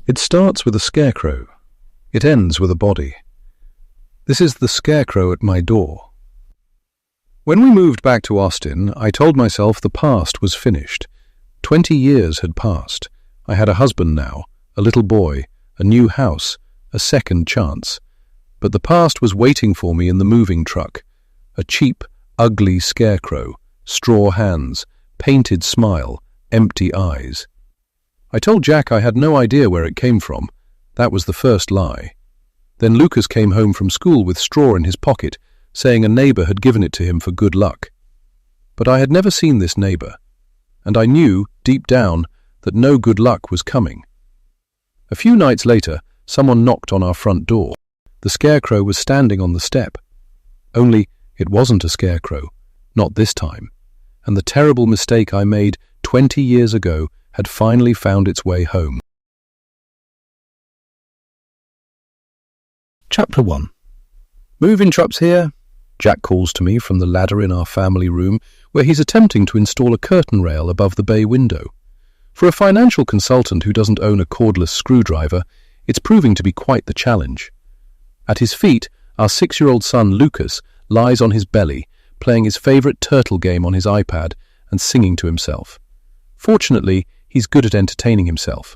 It starts with a scarecrow. It ends with a body. This is the scarecrow at my door. When we moved back to Austin, I told myself the past was finished. 20 years had passed. I had a husband now, a little boy, a new house, a second chance. But the past was waiting for me in the moving truck. A cheap, ugly scarecrow, straw hands, painted smile, empty eyes. I told Jack I had no idea where it came from. That was the first lie. Then Lucas came home from school with straw in his pocket, saying a neighbor had given it to him for good luck. But I had never seen this neighbor, and I knew, deep down, that no good luck was coming. A few nights later, someone knocked on our front door. The scarecrow was standing on the step. Only, it wasn't a scarecrow, not this time, and the terrible mistake I made 20 years ago had finally found its way home. Chapter 1. Move interrupts here, Jack calls to me from the ladder in our family room, where he's attempting to install a curtain rail above the bay window. For a financial consultant who doesn't own a cordless screwdriver, it's proving to be quite the challenge. At his feet, our 6-year-old son Lucas lies on his belly, playing his favorite turtle game on his iPad and singing to himself. Fortunately, he's good at entertaining himself.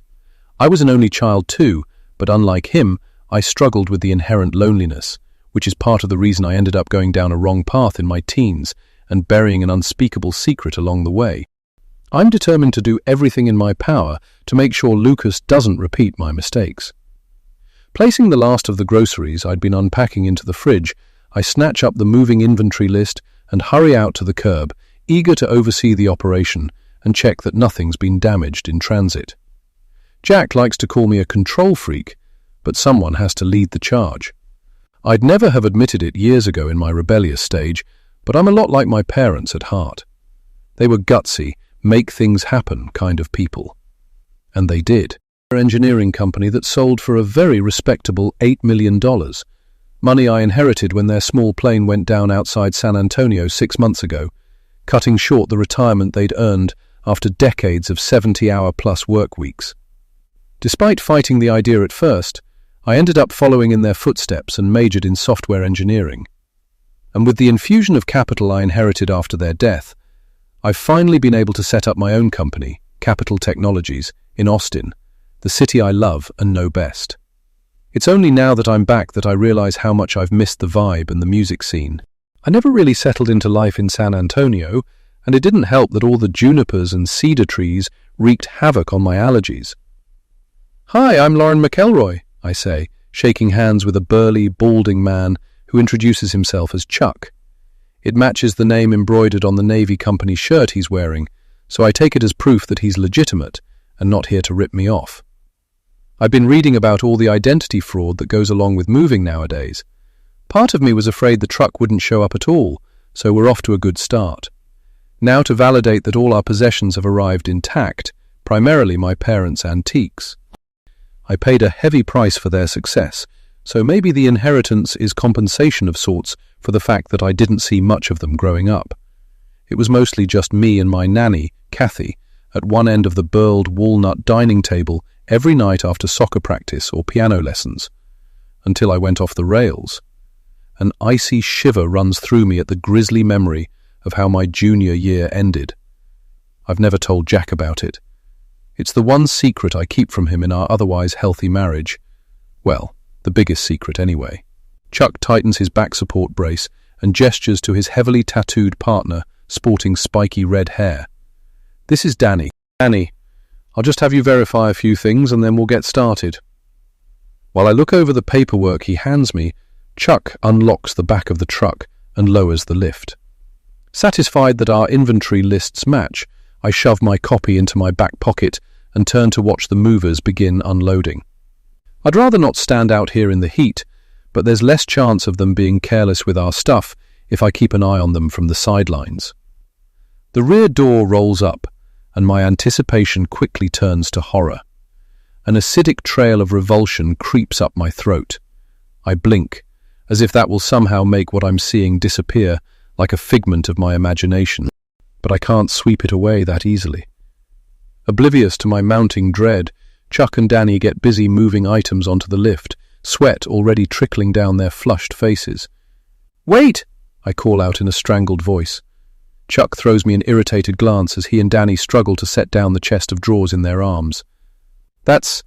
I was an only child too, but unlike him, I struggled with the inherent loneliness, which is part of the reason I ended up going down a wrong path in my teens and burying an unspeakable secret along the way. I'm determined to do everything in my power to make sure Lucas doesn't repeat my mistakes. Placing the last of the groceries I'd been unpacking into the fridge, I snatch up the moving inventory list and hurry out to the curb, eager to oversee the operation and check that nothing's been damaged in transit. Jack likes to call me a control freak, but someone has to lead the charge. I'd never have admitted it years ago in my rebellious stage, but I'm a lot like my parents at heart. They were gutsy, make things happen kind of people. And they did. An engineering company that sold for a very respectable $8 million. Money I inherited when their small plane went down outside San Antonio 6 months ago, cutting short the retirement they'd earned after decades of 70-hour-plus work weeks. Despite fighting the idea at first, I ended up following in their footsteps and majored in software engineering. And with the infusion of capital I inherited after their death, I've finally been able to set up my own company, Capital Technologies, in Austin, the city I love and know best. It's only now that I'm back that I realize how much I've missed the vibe and the music scene. I never really settled into life in San Antonio, and it didn't help that all the junipers and cedar trees wreaked havoc on my allergies. "Hi, I'm Lauren McElroy," I say, shaking hands with a burly, balding man who introduces himself as Chuck. It matches the name embroidered on the Navy company shirt he's wearing, so I take it as proof that he's legitimate and not here to rip me off. I've been reading about all the identity fraud that goes along with moving nowadays. Part of me was afraid the truck wouldn't show up at all, so we're off to a good start. Now to validate that all our possessions have arrived intact, primarily my parents' antiques. I paid a heavy price for their success, so maybe the inheritance is compensation of sorts for the fact that I didn't see much of them growing up. It was mostly just me and my nanny, Kathy, at one end of the burled walnut dining table every night after soccer practice or piano lessons, until I went off the rails. An icy shiver runs through me at the grisly memory of how my junior year ended. I've never told Jack about it. It's the one secret I keep from him in our otherwise healthy marriage. Well, the biggest secret anyway. Chuck tightens his back support brace and gestures to his heavily tattooed partner, sporting spiky red hair. "This is Danny. Danny, I'll just have you verify a few things and then we'll get started." While I look over the paperwork he hands me, Chuck unlocks the back of the truck and lowers the lift. Satisfied that our inventory lists match, I shove my copy into my back pocket and turn to watch the movers begin unloading. I'd rather not stand out here in the heat, but there's less chance of them being careless with our stuff if I keep an eye on them from the sidelines. The rear door rolls up, and my anticipation quickly turns to horror. An acidic trail of revulsion creeps up my throat. I blink, as if that will somehow make what I'm seeing disappear like a figment of my imagination, but I can't sweep it away that easily. Oblivious to my mounting dread, Chuck and Danny get busy moving items onto the lift, sweat already trickling down their flushed faces. "Wait!" I call out in a strangled voice. Chuck throws me an irritated glance as he and Danny struggle to set down the chest of drawers in their arms. That's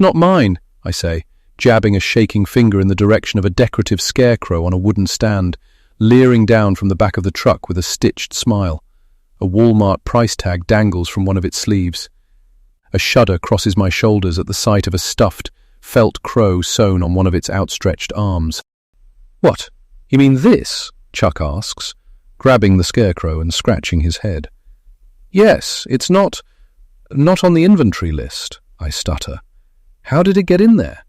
not mine," I say, jabbing a shaking finger in the direction of a decorative scarecrow on a wooden stand, leering down from the back of the truck with a stitched smile. A Walmart price tag dangles from one of its sleeves. A shudder crosses my shoulders at the sight of a stuffed, felt crow sewn on one of its outstretched arms. "What? You mean this?" Chuck asks, grabbing the scarecrow and scratching his head. "Yes, it's not on the inventory list," I stutter. "How did it get in there?"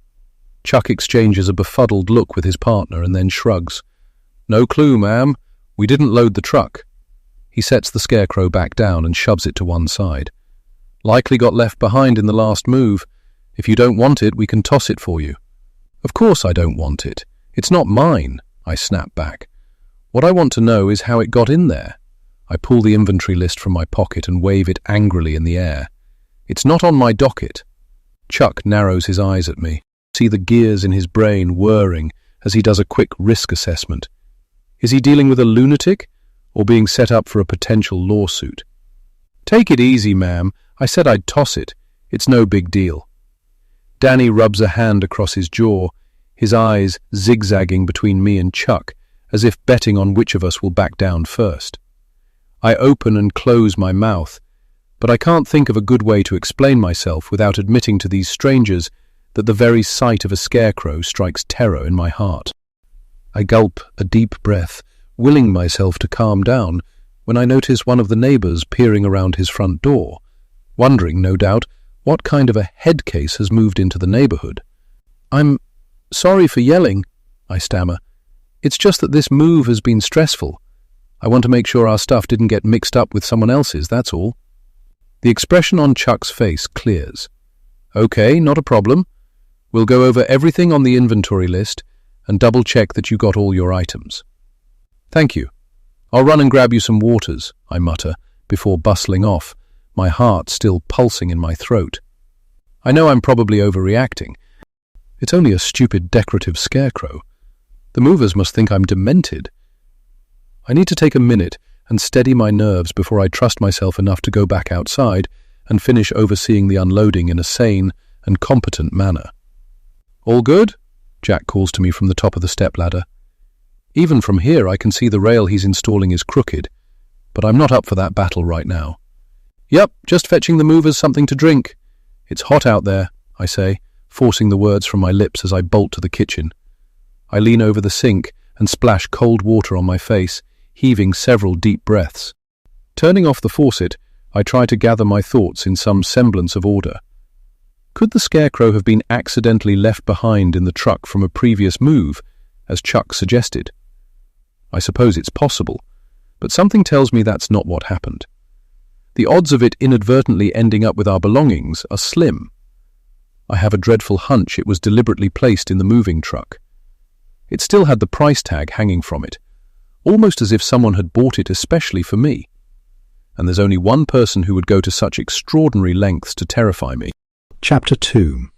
Chuck exchanges a befuddled look with his partner and then shrugs. "No clue, ma'am. We didn't load the truck." He sets the scarecrow back down and shoves it to one side. "Likely got left behind in the last move. If you don't want it, we can toss it for you." "Of course I don't want it. It's not mine," I snap back. "What I want to know is how it got in there." I pull the inventory list from my pocket and wave it angrily in the air. "It's not on my docket." Chuck narrows his eyes at me. See the gears in his brain whirring as he does a quick risk assessment. Is he dealing with a lunatic or being set up for a potential lawsuit? "Take it easy, ma'am. I said I'd toss it. It's no big deal." Danny rubs a hand across his jaw, his eyes zigzagging between me and Chuck, as if betting on which of us will back down first. I open and close my mouth, but I can't think of a good way to explain myself without admitting to these strangers that the very sight of a scarecrow strikes terror in my heart. I gulp a deep breath, willing myself to calm down, when I notice one of the neighbors peering around his front door, wondering, no doubt, what kind of a head case has moved into the neighborhood. "I'm sorry for yelling," I stammer. "It's just that this move has been stressful. I want to make sure our stuff didn't get mixed up with someone else's, that's all." The expression on Chuck's face clears. "Okay, not a problem. We'll go over everything on the inventory list and double-check that you got all your items." "Thank you. I'll run and grab you some waters," I mutter, before bustling off, my heart still pulsing in my throat. I know I'm probably overreacting. It's only a stupid decorative scarecrow. The movers must think I'm demented. I need to take a minute and steady my nerves before I trust myself enough to go back outside and finish overseeing the unloading in a sane and competent manner. "All good?" Jack calls to me from the top of the stepladder. Even from here I can see the rail he's installing is crooked, but I'm not up for that battle right now. "Yep, just fetching the movers something to drink. It's hot out there," I say, forcing the words from my lips as I bolt to the kitchen. I lean over the sink and splash cold water on my face, heaving several deep breaths. Turning off the faucet, I try to gather my thoughts in some semblance of order. Could the scarecrow have been accidentally left behind in the truck from a previous move, as Chuck suggested? I suppose it's possible, but something tells me that's not what happened. The odds of it inadvertently ending up with our belongings are slim. I have a dreadful hunch it was deliberately placed in the moving truck. It still had the price tag hanging from it, almost as if someone had bought it especially for me. And there's only one person who would go to such extraordinary lengths to terrify me. Chapter 2.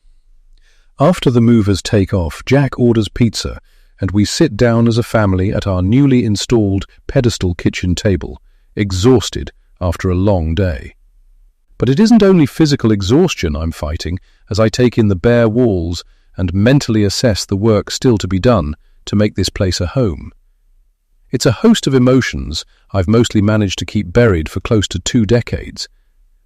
After the movers take off, Jack orders pizza, and we sit down as a family at our newly installed pedestal kitchen table, exhausted after a long day. But it isn't only physical exhaustion I'm fighting as I take in the bare walls and mentally assess the work still to be done to make this place a home. It's a host of emotions I've mostly managed to keep buried for close to 2 decades.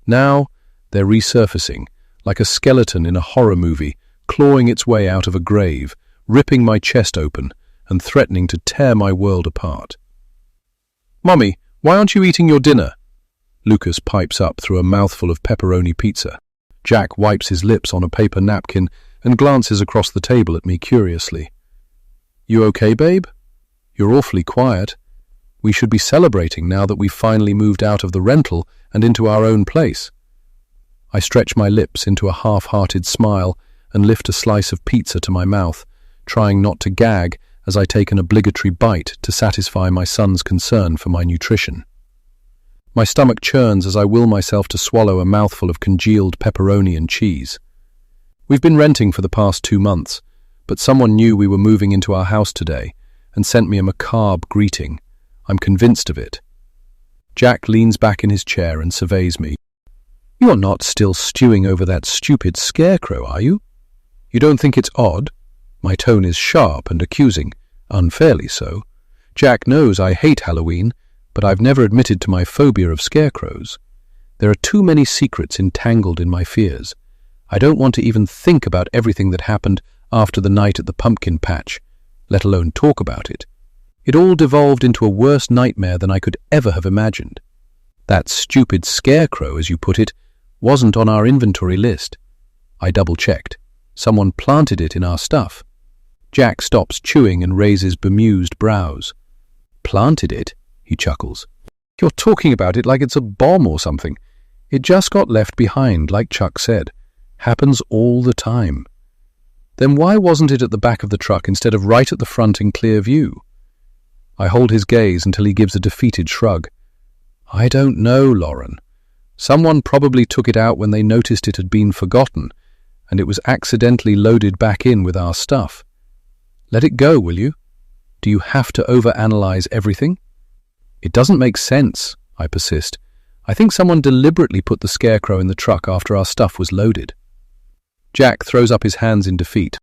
Now they're resurfacing, like a skeleton in a horror movie, clawing its way out of a grave, ripping my chest open and threatening to tear my world apart. "Mummy, why aren't you eating your dinner?" Lucas pipes up through a mouthful of pepperoni pizza. Jack wipes his lips on a paper napkin and glances across the table at me curiously. "You okay, babe? You're awfully quiet. We should be celebrating now that we've finally moved out of the rental and into our own place." I stretch my lips into a half-hearted smile and lift a slice of pizza to my mouth, trying not to gag as I take an obligatory bite to satisfy my son's concern for my nutrition. My stomach churns as I will myself to swallow a mouthful of congealed pepperoni and cheese. We've been renting for the past 2 months, but someone knew we were moving into our house today and sent me a macabre greeting. I'm convinced of it. Jack leans back in his chair and surveys me. You're not still stewing over that stupid Scarecrow, are you? You don't think it's odd? My tone is sharp and accusing, unfairly so. Jack knows I hate Halloween, but I've never admitted to my phobia of scarecrows. There are too many secrets entangled in my fears. I don't want to even think about everything that happened after the night at the pumpkin patch, let alone talk about it. It all devolved into a worse nightmare than I could ever have imagined. That stupid Scarecrow, as you put it, wasn't on our inventory list. I double-checked. Someone planted it in our stuff. Jack stops chewing and raises bemused brows. Planted it? He chuckles. You're talking about it like it's a bomb or something. It just got left behind, like Chuck said. Happens all the time. Then why wasn't it at the back of the truck instead of right at the front in clear view? I hold his gaze until he gives a defeated shrug. I don't know, Lauren. Someone probably took it out when they noticed it had been forgotten, and it was accidentally loaded back in with our stuff. Let it go, will you? Do you have to overanalyze everything? It doesn't make sense, I persist. I think someone deliberately put the Scarecrow in the truck after our stuff was loaded. Jack throws up his hands in defeat.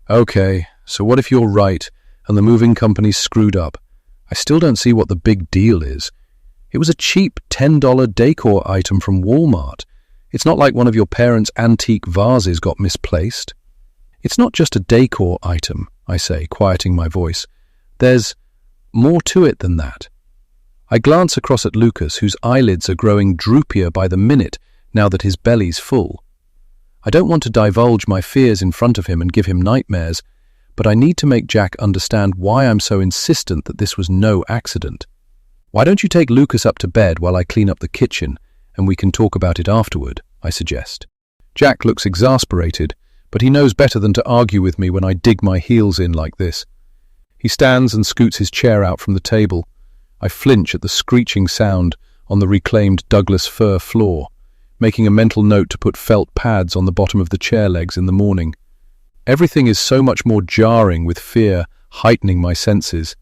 Okay, so what if you're right and the moving company's screwed up? I still don't see what the big deal is. It was a cheap $10 decor item from Walmart. It's not like one of your parents' antique vases got misplaced. It's not just a decor item, I say, quieting my voice. There's more to it than that. I glance across at Lucas, whose eyelids are growing droopier by the minute now that his belly's full. I don't want to divulge my fears in front of him and give him nightmares, but I need to make Jack understand why I'm so insistent that this was no accident. Why don't you take Lucas up to bed while I clean up the kitchen, and we can talk about it afterward, I suggest. Jack looks exasperated, but he knows better than to argue with me when I dig my heels in like this. He stands and scoots his chair out from the table. I flinch at the screeching sound on the reclaimed Douglas fir floor, making a mental note to put felt pads on the bottom of the chair legs in the morning. Everything is so much more jarring with fear heightening my senses.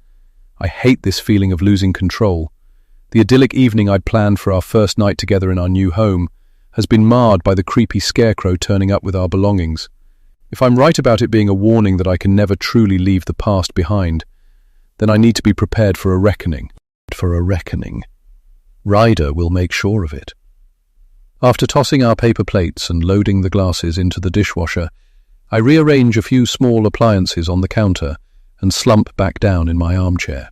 I hate this feeling of losing control. The idyllic evening I'd planned for our first night together in our new home has been marred by the creepy Scarecrow turning up with our belongings. If I'm right about it being a warning that I can never truly leave the past behind, then I need to be prepared for a reckoning. Ryder will make sure of it. After tossing our paper plates and loading the glasses into the dishwasher, I rearrange a few small appliances on the counter and slump back down in my armchair.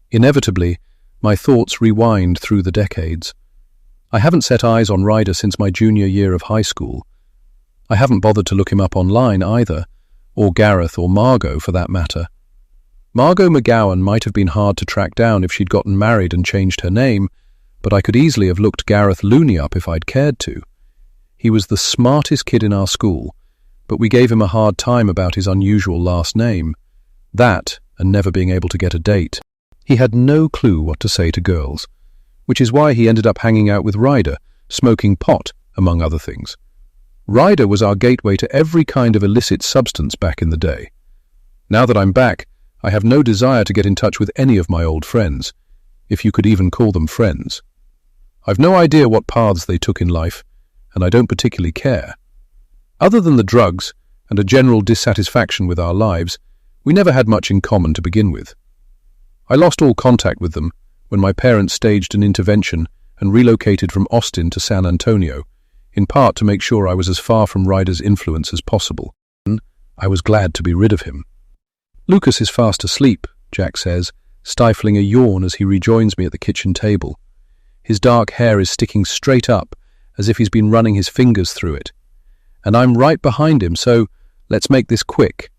Inevitably, my thoughts rewind through the decades. I haven't set eyes on Ryder since my junior year of high school. I haven't bothered to look him up online either, or Gareth or Margot for that matter. Margot McGowan might have been hard to track down if she'd gotten married and changed her name, but I could easily have looked Gareth Looney up if I'd cared to. He was the smartest kid in our school, but we gave him a hard time about his unusual last name. That, and never being able to get a date. He had no clue what to say to girls, which is why he ended up hanging out with Ryder, smoking pot, among other things. Ryder was our gateway to every kind of illicit substance back in the day. Now that I'm back, I have no desire to get in touch with any of my old friends, if you could even call them friends. I've no idea what paths they took in life, and I don't particularly care. Other than the drugs and a general dissatisfaction with our lives, we never had much in common to begin with. I lost all contact with them when my parents staged an intervention and relocated from Austin to San Antonio, in part to make sure I was as far from Ryder's influence as possible. I was glad to be rid of him. Lucas is fast asleep, Jack says, stifling a yawn as he rejoins me at the kitchen table. His dark hair is sticking straight up, as if he's been running his fingers through it. And I'm right behind him, so let's make this quick.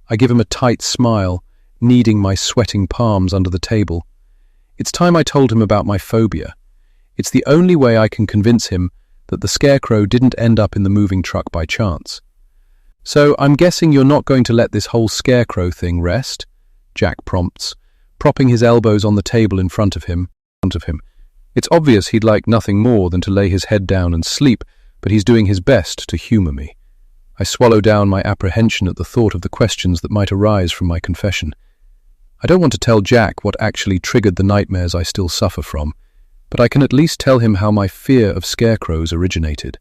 I give him a tight smile, kneading my sweating palms under the table. It's time I told him about my phobia. It's the only way I can convince him that the Scarecrow didn't end up in the moving truck by chance. So I'm guessing you're not going to let this whole Scarecrow thing rest? Jack prompts, propping his elbows on the table in front of him. It's obvious he'd like nothing more than to lay his head down and sleep, but he's doing his best to humour me. I swallow down my apprehension at the thought of the questions that might arise from my confession. I don't want to tell Jack what actually triggered the nightmares I still suffer from, but I can at least tell him how my fear of scarecrows originated.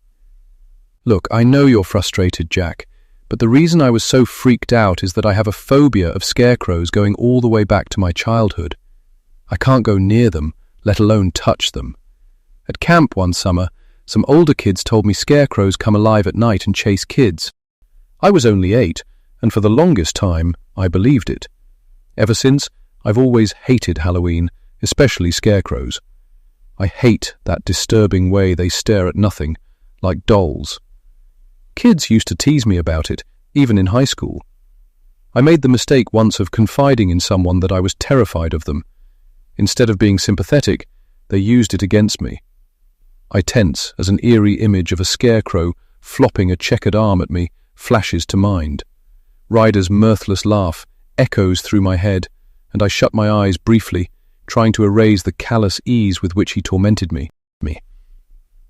Look, I know you're frustrated, Jack, but the reason I was so freaked out is that I have a phobia of scarecrows going all the way back to my childhood. I can't go near them, let alone touch them. At camp one summer, some older kids told me scarecrows come alive at night and chase kids. I was only 8, and for the longest time, I believed it. Ever since, I've always hated Halloween, especially scarecrows. I hate that disturbing way they stare at nothing, like dolls. Kids used to tease me about it, even in high school. I made the mistake once of confiding in someone that I was terrified of them. Instead of being sympathetic, they used it against me. I tense as an eerie image of a scarecrow flopping a checkered arm at me flashes to mind. Ryder's mirthless laugh echoes through my head, and I shut my eyes briefly, trying to erase the callous ease with which he tormented me.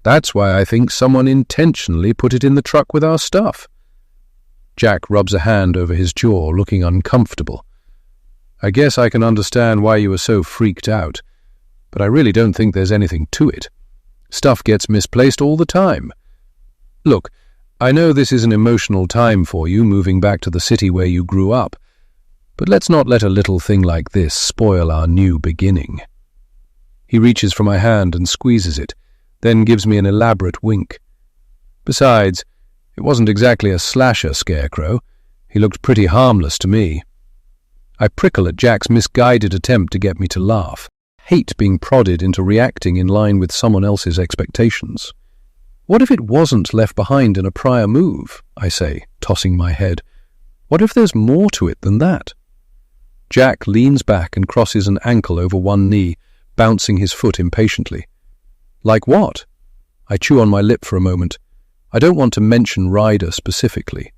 That's why I think someone intentionally put it in the truck with our stuff. Jack rubs a hand over his jaw, looking uncomfortable. I guess I can understand why you were so freaked out, but I really don't think there's anything to it. Stuff gets misplaced all the time. Look, I know this is an emotional time for you, moving back to the city where you grew up, but let's not let a little thing like this spoil our new beginning. He reaches for my hand and squeezes it, then gives me an elaborate wink. Besides, it wasn't exactly a slasher scarecrow. He looked pretty harmless to me. I prickle at Jack's misguided attempt to get me to laugh. Hate being prodded into reacting in line with someone else's expectations. What if it wasn't left behind in a prior move, I say, tossing my head. What if there's more to it than that? Jack leans back and crosses an ankle over one knee, bouncing his foot impatiently. Like what? I chew on my lip for a moment. I don't want to mention Ryder specifically.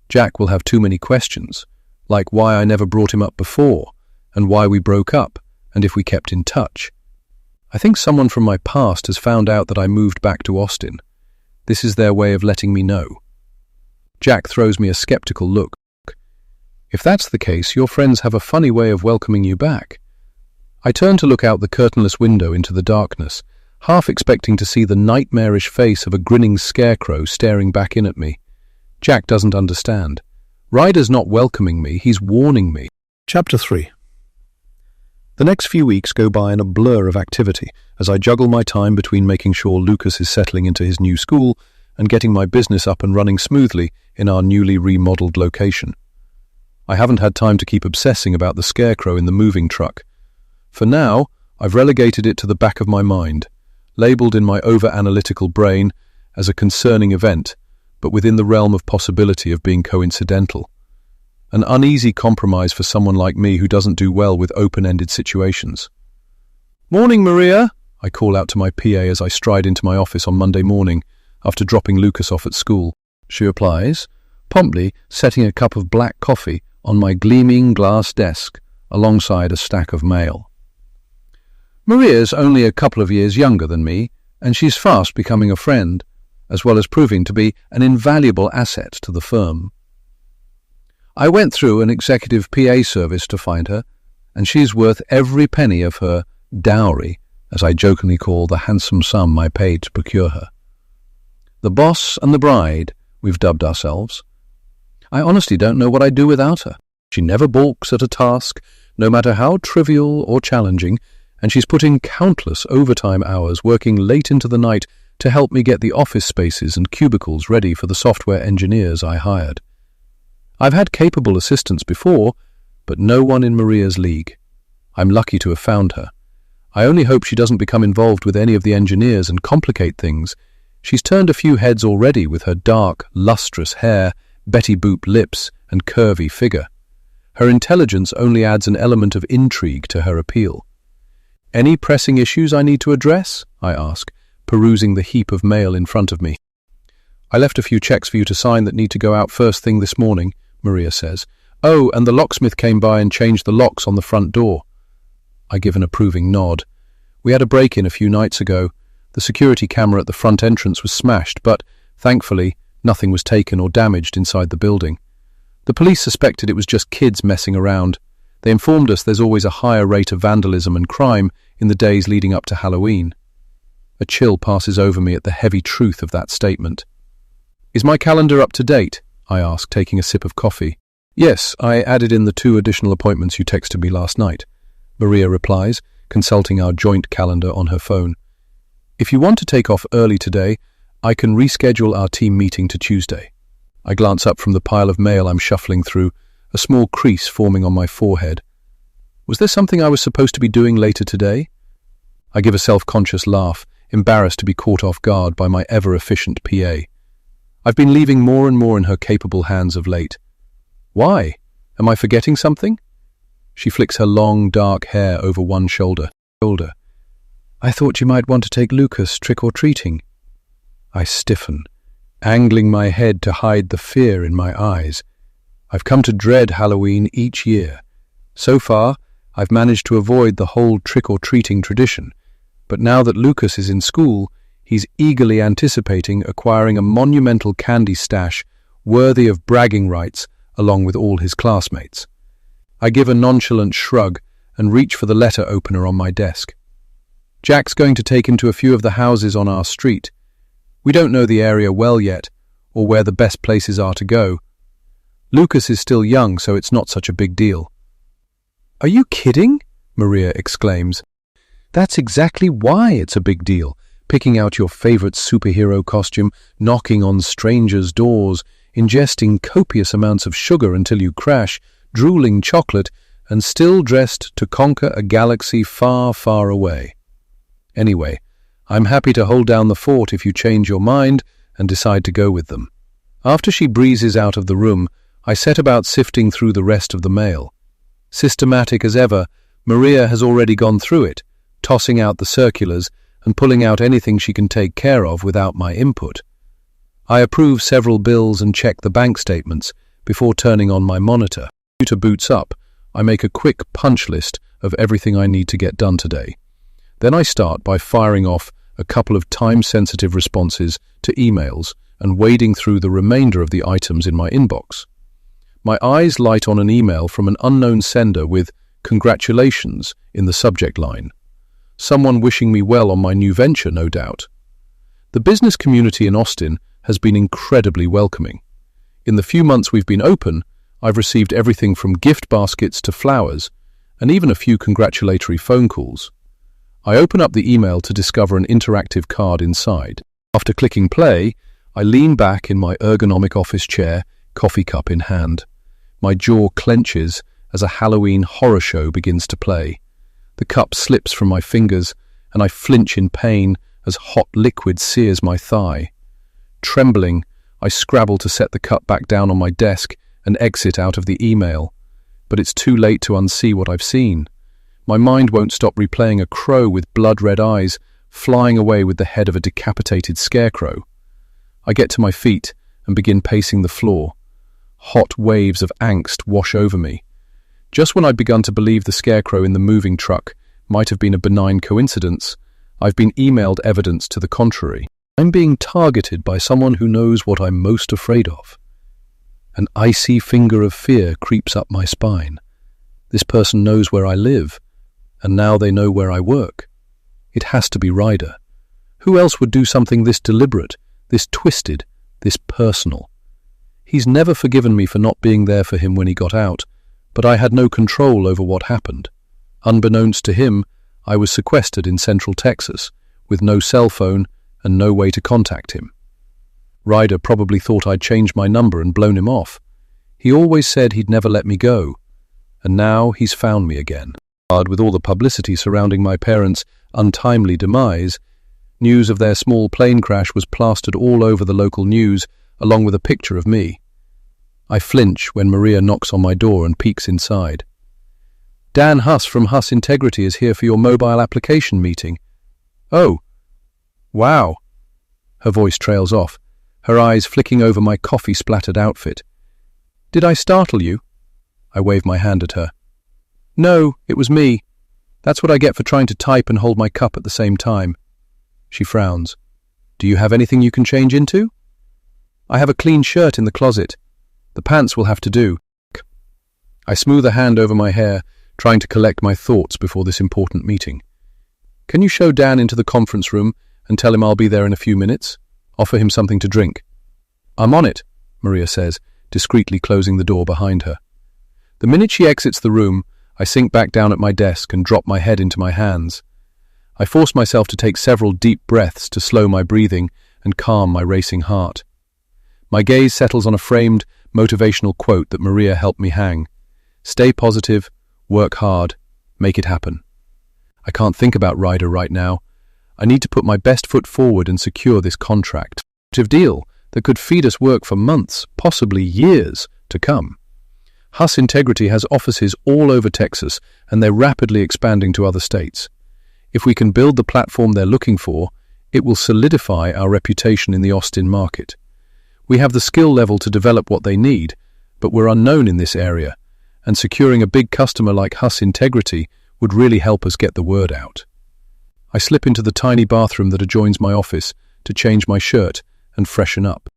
Jack will have too many questions, like why I never brought him up before, and why we broke up, and if we kept in touch. I think someone from my past has found out that I moved back to Austin. This is their way of letting me know. Jack throws me a skeptical look. If that's the case, your friends have a funny way of welcoming you back. I turn to look out the curtainless window into the darkness, half expecting to see the nightmarish face of a grinning scarecrow staring back in at me. Jack doesn't understand. Ryder's not welcoming me, he's warning me. Chapter 3. The next few weeks go by in a blur of activity as I juggle my time between making sure Lucas is settling into his new school and getting my business up and running smoothly in our newly remodeled location. I haven't had time to keep obsessing about the scarecrow in the moving truck. For now, I've relegated it to the back of my mind, labelled in my over-analytical brain as a concerning event, but within the realm of possibility of being coincidental. An uneasy compromise for someone like me who doesn't do well with open-ended situations. "Morning, Maria," I call out to my PA as I stride into my office on Monday morning after dropping Lucas off at school. She replies, promptly setting a cup of black coffee on my gleaming glass desk alongside a stack of mail. Maria's only a couple of years younger than me, and she's fast becoming a friend, as well as proving to be an invaluable asset to the firm. I went through an executive PA service to find her, and she's worth every penny of her dowry, as I jokingly call the handsome sum I paid to procure her. The boss and the bride, we've dubbed ourselves. I honestly don't know what I'd do without her. She never balks at a task, no matter how trivial or challenging, and she's put in countless overtime hours working late into the night to help me get the office spaces and cubicles ready for the software engineers I hired. I've had capable assistants before, but no one in Maria's league. I'm lucky to have found her. I only hope she doesn't become involved with any of the engineers and complicate things. She's turned a few heads already with her dark, lustrous hair, Betty Boop lips, and curvy figure. Her intelligence only adds an element of intrigue to her appeal. "Any pressing issues I need to address?" I ask, perusing the heap of mail in front of me. "I left a few checks for you to sign that need to go out first thing this morning," Maria says. "Oh, and the locksmith came by and changed the locks on the front door." I give an approving nod. We had a break-in a few nights ago. The security camera at the front entrance was smashed, but, thankfully, nothing was taken or damaged inside the building. The police suspected it was just kids messing around. They informed us there's always a higher rate of vandalism and crime in the days leading up to Halloween. A chill passes over me at the heavy truth of that statement. "Is my calendar up to date?" I ask, taking a sip of coffee. "Yes, I added in the 2 additional appointments you texted me last night," Maria replies, consulting our joint calendar on her phone. "If you want to take off early today, I can reschedule our team meeting to Tuesday." I glance up from the pile of mail I'm shuffling through, a small crease forming on my forehead. Was there something I was supposed to be doing later today? I give a self-conscious laugh, embarrassed to be caught off guard by my ever-efficient PA. I've been leaving more and more in her capable hands of late. Why? Am I forgetting something? She flicks her long, dark hair over one shoulder. "I thought you might want to take Lucas trick-or-treating." I stiffen, angling my head to hide the fear in my eyes. I've come to dread Halloween each year. So far, I've managed to avoid the whole trick-or-treating tradition, but now that Lucas is in school, he's eagerly anticipating acquiring a monumental candy stash worthy of bragging rights along with all his classmates. I give a nonchalant shrug and reach for the letter opener on my desk. Jack's going to take him to a few of the houses on our street. We don't know the area well yet, or where the best places are to go. Lucas is still young, so it's not such a big deal. "Are you kidding?" Maria exclaims. "That's exactly why it's a big deal. Picking out your favorite superhero costume, knocking on strangers' doors, ingesting copious amounts of sugar until you crash, drooling chocolate, and still dressed to conquer a galaxy far, far away. Anyway, I'm happy to hold down the fort if you change your mind and decide to go with them." After she breezes out of the room, I set about sifting through the rest of the mail. Systematic as ever, Maria has already gone through it, tossing out the circulars and pulling out anything she can take care of without my input. I approve several bills and check the bank statements before turning on my monitor. Computer boots up. I make a quick punch list of everything I need to get done today. Then I start by firing off a couple of time-sensitive responses to emails and wading through the remainder of the items in my inbox. My eyes light on an email from an unknown sender with "Congratulations" in the subject line. Someone wishing me well on my new venture, no doubt. The business community in Austin has been incredibly welcoming. In the few months we've been open, I've received everything from gift baskets to flowers, and even a few congratulatory phone calls. I open up the email to discover an interactive card inside. After clicking play, I lean back in my ergonomic office chair, coffee cup in hand. My jaw clenches as a Halloween horror show begins to play. The cup slips from my fingers, and I flinch in pain as hot liquid sears my thigh. Trembling, I scrabble to set the cup back down on my desk and exit out of the email. But it's too late to unsee what I've seen. My mind won't stop replaying a crow with blood-red eyes flying away with the head of a decapitated scarecrow. I get to my feet and begin pacing the floor. Hot waves of angst wash over me. Just when I'd begun to believe the scarecrow in the moving truck might have been a benign coincidence, I've been emailed evidence to the contrary. I'm being targeted by someone who knows what I'm most afraid of. An icy finger of fear creeps up my spine. This person knows where I live, and now they know where I work. It has to be Ryder. Who else would do something this deliberate, this twisted, this personal? He's never forgiven me for not being there for him when he got out, but I had no control over what happened. Unbeknownst to him, I was sequestered in Central Texas, with no cell phone and no way to contact him. Ryder probably thought I'd changed my number and blown him off. He always said he'd never let me go, and now he's found me again. With all the publicity surrounding my parents' untimely demise, news of their small plane crash was plastered all over the local news, along with a picture of me. I flinch when Maria knocks on my door and peeks inside. "Dan Huss from Huss Integrity is here for your mobile application meeting." "Oh, wow." Her voice trails off, her eyes flicking over my coffee-splattered outfit. "Did I startle you?" I wave my hand at her. "No, it was me." That's what I get for trying to type and hold my cup at the same time. She frowns. Do you have anything you can change into? I have a clean shirt in the closet. The pants will have to do. I smooth a hand over my hair, trying to collect my thoughts before this important meeting. Can you show Dan into the conference room and tell him I'll be there in a few minutes? Offer him something to drink. I'm on it, Maria says, discreetly closing the door behind her. The minute she exits the room, I sink back down at my desk and drop my head into my hands. I force myself to take several deep breaths to slow my breathing and calm my racing heart. My gaze settles on a framed, motivational quote that Maria helped me hang. Stay positive, work hard, make it happen. I can't think about Ryder right now. I need to put my best foot forward and secure this contract. Deal that could feed us work for months, possibly years, to come. Huss Integrity has offices all over Texas, and they're rapidly expanding to other states. If we can build the platform they're looking for, it will solidify our reputation in the Austin market. We have the skill level to develop what they need, but we're unknown in this area, and securing a big customer like Huss Integrity would really help us get the word out. I slip into the tiny bathroom that adjoins my office to change my shirt and freshen up.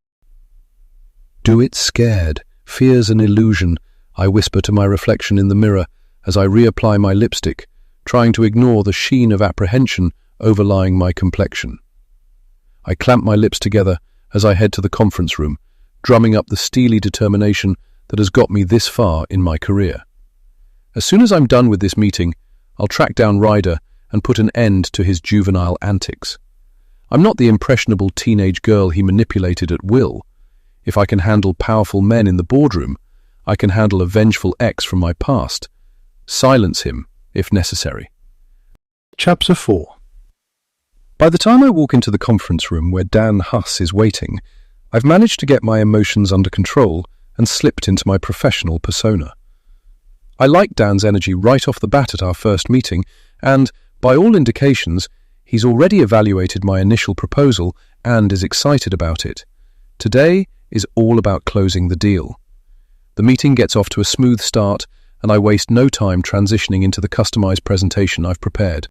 Do it scared. Fear's an illusion, I whisper to my reflection in the mirror as I reapply my lipstick, trying to ignore the sheen of apprehension overlying my complexion. I clamp my lips together as I head to the conference room, drumming up the steely determination that has got me this far in my career. As soon as I'm done with this meeting, I'll track down Ryder and put an end to his juvenile antics. I'm not the impressionable teenage girl he manipulated at will. If I can handle powerful men in the boardroom, I can handle a vengeful ex from my past. Silence him, if necessary. Chapter 4. By the time I walk into the conference room where Dan Huss is waiting, I've managed to get my emotions under control and slipped into my professional persona. I liked Dan's energy right off the bat at our first meeting, and, by all indications, he's already evaluated my initial proposal and is excited about it. Today is all about closing the deal. The meeting gets off to a smooth start, and I waste no time transitioning into the customized presentation I've prepared.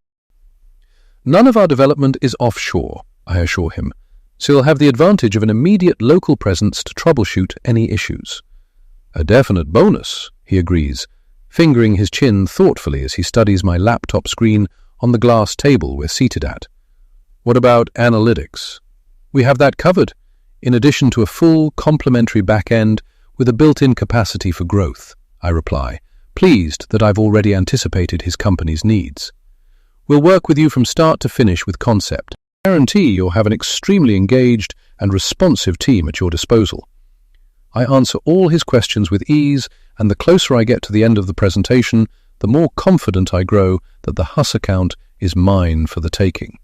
None of our development is offshore, I assure him, so you'll have the advantage of an immediate local presence to troubleshoot any issues. A definite bonus, he agrees, fingering his chin thoughtfully as he studies my laptop screen on the glass table we're seated at. What about analytics? We have that covered, in addition to a full, complementary back-end with a built-in capacity for growth, I reply, pleased that I've already anticipated his company's needs. We'll work with you from start to finish with concept. I guarantee you'll have an extremely engaged and responsive team at your disposal. I answer all his questions with ease, and the closer I get to the end of the presentation, the more confident I grow that the Huss account is mine for the taking.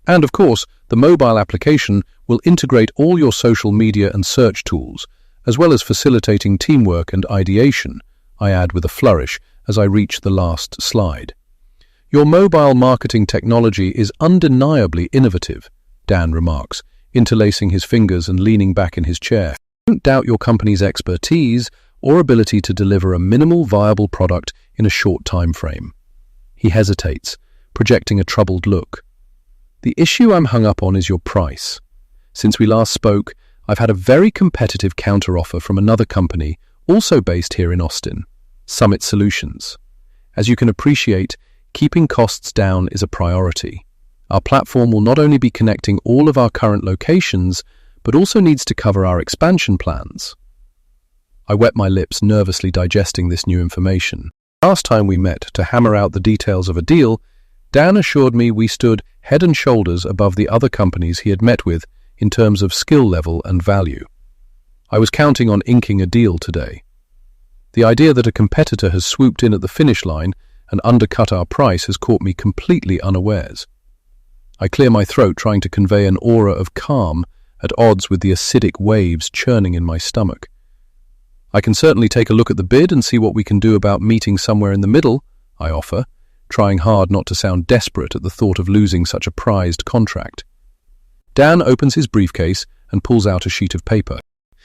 And of course, the mobile application will integrate all your social media and search tools, as well as facilitating teamwork and ideation, I add with a flourish as I reach the last slide. Your mobile marketing technology is undeniably innovative, Dan remarks, interlacing his fingers and leaning back in his chair. Don't doubt your company's expertise or ability to deliver a minimal viable product in a short time frame. He hesitates, projecting a troubled look. The issue I'm hung up on is your price. Since we last spoke, I've had a very competitive counteroffer from another company, also based here in Austin, Summit Solutions. As you can appreciate, keeping costs down is a priority. Our platform will not only be connecting all of our current locations, but also needs to cover our expansion plans. I wet my lips, nervously digesting this new information. Last time we met to hammer out the details of a deal, Dan assured me we stood head and shoulders above the other companies he had met with in terms of skill level and value. I was counting on inking a deal today. The idea that a competitor has swooped in at the finish line and undercut our price has caught me completely unawares. I clear my throat, trying to convey an aura of calm at odds with the acidic waves churning in my stomach. I can certainly take a look at the bid and see what we can do about meeting somewhere in the middle, I offer, trying hard not to sound desperate at the thought of losing such a prized contract. Dan opens his briefcase and pulls out a sheet of paper.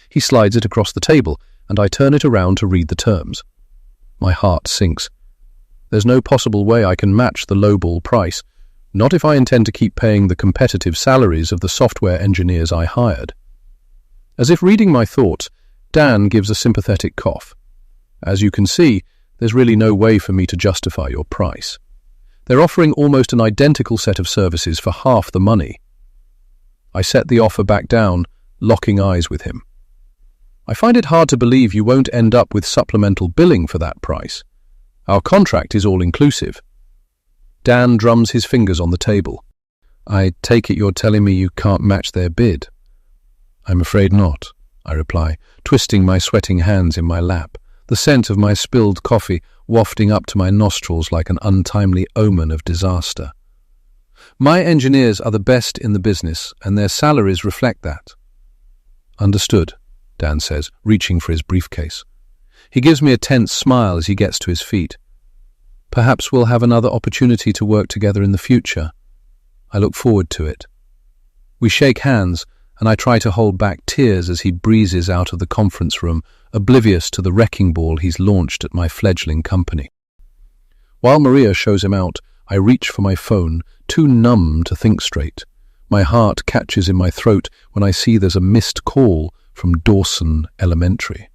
He slides it across the table, and I turn it around to read the terms. My heart sinks. There's no possible way I can match the lowball price, not if I intend to keep paying the competitive salaries of the software engineers I hired. As if reading my thoughts, Dan gives a sympathetic cough. As you can see, there's really no way for me to justify your price. They're offering almost an identical set of services for half the money. I set the offer back down, locking eyes with him. I find it hard to believe you won't end up with supplemental billing for that price. Our contract is all-inclusive. Dan drums his fingers on the table. I take it you're telling me you can't match their bid. I'm afraid not, I reply, twisting my sweating hands in my lap, the scent of my spilled coffee wafting up to my nostrils like an untimely omen of disaster. My engineers are the best in the business, and their salaries reflect that. Understood, Dan says, reaching for his briefcase. He gives me a tense smile as he gets to his feet. Perhaps we'll have another opportunity to work together in the future. I look forward to it. We shake hands, and I try to hold back tears as he breezes out of the conference room, oblivious to the wrecking ball he's launched at my fledgling company. While Maria shows him out, I reach for my phone, too numb to think straight. My heart catches in my throat when I see there's a missed call from Dawson Elementary.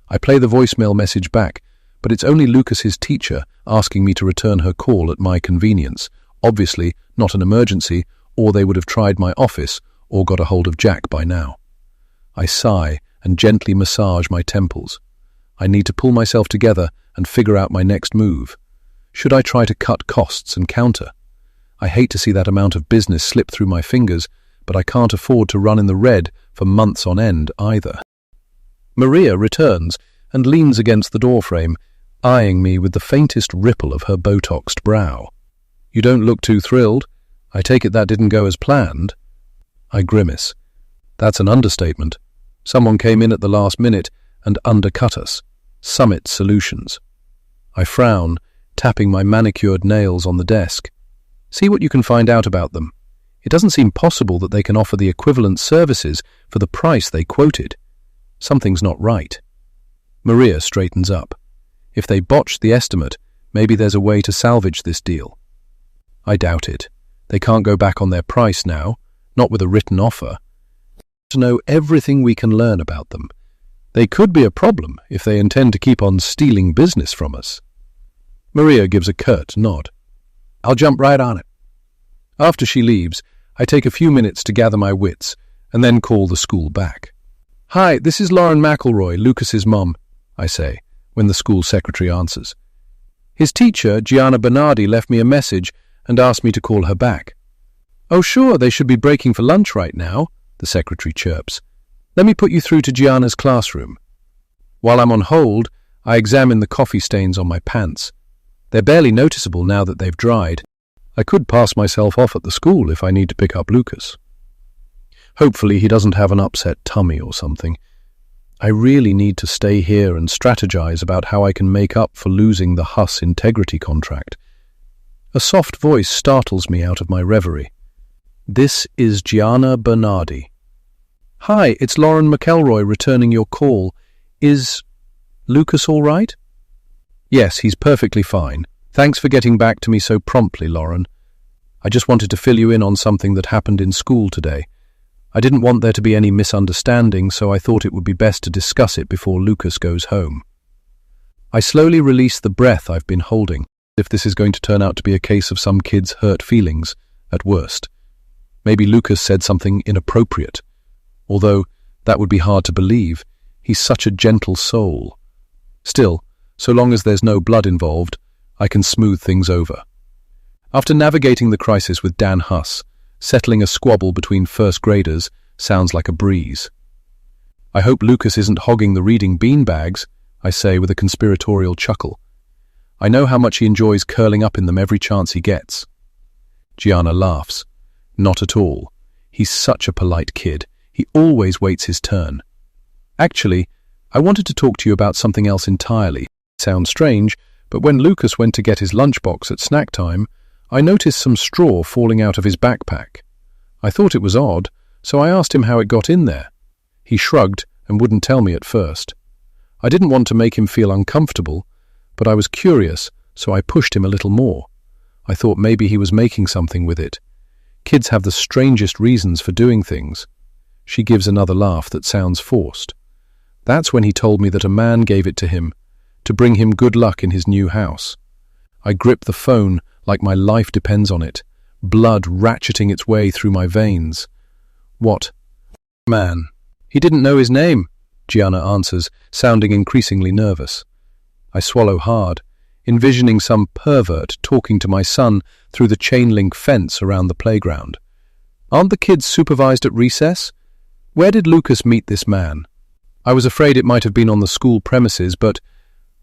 I play the voicemail message back, but it's only Lucas's teacher asking me to return her call at my convenience. Obviously not an emergency, or they would have tried my office or got a hold of Jack by now. I sigh and gently massage my temples. I need to pull myself together and figure out my next move. Should I try to cut costs and counter? I hate to see that amount of business slip through my fingers, but I can't afford to run in the red for months on end either. Maria returns and leans against the doorframe, eyeing me with the faintest ripple of her Botoxed brow. You don't look too thrilled. I take it that didn't go as planned. I grimace. That's an understatement. Someone came in at the last minute and undercut us. Summit Solutions. I frown, tapping my manicured nails on the desk. See what you can find out about them. It doesn't seem possible that they can offer the equivalent services for the price they quoted. Something's not right. Maria straightens up. If they botched the estimate, maybe there's a way to salvage this deal. I doubt it. They can't go back on their price now, not with a written offer. To know everything we can learn about them. They could be a problem if they intend to keep on stealing business from us. Maria gives a curt nod. I'll jump right on it. After she leaves, I take a few minutes to gather my wits and then call the school back. Hi, this is Lauren McElroy, Lucas's mum, I say, when the school secretary answers. His teacher, Gianna Bernardi, left me a message and asked me to call her back. Oh sure, they should be breaking for lunch right now, the secretary chirps. Let me put you through to Gianna's classroom. While I'm on hold, I examine the coffee stains on my pants. They're barely noticeable now that they've dried. I could pass myself off at the school if I need to pick up Lucas. Hopefully he doesn't have an upset tummy or something. I really need to stay here and strategize about how I can make up for losing the Huss integrity contract. A soft voice startles me out of my reverie. This is Gianna Bernardi. Hi, it's Lauren McElroy returning your call. Is Lucas all right? Yes, he's perfectly fine. Thanks for getting back to me so promptly, Lauren. I just wanted to fill you in on something that happened in school today. I didn't want there to be any misunderstanding, so I thought it would be best to discuss it before Lucas goes home. I slowly release the breath I've been holding, if this is going to turn out to be a case of some kid's hurt feelings, at worst. Maybe Lucas said something inappropriate. Although, that would be hard to believe. He's such a gentle soul. Still, so long as there's no blood involved, I can smooth things over. After navigating the crisis with Dan Huss, settling a squabble between first graders sounds like a breeze. I hope Lucas isn't hogging the reading beanbags, I say with a conspiratorial chuckle. I know how much he enjoys curling up in them every chance he gets. Gianna laughs. Not at all. He's such a polite kid. He always waits his turn. Actually, I wanted to talk to you about something else entirely. It sounds strange, but when Lucas went to get his lunchbox at snack time, I noticed some straw falling out of his backpack. I thought it was odd, so I asked him how it got in there. He shrugged and wouldn't tell me at first. I didn't want to make him feel uncomfortable, but I was curious, so I pushed him a little more. I thought maybe he was making something with it. Kids have the strangest reasons for doing things. She gives another laugh that sounds forced. That's when he told me that a man gave it to him, to bring him good luck in his new house. I grip the phone like my life depends on it, blood ratcheting its way through my veins. What man? He didn't know his name, Gianna answers, sounding increasingly nervous. I swallow hard, envisioning some pervert talking to my son through the chain-link fence around the playground. Aren't the kids supervised at recess? Where did Lucas meet this man? I was afraid it might have been on the school premises, but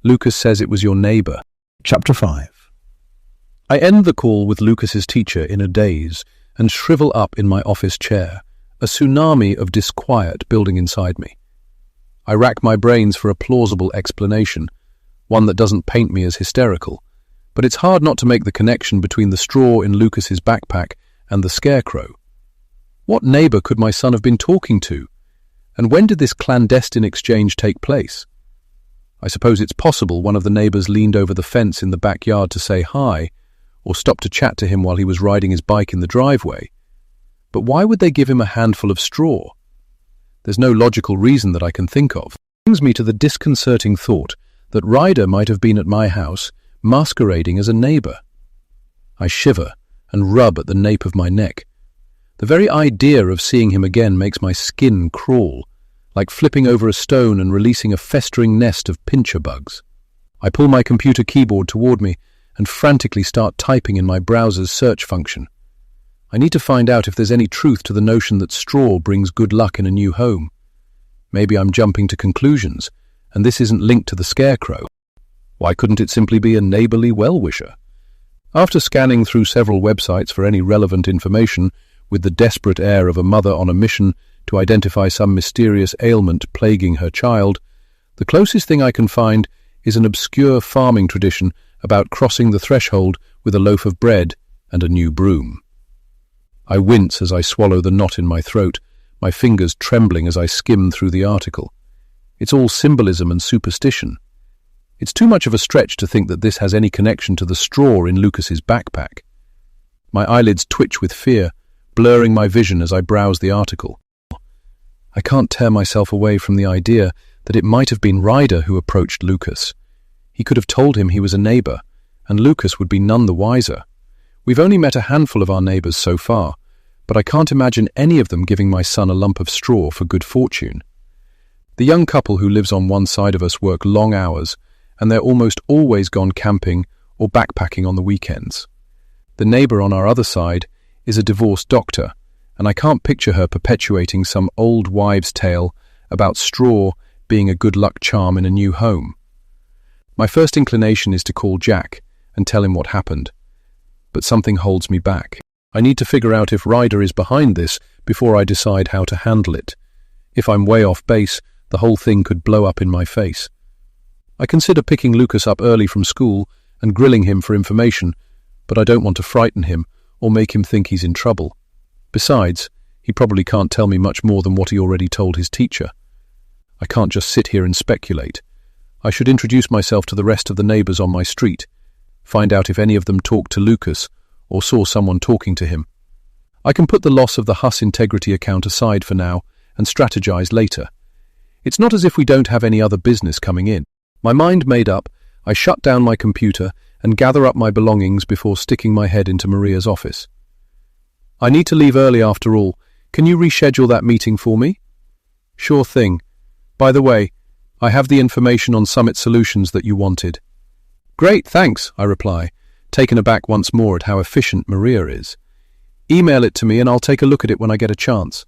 Lucas says it was your neighbour. Chapter 5. I end the call with Lucas's teacher in a daze and shrivel up in my office chair, a tsunami of disquiet building inside me. I rack my brains for a plausible explanation, one that doesn't paint me as hysterical, but it's hard not to make the connection between the straw in Lucas's backpack and the Scarecrow. What neighbour could my son have been talking to? And when did this clandestine exchange take place? I suppose it's possible one of the neighbours leaned over the fence in the backyard to say hi, or stopped to chat to him while he was riding his bike in the driveway. But why would they give him a handful of straw? There's no logical reason that I can think of. It brings me to the disconcerting thought that Ryder might have been at my house, masquerading as a neighbour. I shiver and rub at the nape of my neck. The very idea of seeing him again makes my skin crawl, like flipping over a stone and releasing a festering nest of pincher bugs. I pull my computer keyboard toward me and frantically start typing in my browser's search function. I need to find out if there's any truth to the notion that straw brings good luck in a new home. Maybe I'm jumping to conclusions, and this isn't linked to the Scarecrow. Why couldn't it simply be a neighbourly well-wisher? After scanning through several websites for any relevant information, with the desperate air of a mother on a mission to identify some mysterious ailment plaguing her child, the closest thing I can find is an obscure farming tradition about crossing the threshold with a loaf of bread and a new broom. I wince as I swallow the knot in my throat, my fingers trembling as I skim through the article. It's all symbolism and superstition. It's too much of a stretch to think that this has any connection to the straw in Lucas's backpack. My eyelids twitch with fear, blurring my vision as I browse the article. I can't tear myself away from the idea that it might have been Ryder who approached Lucas. He could have told him he was a neighbour, and Lucas would be none the wiser. We've only met a handful of our neighbours so far, but I can't imagine any of them giving my son a lump of straw for good fortune. The young couple who lives on one side of us work long hours, and they're almost always gone camping or backpacking on the weekends. The neighbour on our other side is a divorced doctor, and I can't picture her perpetuating some old wives' tale about straw being a good luck charm in a new home. My first inclination is to call Jack and tell him what happened, but something holds me back. I need to figure out if Ryder is behind this before I decide how to handle it. If I'm way off base, the whole thing could blow up in my face. I consider picking Lucas up early from school and grilling him for information, but I don't want to frighten him or make him think he's in trouble. Besides, he probably can't tell me much more than what he already told his teacher. I can't just sit here and speculate. I should introduce myself to the rest of the neighbours on my street, find out if any of them talked to Lucas or saw someone talking to him. I can put the loss of the Huss integrity account aside for now and strategize later. It's not as if we don't have any other business coming in. My mind made up, I shut down my computer and gather up my belongings before sticking my head into Maria's office. I need to leave early after all. Can you reschedule that meeting for me? Sure thing. By the way, I have the information on Summit Solutions that you wanted. Great, thanks, I reply, taken aback once more at how efficient Maria is. Email it to me and I'll take a look at it when I get a chance.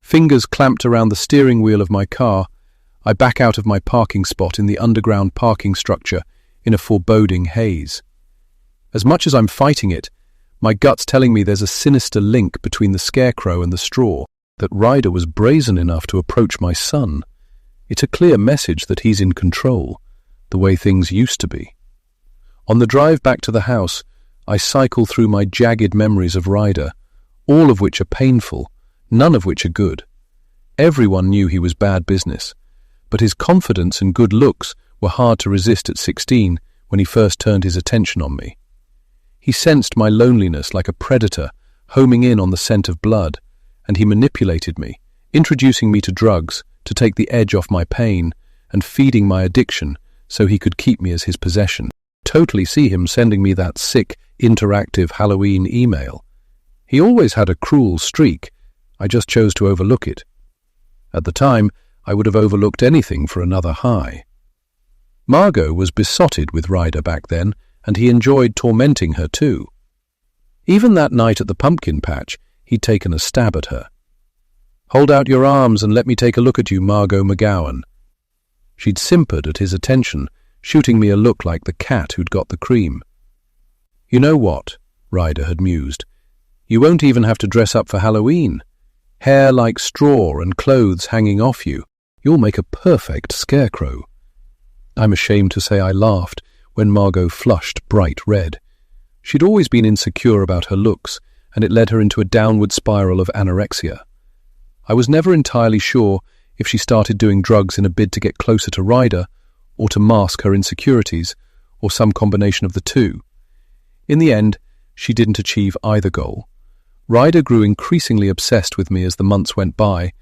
Fingers clamped around the steering wheel of my car, I back out of my parking spot in the underground parking structure in a foreboding haze. As much as I'm fighting it, my gut's telling me there's a sinister link between the Scarecrow and the straw, that Ryder was brazen enough to approach my son. It's a clear message that he's in control, the way things used to be. On the drive back to the house, I cycle through my jagged memories of Ryder, all of which are painful, none of which are good. Everyone knew he was bad business, but his confidence and good looks were hard to resist at 16 when he first turned his attention on me. He sensed my loneliness like a predator, homing in on the scent of blood, and he manipulated me, introducing me to drugs to take the edge off my pain and feeding my addiction so he could keep me as his possession. Totally see him sending me that sick, interactive Halloween email. He always had a cruel streak. I just chose to overlook it. At the time, I would have overlooked anything for another high. Margot was besotted with Ryder back then, and he enjoyed tormenting her too. Even that night at the pumpkin patch, he'd taken a stab at her. "Hold out your arms and let me take a look at you, Margot McGowan." She'd simpered at his attention, shooting me a look like the cat who'd got the cream. "You know what?" Ryder had mused. "You won't even have to dress up for Halloween. Hair like straw and clothes hanging off you. You'll make a perfect Scarecrow." I'm ashamed to say I laughed when Margot flushed bright red. She'd always been insecure about her looks, and it led her into a downward spiral of anorexia. I was never entirely sure if she started doing drugs in a bid to get closer to Ryder, or to mask her insecurities, or some combination of the two. In the end, she didn't achieve either goal. Ryder grew increasingly obsessed with me as the months went by,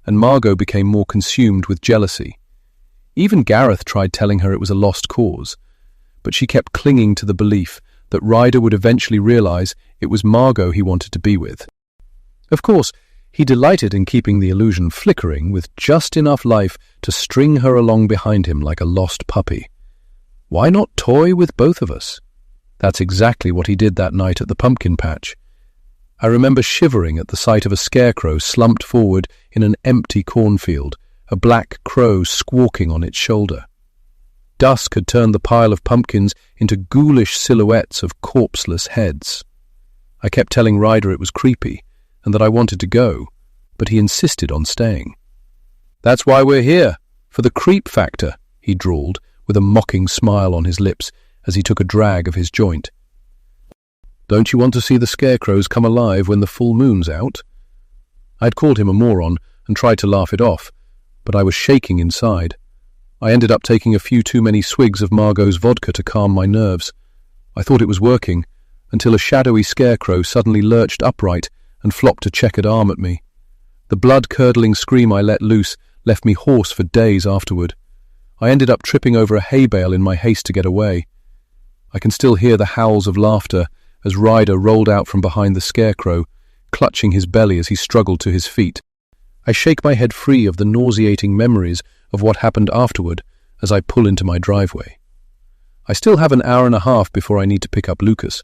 and Margot became more consumed with jealousy. Even Gareth tried telling her it was a lost cause, but she kept clinging to the belief that Ryder would eventually realize it was Margot he wanted to be with. Of course, he delighted in keeping the illusion flickering with just enough life to string her along behind him like a lost puppy. Why not toy with both of us? That's exactly what he did that night at the pumpkin patch. I remember shivering at the sight of a scarecrow slumped forward in an empty cornfield, a black crow squawking on its shoulder. Dusk had turned the pile of pumpkins into ghoulish silhouettes of corpseless heads. I kept telling Ryder it was creepy and that I wanted to go, but he insisted on staying. "That's why we're here, for the creep factor," he drawled, with a mocking smile on his lips as he took a drag of his joint. "Don't you want to see the scarecrows come alive when the full moon's out?" I'd called him a moron and tried to laugh it off, but I was shaking inside. I ended up taking a few too many swigs of Margot's vodka to calm my nerves. I thought it was working, until a shadowy scarecrow suddenly lurched upright and flopped a checkered arm at me. The blood-curdling scream I let loose left me hoarse for days afterward. I ended up tripping over a hay bale in my haste to get away. I can still hear the howls of laughter as Ryder rolled out from behind the scarecrow, clutching his belly as he struggled to his feet. I shake my head free of the nauseating memories of what happened afterward as I pull into my driveway. I still have an hour and a half before I need to pick up Lucas.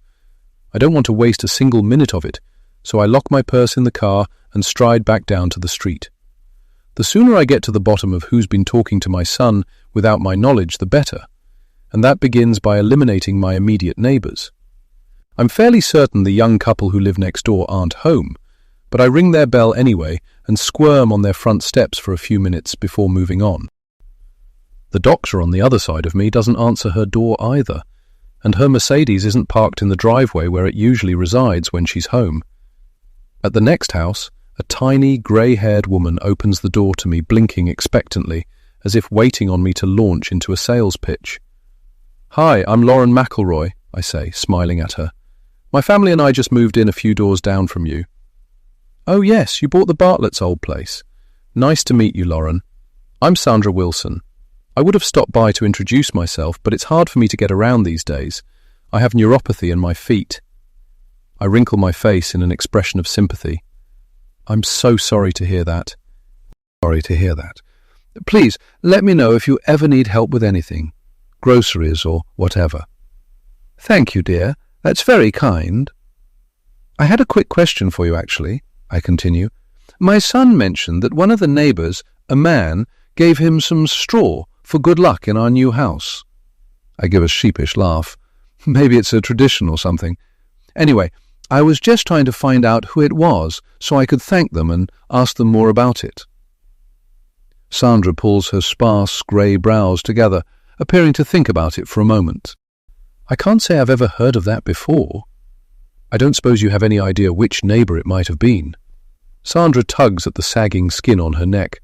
I don't want to waste a single minute of it, so I lock my purse in the car and stride back down to the street. The sooner I get to the bottom of who's been talking to my son without my knowledge, the better, and that begins by eliminating my immediate neighbours. I'm fairly certain the young couple who live next door aren't home, but I ring their bell anyway and squirm on their front steps for a few minutes before moving on. The doctor on the other side of me doesn't answer her door either, and her Mercedes isn't parked in the driveway where it usually resides when she's home. At the next house, a tiny, grey-haired woman opens the door to me, blinking expectantly, as if waiting on me to launch into a sales pitch. "Hi, I'm Lauren McElroy," I say, smiling at her. "My family and I just moved in a few doors down from you." "Oh yes, you bought the Bartlett's old place. Nice to meet you, Lauren. I'm Sandra Wilson. I would have stopped by to introduce myself, but it's hard for me to get around these days. I have neuropathy in my feet." I wrinkle my face in an expression of sympathy. "I'm so sorry to hear that." "Sorry to hear that. Please, let me know if you ever need help with anything, groceries or whatever." "Thank you, dear. That's very kind." "I had a quick question for you, actually," I continue. "My son mentioned that one of the neighbours, a man, gave him some straw for good luck in our new house." I give a sheepish laugh. Maybe it's a tradition or something. Anyway, I was just trying to find out who it was so I could thank them and ask them more about it. Sandra pulls her sparse grey brows together, appearing to think about it for a moment. "I can't say I've ever heard of that before. I don't suppose you have any idea which neighbour it might have been?" Sandra tugs at the sagging skin on her neck.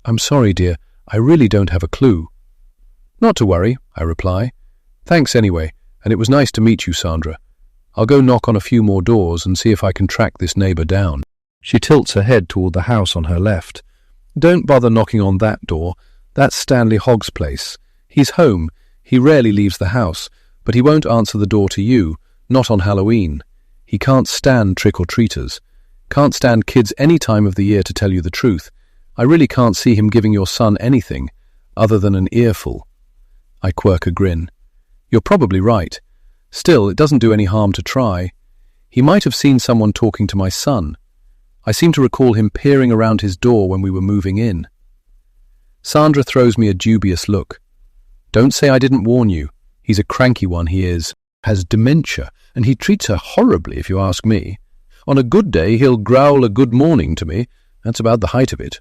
"I'm sorry, dear. I really don't have a clue." "Not to worry," I reply. Thanks anyway, and it was nice to meet you, Sandra. I'll go knock on a few more doors and see if I can track this neighbour down. She tilts her head toward the house on her left. Don't bother knocking on that door. That's Stanley Hogg's place. He's home. He rarely leaves the house, but he won't answer the door to you, not on Halloween. He can't stand trick-or-treaters. Can't stand kids any time of the year, to tell you the truth. I really can't see him giving your son anything other than an earful. I quirk a grin. You're probably right. Still, it doesn't do any harm to try. He might have seen someone talking to my son. I seem to recall him peering around his door when we were moving in. Sandra throws me a dubious look. Don't say I didn't warn you. He's a cranky one, he is. Has dementia, and he treats her horribly, if you ask me. On a good day, he'll growl a good morning to me. That's about the height of it.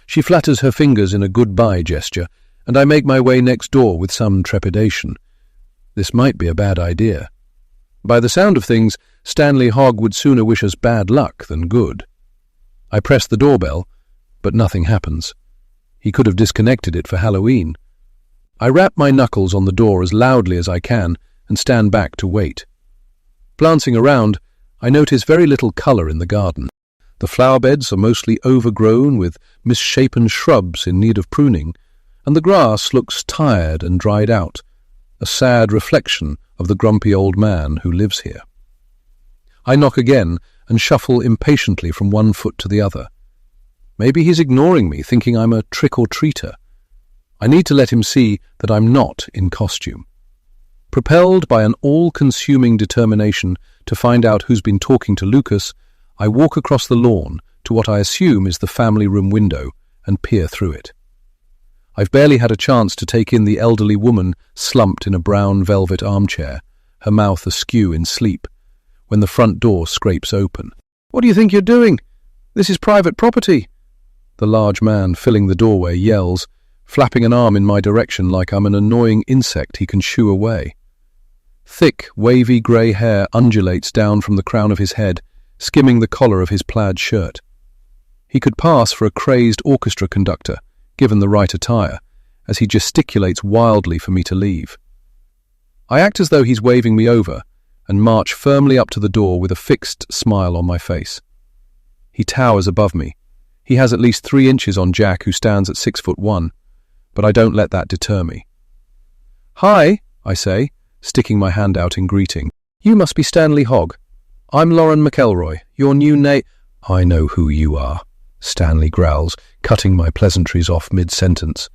She flatters her fingers in a goodbye gesture, and I make my way next door with some trepidation. This might be a bad idea. By the sound of things, Stanley Hogg would sooner wish us bad luck than good. I press the doorbell, but nothing happens. He could have disconnected it for Halloween. I rap my knuckles on the door as loudly as I can and stand back to wait. Glancing around, I notice very little colour in the garden. The flower beds are mostly overgrown with misshapen shrubs in need of pruning, and the grass looks tired and dried out, a sad reflection of the grumpy old man who lives here. I knock again and shuffle impatiently from one foot to the other. Maybe he's ignoring me, thinking I'm a trick-or-treater. I need to let him see that I'm not in costume. Propelled by an all-consuming determination to find out who's been talking to Lucas, I walk across the lawn to what I assume is the family room window and peer through it. I've barely had a chance to take in the elderly woman slumped in a brown velvet armchair, her mouth askew in sleep, when the front door scrapes open. "What do you think you're doing? This is private property," the large man filling the doorway yells, flapping an arm in my direction like I'm an annoying insect he can shoo away. Thick, wavy grey hair undulates down from the crown of his head, skimming the collar of his plaid shirt. He could pass for a crazed orchestra conductor, given the right attire, as he gesticulates wildly for me to leave. I act as though he's waving me over, and march firmly up to the door with a fixed smile on my face. He towers above me. He has at least 3 inches on Jack, who stands at 6'1", but I don't let that deter me. "Hi," I say, sticking my hand out in greeting. "You must be Stanley Hogg. I'm Lauren McElroy, your new "I know who you are," Stanley growls, cutting my pleasantries off mid-sentence.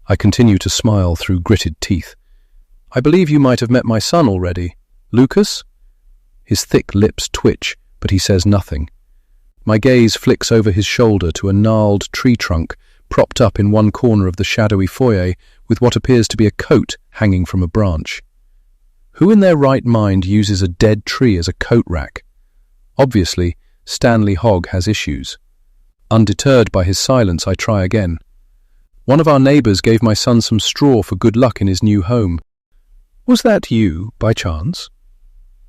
I continue to smile through gritted teeth. "I believe you might have met my son already. Lucas?" His thick lips twitch, but he says nothing. My gaze flicks over his shoulder to a gnarled tree trunk propped up in one corner of the shadowy foyer with what appears to be a coat hanging from a branch. Who in their right mind uses a dead tree as a coat rack? Obviously, Stanley Hogg has issues. Undeterred by his silence, I try again. "One of our neighbours gave my son some straw for good luck in his new home. Was that you, by chance?"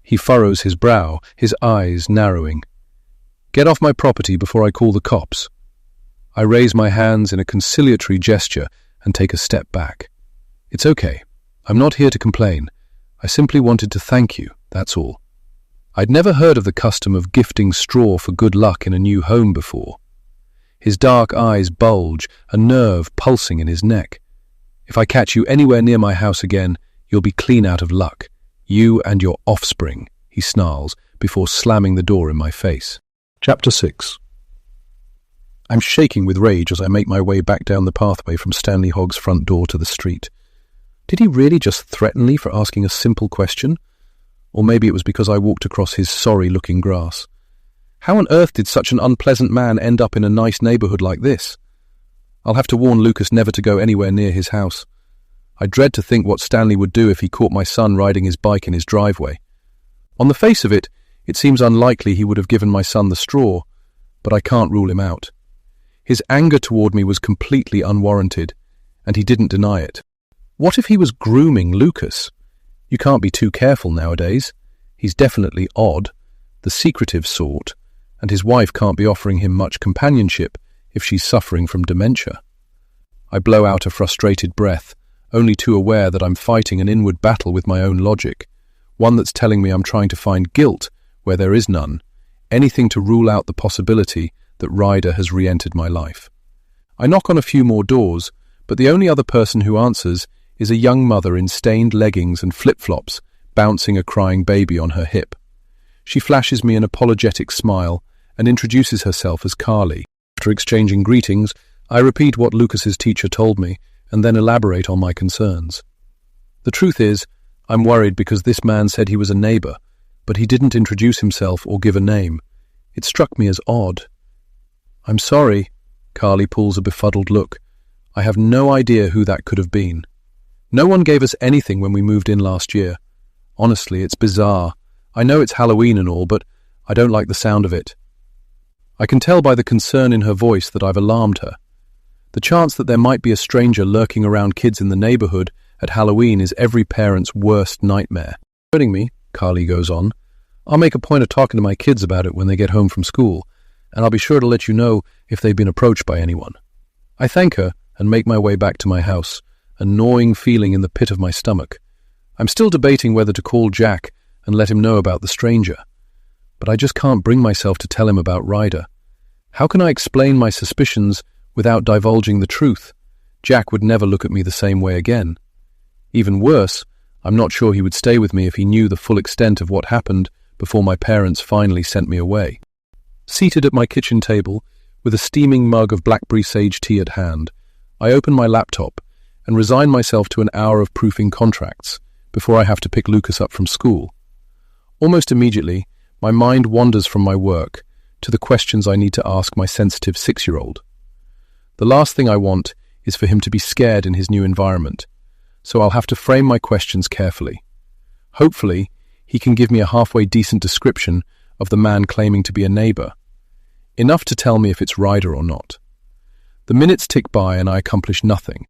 He furrows his brow, his eyes narrowing. "Get off my property before I call the cops." I raise my hands in a conciliatory gesture and take a step back. "It's okay. I'm not here to complain. I simply wanted to thank you, that's all." I'd never heard of the custom of gifting straw for good luck in a new home before. His dark eyes bulge, a nerve pulsing in his neck. "If I catch you anywhere near my house again, you'll be clean out of luck. You and your offspring," he snarls, before slamming the door in my face. Chapter 6. I'm shaking with rage as I make my way back down the pathway from Stanley Hogg's front door to the street. Did he really just threaten me for asking a simple question? Or maybe it was because I walked across his sorry-looking grass. How on earth did such an unpleasant man end up in a nice neighbourhood like this? I'll have to warn Lucas never to go anywhere near his house. I dread to think what Stanley would do if he caught my son riding his bike in his driveway. On the face of it, it seems unlikely he would have given my son the straw, but I can't rule him out. His anger toward me was completely unwarranted, and he didn't deny it. What if he was grooming Lucas? You can't be too careful nowadays. He's definitely odd, the secretive sort, and his wife can't be offering him much companionship if she's suffering from dementia. I blow out a frustrated breath only too aware that I'm fighting an inward battle with my own logic, one that's telling me I'm trying to find guilt where there is none, anything to rule out the possibility that Ryder has re-entered my life. I knock on a few more doors, but the only other person who answers is a young mother in stained leggings and flip-flops, bouncing a crying baby on her hip. She flashes me an apologetic smile and introduces herself as Carly. After exchanging greetings, I repeat what Lucas's teacher told me and then elaborate on my concerns. The truth is, I'm worried because this man said he was a neighbor, but he didn't introduce himself or give a name. It struck me as odd. "I'm sorry," Carly pulls a befuddled look. "I have no idea who that could have been. No one gave us anything when we moved in last year. Honestly, it's bizarre. I know it's Halloween and all, but I don't like the sound of it." I can tell by the concern in her voice that I've alarmed her. The chance that there might be a stranger lurking around kids in the neighborhood at Halloween is every parent's worst nightmare. "Hurting me," Carly goes on. "I'll make a point of talking to my kids about it when they get home from school, and I'll be sure to let you know if they've been approached by anyone." I thank her and make my way back to my house, a gnawing feeling in the pit of my stomach. I'm still debating whether to call Jack and let him know about the stranger, but I just can't bring myself to tell him about Ryder. How can I explain my suspicions without divulging the truth? Jack would never look at me the same way again. Even worse, I'm not sure he would stay with me if he knew the full extent of what happened before my parents finally sent me away. Seated at my kitchen table, with a steaming mug of blackberry sage tea at hand, I open my laptop and resign myself to an hour of proofing contracts before I have to pick Lucas up from school. Almost immediately, my mind wanders from my work to the questions I need to ask my sensitive 6-year-old. The last thing I want is for him to be scared in his new environment, so I'll have to frame my questions carefully. Hopefully, he can give me a halfway decent description of the man claiming to be a neighbor, enough to tell me if it's Ryder or not. The minutes tick by and I accomplish nothing.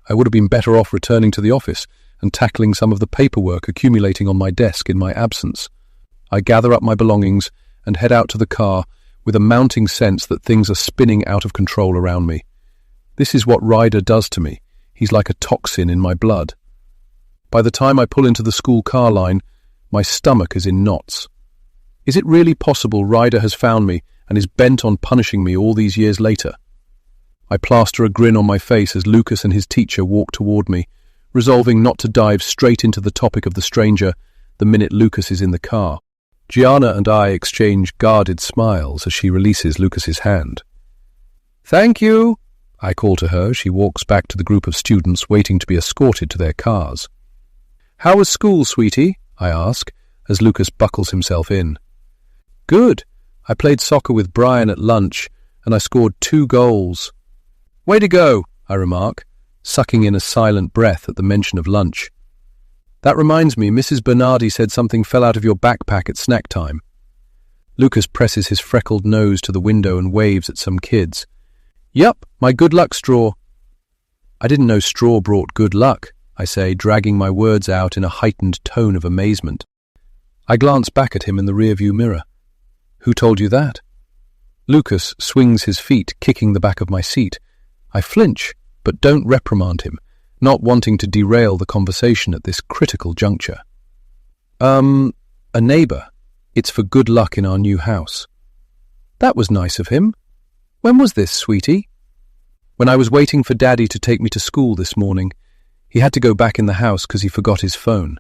I would have been better off returning to the office and tackling some of the paperwork accumulating on my desk in my absence. I gather up my belongings and head out to the car with a mounting sense that things are spinning out of control around me. This is what Ryder does to me. He's like a toxin in my blood. By the time I pull into the school car line, my stomach is in knots. Is it really possible Ryder has found me and is bent on punishing me all these years later? I plaster a grin on my face as Lucas and his teacher walk toward me, resolving not to dive straight into the topic of the stranger the minute Lucas is in the car. Gianna and I exchange guarded smiles as she releases Lucas's hand. "Thank you," I call to her. She walks back to the group of students waiting to be escorted to their cars. "How was school, sweetie?" I ask, as Lucas buckles himself in. "Good. I played soccer with Brian at lunch, and I scored 2 goals. "Way to go," I remark, sucking in a silent breath at the mention of lunch. "That reminds me, Mrs. Bernardi said something fell out of your backpack at snack time." Lucas presses his freckled nose to the window and waves at some kids. "Yup, my good luck straw." "I didn't know straw brought good luck," I say, dragging my words out in a heightened tone of amazement. I glance back at him in the rearview mirror. "Who told you that?" Lucas swings his feet, kicking the back of my seat. I flinch, but don't reprimand him, not wanting to derail the conversation at this critical juncture. A neighbor. It's for good luck in our new house." "That was nice of him. When was this, sweetie?" "When I was waiting for Daddy to take me to school this morning. He had to go back in the house because he forgot his phone."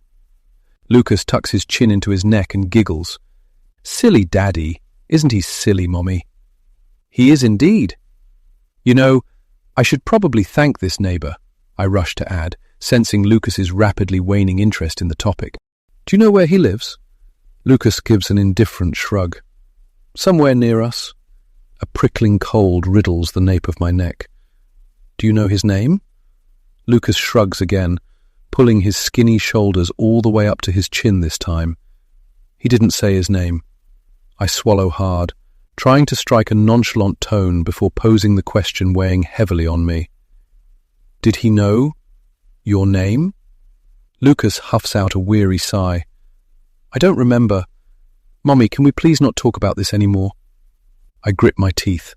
Lucas tucks his chin into his neck and giggles. "Silly Daddy. Isn't he silly, Mommy?" "He is indeed." "You know, I should probably thank this neighbor," I rush to add, sensing Lucas's rapidly waning interest in the topic. "Do you know where he lives?" Lucas gives an indifferent shrug. "Somewhere near us." A prickling cold riddles the nape of my neck. "Do you know his name?" Lucas shrugs again, pulling his skinny shoulders all the way up to his chin this time. He didn't say his name. I swallow hard, trying to strike a nonchalant tone before posing the question weighing heavily on me. "Did he know your name?" Lucas huffs out a weary sigh. "I don't remember. Mommy, can we please not talk about this anymore?" I grip my teeth.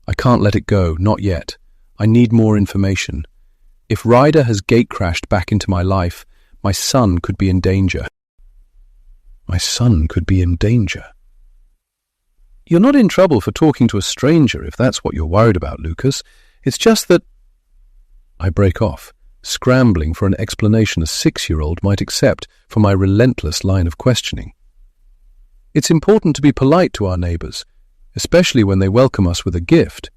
I can't let it go, not yet. I need more information. If Ryder has gate-crashed back into my life, my son could be in danger. My son could be in danger. You're not in trouble for talking to a stranger if that's what you're worried about, Lucas. It's just that... I break off, scrambling for an explanation a 6-year-old might accept for my relentless line of questioning. It's important to be polite to our neighbours, especially when they welcome us with a gift.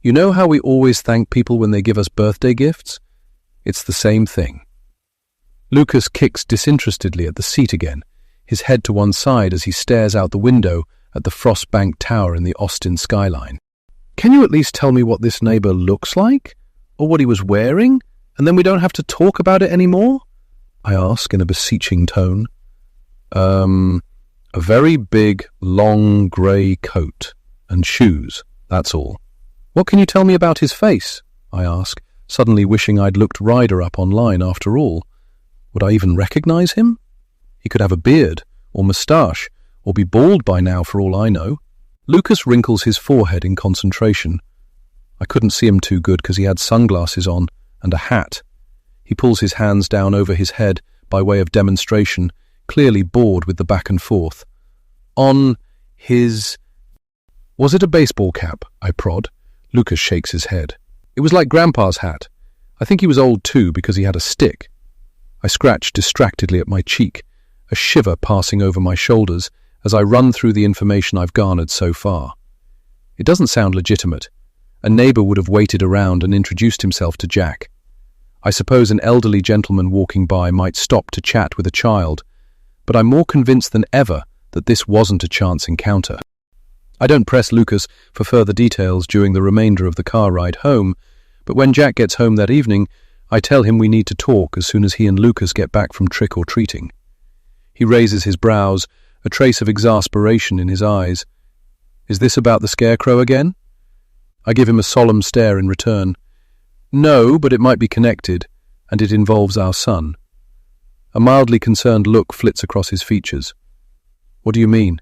You know how we always thank people when they give us birthday gifts? It's the same thing. Lucas kicks disinterestedly at the seat again, his head to one side as he stares out the window at the frost-banked tower in the Austin skyline. Can you at least tell me what this neighbour looks like? Or what he was wearing? And then we don't have to talk about it anymore? I ask in a beseeching tone. A very big, long grey coat and shoes, that's all. What can you tell me about his face? I ask, suddenly wishing I'd looked Ryder up online after all. Would I even recognise him? He could have a beard, or moustache, or be bald by now for all I know. Lucas wrinkles his forehead in concentration. I couldn't see him too good because he had sunglasses on and a hat. He pulls his hands down over his head by way of demonstration, clearly bored with the back and forth. On his... Was it a baseball cap? I prod. Lucas shakes his head. It was like Grandpa's hat. I think he was old too because he had a stick. I scratch distractedly at my cheek, a shiver passing over my shoulders as I run through the information I've garnered so far. It doesn't sound legitimate. A neighbour would have waited around and introduced himself to Jack. I suppose an elderly gentleman walking by might stop to chat with a child, but I'm more convinced than ever that this wasn't a chance encounter. I don't press Lucas for further details during the remainder of the car ride home, but when Jack gets home that evening, I tell him we need to talk as soon as he and Lucas get back from trick-or-treating. He raises his brows, a trace of exasperation in his eyes. Is this about the Scarecrow again? I give him a solemn stare in return. No, but it might be connected, and it involves our son. A mildly concerned look flits across his features. What do you mean?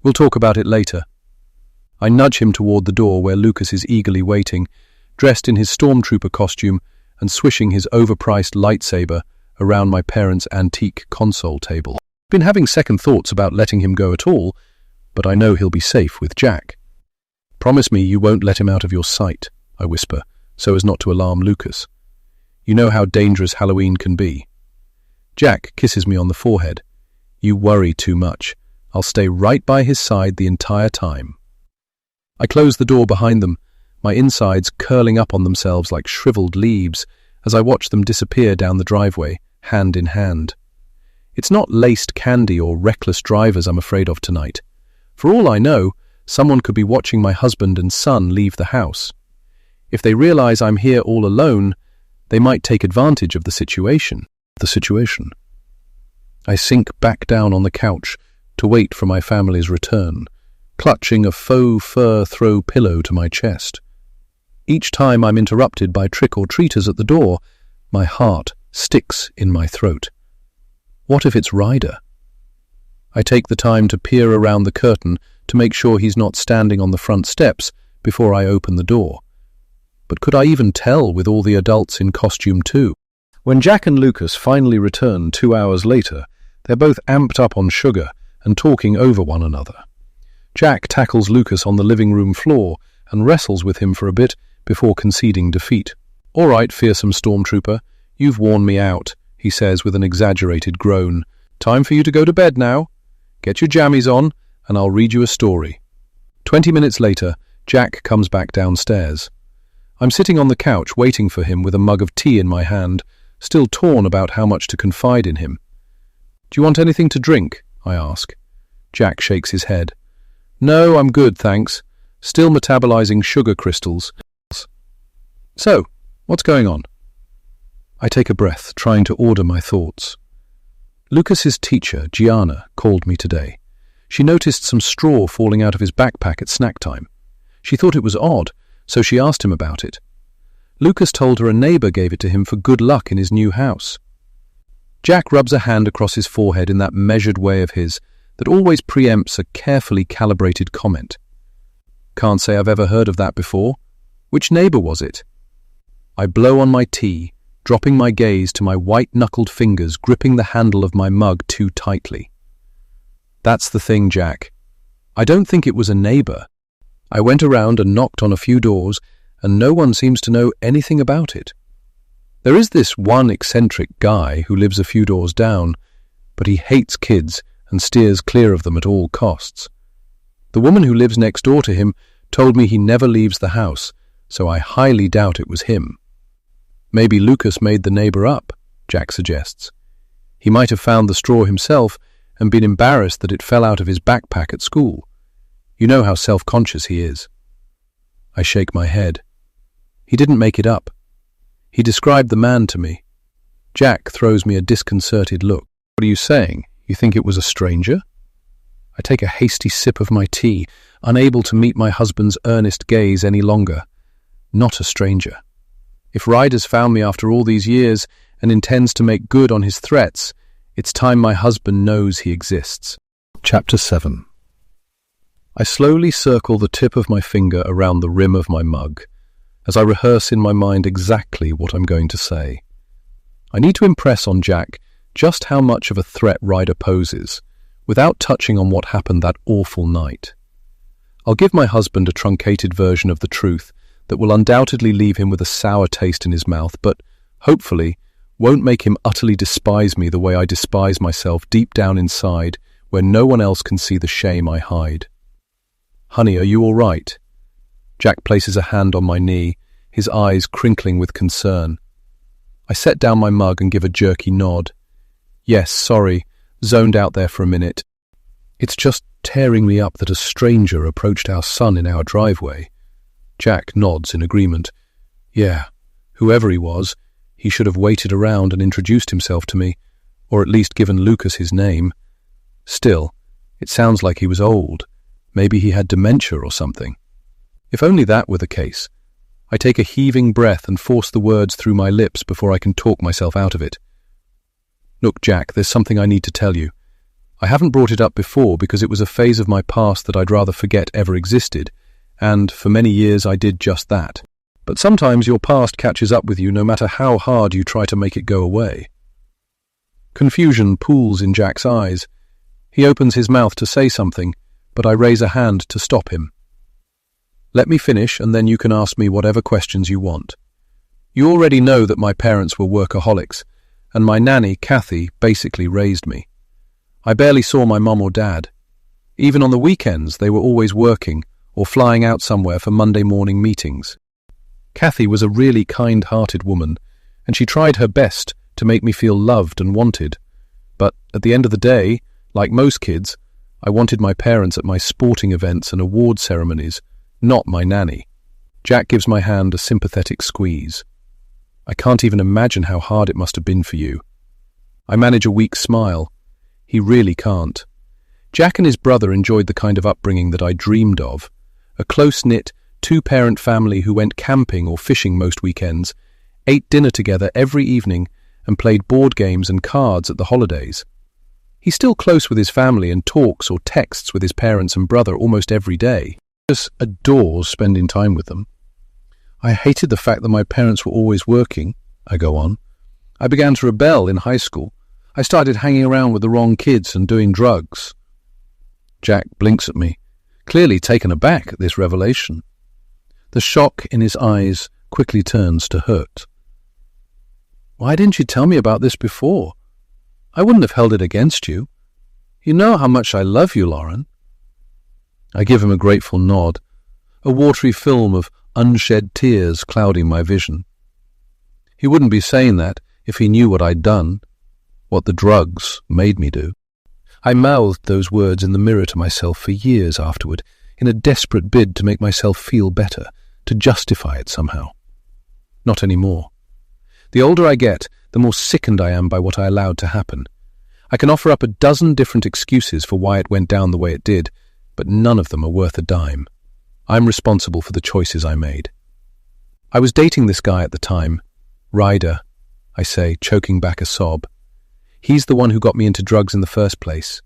We'll talk about it later. I nudge him toward the door where Lucas is eagerly waiting, dressed in his stormtrooper costume and swishing his overpriced lightsaber around my parents' antique console table. I've been having second thoughts about letting him go at all, but I know he'll be safe with Jack. Promise me you won't let him out of your sight, I whisper, so as not to alarm Lucas. You know how dangerous Halloween can be. Jack kisses me on the forehead. You worry too much. I'll stay right by his side the entire time. I close the door behind them, my insides curling up on themselves like shriveled leaves as I watch them disappear down the driveway, hand in hand. It's not laced candy or reckless drivers I'm afraid of tonight. For all I know, someone could be watching my husband and son leave the house. If they realize I'm here all alone, they might take advantage of the situation. I sink back down on the couch to wait for my family's return, clutching a faux fur throw pillow to my chest. Each time I'm interrupted by trick-or-treaters at the door, my heart sticks in my throat. What if it's Ryder? I take the time to peer around the curtain to make sure he's not standing on the front steps before I open the door. But could I even tell with all the adults in costume too? When Jack and Lucas finally return 2 hours later, they're both amped up on sugar and talking over one another. Jack tackles Lucas on the living room floor and wrestles with him for a bit before conceding defeat. All right, fearsome stormtrooper, you've worn me out, he says with an exaggerated groan. Time for you to go to bed now. Get your jammies on, and I'll read you a story. 20 minutes later, Jack comes back downstairs. I'm sitting on the couch waiting for him with a mug of tea in my hand, still torn about how much to confide in him. Do you want anything to drink? I ask. Jack shakes his head. No, I'm good, thanks. Still metabolizing sugar crystals. So, what's going on? I take a breath, trying to order my thoughts. Lucas's teacher, Gianna, called me today. She noticed some straw falling out of his backpack at snack time. She thought it was odd, so she asked him about it. Lucas told her a neighbour gave it to him for good luck in his new house. Jack rubs a hand across his forehead in that measured way of his that always preempts a carefully calibrated comment. Can't say I've ever heard of that before. Which neighbour was it? I blow on my tea, dropping my gaze to my white-knuckled fingers gripping the handle of my mug too tightly. That's the thing, Jack. I don't think it was a neighbor. I went around and knocked on a few doors, and no one seems to know anything about it. There is this one eccentric guy who lives a few doors down, but he hates kids and steers clear of them at all costs. The woman who lives next door to him told me he never leaves the house, so I highly doubt it was him. Maybe Lucas made the neighbor up, Jack suggests. He might have found the straw himself and been embarrassed that it fell out of his backpack at school. You know how self-conscious he is. I shake my head. He didn't make it up. He described the man to me. Jack throws me a disconcerted look. What are you saying? You think it was a stranger? I take a hasty sip of my tea, unable to meet my husband's earnest gaze any longer. Not a stranger. If Ryder's found me after all these years and intends to make good on his threats, it's time my husband knows he exists. Chapter 7. I slowly circle the tip of my finger around the rim of my mug, as I rehearse in my mind exactly what I'm going to say. I need to impress on Jack just how much of a threat Ryder poses, without touching on what happened that awful night. I'll give my husband a truncated version of the truth that will undoubtedly leave him with a sour taste in his mouth, but, hopefully, won't make him utterly despise me the way I despise myself deep down inside, where no one else can see the shame I hide. Honey, are you all right? Jack places a hand on my knee, his eyes crinkling with concern. I set down my mug and give a jerky nod. Yes, sorry, zoned out there for a minute. It's just tearing me up that a stranger approached our son in our driveway. Jack nods in agreement. Yeah, whoever he was, he should have waited around and introduced himself to me, or at least given Lucas his name. Still, it sounds like he was old. Maybe he had dementia or something. If only that were the case. I take a heaving breath and force the words through my lips before I can talk myself out of it. Look, Jack, there's something I need to tell you. I haven't brought it up before because it was a phase of my past that I'd rather forget ever existed, and for many years I did just that. But sometimes your past catches up with you no matter how hard you try to make it go away. Confusion pools in Jack's eyes. He opens his mouth to say something, but I raise a hand to stop him. Let me finish, and then you can ask me whatever questions you want. You already know that my parents were workaholics, and my nanny, Kathy, basically raised me. I barely saw my mum or dad. Even on the weekends, they were always working or flying out somewhere for Monday morning meetings. Kathy was a really kind-hearted woman, and she tried her best to make me feel loved and wanted. But at the end of the day, like most kids, I wanted my parents at my sporting events and award ceremonies, not my nanny. Jack gives my hand a sympathetic squeeze. I can't even imagine how hard it must have been for you. I manage a weak smile. He really can't. Jack and his brother enjoyed the kind of upbringing that I dreamed of. A close-knit, two-parent family who went camping or fishing most weekends, ate dinner together every evening, and played board games and cards at the holidays. He's still close with his family and talks or texts with his parents and brother almost every day. He just adores spending time with them. I hated the fact that my parents were always working, I go on. I began to rebel in high school. I started hanging around with the wrong kids and doing drugs. Jack blinks at me, clearly taken aback at this revelation. The shock in his eyes quickly turns to hurt. Why didn't you tell me about this before? I wouldn't have held it against you. You know how much I love you, Lauren. I give him a grateful nod, a watery film of unshed tears clouding my vision. He wouldn't be saying that if he knew what I'd done, what the drugs made me do. I mouthed those words in the mirror to myself for years afterward, in a desperate bid to make myself feel better, to justify it somehow. Not anymore. The older I get, the more sickened I am by what I allowed to happen. I can offer up a dozen different excuses for why it went down the way it did, but none of them are worth a dime. I'm responsible for the choices I made. I was dating this guy at the time, Ryder, I say, choking back a sob. He's the one who got me into drugs in the first place.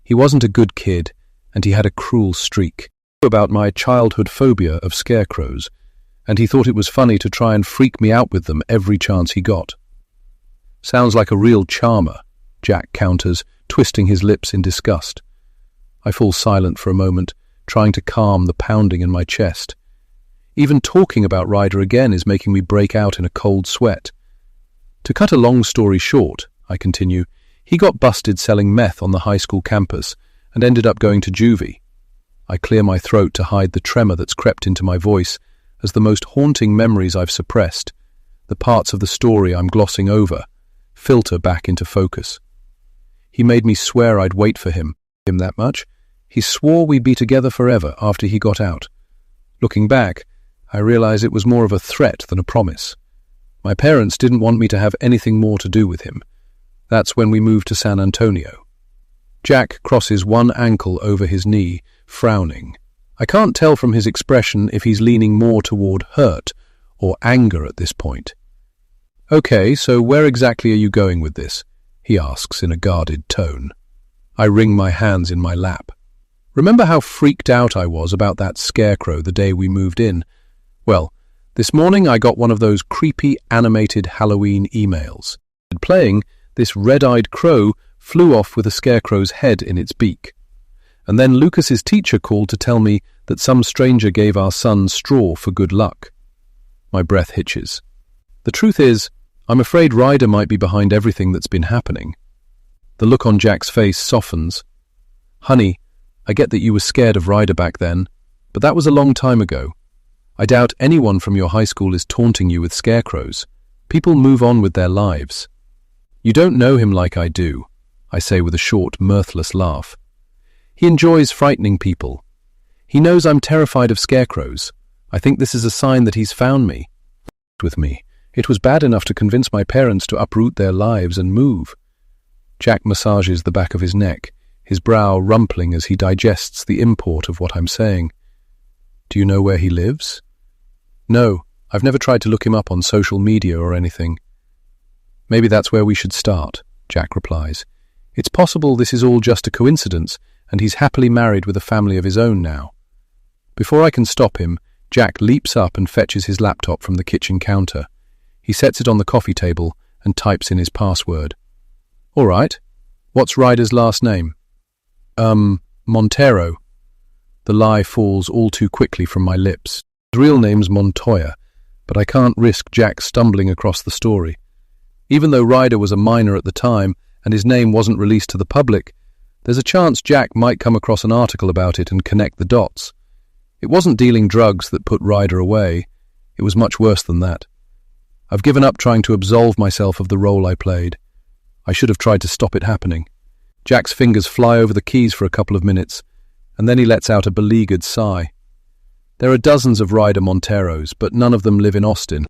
He wasn't a good kid, and he had a cruel streak. About my childhood phobia of scarecrows, and he thought it was funny to try and freak me out with them every chance he got. Sounds like a real charmer, Jack counters, twisting his lips in disgust. I fall silent for a moment, trying to calm the pounding in my chest. Even talking about Ryder again is making me break out in a cold sweat. To cut a long story short, I continue, he got busted selling meth on the high school campus and ended up going to juvie. I clear my throat to hide the tremor that's crept into my voice as the most haunting memories I've suppressed, the parts of the story I'm glossing over, filter back into focus. He made me swear I'd wait for him that much. He swore we'd be together forever after he got out. Looking back, I realize it was more of a threat than a promise. My parents didn't want me to have anything more to do with him. That's when we moved to San Antonio. Jack crosses one ankle over his knee, frowning. I can't tell from his expression if he's leaning more toward hurt or anger at this point. Okay, so where exactly are you going with this? He asks in a guarded tone. I wring my hands in my lap. Remember how freaked out I was about that Scarecrow the day we moved in? Well, this morning I got one of those creepy animated Halloween emails. Playing, this red-eyed crow flew off with a scarecrow's head in its beak. And then Lucas's teacher called to tell me that some stranger gave our son straw for good luck. My breath hitches. The truth is, I'm afraid Ryder might be behind everything that's been happening. The look on Jack's face softens. Honey, I get that you were scared of Ryder back then, but that was a long time ago. I doubt anyone from your high school is taunting you with scarecrows. People move on with their lives. You don't know him like I do, I say with a short, mirthless laugh. He enjoys frightening people. He knows I'm terrified of scarecrows. I think this is a sign that he's found me. With me. It was bad enough to convince my parents to uproot their lives and move. Jack massages the back of his neck, his brow rumpling as he digests the import of what I'm saying. Do you know where he lives? No, I've never tried to look him up on social media or anything. Maybe that's where we should start, Jack replies. It's possible this is all just a coincidence, and he's happily married with a family of his own now. Before I can stop him, Jack leaps up and fetches his laptop from the kitchen counter. He sets it on the coffee table and types in his password. All right. What's Ryder's last name? Montero. The lie falls all too quickly from my lips. His real name's Montoya, but I can't risk Jack stumbling across the story. Even though Ryder was a minor at the time and his name wasn't released to the public, there's a chance Jack might come across an article about it and connect the dots. It wasn't dealing drugs that put Ryder away. It was much worse than that. I've given up trying to absolve myself of the role I played. I should have tried to stop it happening. Jack's fingers fly over the keys for a couple of minutes, and then he lets out a beleaguered sigh. There are dozens of Ryder Monteros, but none of them live in Austin.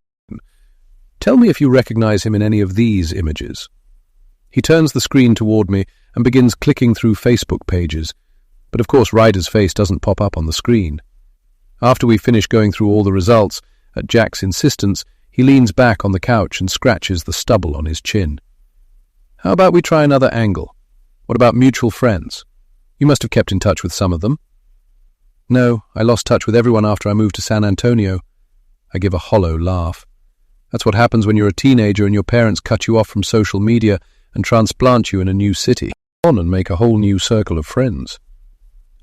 Tell me if you recognize him in any of these images. He turns the screen toward me and begins clicking through Facebook pages, but of course Ryder's face doesn't pop up on the screen. After we finish going through all the results, at Jack's insistence, he leans back on the couch and scratches the stubble on his chin. How about we try another angle? What about mutual friends? You must have kept in touch with some of them. No, I lost touch with everyone after I moved to San Antonio. I give a hollow laugh. That's what happens when you're a teenager and your parents cut you off from social media and transplant you in a new city. On and make a whole new circle of friends.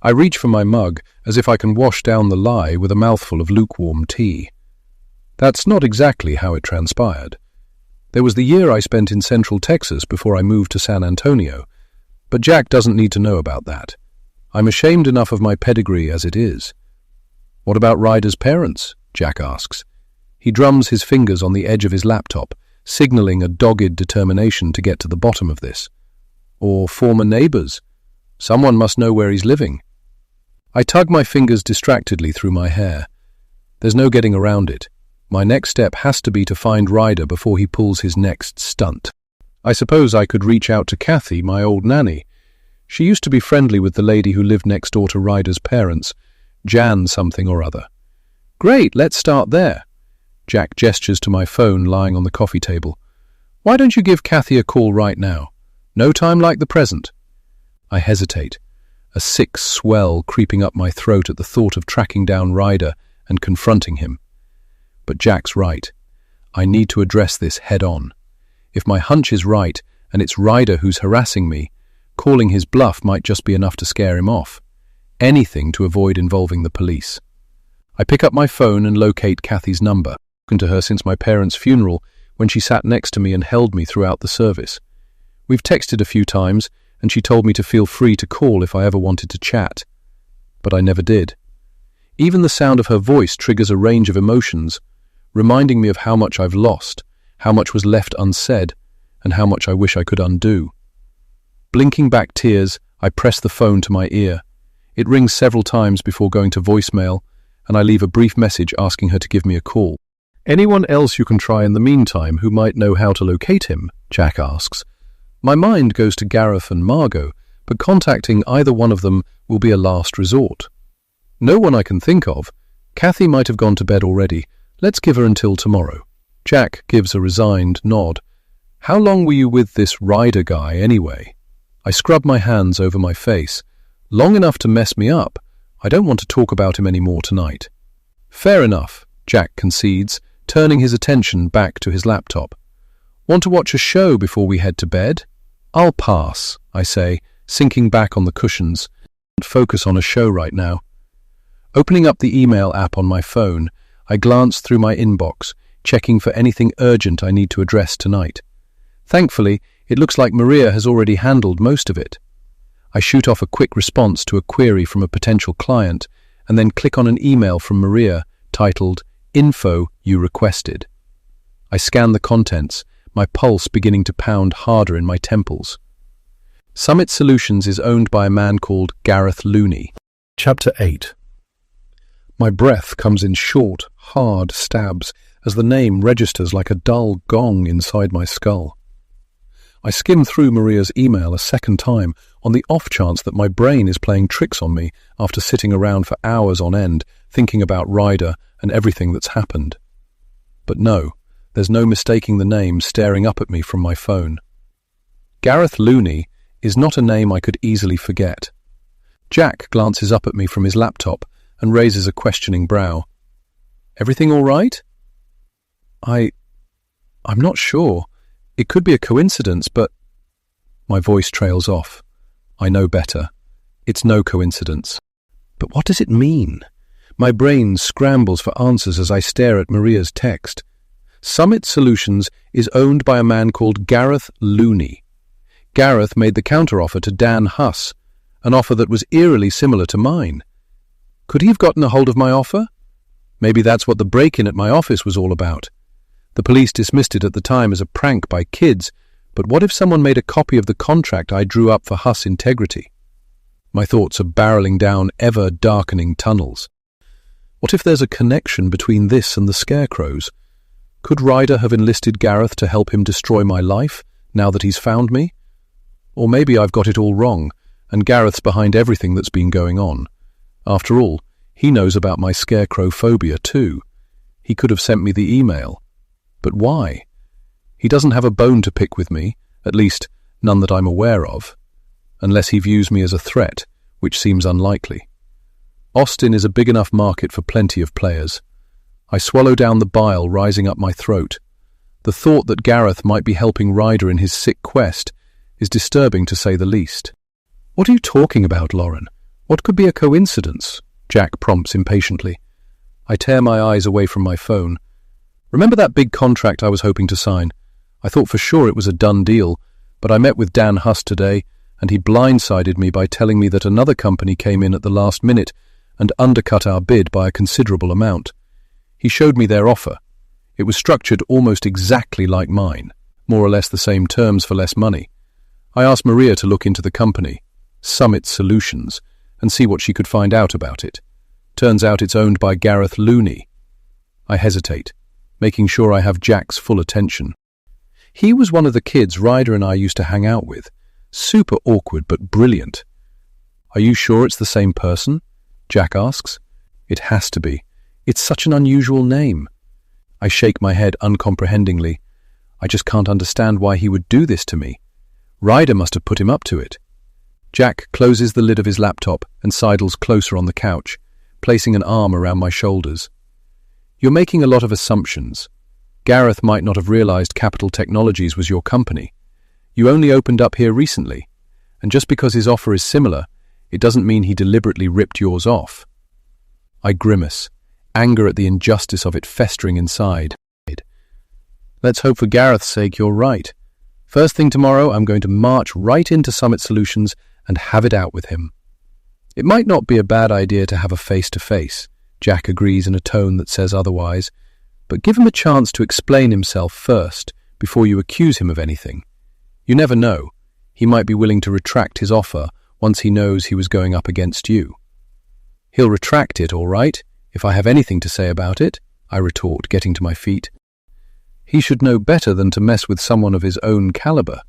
I reach for my mug as if I can wash down the lie with a mouthful of lukewarm tea. That's not exactly how it transpired. There was the year I spent in Central Texas before I moved to San Antonio, but Jack doesn't need to know about that. I'm ashamed enough of my pedigree as it is. What about Ryder's parents? Jack asks. He drums his fingers on the edge of his laptop, signaling a dogged determination to get to the bottom of this. Or former neighbors. Someone must know where he's living. I tug my fingers distractedly through my hair. There's no getting around it. My next step has to be to find Ryder before he pulls his next stunt. I suppose I could reach out to Kathy, my old nanny. She used to be friendly with the lady who lived next door to Ryder's parents, Jan something or other. Great, let's start there. Jack gestures to my phone lying on the coffee table. Why don't you give Kathy a call right now? No time like the present. I hesitate, a sick swell creeping up my throat at the thought of tracking down Ryder and confronting him. But Jack's right. I need to address this head-on. If my hunch is right, and it's Ryder who's harassing me, calling his bluff might just be enough to scare him off. Anything to avoid involving the police. I pick up my phone and locate Kathy's number. I've spoken to her since my parents' funeral, when she sat next to me and held me throughout the service. We've texted a few times, and she told me to feel free to call if I ever wanted to chat. But I never did. Even the sound of her voice triggers a range of emotions, reminding me of how much I've lost, how much was left unsaid, and how much I wish I could undo. Blinking back tears, I press the phone to my ear. It rings several times before going to voicemail, and I leave a brief message asking her to give me a call. "Anyone else you can try in the meantime who might know how to locate him?" Jack asks. My mind goes to Gareth and Margot, but contacting either one of them will be a last resort. No one I can think of. Kathy might have gone to bed already. Let's give her until tomorrow. Jack gives a resigned nod. How long were you with this Ryder guy anyway? I scrub my hands over my face. Long enough to mess me up. I don't want to talk about him anymore tonight. Fair enough, Jack concedes, turning his attention back to his laptop. Want to watch a show before we head to bed? I'll pass, I say, sinking back on the cushions. Can't focus on a show right now. Opening up the email app on my phone, I glance through my inbox, checking for anything urgent I need to address tonight. Thankfully, it looks like Maria has already handled most of it. I shoot off a quick response to a query from a potential client, and then click on an email from Maria titled, "Info you requested." I scan the contents, my pulse beginning to pound harder in my temples. Summit Solutions is owned by a man called Gareth Looney. Chapter 8. My breath comes in short, hard stabs as the name registers like a dull gong inside my skull. I skim through Maria's email a second time on the off chance that my brain is playing tricks on me after sitting around for hours on end thinking about Ryder and everything that's happened. But no, there's no mistaking the name staring up at me from my phone. Gareth Looney is not a name I could easily forget. Jack glances up at me from his laptop and raises a questioning brow. Everything all right? I'm not sure. It could be a coincidence, but... My voice trails off. I know better. It's no coincidence. But what does it mean? My brain scrambles for answers as I stare at Maria's text. Summit Solutions is owned by a man called Gareth Looney. Gareth made the counteroffer to Dan Huss, an offer that was eerily similar to mine. Could he have gotten a hold of my offer? Maybe that's what the break-in at my office was all about. The police dismissed it at the time as a prank by kids, but what if someone made a copy of the contract I drew up for Huss Integrity? My thoughts are barreling down ever-darkening tunnels. What if there's a connection between this and the Scarecrows? Could Ryder have enlisted Gareth to help him destroy my life, now that he's found me? Or maybe I've got it all wrong, and Gareth's behind everything that's been going on. After all, he knows about my Scarecrow phobia too. He could have sent me the email. But why? He doesn't have a bone to pick with me, at least none that I'm aware of, unless he views me as a threat, which seems unlikely. Austin is a big enough market for plenty of players. I swallow down the bile rising up my throat. The thought that Gareth might be helping Ryder in his sick quest is disturbing to say the least. What are you talking about, Lauren? What could be a coincidence? Jack prompts impatiently. I tear my eyes away from my phone. Remember that big contract I was hoping to sign? I thought for sure it was a done deal, but I met with Dan Huss today, and he blindsided me by telling me that another company came in at the last minute and undercut our bid by a considerable amount. He showed me their offer. It was structured almost exactly like mine, more or less the same terms for less money. I asked Maria to look into the company, Summit Solutions, and see what she could find out about it. Turns out it's owned by Gareth Looney. I hesitate, making sure I have Jack's full attention. He was one of the kids Ryder and I used to hang out with. Super awkward but brilliant. Are you sure it's the same person? Jack asks. It has to be. It's such an unusual name. I shake my head uncomprehendingly. I just can't understand why he would do this to me. Ryder must have put him up to it. Jack closes the lid of his laptop and sidles closer on the couch, placing an arm around my shoulders. You're making a lot of assumptions. Gareth might not have realized Capital Technologies was your company. You only opened up here recently, and just because his offer is similar, it doesn't mean he deliberately ripped yours off. I grimace, anger at the injustice of it festering inside. Let's hope for Gareth's sake you're right. First thing tomorrow, I'm going to march right into Summit Solutions and have it out with him. It might not be a bad idea to have a face-to-face. Jack agrees in a tone that says otherwise, but give him a chance to explain himself first before you accuse him of anything. You never know. He might be willing to retract his offer once he knows he was going up against you. He'll retract it, all right, if I have anything to say about it, I retort, getting to my feet. He should know better than to mess with someone of his own caliber.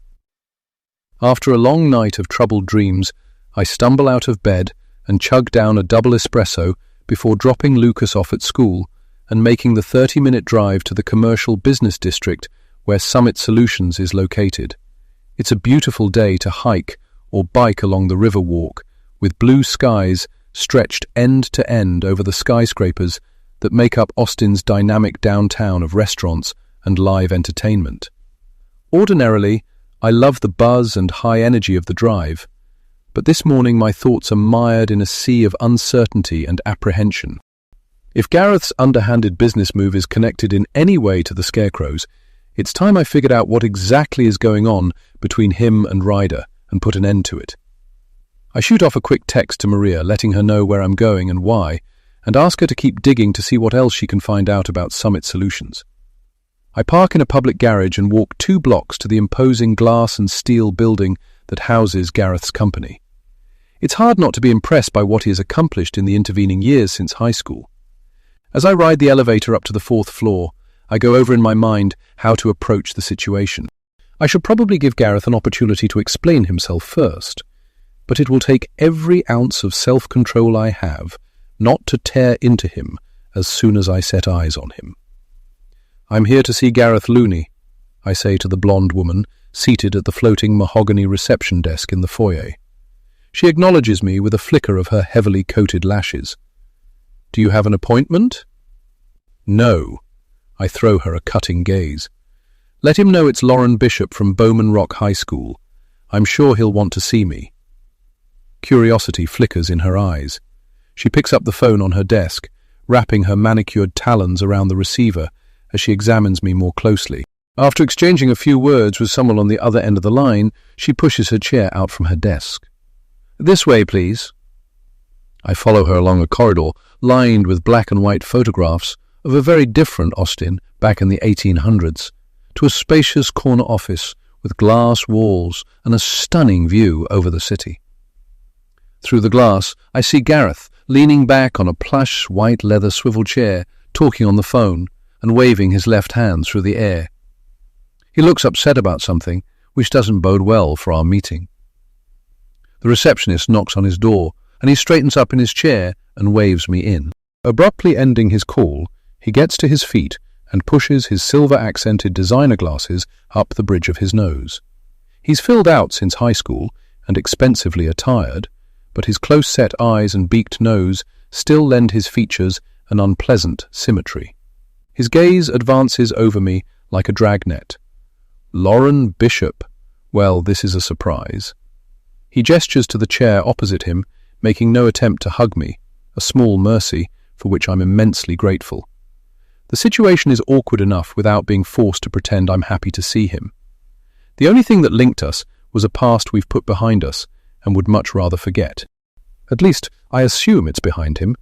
After a long night of troubled dreams, I stumble out of bed and chug down a double espresso before dropping Lucas off at school and making the 30-minute drive to the commercial business district where Summit Solutions is located. It's a beautiful day to hike or bike along the river walk, with blue skies stretched end to end over the skyscrapers that make up Austin's dynamic downtown of restaurants and live entertainment. Ordinarily, I love the buzz and high energy of the drive, but this morning my thoughts are mired in a sea of uncertainty and apprehension. If Gareth's underhanded business move is connected in any way to the Scarecrows, it's time I figured out what exactly is going on between him and Ryder and put an end to it. I shoot off a quick text to Maria, letting her know where I'm going and why, and ask her to keep digging to see what else she can find out about Summit Solutions. I park in a public garage and walk 2 blocks to the imposing glass and steel building that houses Gareth's company. It's hard not to be impressed by what he has accomplished in the intervening years since high school. As I ride the elevator up to the 4th floor, I go over in my mind how to approach the situation. I should probably give Gareth an opportunity to explain himself first, but it will take every ounce of self-control I have not to tear into him as soon as I set eyes on him. I'm here to see Gareth Looney, I say to the blonde woman seated at the floating mahogany reception desk in the foyer. She acknowledges me with a flicker of her heavily coated lashes. Do you have an appointment? No. I throw her a cutting gaze. Let him know it's Lauren Bishop from Bowman Rock High School. I'm sure he'll want to see me. Curiosity flickers in her eyes. She picks up the phone on her desk, wrapping her manicured talons around the receiver as she examines me more closely. After exchanging a few words with someone on the other end of the line, she pushes her chair out from her desk. This way, please. I follow her along a corridor lined with black and white photographs of a very different Austin back in the 1800s, to a spacious corner office with glass walls and a stunning view over the city. Through the glass, I see Gareth leaning back on a plush white leather swivel chair, talking on the phone and waving his left hand through the air. He looks upset about something, which doesn't bode well for our meeting. The receptionist knocks on his door, and he straightens up in his chair and waves me in. Abruptly ending his call, he gets to his feet and pushes his silver-accented designer glasses up the bridge of his nose. He's filled out since high school and expensively attired, but his close-set eyes and beaked nose still lend his features an unpleasant symmetry. His gaze advances over me like a dragnet. Lauren Bishop. Well, this is a surprise. He gestures to the chair opposite him, making no attempt to hug me, a small mercy for which I'm immensely grateful. The situation is awkward enough without being forced to pretend I'm happy to see him. The only thing that linked us was a past we've put behind us and would much rather forget. At least, I assume it's behind him.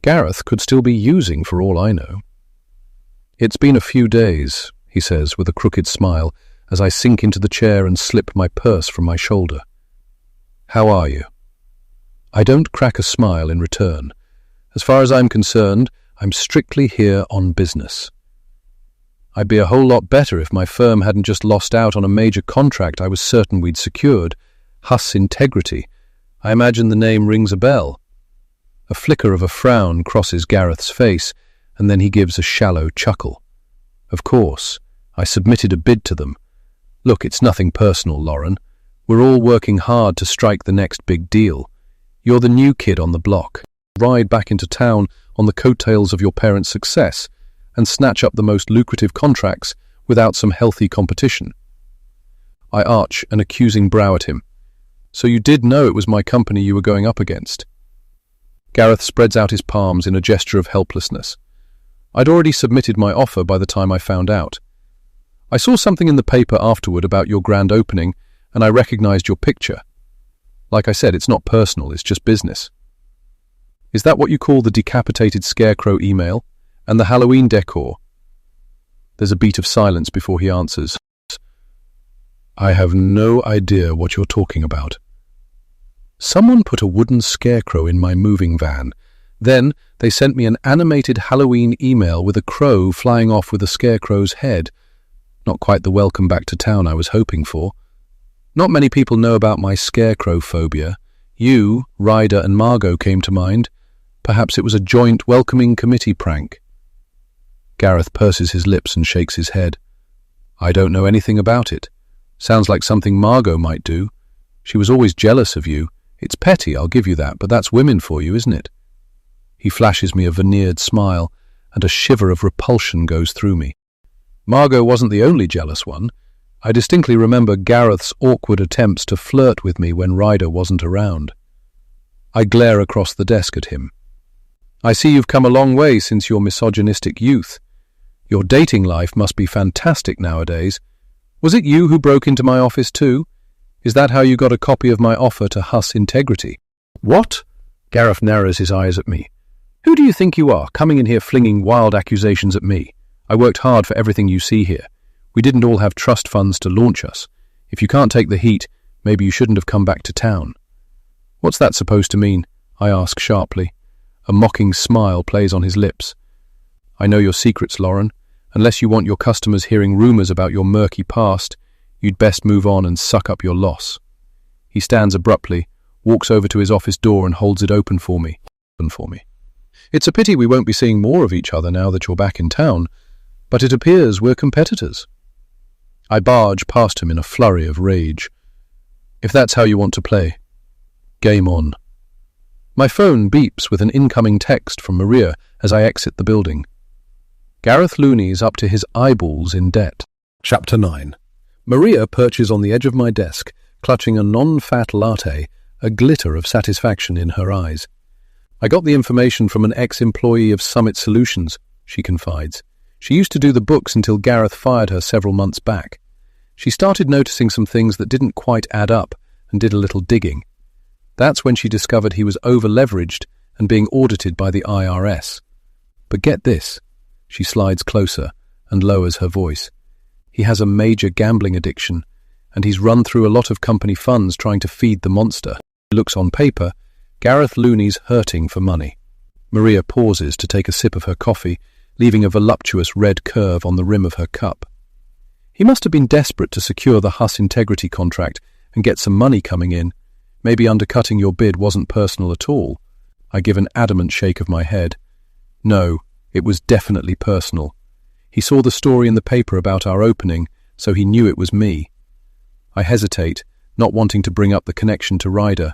Gareth could still be using for all I know. It's been a few days, he says with a crooked smile as I sink into the chair and slip my purse from my shoulder. How are you? I don't crack a smile in return. As far as I'm concerned, I'm strictly here on business. I'd be a whole lot better if my firm hadn't just lost out on a major contract I was certain we'd secured. Huss Integrity. I imagine the name rings a bell. A flicker of a frown crosses Gareth's face, and then he gives a shallow chuckle. Of course, I submitted a bid to them. Look, it's nothing personal, Lauren. We're all working hard to strike the next big deal. You're the new kid on the block. Ride back into town on the coattails of your parents' success, and snatch up the most lucrative contracts without some healthy competition. I arch an accusing brow at him. So you did know it was my company you were going up against? Gareth spreads out his palms in a gesture of helplessness. I'd already submitted my offer by the time I found out. I saw something in the paper afterward about your grand opening, and I recognized your picture. Like I said, it's not personal, it's just business. Is that what you call the decapitated Scarecrow email and the Halloween decor? There's a beat of silence before he answers. I have no idea what you're talking about. Someone put a wooden scarecrow in my moving van. Then they sent me an animated Halloween email with a crow flying off with a scarecrow's head. Not quite the welcome back to town I was hoping for. Not many people know about my scarecrow phobia. You, Ryder, and Margot came to mind. Perhaps it was a joint welcoming committee prank. Gareth purses his lips and shakes his head. I don't know anything about it. Sounds like something Margot might do. She was always jealous of you. It's petty, I'll give you that, but that's women for you, isn't it? He flashes me a veneered smile, and a shiver of repulsion goes through me. Margot wasn't the only jealous one. I distinctly remember Gareth's awkward attempts to flirt with me when Ryder wasn't around. I glare across the desk at him. I see you've come a long way since your misogynistic youth. Your dating life must be fantastic nowadays. Was it you who broke into my office too? Is that how you got a copy of my offer to Huss Integrity? What? Gareth narrows his eyes at me. Who do you think you are, coming in here flinging wild accusations at me? I worked hard for everything you see here. We didn't all have trust funds to launch us. If you can't take the heat, maybe you shouldn't have come back to town. What's that supposed to mean? I ask sharply. A mocking smile plays on his lips. I know your secrets, Lauren. Unless you want your customers hearing rumors about your murky past, you'd best move on and suck up your loss. He stands abruptly, walks over to his office door and holds it open for me. It's a pity we won't be seeing more of each other now that you're back in town, but it appears we're competitors. I barge past him in a flurry of rage. If that's how you want to play, game on. My phone beeps with an incoming text from Maria as I exit the building. Gareth Looney's up to his eyeballs in debt. Chapter 9. Maria perches on the edge of my desk, clutching a non-fat latte, a glitter of satisfaction in her eyes. I got the information from an ex-employee of Summit Solutions, she confides. She used to do the books until Gareth fired her several months back. She started noticing some things that didn't quite add up and did a little digging. That's when she discovered he was over-leveraged and being audited by the IRS. But get this. She slides closer and lowers her voice. He has a major gambling addiction, and he's run through a lot of company funds trying to feed the monster. He looks on paper. Gareth Looney's hurting for money. Maria pauses to take a sip of her coffee, leaving a voluptuous red curve on the rim of her cup. He must have been desperate to secure the Huss Integrity contract and get some money coming in. Maybe undercutting your bid wasn't personal at all. I give an adamant shake of my head. No, it was definitely personal. He saw the story in the paper about our opening, so he knew it was me. I hesitate, not wanting to bring up the connection to Ryder.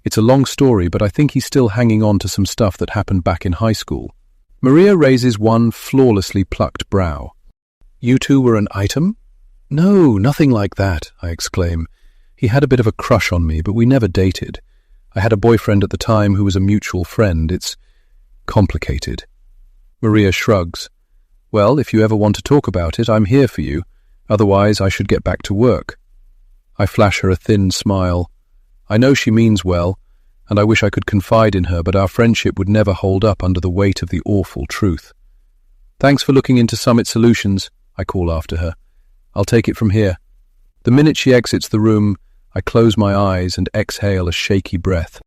It's a long story, but I think he's still hanging on to some stuff that happened back in high school. Maria raises one flawlessly plucked brow. You two were an item? No, nothing like that, I exclaim. He had a bit of a crush on me, but we never dated. I had a boyfriend at the time who was a mutual friend. It's complicated. Maria shrugs. Well, if you ever want to talk about it, I'm here for you. Otherwise, I should get back to work. I flash her a thin smile. I know she means well, and I wish I could confide in her, but our friendship would never hold up under the weight of the awful truth. Thanks for looking into Summit Solutions, I call after her. I'll take it from here. The minute she exits the room, I close my eyes and exhale a shaky breath.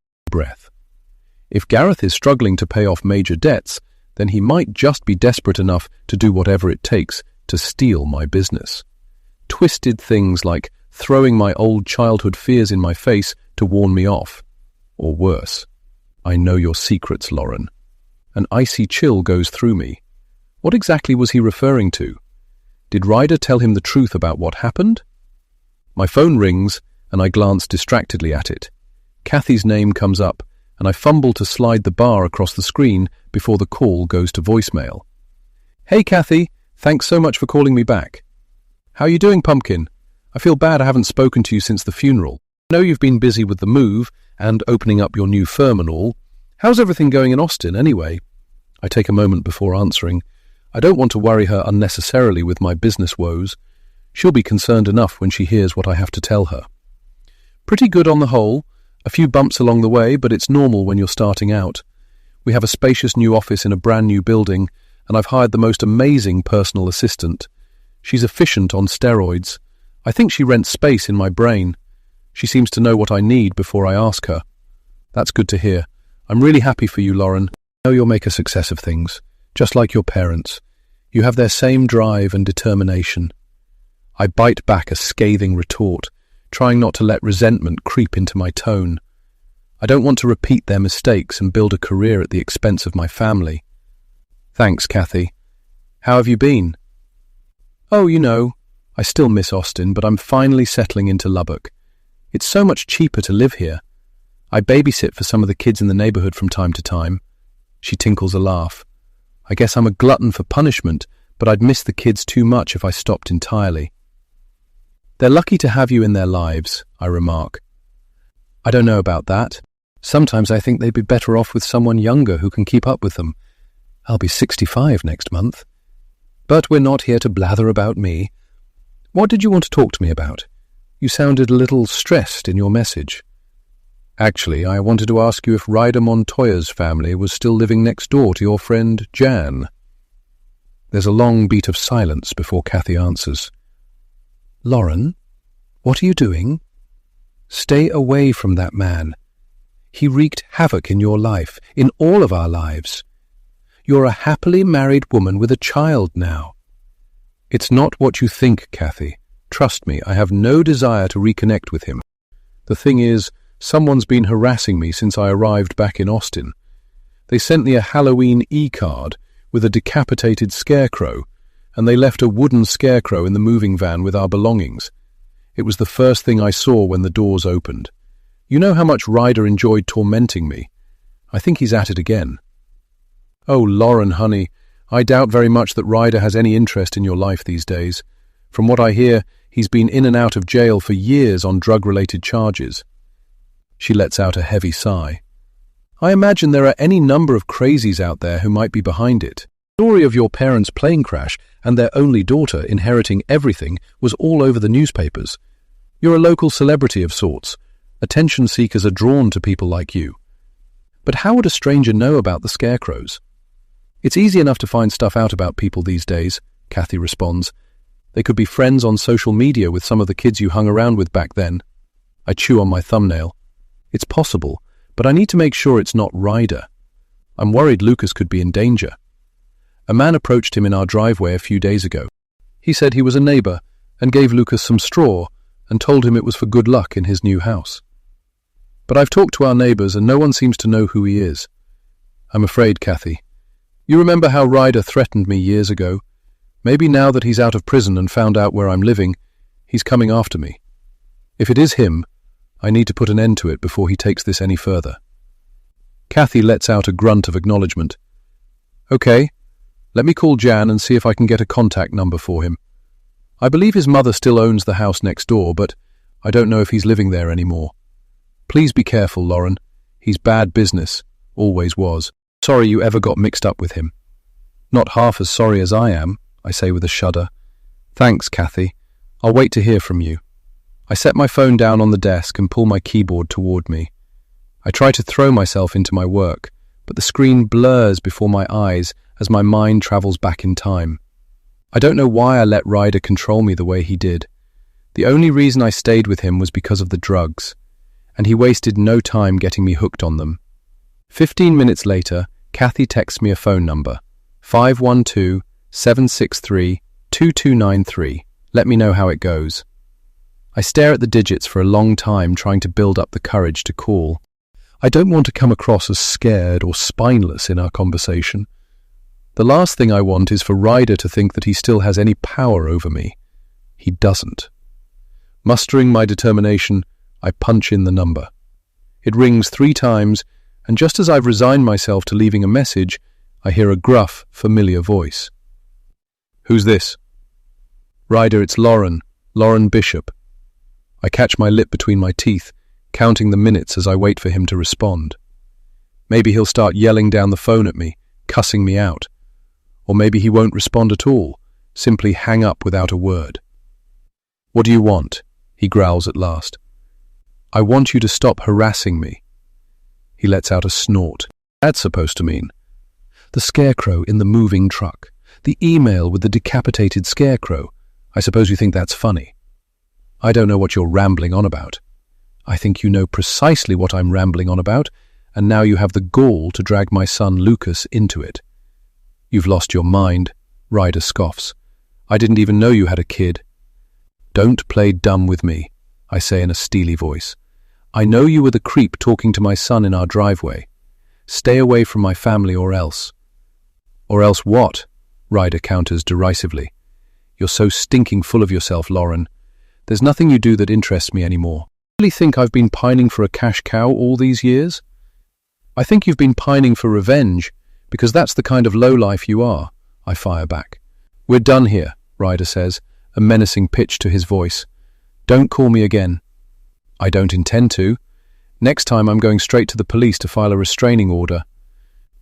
If Gareth is struggling to pay off major debts, then he might just be desperate enough to do whatever it takes to steal my business. Twisted things like throwing my old childhood fears in my face to warn me off. Or worse, I know your secrets, Lauren. An icy chill goes through me. What exactly was he referring to? Did Ryder tell him the truth about what happened? My phone rings, and I glance distractedly at it. Kathy's name comes up, and I fumble to slide the bar across the screen before the call goes to voicemail. Hey, Kathy. Thanks so much for calling me back. How are you doing, Pumpkin? I feel bad I haven't spoken to you since the funeral. I know you've been busy with the move and opening up your new firm and all. How's everything going in Austin, anyway? I take a moment before answering. I don't want to worry her unnecessarily with my business woes. She'll be concerned enough when she hears what I have to tell her. Pretty good on the whole. A few bumps along the way, but it's normal when you're starting out. We have a spacious new office in a brand new building, and I've hired the most amazing personal assistant. She's efficient on steroids. I think she rents space in my brain. She seems to know what I need before I ask her. That's good to hear. I'm really happy for you, Lauren. I know you'll make a success of things, just like your parents. You have their same drive and determination. I bite back a scathing retort, trying not to let resentment creep into my tone. I don't want to repeat their mistakes and build a career at the expense of my family. Thanks, Kathy. How have you been? Oh, I still miss Austin, but I'm finally settling into Lubbock. It's so much cheaper to live here. I babysit for some of the kids in the neighborhood from time to time. She tinkles a laugh. I guess I'm a glutton for punishment, but I'd miss the kids too much if I stopped entirely. They're lucky to have you in their lives, I remark. I don't know about that. Sometimes I think they'd be better off with someone younger who can keep up with them. I'll be 65 next month. But we're not here to blather about me. What did you want to talk to me about? You sounded a little stressed in your message. Actually, I wanted to ask you if Ryder Montoya's family was still living next door to your friend Jan. There's a long beat of silence before Kathy answers. Lauren, what are you doing? Stay away from that man. He wreaked havoc in your life, in all of our lives. You're a happily married woman with a child now. It's not what you think, Kathy. Trust me, I have no desire to reconnect with him. The thing is, someone's been harassing me since I arrived back in Austin. They sent me a Halloween e-card with a decapitated Scarecrow, and they left a wooden Scarecrow in the moving van with our belongings. It was the first thing I saw when the doors opened. You know how much Ryder enjoyed tormenting me. I think he's at it again. Oh, Lauren, honey, I doubt very much that Ryder has any interest in your life these days. From what I hear, he's been in and out of jail for years on drug-related charges. She lets out a heavy sigh. I imagine there are any number of crazies out there who might be behind it. The story of your parents' plane crash and their only daughter inheriting everything was all over the newspapers. You're a local celebrity of sorts. Attention seekers are drawn to people like you. But how would a stranger know about the Scarecrows? It's easy enough to find stuff out about people these days, Kathy responds. They could be friends on social media with some of the kids you hung around with back then. I chew on my thumbnail. It's possible, but I need to make sure it's not Ryder. I'm worried Lucas could be in danger. A man approached him in our driveway a few days ago. He said he was a neighbor and gave Lucas some straw and told him it was for good luck in his new house. But I've talked to our neighbors and no one seems to know who he is. I'm afraid, Kathy. You remember how Ryder threatened me years ago? Maybe now that he's out of prison and found out where I'm living, he's coming after me. If it is him, I need to put an end to it before he takes this any further. Kathy lets out a grunt of acknowledgement. Okay, let me call Jan and see if I can get a contact number for him. I believe his mother still owns the house next door, but I don't know if he's living there anymore. Please be careful, Lauren. He's bad business, always was. Sorry you ever got mixed up with him. Not half as sorry as I am, I say with a shudder. Thanks, Kathy. I'll wait to hear from you. I set my phone down on the desk and pull my keyboard toward me. I try to throw myself into my work, but the screen blurs before my eyes as my mind travels back in time. I don't know why I let Ryder control me the way he did. The only reason I stayed with him was because of the drugs, and he wasted no time getting me hooked on them. 15 minutes later, Kathy texts me a phone number, 512-763-2293. Let me know how it goes. I stare at the digits for a long time, trying to build up the courage to call. I don't want to come across as scared or spineless in our conversation. The last thing I want is for Ryder to think that he still has any power over me. He doesn't. Mustering my determination, I punch in the number. It rings 3 times, and just as I've resigned myself to leaving a message, I hear a gruff, familiar voice. Who's this? Ryder, it's Lauren Bishop. I catch my lip between my teeth, counting the minutes as I wait for him to respond. Maybe he'll start yelling down the phone at me, cussing me out. Or maybe he won't respond at all, simply hang up without a word. What do you want? He growls at last. I want you to stop harassing me. He lets out a snort. That's supposed to mean. The scarecrow in the moving truck. The email with the decapitated scarecrow. I suppose you think that's funny. I don't know what you're rambling on about. I think you know precisely what I'm rambling on about, and now you have the gall to drag my son Lucas into it. You've lost your mind, Ryder scoffs. I didn't even know you had a kid. Don't play dumb with me, I say in a steely voice. I know you were the creep talking to my son in our driveway. Stay away from my family or else. Or else what? Ryder counters derisively. You're so stinking full of yourself, Lauren. There's nothing you do that interests me anymore. You really think I've been pining for a cash cow all these years? I think you've been pining for revenge, because that's the kind of lowlife you are, I fire back. We're done here, Ryder says, a menacing pitch to his voice. Don't call me again. I don't intend to. Next time I'm going straight to the police to file a restraining order.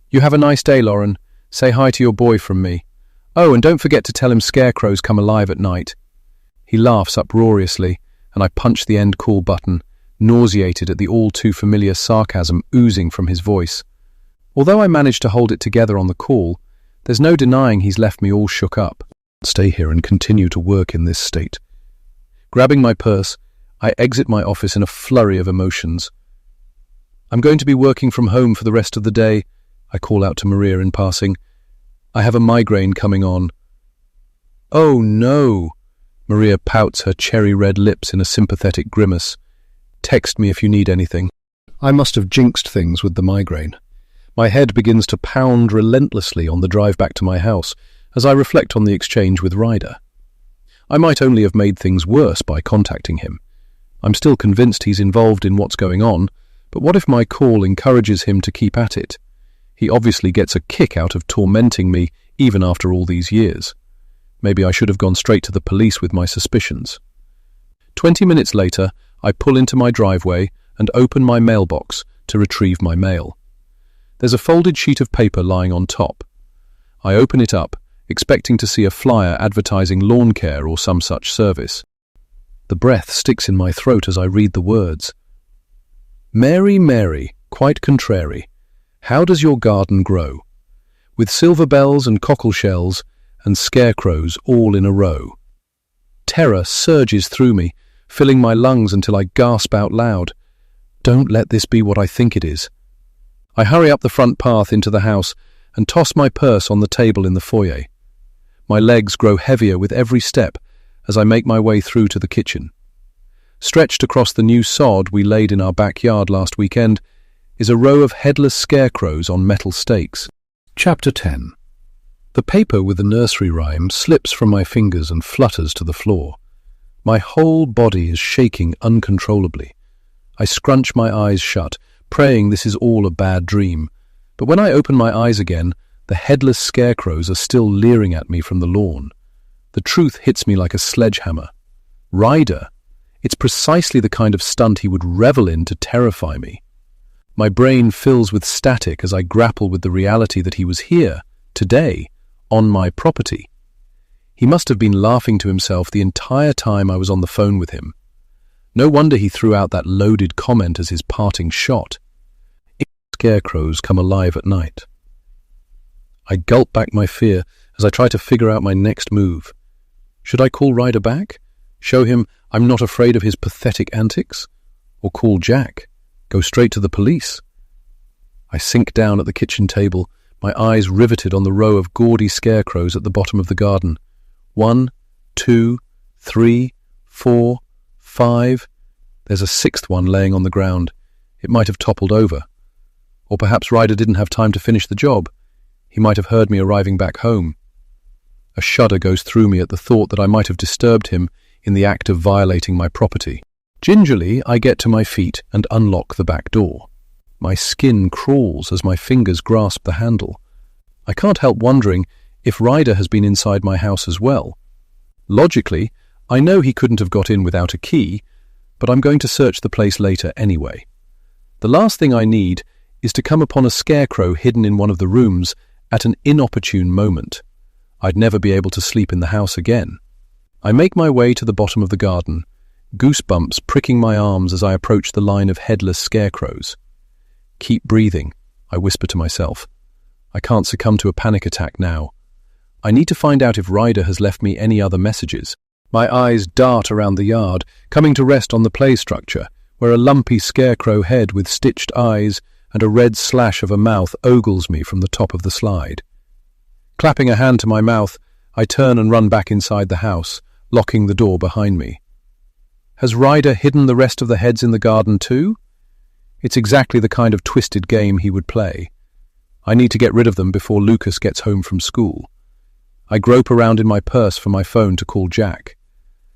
You have a nice day, Lauren. Say hi to your boy from me. Oh, and don't forget to tell him scarecrows come alive at night. He laughs uproariously, and I punch the end call button, nauseated at the all-too-familiar sarcasm oozing from his voice. Although I managed to hold it together on the call, there's no denying he's left me all shook up. Stay here and continue to work in this state. Grabbing my purse, I exit my office in a flurry of emotions. I'm going to be working from home for the rest of the day, I call out to Maria in passing. I have a migraine coming on. Oh no! Maria pouts her cherry-red lips in a sympathetic grimace. Text me if you need anything. I must have jinxed things with the migraine. My head begins to pound relentlessly on the drive back to my house as I reflect on the exchange with Ryder. I might only have made things worse by contacting him. I'm still convinced he's involved in what's going on, but what if my call encourages him to keep at it? He obviously gets a kick out of tormenting me even after all these years. Maybe I should have gone straight to the police with my suspicions. 20 minutes later, I pull into my driveway and open my mailbox to retrieve my mail. There's a folded sheet of paper lying on top. I open it up, expecting to see a flyer advertising lawn care or some such service. The breath sticks in my throat as I read the words. Mary, Mary, quite contrary. How does your garden grow? With silver bells and cockle shells and scarecrows all in a row. Terror surges through me, filling my lungs until I gasp out loud. Don't let this be what I think it is. I hurry up the front path into the house and toss my purse on the table in the foyer. My legs grow heavier with every step as I make my way through to the kitchen. Stretched across the new sod we laid in our backyard last weekend is a row of headless scarecrows on metal stakes. Chapter 10. The paper with the nursery rhyme slips from my fingers and flutters to the floor. My whole body is shaking uncontrollably. I scrunch my eyes shut, praying this is all a bad dream. But when I open my eyes again, the headless scarecrows are still leering at me from the lawn. The truth hits me like a sledgehammer. Ryder! It's precisely the kind of stunt he would revel in to terrify me. My brain fills with static as I grapple with the reality that he was here, today, on my property. He must have been laughing to himself the entire time I was on the phone with him. No wonder he threw out that loaded comment as his parting shot. Scarecrows come alive at night. I gulp back my fear as I try to figure out my next move. Should I call Ryder back? Show him I'm not afraid of his pathetic antics? Or call Jack? Go straight to the police? I sink down at the kitchen table, my eyes riveted on the row of gaudy scarecrows at the bottom of the garden. 1, 2, 3, 4, 5. There's a sixth one laying on the ground. It might have toppled over. Or perhaps Ryder didn't have time to finish the job. He might have heard me arriving back home. A shudder goes through me at the thought that I might have disturbed him in the act of violating my property. Gingerly, I get to my feet and unlock the back door. My skin crawls as my fingers grasp the handle. I can't help wondering if Ryder has been inside my house as well. Logically, I know he couldn't have got in without a key, but I'm going to search the place later anyway. The last thing I need is to come upon a Scarecrow hidden in one of the rooms at an inopportune moment. I'd never be able to sleep in the house again. I make my way to the bottom of the garden, goosebumps pricking my arms as I approach the line of headless scarecrows. Keep breathing, I whisper to myself. I can't succumb to a panic attack now. I need to find out if Ryder has left me any other messages. My eyes dart around the yard, coming to rest on the play structure, where a lumpy scarecrow head with stitched eyes and a red slash of a mouth ogles me from the top of the slide. Clapping a hand to my mouth, I turn and run back inside the house, locking the door behind me. Has Ryder hidden the rest of the heads in the garden too? It's exactly the kind of twisted game he would play. I need to get rid of them before Lucas gets home from school. I grope around in my purse for my phone to call Jack.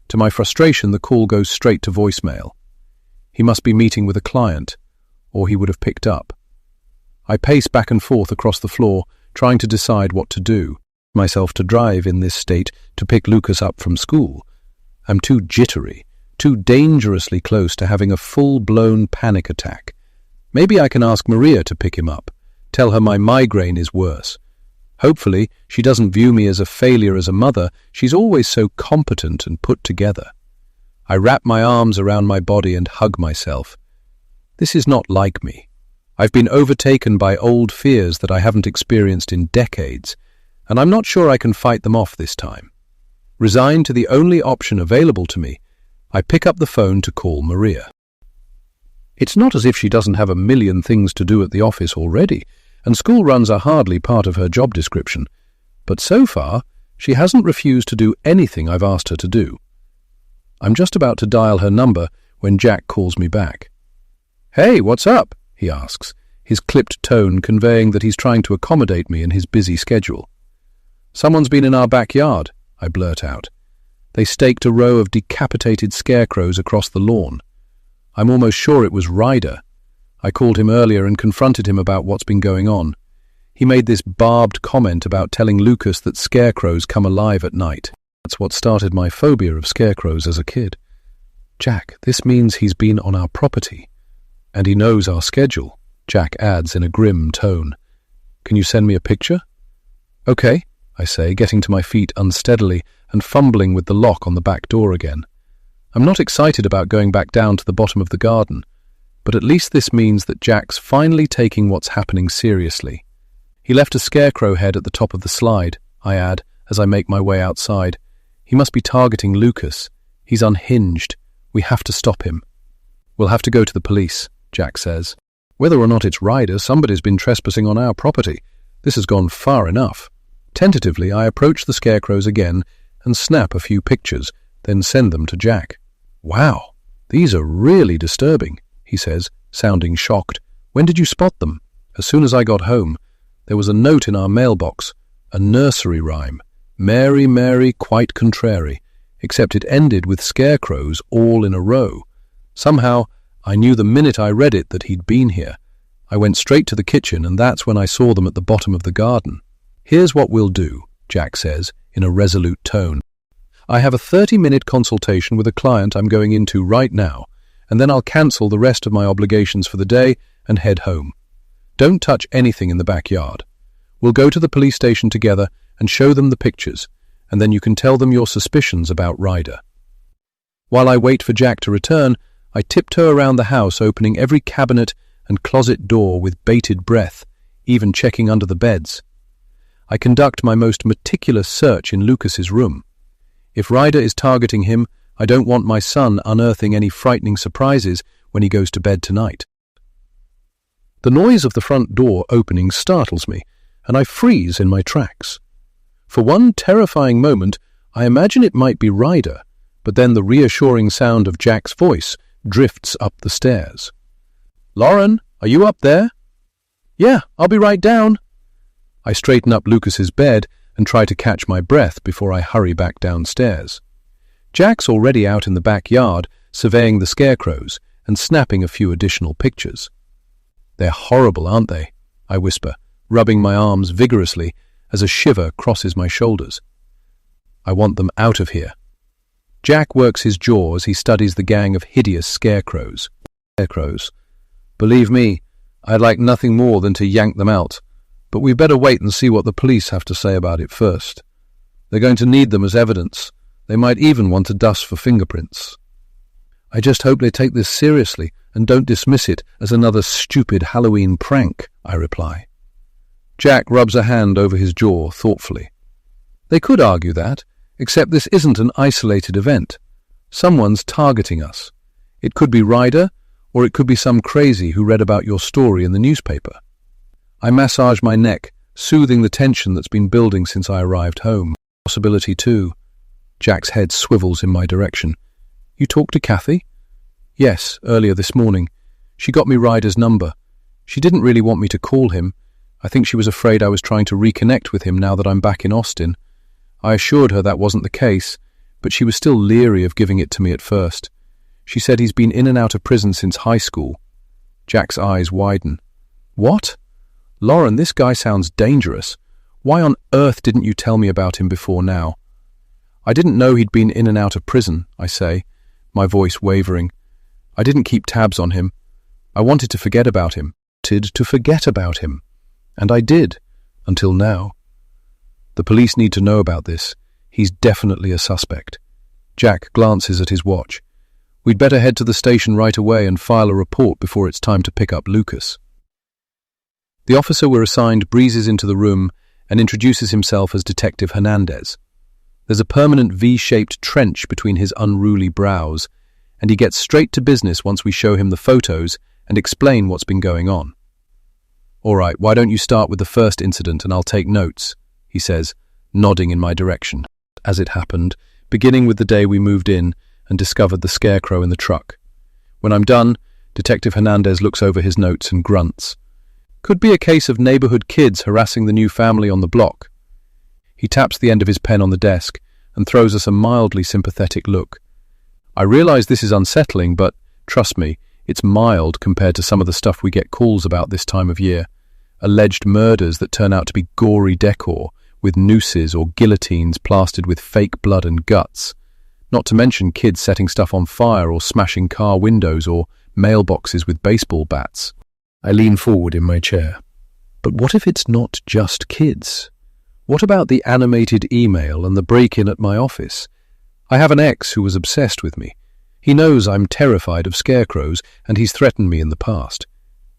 To my frustration, the call goes straight to voicemail. He must be meeting with a client, or he would have picked up. I pace back and forth across the floor, trying to decide what to do. Myself to drive in this state to pick Lucas up from school. I'm too jittery, too dangerously close to having a full-blown panic attack. Maybe I can ask Maria to pick him up, tell her my migraine is worse. Hopefully, she doesn't view me as a failure as a mother. She's always so competent and put together. I wrap my arms around my body and hug myself. This is not like me. I've been overtaken by old fears that I haven't experienced in decades, and I'm not sure I can fight them off this time. Resigned to the only option available to me, I pick up the phone to call Maria. It's not as if she doesn't have a million things to do at the office already, and school runs are hardly part of her job description, but so far she hasn't refused to do anything I've asked her to do. I'm just about to dial her number when Jack calls me back. "Hey, what's up?" he asks, his clipped tone conveying that he's trying to accommodate me in his busy schedule. "Someone's been in our backyard," I blurt out. They staked a row of decapitated scarecrows across the lawn. I'm almost sure it was Ryder. I called him earlier and confronted him about what's been going on. He made this barbed comment about telling Lucas that scarecrows come alive at night. That's what started my phobia of scarecrows as a kid. "Jack, this means he's been on our property. And he knows our schedule," Jack adds in a grim tone. "Can you send me a picture?" "Okay," I say, getting to my feet unsteadily and fumbling with the lock on the back door again. I'm not excited about going back down to the bottom of the garden, but at least this means that Jack's finally taking what's happening seriously. He left a scarecrow head at the top of the slide, I add, as I make my way outside. He must be targeting Lucas. He's unhinged. We have to stop him. "We'll have to go to the police," Jack says. "Whether or not it's Ryder, somebody's been trespassing on our property. This has gone far enough." Tentatively, I approach the scarecrows again and snap a few pictures, then send them to Jack. "Wow, these are really disturbing," he says, sounding shocked. "When did you spot them?" "As soon as I got home. There was a note in our mailbox, a nursery rhyme, Mary, Mary, quite contrary, except it ended with scarecrows all in a row. Somehow, I knew the minute I read it that he'd been here. I went straight to the kitchen, and that's when I saw them at the bottom of the garden. "Here's what we'll do," Jack says, in a resolute tone. "I have a 30-minute consultation with a client I'm going into right now, and then I'll cancel the rest of my obligations for the day and head home. Don't touch anything in the backyard. We'll go to the police station together and show them the pictures, and then you can tell them your suspicions about Ryder." While I wait for Jack to return, I tiptoe around the house, opening every cabinet and closet door with bated breath, even checking under the beds. I conduct my most meticulous search in Lucas's room. If Ryder is targeting him, I don't want my son unearthing any frightening surprises when he goes to bed tonight. The noise of the front door opening startles me, and I freeze in my tracks. For one terrifying moment, I imagine it might be Ryder, but then the reassuring sound of Jack's voice drifts up the stairs. "Lauren, are you up there?" "Yeah, I'll be right down." I straighten up Lucas's bed and try to catch my breath before I hurry back downstairs. Jack's already out in the backyard, surveying the scarecrows and snapping a few additional pictures. "They're horrible, aren't they?" I whisper, rubbing my arms vigorously as a shiver crosses my shoulders. I want them out of here. Jack works his jaw as he studies the gang of hideous scarecrows. Believe me, I'd like nothing more than to yank them out, but we'd better wait and see what the police have to say about it first. They're going to need them as evidence. They might even want to dust for fingerprints. I just hope they take this seriously and don't dismiss it as another stupid Halloween prank, I reply. Jack rubs a hand over his jaw thoughtfully. They could argue that, except this isn't an isolated event. Someone's targeting us. It could be Ryder, or it could be some crazy who read about your story in the newspaper. I massage my neck, soothing the tension that's been building since I arrived home. Possibility too. Jack's head swivels in my direction. You talked to Kathy? Yes, earlier this morning. She got me Ryder's number. She didn't really want me to call him. I think she was afraid I was trying to reconnect with him now that I'm back in Austin. I assured her that wasn't the case, but she was still leery of giving it to me at first. She said he's been in and out of prison since high school. Jack's eyes widen. What? Lauren, this guy sounds dangerous. Why on earth didn't you tell me about him before now? I didn't know he'd been in and out of prison, I say, my voice wavering. I didn't keep tabs on him. I wanted to forget about him. And I did, until now. The police need to know about this. He's definitely a suspect. Jack glances at his watch. We'd better head to the station right away and file a report before it's time to pick up Lucas. The officer we're assigned breezes into the room and introduces himself as Detective Hernandez. There's a permanent V-shaped trench between his unruly brows, and he gets straight to business once we show him the photos and explain what's been going on. All right, why don't you start with the first incident and I'll take notes, he says, nodding in my direction. As it happened, beginning with the day we moved in and discovered the Scarecrow in the truck. When I'm done, Detective Hernandez looks over his notes and grunts. Could be a case of neighborhood kids harassing the new family on the block. He taps the end of his pen on the desk and throws us a mildly sympathetic look. I realize this is unsettling, but trust me, it's mild compared to some of the stuff we get calls about this time of year. Alleged murders that turn out to be gory decor, with nooses or guillotines plastered with fake blood and guts. Not to mention kids setting stuff on fire or smashing car windows or mailboxes with baseball bats. I lean forward in my chair. But what if it's not just kids? What about the animated email and the break-in at my office? I have an ex who was obsessed with me. He knows I'm terrified of scarecrows, and he's threatened me in the past.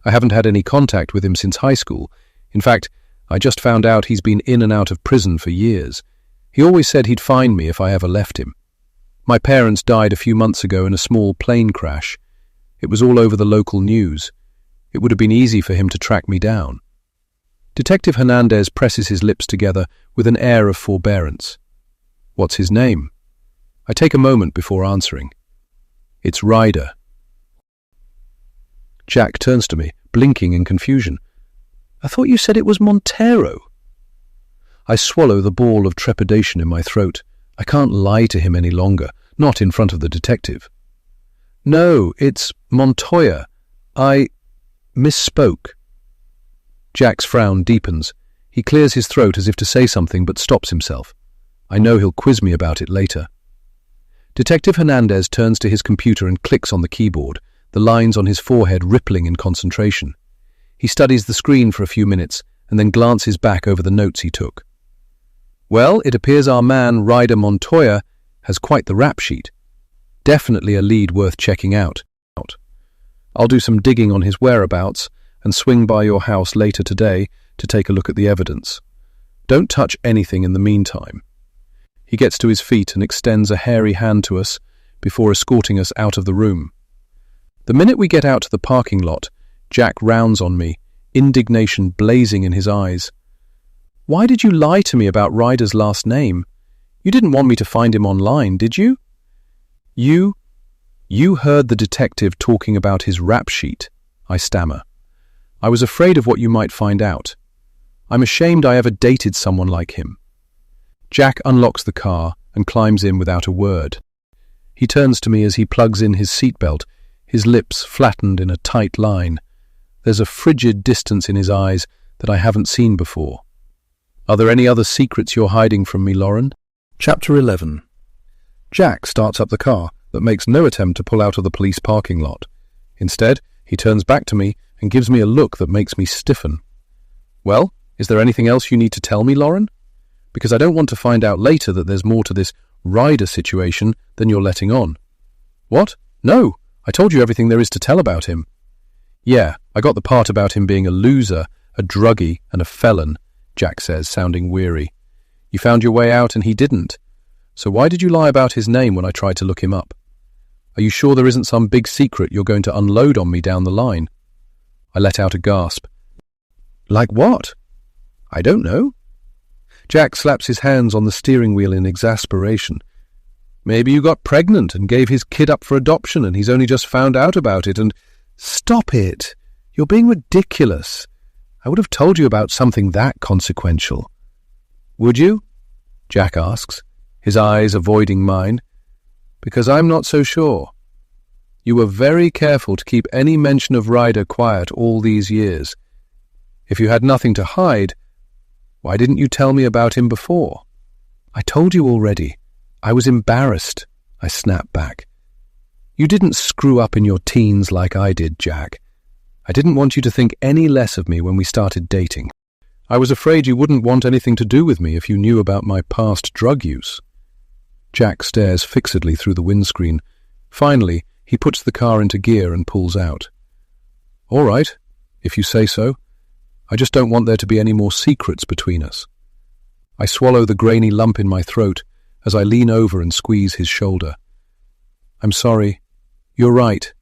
I haven't had any contact with him since high school. In fact, I just found out he's been in and out of prison for years. He always said he'd find me if I ever left him. My parents died a few months ago in a small plane crash. It was all over the local news. It would have been easy for him to track me down. Detective Hernandez presses his lips together with an air of forbearance. What's his name? I take a moment before answering. It's Ryder. Jack turns to me, blinking in confusion. I thought you said it was Montero. I swallow the ball of trepidation in my throat. I can't lie to him any longer, not in front of the detective. No, it's Montoya. I misspoke. Jack's frown deepens. He clears his throat as if to say something but stops himself. I know he'll quiz me about it later. Detective Hernandez turns to his computer and clicks on the keyboard, the lines on his forehead rippling in concentration. He studies the screen for a few minutes and then glances back over the notes he took. Well, it appears our man, Ryder Montoya, has quite the rap sheet. Definitely a lead worth checking out. I'll do some digging on his whereabouts and swing by your house later today to take a look at the evidence. Don't touch anything in the meantime. He gets to his feet and extends a hairy hand to us before escorting us out of the room. The minute we get out to the parking lot, Jack rounds on me, indignation blazing in his eyes. Why did you lie to me about Ryder's last name? You didn't want me to find him online, did you? You heard the detective talking about his rap sheet, I stammer. I was afraid of what you might find out. I'm ashamed I ever dated someone like him. Jack unlocks the car and climbs in without a word. He turns to me as he plugs in his seatbelt, his lips flattened in a tight line. There's a frigid distance in his eyes that I haven't seen before. Are there any other secrets you're hiding from me, Lauren? Chapter 11. Jack starts up the car, but makes no attempt to pull out of the police parking lot. Instead, he turns back to me and gives me a look that makes me stiffen. Well, is there anything else you need to tell me, Lauren? Because I don't want to find out later that there's more to this Ryder situation than you're letting on. What? No, I told you everything there is to tell about him. Yeah, I got the part about him being a loser, a druggie, and a felon, Jack says, sounding weary. You found your way out and he didn't. So why did you lie about his name when I tried to look him up? Are you sure there isn't some big secret you're going to unload on me down the line? I let out a gasp. Like what? I don't know. Jack slaps his hands on the steering wheel in exasperation. Maybe you got pregnant and gave his kid up for adoption and he's only just found out about it and... Stop it! You're being ridiculous. I would have told you about something that consequential. Would you? Jack asks, his eyes avoiding mine. Because I'm not so sure. You were very careful to keep any mention of Ryder quiet all these years. If you had nothing to hide, why didn't you tell me about him before? I told you already. I was embarrassed, I snapped back. You didn't screw up in your teens like I did, Jack. I didn't want you to think any less of me when we started dating. I was afraid you wouldn't want anything to do with me if you knew about my past drug use. Jack stares fixedly through the windscreen. Finally, he puts the car into gear and pulls out. All right, if you say so. I just don't want there to be any more secrets between us. I swallow the grainy lump in my throat as I lean over and squeeze his shoulder. I'm sorry. You're right.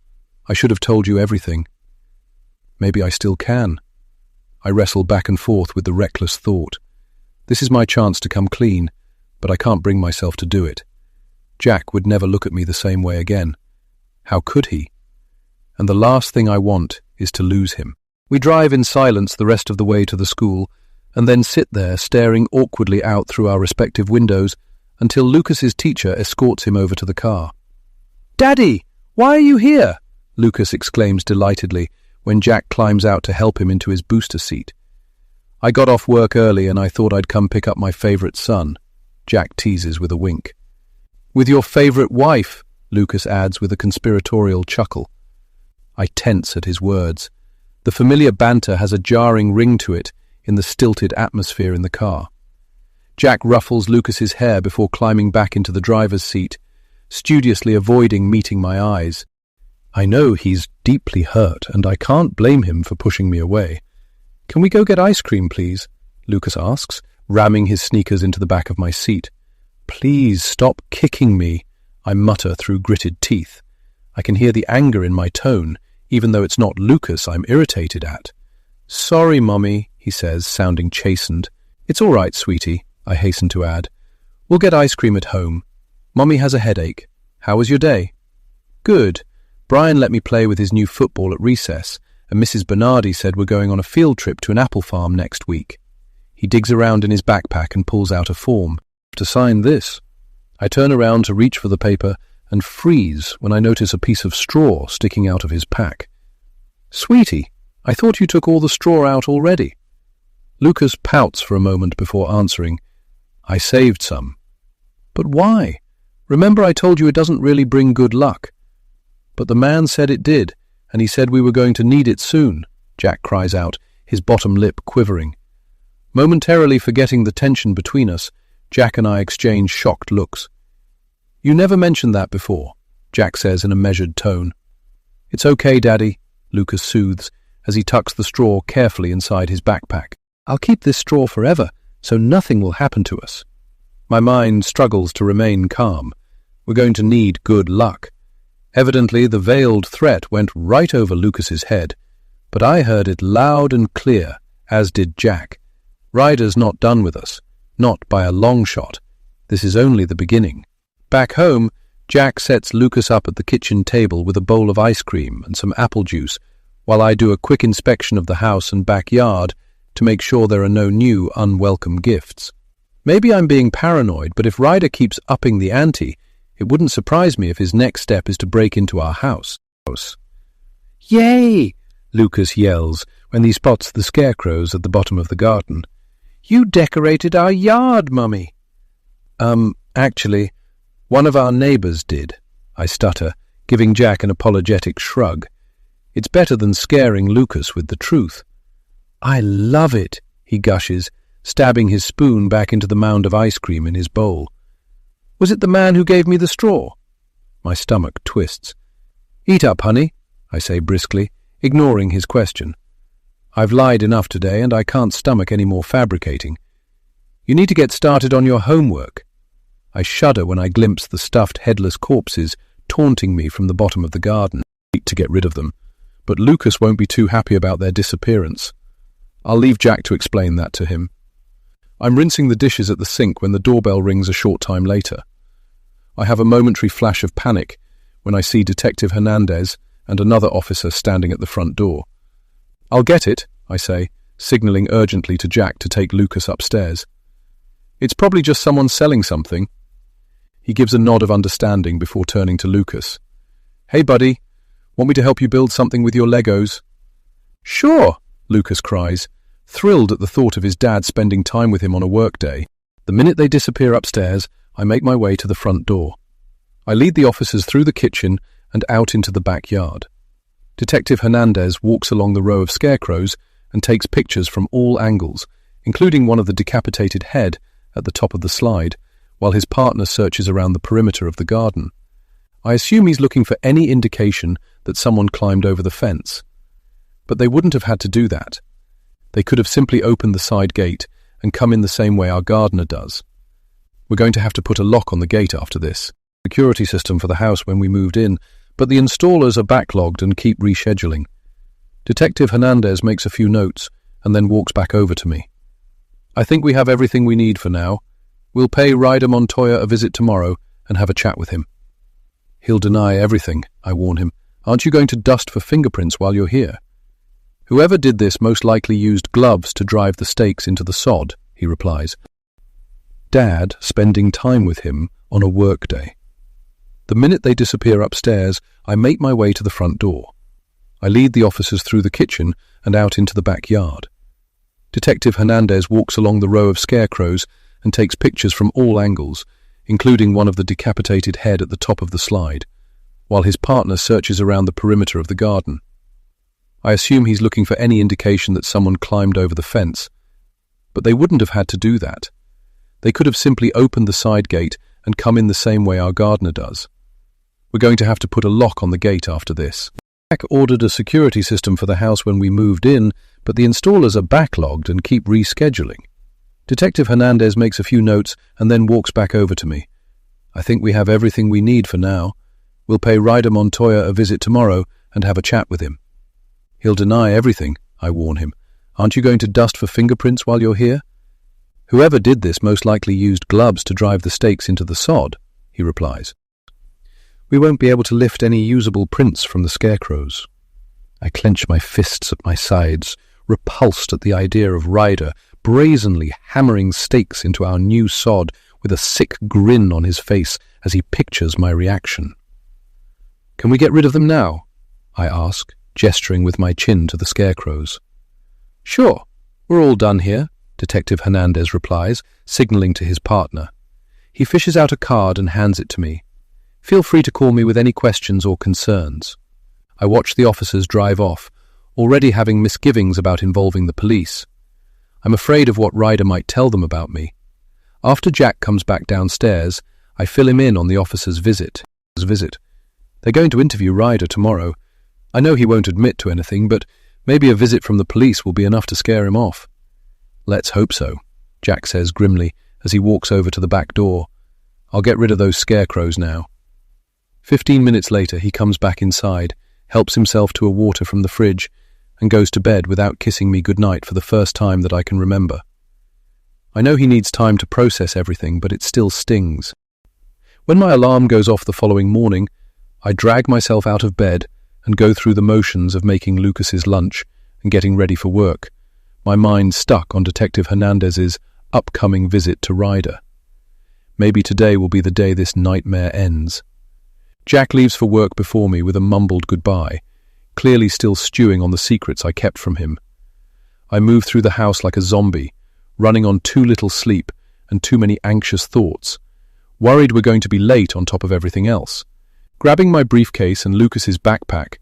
I should have told you everything. Maybe I still can. I wrestle back and forth with the reckless thought. This is my chance to come clean, but I can't bring myself to do it. Jack would never look at me the same way again. How could he? And the last thing I want is to lose him. We drive in silence the rest of the way to the school, and then sit there staring awkwardly out through our respective windows until Lucas's teacher escorts him over to the car. "Daddy, why are you here?" Lucas exclaims delightedly when Jack climbs out to help him into his booster seat. "I got off work early and I thought I'd come pick up my favorite son," Jack teases with a wink. "With your favorite wife," Lucas adds with a conspiratorial chuckle. I tense at his words. The familiar banter has a jarring ring to it in the stilted atmosphere in the car. Jack ruffles Lucas's hair before climbing back into the driver's seat, studiously avoiding meeting my eyes. I know he's deeply hurt, and I can't blame him for pushing me away. "Can we go get ice cream, please?" Lucas asks, ramming his sneakers into the back of my seat. "Please stop kicking me," I mutter through gritted teeth. I can hear the anger in my tone, even though it's not Lucas I'm irritated at. "Sorry, Mummy," he says, sounding chastened. "It's all right, sweetie," I hasten to add. "We'll get ice cream at home. Mummy has a headache. How was your day?" "Good. Brian let me play with his new football at recess, and Mrs. Bernardi said we're going on a field trip to an apple farm next week." He digs around in his backpack and pulls out a form. "To sign this." I turn around to reach for the paper and freeze when I notice a piece of straw sticking out of his pack. "Sweetie, I thought you took all the straw out already." Lucas pouts for a moment before answering. "I saved some." "But why? Remember I told you it doesn't really bring good luck." "But the man said it did, and he said we were going to need it soon," Jack cries out, his bottom lip quivering. Momentarily forgetting the tension between us, Jack and I exchange shocked looks. "You never mentioned that before," Jack says in a measured tone. "It's okay, Daddy," Lucas soothes as he tucks the straw carefully inside his backpack. "I'll keep this straw forever, so nothing will happen to us." My mind struggles to remain calm. We're going to need good luck. Evidently, the veiled threat went right over Lucas's head, but I heard it loud and clear, as did Jack. Ryder's not done with us, not by a long shot. This is only the beginning. Back home, Jack sets Lucas up at the kitchen table with a bowl of ice cream and some apple juice, while I do a quick inspection of the house and backyard to make sure there are no new unwelcome gifts. Maybe I'm being paranoid, but if Ryder keeps upping the ante, it wouldn't surprise me if his next step is to break into our house. "Yay!" Lucas yells when he spots the scarecrows at the bottom of the garden. "You decorated our yard, Mummy." Actually, one of our neighbours did," I stutter, giving Jack an apologetic shrug. It's better than scaring Lucas with the truth. "I love it," he gushes, stabbing his spoon back into the mound of ice cream in his bowl. "Was it the man who gave me the straw?" My stomach twists. "Eat up, honey," I say briskly, ignoring his question. I've lied enough today and I can't stomach any more fabricating. "You need to get started on your homework." I shudder when I glimpse the stuffed headless corpses taunting me from the bottom of the garden. I hate to get rid of them, but Lucas won't be too happy about their disappearance. I'll leave Jack to explain that to him. I'm rinsing the dishes at the sink when the doorbell rings a short time later. I have a momentary flash of panic when I see Detective Hernandez and another officer standing at the front door. "I'll get it," I say, signaling urgently to Jack to take Lucas upstairs. "It's probably just someone selling something." He gives a nod of understanding before turning to Lucas. "Hey, buddy, want me to help you build something with your Legos?" "Sure," Lucas cries, thrilled at the thought of his dad spending time with him on a work day. The minute they disappear upstairs, I make my way to the front door. I lead the officers through the kitchen and out into the backyard. Detective Hernandez walks along the row of scarecrows and takes pictures from all angles, including one of the decapitated head at the top of the slide, while his partner searches around the perimeter of the garden. I assume he's looking for any indication that someone climbed over the fence. But they wouldn't have had to do that. They could have simply opened the side gate and come in the same way our gardener does. We're going to have to put a lock on the gate after this. Security system for the house when we moved in, but the installers are backlogged and keep rescheduling. Detective Hernandez makes a few notes and then walks back over to me. "I think we have everything we need for now. We'll pay Ryder Montoya a visit tomorrow and have a chat with him." "He'll deny everything," I warn him. "Aren't you going to dust for fingerprints while you're here?" "Whoever did this most likely used gloves to drive the stakes into the sod," he replies. Dad spending time with him on a work day. The minute they disappear upstairs, I make my way to the front door. I lead the officers through the kitchen and out into the backyard. Detective Hernandez walks along the row of scarecrows and takes pictures from all angles, including one of the decapitated head at the top of the slide, while his partner searches around the perimeter of the garden. I assume he's looking for any indication that someone climbed over the fence, but they wouldn't have had to do that. They could have simply opened the side gate and come in the same way our gardener does. We're going to have to put a lock on the gate after this. Jack ordered a security system for the house when we moved in, but the installers are backlogged and keep rescheduling. Detective Hernandez makes a few notes and then walks back over to me. "I think we have everything we need for now. We'll pay Ryder Montoya a visit tomorrow and have a chat with him." "He'll deny everything," I warn him. "Aren't you going to dust for fingerprints while you're here?" "Whoever did this most likely used gloves to drive the stakes into the sod," he replies. "We won't be able to lift any usable prints from the scarecrows." I clench my fists at my sides, repulsed at the idea of Ryder brazenly hammering stakes into our new sod with a sick grin on his face as he pictures my reaction. "Can we get rid of them now?" I ask, gesturing with my chin to the scarecrows. "Sure, we're all done here," Detective Hernandez replies, signaling to his partner. He fishes out a card and hands it to me. "Feel free to call me with any questions or concerns." I watch the officers drive off, already having misgivings about involving the police. I'm afraid of what Ryder might tell them about me. After Jack comes back downstairs, I fill him in on the officer's visit. They're going to interview Ryder tomorrow. I know he won't admit to anything, but maybe a visit from the police will be enough to scare him off. "Let's hope so," Jack says grimly as he walks over to the back door. "I'll get rid of those scarecrows now." 15 minutes later, he comes back inside, helps himself to a water from the fridge, and goes to bed without kissing me goodnight for the first time that I can remember. I know he needs time to process everything, but it still stings. When my alarm goes off the following morning, I drag myself out of bed and go through the motions of making Lucas's lunch and getting ready for work, my mind stuck on Detective Hernandez's upcoming visit to Ryder. Maybe today will be the day this nightmare ends. Jack leaves for work before me with a mumbled goodbye, clearly still stewing on the secrets I kept from him. I move through the house like a zombie, running on too little sleep and too many anxious thoughts, worried we're going to be late on top of everything else. Grabbing my briefcase and Lucas's backpack,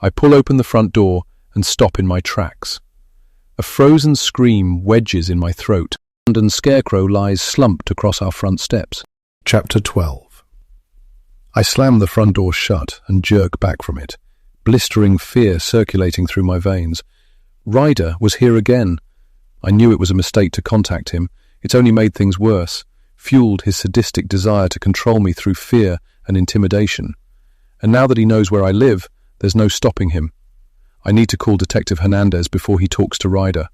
I pull open the front door and stop in my tracks. A frozen scream wedges in my throat, and Scarecrow lies slumped across our front steps. Chapter 12. I slam the front door shut and jerk back from it, blistering fear circulating through my veins. Ryder was here again. I knew it was a mistake to contact him. It's only made things worse, fueled his sadistic desire to control me through fear and intimidation. And now that he knows where I live, there's no stopping him. I need to call Detective Hernandez before he talks to Ryder.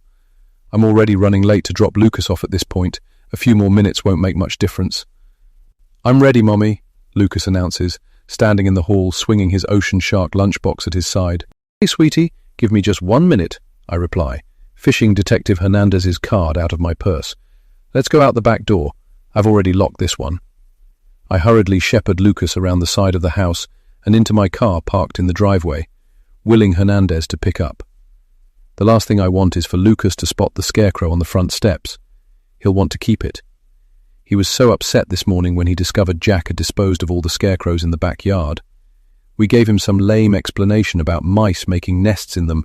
I'm already running late to drop Lucas off at this point. A few more minutes won't make much difference. "I'm ready, Mommy," Lucas announces, standing in the hall, swinging his Ocean Shark lunchbox at his side. "Hey, sweetie, give me just 1 minute," I reply, fishing Detective Hernandez's card out of my purse. "Let's go out the back door. I've already locked this one." I hurriedly shepherd Lucas around the side of the house and into my car parked in the driveway, willing Hernandez to pick up. The last thing I want is for Lucas to spot the Scarecrow on the front steps. He'll want to keep it. He was so upset this morning when he discovered Jack had disposed of all the scarecrows in the backyard. We gave him some lame explanation about mice making nests in them,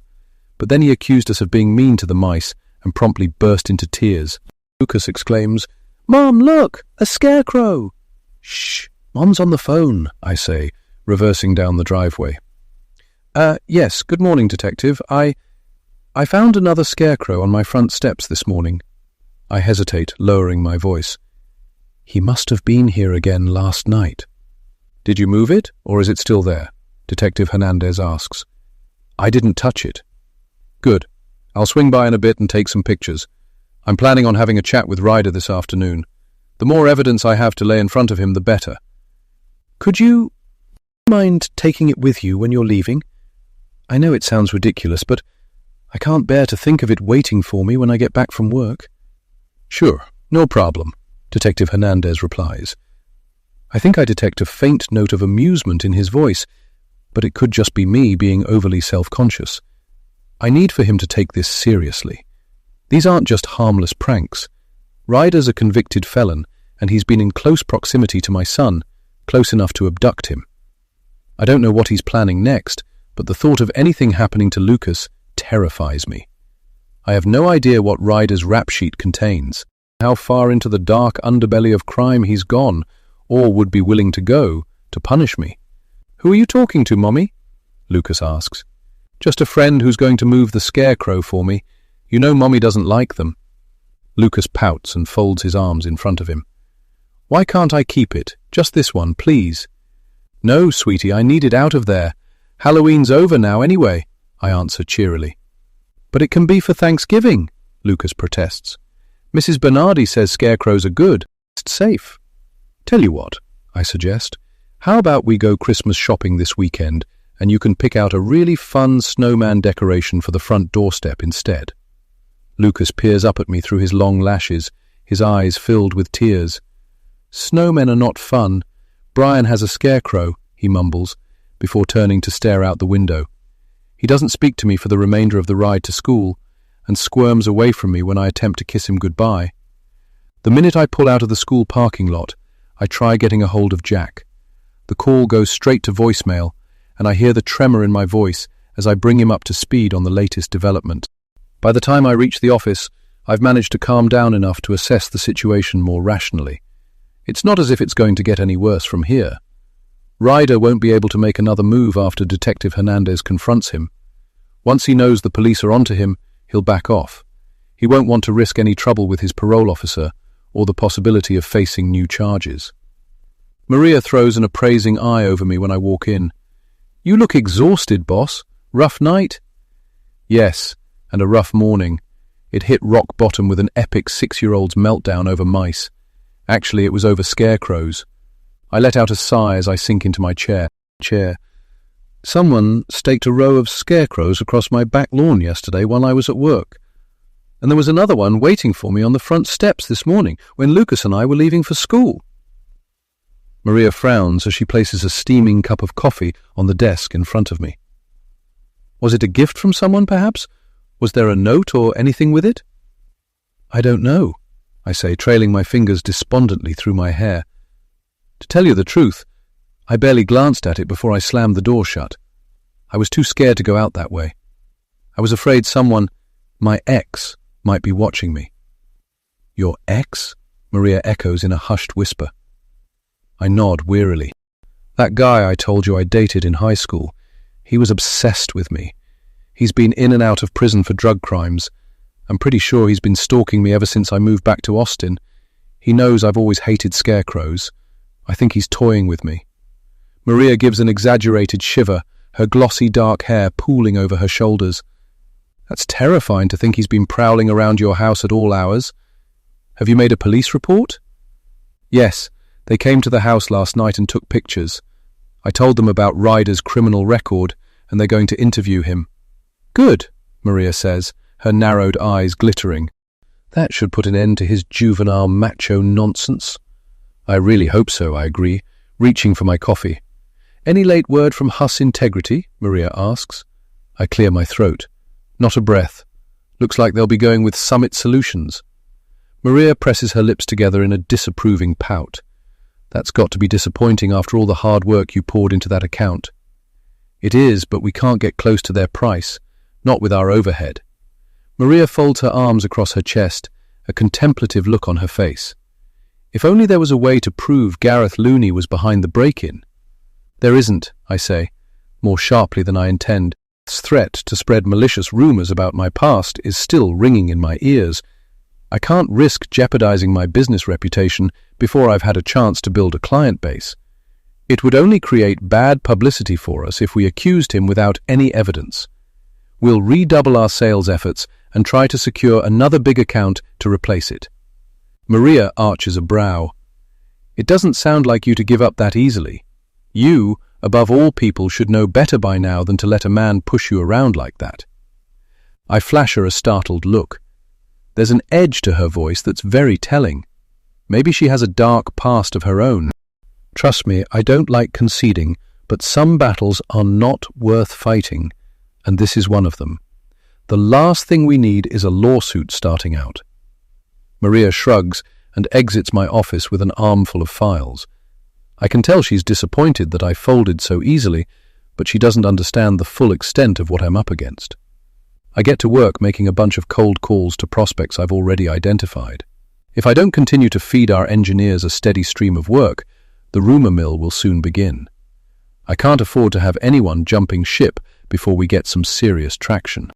but then he accused us of being mean to the mice and promptly burst into tears. Lucas exclaims, "Mom, look! A scarecrow!" "Shh! Mom's on the phone," I say, reversing down the driveway. Yes, good morning, Detective. I found another scarecrow on my front steps this morning." I hesitate, lowering my voice. "He must have been here again last night." "Did you move it, or is it still there?" Detective Hernandez asks. "I didn't touch it." "Good. I'll swing by in a bit and take some pictures. I'm planning on having a chat with Ryder this afternoon. The more evidence I have to lay in front of him, the better." "Could you mind taking it with you when you're leaving? I know it sounds ridiculous, but I can't bear to think of it waiting for me when I get back from work." "Sure, no problem," Detective Hernandez replies. I think I detect a faint note of amusement in his voice, but it could just be me being overly self-conscious. I need for him to take this seriously. These aren't just harmless pranks. Ryder's a convicted felon, and he's been in close proximity to my son, close enough to abduct him. I don't know what he's planning next, but the thought of anything happening to Lucas terrifies me. I have no idea what Ryder's rap sheet contains, how far into the dark underbelly of crime he's gone, or would be willing to go, to punish me. "Who are you talking to, Mommy?" Lucas asks. "Just a friend who's going to move the Scarecrow for me. You know Mommy doesn't like them." Lucas pouts and folds his arms in front of him. "Why can't I keep it? Just this one, please." "No, sweetie, I need it out of there. Halloween's over now anyway," I answer cheerily. "But it can be for Thanksgiving," Lucas protests. "Mrs. Bernardi says scarecrows are good. It's safe." "Tell you what," I suggest. "How about we go Christmas shopping this weekend and you can pick out a really fun snowman decoration for the front doorstep instead?" Lucas peers up at me through his long lashes, his eyes filled with tears. "Snowmen are not fun. Brian has a scarecrow," he mumbles, before turning to stare out the window. He doesn't speak to me for the remainder of the ride to school, and squirms away from me when I attempt to kiss him goodbye. The minute I pull out of the school parking lot, I try getting a hold of Jack. The call goes straight to voicemail, and I hear the tremor in my voice as I bring him up to speed on the latest development. By the time I reach the office, I've managed to calm down enough to assess the situation more rationally. It's not as if it's going to get any worse from here. Ryder won't be able to make another move after Detective Hernandez confronts him. Once he knows the police are onto him, he'll back off. He won't want to risk any trouble with his parole officer or the possibility of facing new charges. Maria throws an appraising eye over me when I walk in. "You look exhausted, boss. Rough night?" "Yes, and a rough morning. It hit rock bottom with an epic 6-year-old's meltdown over mice. Actually, it was over scarecrows. I let out a sigh as I sink into my chair. Someone staked a row of scarecrows across my back lawn yesterday while I was at work. And there was another one waiting for me on the front steps this morning when Lucas and I were leaving for school." Maria frowns as she places a steaming cup of coffee on the desk in front of me. "Was it a gift from someone, perhaps? Was there a note or anything with it?" I don't know, I say, trailing my fingers despondently through my hair. To tell you the truth, I barely glanced at it before I slammed the door shut. I was too scared to go out that way. I was afraid someone, my ex, might be watching me. Your ex? Maria echoes in a hushed whisper. I nod wearily. That guy I told you I dated in high school, he was obsessed with me. He's been in and out of prison for drug crimes. I'm pretty sure he's been stalking me ever since I moved back to Austin. He knows I've always hated scarecrows. I think he's toying with me. Maria gives an exaggerated shiver, her glossy dark hair pooling over her shoulders. That's terrifying to think he's been prowling around your house at all hours. Have you made a police report? Yes, they came to the house last night and took pictures. I told them about Ryder's criminal record, and they're going to interview him. Good, Maria says, her narrowed eyes glittering. That should put an end to his juvenile macho nonsense. I really hope so, I agree, reaching for my coffee. Any late word from Huss Integrity? Maria asks. I clear my throat. Not a breath. Looks like they'll be going with Summit Solutions. Maria presses her lips together in a disapproving pout. That's got to be disappointing after all the hard work you poured into that account. It is, but we can't get close to their price, not with our overhead. Maria folds her arms across her chest, a contemplative look on her face. If only there was a way to prove Gareth Looney was behind the break-in. There isn't, I say, more sharply than I intend. This threat to spread malicious rumors about my past is still ringing in my ears. I can't risk jeopardizing my business reputation before I've had a chance to build a client base. It would only create bad publicity for us if we accused him without any evidence. We'll redouble our sales efforts and try to secure another big account to replace it. Maria arches a brow. It doesn't sound like you to give up that easily. You, above all people, should know better by now than to let a man push you around like that. I flash her a startled look. There's an edge to her voice that's very telling. Maybe she has a dark past of her own. Trust me, I don't like conceding, but some battles are not worth fighting, and this is one of them. The last thing we need is a lawsuit starting out. Maria shrugs and exits my office with an armful of files. I can tell she's disappointed that I folded so easily, but she doesn't understand the full extent of what I'm up against. I get to work making a bunch of cold calls to prospects I've already identified. If I don't continue to feed our engineers a steady stream of work, the rumor mill will soon begin. I can't afford to have anyone jumping ship before we get some serious traction.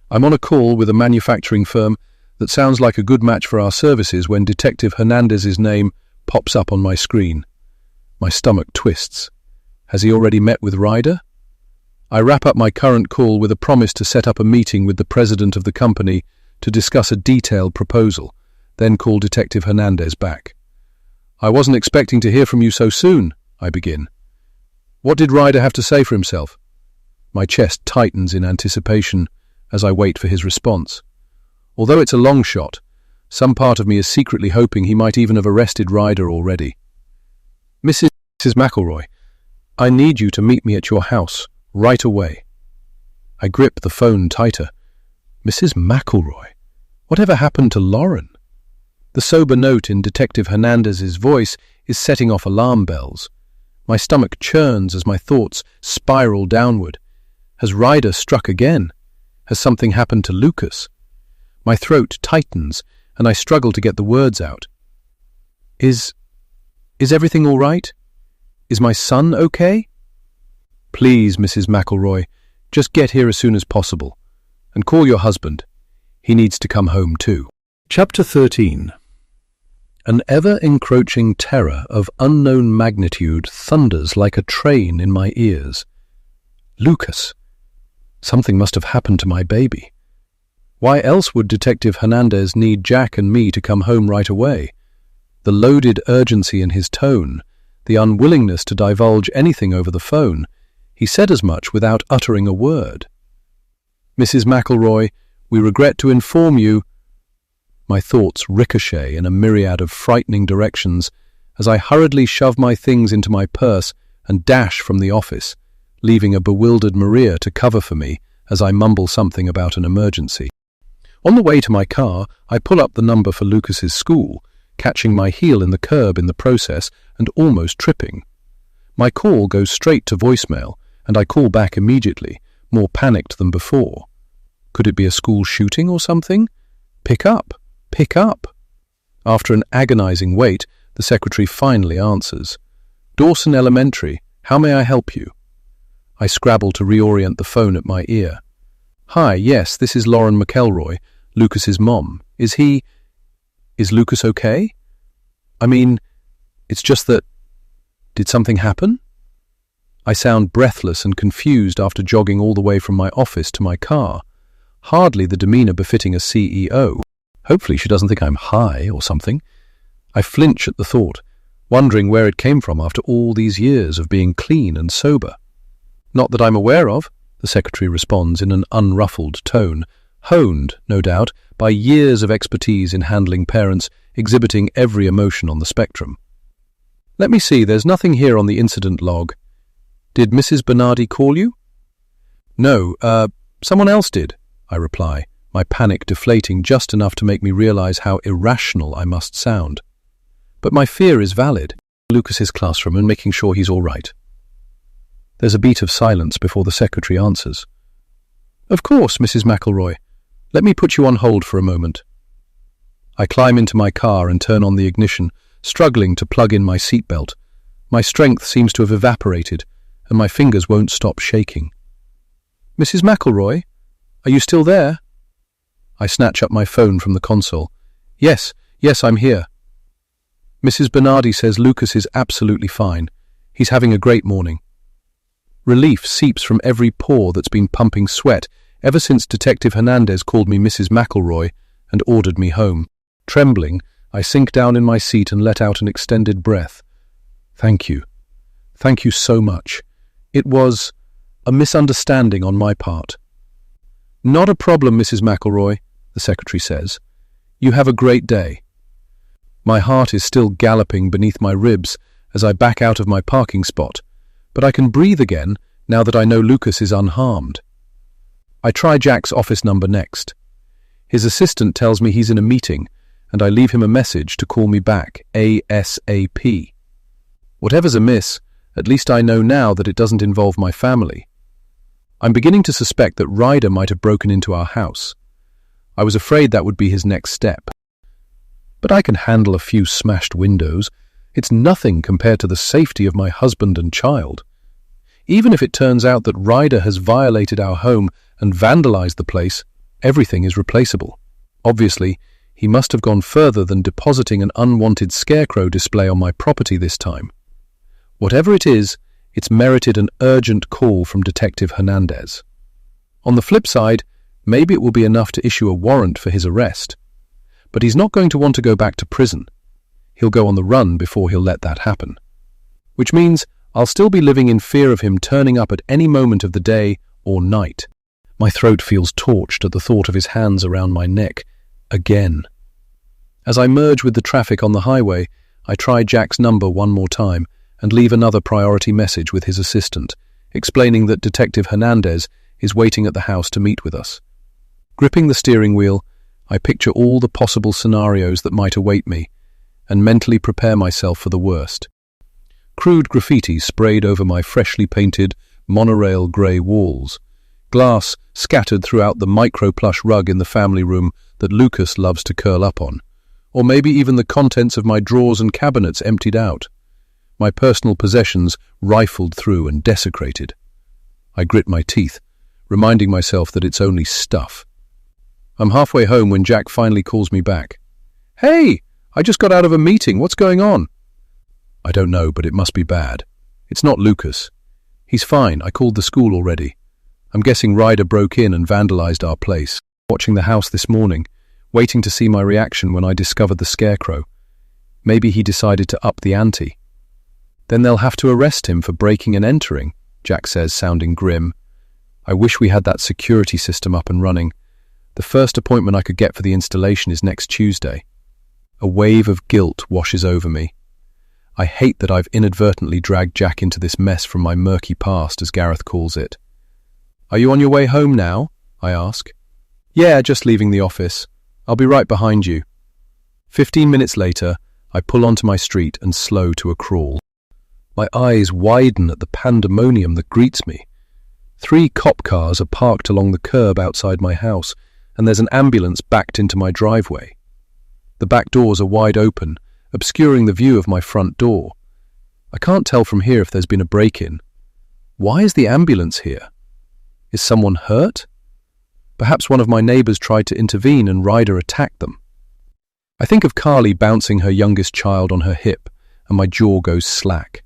I'm on a call with a manufacturing firm that sounds like a good match for our services when Detective Hernandez's name pops up on my screen. My stomach twists. Has he already met with Ryder? I wrap up my current call with a promise to set up a meeting with the president of the company to discuss a detailed proposal, then call Detective Hernandez back. I wasn't expecting to hear from you so soon, I begin. What did Ryder have to say for himself? My chest tightens in anticipation as I wait for his response. Although it's a long shot, some part of me is secretly hoping he might even have arrested Ryder already. Mrs. McElroy, I need you to meet me at your house right away. I grip the phone tighter. Mrs. McElroy? Whatever happened to Lauren? The sober note in Detective Hernandez's voice is setting off alarm bells. My stomach churns as my thoughts spiral downward. Has Ryder struck again? Has something happened to Lucas? My throat tightens, and I struggle to get the words out. Is everything all right? Is my son okay? Please, Mrs. McElroy, just get here as soon as possible. And call your husband. He needs to come home too. Chapter 13. An ever-encroaching terror of unknown magnitude thunders like a train in my ears. Lucas. Something must have happened to my baby. Why else would Detective Hernandez need Jack and me to come home right away? The loaded urgency in his tone, the unwillingness to divulge anything over the phone. He said as much without uttering a word. Mrs. McElroy, we regret to inform you. My thoughts ricochet in a myriad of frightening directions as I hurriedly shove my things into my purse and dash from the office, leaving a bewildered Maria to cover for me as I mumble something about an emergency. On the way to my car, I pull up the number for Lucas's school, catching my heel in the curb in the process and almost tripping. My call goes straight to voicemail, and I call back immediately, more panicked than before. Could it be a school shooting or something? Pick up! Pick up! After an agonizing wait, the secretary finally answers. Dawson Elementary, how may I help you? I scrabble to reorient the phone at my ear. Hi, yes, this is Lauren McElroy, Lucas's mom. Is Lucas okay? I mean, it's just that... Did something happen? I sound breathless and confused after jogging all the way from my office to my car. Hardly the demeanor befitting a CEO. Hopefully she doesn't think I'm high or something. I flinch at the thought, wondering where it came from after all these years of being clean and sober. Not that I'm aware of, the secretary responds in an unruffled tone, honed, no doubt, by years of expertise in handling parents exhibiting every emotion on the spectrum. Let me see, there's nothing here on the incident log. Did Mrs. Bernardi call you? No, someone else did, I reply, my panic deflating just enough to make me realize how irrational I must sound. But my fear is valid. Lucas's classroom and making sure he's all right. There's a beat of silence before the secretary answers. Of course, Mrs. McElroy. Let me put you on hold for a moment. I climb into my car and turn on the ignition, struggling to plug in my seatbelt. My strength seems to have evaporated, and my fingers won't stop shaking. Mrs. McElroy, are you still there? I snatch up my phone from the console. Yes, I'm here. Mrs. Bernardi says Lucas is absolutely fine. He's having a great morning. Relief seeps from every pore that's been pumping sweat ever since Detective Hernandez called me Mrs. McElroy and ordered me home. Trembling, I sink down in my seat and let out an extended breath. Thank you. Thank you so much. It was a misunderstanding on my part. Not a problem, Mrs. McElroy, the secretary says. You have a great day. My heart is still galloping beneath my ribs as I back out of my parking spot, but I can breathe again now that I know Lucas is unharmed. I try Jack's office number next. His assistant tells me he's in a meeting, and I leave him a message to call me back ASAP. Whatever's amiss, at least I know now that it doesn't involve my family. I'm beginning to suspect that Ryder might have broken into our house. I was afraid that would be his next step. But I can handle a few smashed windows. It's nothing compared to the safety of my husband and child. Even if it turns out that Ryder has violated our home and vandalized the place, everything is replaceable. Obviously, he must have gone further than depositing an unwanted Scarecrow display on my property this time. Whatever it is, it's merited an urgent call from Detective Hernandez. On the flip side, maybe it will be enough to issue a warrant for his arrest. But he's not going to want to go back to prison. He'll go on the run before he'll let that happen. Which means I'll still be living in fear of him turning up at any moment of the day or night. My throat feels torched at the thought of his hands around my neck. Again. As I merge with the traffic on the highway, I try Jack's number one more time and leave another priority message with his assistant, explaining that Detective Hernandez is waiting at the house to meet with us. Gripping the steering wheel, I picture all the possible scenarios that might await me and mentally prepare myself for the worst. Crude graffiti sprayed over my freshly painted monorail grey walls, glass scattered throughout the micro-plush rug in the family room that Lucas loves to curl up on, or maybe even the contents of my drawers and cabinets emptied out, my personal possessions rifled through and desecrated. I grit my teeth, reminding myself that it's only stuff. I'm halfway home when Jack finally calls me back. Hey, I just got out of a meeting. What's going on? I don't know, but it must be bad. It's not Lucas. He's fine. I called the school already. I'm guessing Ryder broke in and vandalized our place. Watching the house this morning, waiting to see my reaction when I discovered the Scarecrow. Maybe he decided to up the ante. Then they'll have to arrest him for breaking and entering, Jack says, sounding grim. I wish we had that security system up and running. The first appointment I could get for the installation is next Tuesday. A wave of guilt washes over me. I hate that I've inadvertently dragged Jack into this mess from my murky past, as Gareth calls it. Are you on your way home now? I ask. Yeah, just leaving the office. I'll be right behind you. 15 minutes later, I pull onto my street and slow to a crawl. My eyes widen at the pandemonium that greets me. 3 cop cars are parked along the curb outside my house, and there's an ambulance backed into my driveway. The back doors are wide open, obscuring the view of my front door. I can't tell from here if there's been a break-in. Why is the ambulance here? Is someone hurt? Perhaps one of my neighbors tried to intervene and Ryder attacked them. I think of Carly bouncing her youngest child on her hip, and my jaw goes slack.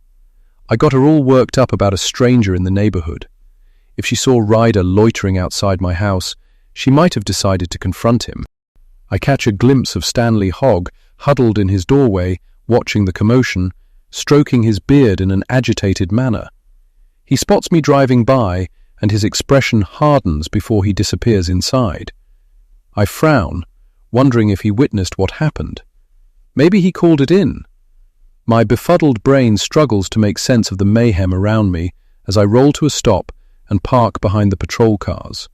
I got her all worked up about a stranger in the neighborhood. If she saw Ryder loitering outside my house, she might have decided to confront him. I catch a glimpse of Stanley Hogg huddled in his doorway, watching the commotion, stroking his beard in an agitated manner. He spots me driving by, and his expression hardens before he disappears inside. I frown, wondering if he witnessed what happened. Maybe he called it in. My befuddled brain struggles to make sense of the mayhem around me as I roll to a stop and park behind the patrol cars.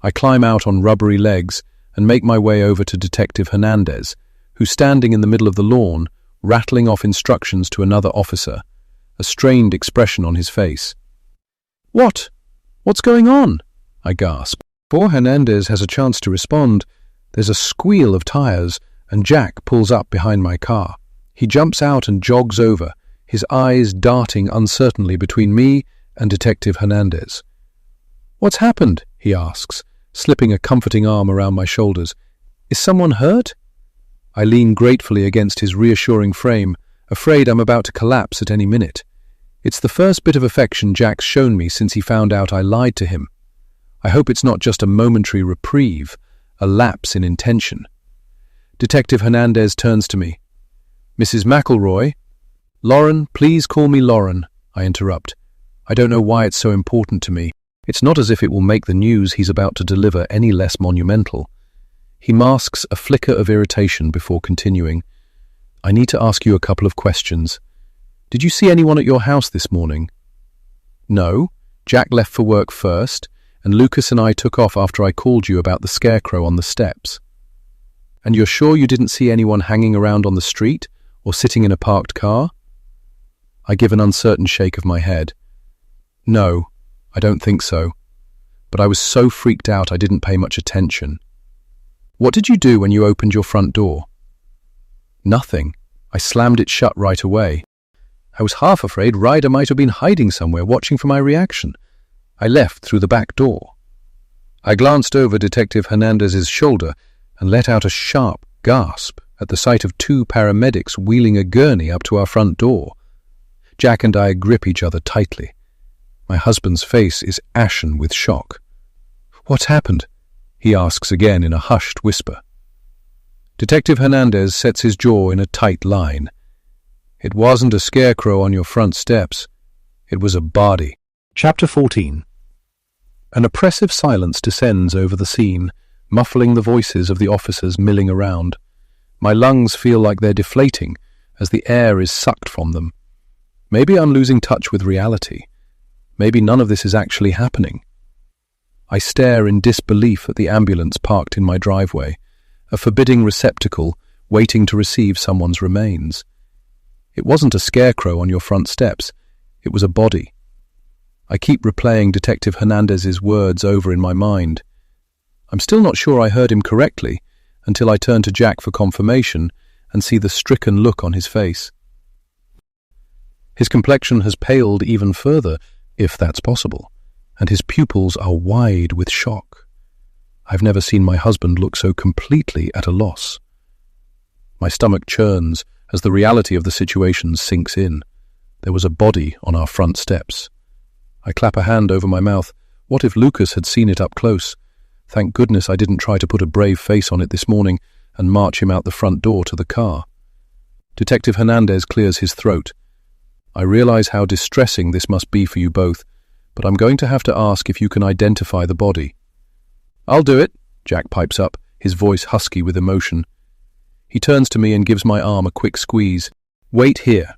I climb out on rubbery legs and make my way over to Detective Hernandez, who's standing in the middle of the lawn, rattling off instructions to another officer, a strained expression on his face. What's going on? I gasp. Before Hernandez has a chance to respond, there's a squeal of tires and Jack pulls up behind my car. He jumps out and jogs over, his eyes darting uncertainly between me and Detective Hernandez. What's happened? He asks, slipping a comforting arm around my shoulders. Is someone hurt? I lean gratefully against his reassuring frame, afraid I'm about to collapse at any minute. It's the first bit of affection Jack's shown me since he found out I lied to him. I hope it's not just a momentary reprieve, a lapse in intention. Detective Hernandez turns to me. Mrs. McElroy? Lauren, please call me Lauren, I interrupt. I don't know why it's so important to me. It's not as if it will make the news he's about to deliver any less monumental. He masks a flicker of irritation before continuing. I need to ask you a couple of questions. Did you see anyone at your house this morning? No. Jack left for work first, and Lucas and I took off after I called you about the Scarecrow on the steps. And you're sure you didn't see anyone hanging around on the street or sitting in a parked car? I give an uncertain shake of my head. No, I don't think so. But I was so freaked out I didn't pay much attention. What did you do when you opened your front door? Nothing. I slammed it shut right away. I was half afraid Ryder might have been hiding somewhere watching for my reaction. I left through the back door. I glanced over Detective Hernandez's shoulder and let out a sharp gasp at the sight of 2 paramedics wheeling a gurney up to our front door. Jack and I grip each other tightly. My husband's face is ashen with shock. What's happened? He asks again in a hushed whisper. Detective Hernandez sets his jaw in a tight line. It wasn't a scarecrow on your front steps. It was a body. Chapter 14. An oppressive silence descends over the scene, muffling the voices of the officers milling around. My lungs feel like they're deflating as the air is sucked from them. Maybe I'm losing touch with reality. Maybe none of this is actually happening. I stare in disbelief at the ambulance parked in my driveway, a forbidding receptacle waiting to receive someone's remains. It wasn't a scarecrow on your front steps. It was a body. I keep replaying Detective Hernandez's words over in my mind. I'm still not sure I heard him correctly until I turn to Jack for confirmation and see the stricken look on his face. His complexion has paled even further, if that's possible, and his pupils are wide with shock. I've never seen my husband look so completely at a loss. My stomach churns as the reality of the situation sinks in. There was a body on our front steps. I clap a hand over my mouth. What if Lucas had seen it up close? Thank goodness I didn't try to put a brave face on it this morning and march him out the front door to the car. Detective Hernandez clears his throat. I realize how distressing this must be for you both, but I'm going to have to ask if you can identify the body. I'll do it, Jack pipes up, his voice husky with emotion. He turns to me and gives my arm a quick squeeze. Wait here.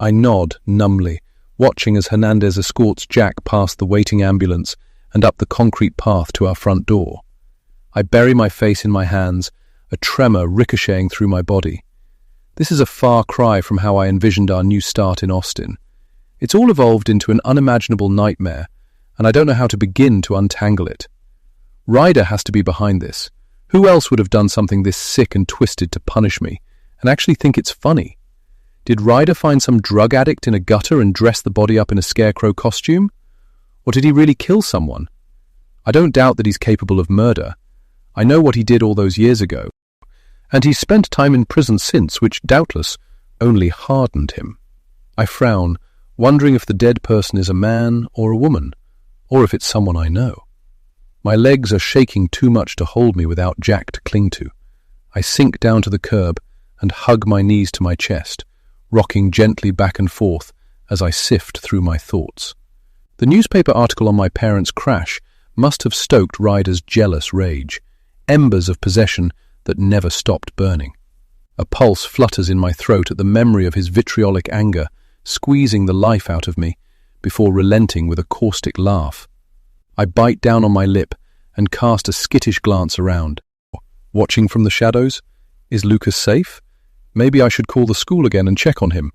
I nod numbly, watching as Hernandez escorts Jack past the waiting ambulance and up the concrete path to our front door. I bury my face in my hands, a tremor ricocheting through my body. This is a far cry from how I envisioned our new start in Austin. It's all evolved into an unimaginable nightmare, and I don't know how to begin to untangle it. Ryder has to be behind this. Who else would have done something this sick and twisted to punish me, and actually think it's funny? Did Ryder find some drug addict in a gutter and dress the body up in a Scarecrow costume? Or did he really kill someone? I don't doubt that he's capable of murder. I know what he did all those years ago, and he's spent time in prison since, which doubtless only hardened him. I frown, wondering if the dead person is a man or a woman, or if it's someone I know. My legs are shaking too much to hold me without Jack to cling to. I sink down to the curb and hug my knees to my chest, rocking gently back and forth as I sift through my thoughts. The newspaper article on my parents' crash must have stoked Ryder's jealous rage, embers of possession that never stopped burning. A pulse flutters in my throat at the memory of his vitriolic anger, squeezing the life out of me before relenting with a caustic laugh. I bite down on my lip and cast a skittish glance around. Watching from the shadows? Is Lucas safe? Maybe I should call the school again and check on him.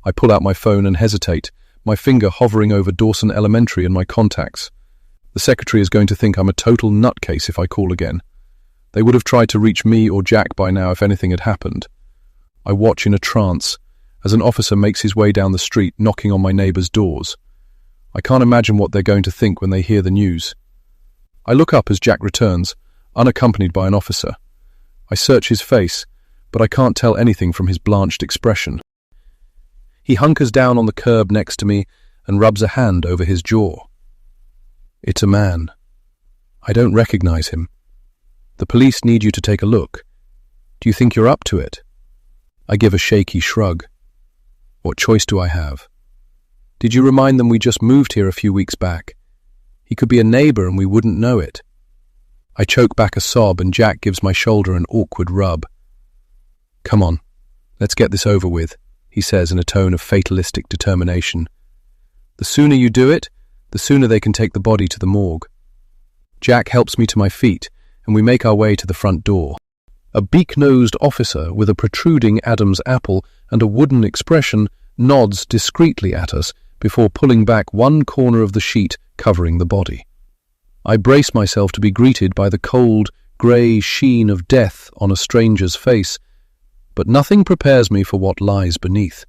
I pull out my phone and hesitate, my finger hovering over Dawson Elementary and my contacts. The secretary is going to think I'm a total nutcase if I call again. They would have tried to reach me or Jack by now if anything had happened. I watch in a trance as an officer makes his way down the street, knocking on my neighbours' doors. I can't imagine what they're going to think when they hear the news. I look up as Jack returns, unaccompanied by an officer. I search his face, but I can't tell anything from his blanched expression. He hunkers down on the curb next to me and rubs a hand over his jaw. It's a man. I don't recognize him. The police need you to take a look. Do you think you're up to it? I give a shaky shrug. What choice do I have? Did you remind them we just moved here a few weeks back? He could be a neighbour and we wouldn't know it. I choke back a sob and Jack gives my shoulder an awkward rub. Come on, let's get this over with, he says in a tone of fatalistic determination. The sooner you do it, the sooner they can take the body to the morgue. Jack helps me to my feet, and we make our way to the front door. A beak-nosed officer with a protruding Adam's apple and a wooden expression nods discreetly at us before pulling back one corner of the sheet covering the body. I brace myself to be greeted by the cold, grey sheen of death on a stranger's face, but nothing prepares me for what lies beneath.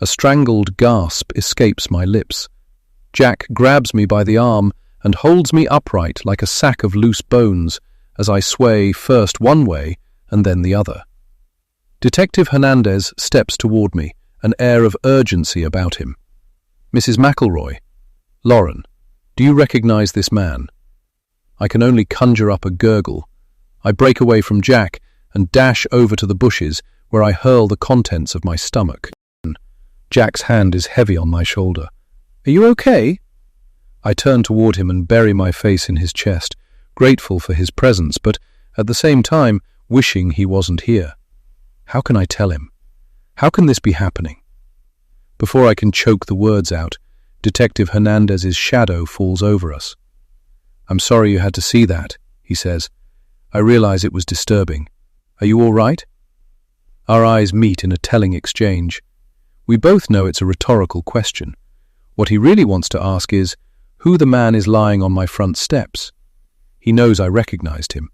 A strangled gasp escapes my lips. Jack grabs me by the arm and holds me upright like a sack of loose bones as I sway first one way and then the other. Detective Hernandez steps toward me, an air of urgency about him. Mrs. McElroy, Lauren, do you recognize this man? I can only conjure up a gurgle. I break away from Jack and dash over to the bushes where I hurl the contents of my stomach. Jack's hand is heavy on my shoulder. Are you okay? I turn toward him and bury my face in his chest, grateful for his presence, but at the same time wishing he wasn't here. How can I tell him? How can this be happening? Before I can choke the words out, Detective Hernandez's shadow falls over us. I'm sorry you had to see that, he says. I realize it was disturbing. Are you all right? Our eyes meet in a telling exchange. We both know it's a rhetorical question. What he really wants to ask is, who the man is lying on my front steps? He knows I recognized him.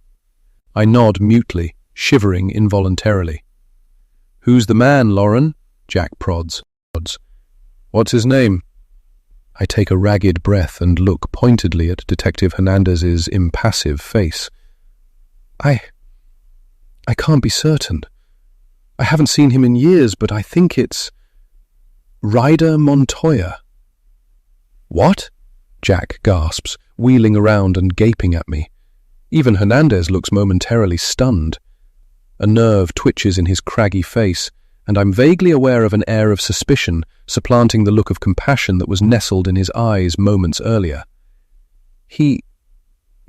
I nod mutely, shivering involuntarily. Who's the man, Lauren? Jack prods. What's his name? I take a ragged breath and look pointedly at Detective Hernandez's impassive face. I can't be certain. I haven't seen him in years, but I think it's Ryder Montoya. What? Jack gasps, wheeling around and gaping at me. Even Hernandez looks momentarily stunned. A nerve twitches in his craggy face, and I'm vaguely aware of an air of suspicion supplanting the look of compassion that was nestled in his eyes moments earlier. He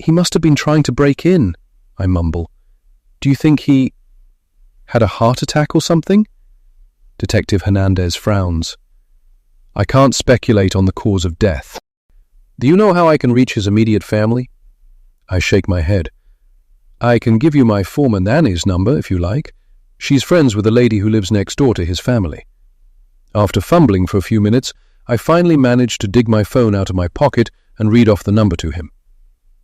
must have been trying to break in, I mumble. Do you think he had a heart attack or something? Detective Hernandez frowns. I can't speculate on the cause of death. Do you know how I can reach his immediate family? I shake my head. I can give you my former nanny's number if you like. She's friends with a lady who lives next door to his family. After fumbling for a few minutes, I finally managed to dig my phone out of my pocket and read off the number to him.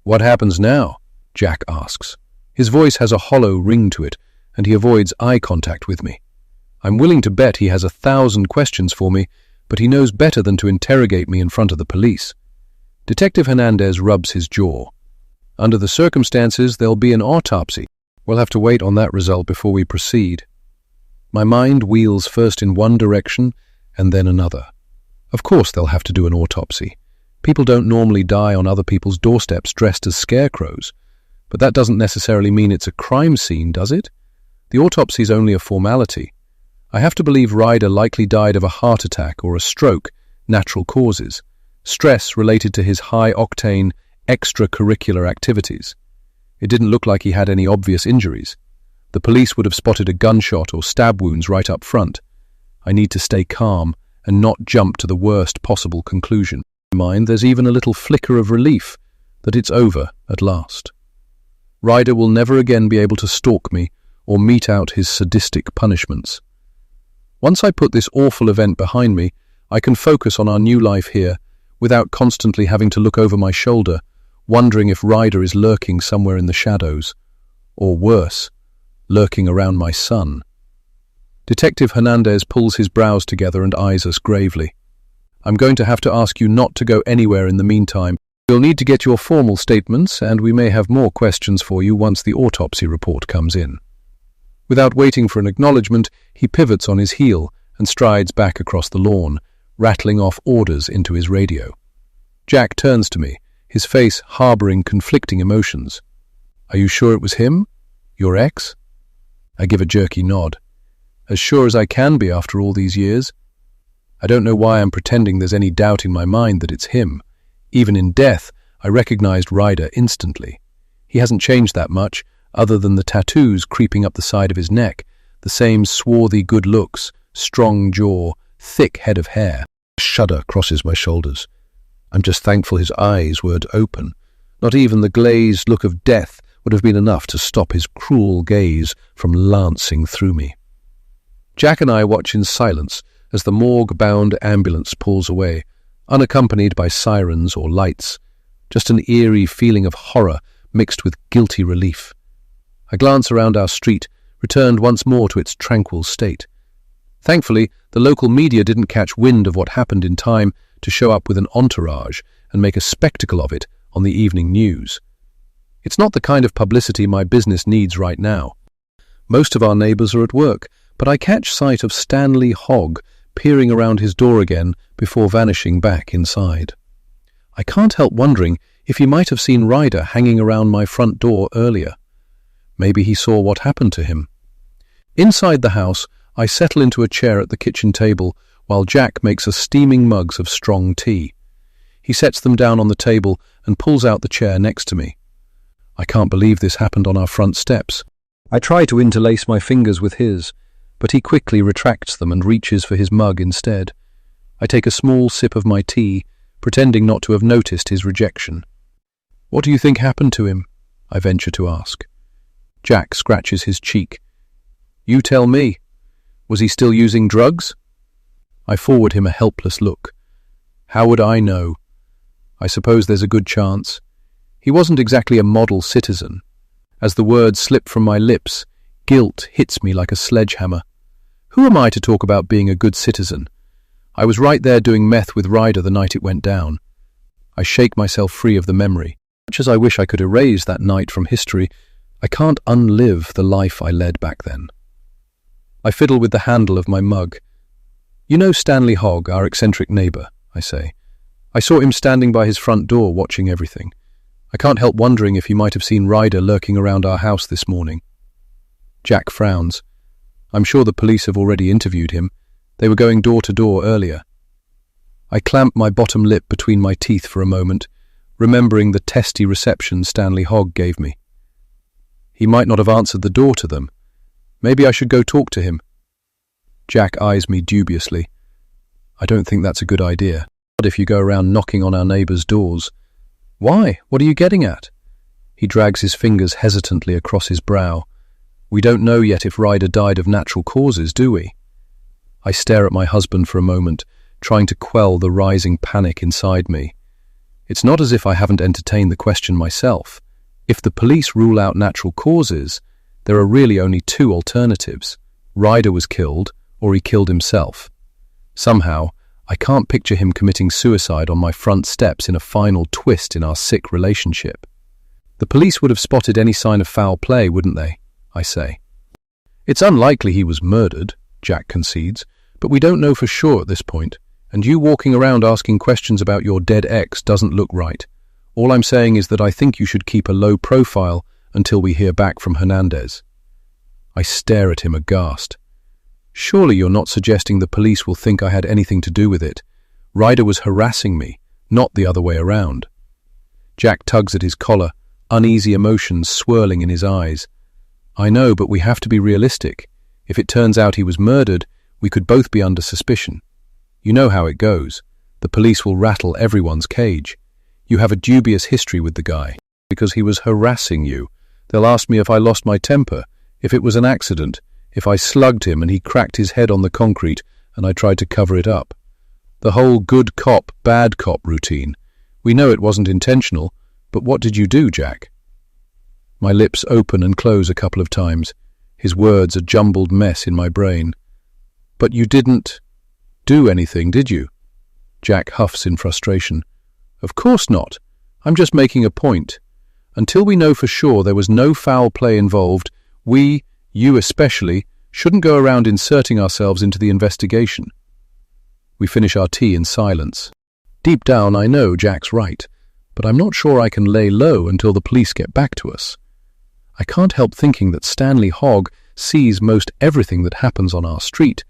"What happens now?" Jack asks. His voice has a hollow ring to it, and he avoids eye contact with me. I'm willing to bet he has 1,000 questions for me, but he knows better than to interrogate me in front of the police. Detective Hernandez rubs his jaw. Under the circumstances, there'll be an autopsy. We'll have to wait on that result before we proceed. My mind wheels first in one direction and then another. Of course they'll have to do an autopsy. People don't normally die on other people's doorsteps dressed as scarecrows. But that doesn't necessarily mean it's a crime scene, does it? The autopsy's only a formality. I have to believe Ryder likely died of a heart attack or a stroke, natural causes, stress related to his high-octane, extracurricular activities. It didn't look like he had any obvious injuries. The police would have spotted a gunshot or stab wounds right up front. I need to stay calm and not jump to the worst possible conclusion. In my mind, there's even a little flicker of relief that it's over at last. Ryder will never again be able to stalk me or mete out his sadistic punishments. Once I put this awful event behind me, I can focus on our new life here without constantly having to look over my shoulder, wondering if Ryder is lurking somewhere in the shadows, or worse, lurking around my son. Detective Hernandez pulls his brows together and eyes us gravely. "I'm going to have to ask you not to go anywhere in the meantime. You'll need to get your formal statements, and we may have more questions for you once the autopsy report comes in." Without waiting for an acknowledgement, he pivots on his heel and strides back across the lawn, rattling off orders into his radio. Jack turns to me, his face harboring conflicting emotions. "Are you sure it was him? Your ex?" I give a jerky nod. "As sure as I can be after all these years. I don't know why I'm pretending there's any doubt in my mind that it's him. Even in death, I recognized Ryder instantly. He hasn't changed that much, other than the tattoos creeping up the side of his neck, the same swarthy good looks, strong jaw, thick head of hair. A shudder crosses my shoulders. I'm just thankful his eyes weren't open. Not even the glazed look of death would have been enough to stop his cruel gaze from lancing through me. Jack and I watch in silence as the morgue-bound ambulance pulls away, unaccompanied by sirens or lights, just an eerie feeling of horror mixed with guilty relief. I glance around our street, returned once more to its tranquil state. Thankfully, the local media didn't catch wind of what happened in time to show up with an entourage and make a spectacle of it on the evening news. It's not the kind of publicity my business needs right now. Most of our neighbours are at work, but I catch sight of Stanley Hogg peering around his door again before vanishing back inside. I can't help wondering if he might have seen Ryder hanging around my front door earlier. Maybe he saw what happened to him. Inside the house, I settle into a chair at the kitchen table while Jack makes us steaming mugs of strong tea. He sets them down on the table and pulls out the chair next to me. I can't believe this happened on our front steps. I try to interlace my fingers with his, but he quickly retracts them and reaches for his mug instead. I take a small sip of my tea, pretending not to have noticed his rejection. "What do you think happened to him?" I venture to ask. Jack scratches his cheek. "You tell me. Was he still using drugs?" I forward him a helpless look. "How would I know? I suppose there's a good chance. He wasn't exactly a model citizen." As the words slip from my lips, guilt hits me like a sledgehammer. Who am I to talk about being a good citizen? I was right there doing meth with Ryder the night it went down. I shake myself free of the memory. Much as I wish I could erase that night from history, I can't unlive the life I led back then. I fiddle with the handle of my mug. "You know Stanley Hogg, our eccentric neighbour," I say. "I saw him standing by his front door watching everything. I can't help wondering if he might have seen Ryder lurking around our house this morning." Jack frowns. "I'm sure the police have already interviewed him. They were going door to door earlier." I clamp my bottom lip between my teeth for a moment, remembering the testy reception Stanley Hogg gave me. He might not have answered the door to them. Maybe I should go talk to him. Jack eyes me dubiously. "I don't think that's a good idea. What if you go around knocking on our neighbours' doors?" "Why? What are you getting at?" He drags his fingers hesitantly across his brow. We don't know yet if Ryder died of natural causes, do we? I stare at my husband for a moment, trying to quell the rising panic inside me. It's not as if I haven't entertained the question myself. If the police rule out natural causes, there are really only two alternatives. Ryder was killed, or he killed himself. Somehow, I can't picture him committing suicide on my front steps in a final twist in our sick relationship. The police would have spotted any sign of foul play, wouldn't they? I say. It's unlikely he was murdered, Jack concedes, but we don't know for sure at this point, and you walking around asking questions about your dead ex doesn't look right. All I'm saying is that I think you should keep a low profile until we hear back from Hernandez. I stare at him aghast. Surely you're not suggesting the police will think I had anything to do with it. Ryder was harassing me, not the other way around. Jack tugs at his collar, uneasy emotions swirling in his eyes. I know, but we have to be realistic. If it turns out he was murdered, we could both be under suspicion. You know how it goes. The police will rattle everyone's cage. You have a dubious history with the guy. Because he was harassing you. They'll ask me if I lost my temper, if it was an accident, if I slugged him and he cracked his head on the concrete and I tried to cover it up. The whole good cop, bad cop routine. We know it wasn't intentional, but what did you do, Jack? My lips open and close a couple of times, his words a jumbled mess in my brain. But you didn't do anything, did you? Jack huffs in frustration. Of course not. I'm just making a point. Until we know for sure there was no foul play involved, we, you especially, shouldn't go around inserting ourselves into the investigation. We finish our tea in silence. Deep down, I know Jack's right, but I'm not sure I can lay low until the police get back to us. I can't help thinking that Stanley Hogg sees most everything that happens on our street,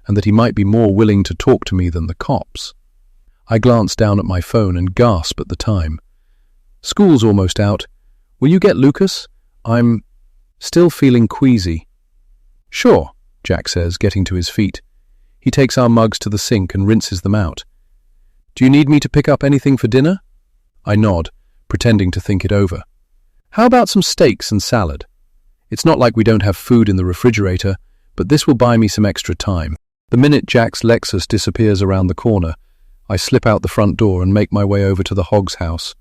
and that he might be more willing to talk to me than the cops. I glance down at my phone and gasp at the time. School's almost out. Will you get Lucas? I'm still feeling queasy. Sure, Jack says, getting to his feet. He takes our mugs to the sink and rinses them out. Do you need me to pick up anything for dinner? I nod, pretending to think it over. How about some steaks and salad? It's not like we don't have food in the refrigerator, but this will buy me some extra time. The minute Jack's Lexus disappears around the corner, I slip out the front door and make my way over to the Hogg's house.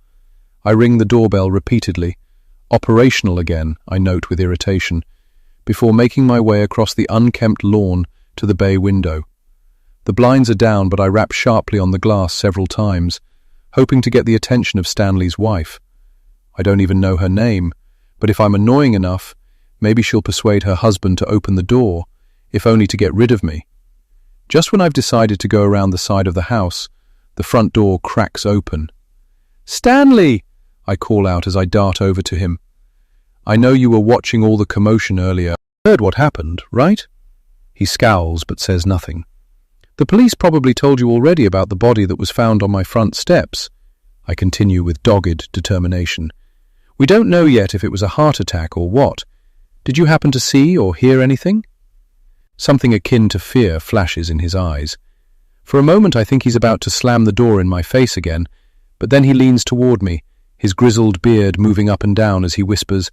I ring the doorbell repeatedly. Operational again, I note with irritation, before making my way across the unkempt lawn to the bay window. The blinds are down, but I rap sharply on the glass several times, hoping to get the attention of Stanley's wife. I don't even know her name, but if I'm annoying enough, maybe she'll persuade her husband to open the door, if only to get rid of me. Just when I've decided to go around the side of the house, the front door cracks open. Stanley! I call out as I dart over to him. I know you were watching all the commotion earlier. Heard what happened, right? He scowls but says nothing. The police probably told you already about the body that was found on my front steps. I continue with dogged determination. We don't know yet if it was a heart attack or what. Did you happen to see or hear anything? Something akin to fear flashes in his eyes. For a moment I think he's about to slam the door in my face again, but then he leans toward me, his grizzled beard moving up and down as he whispers,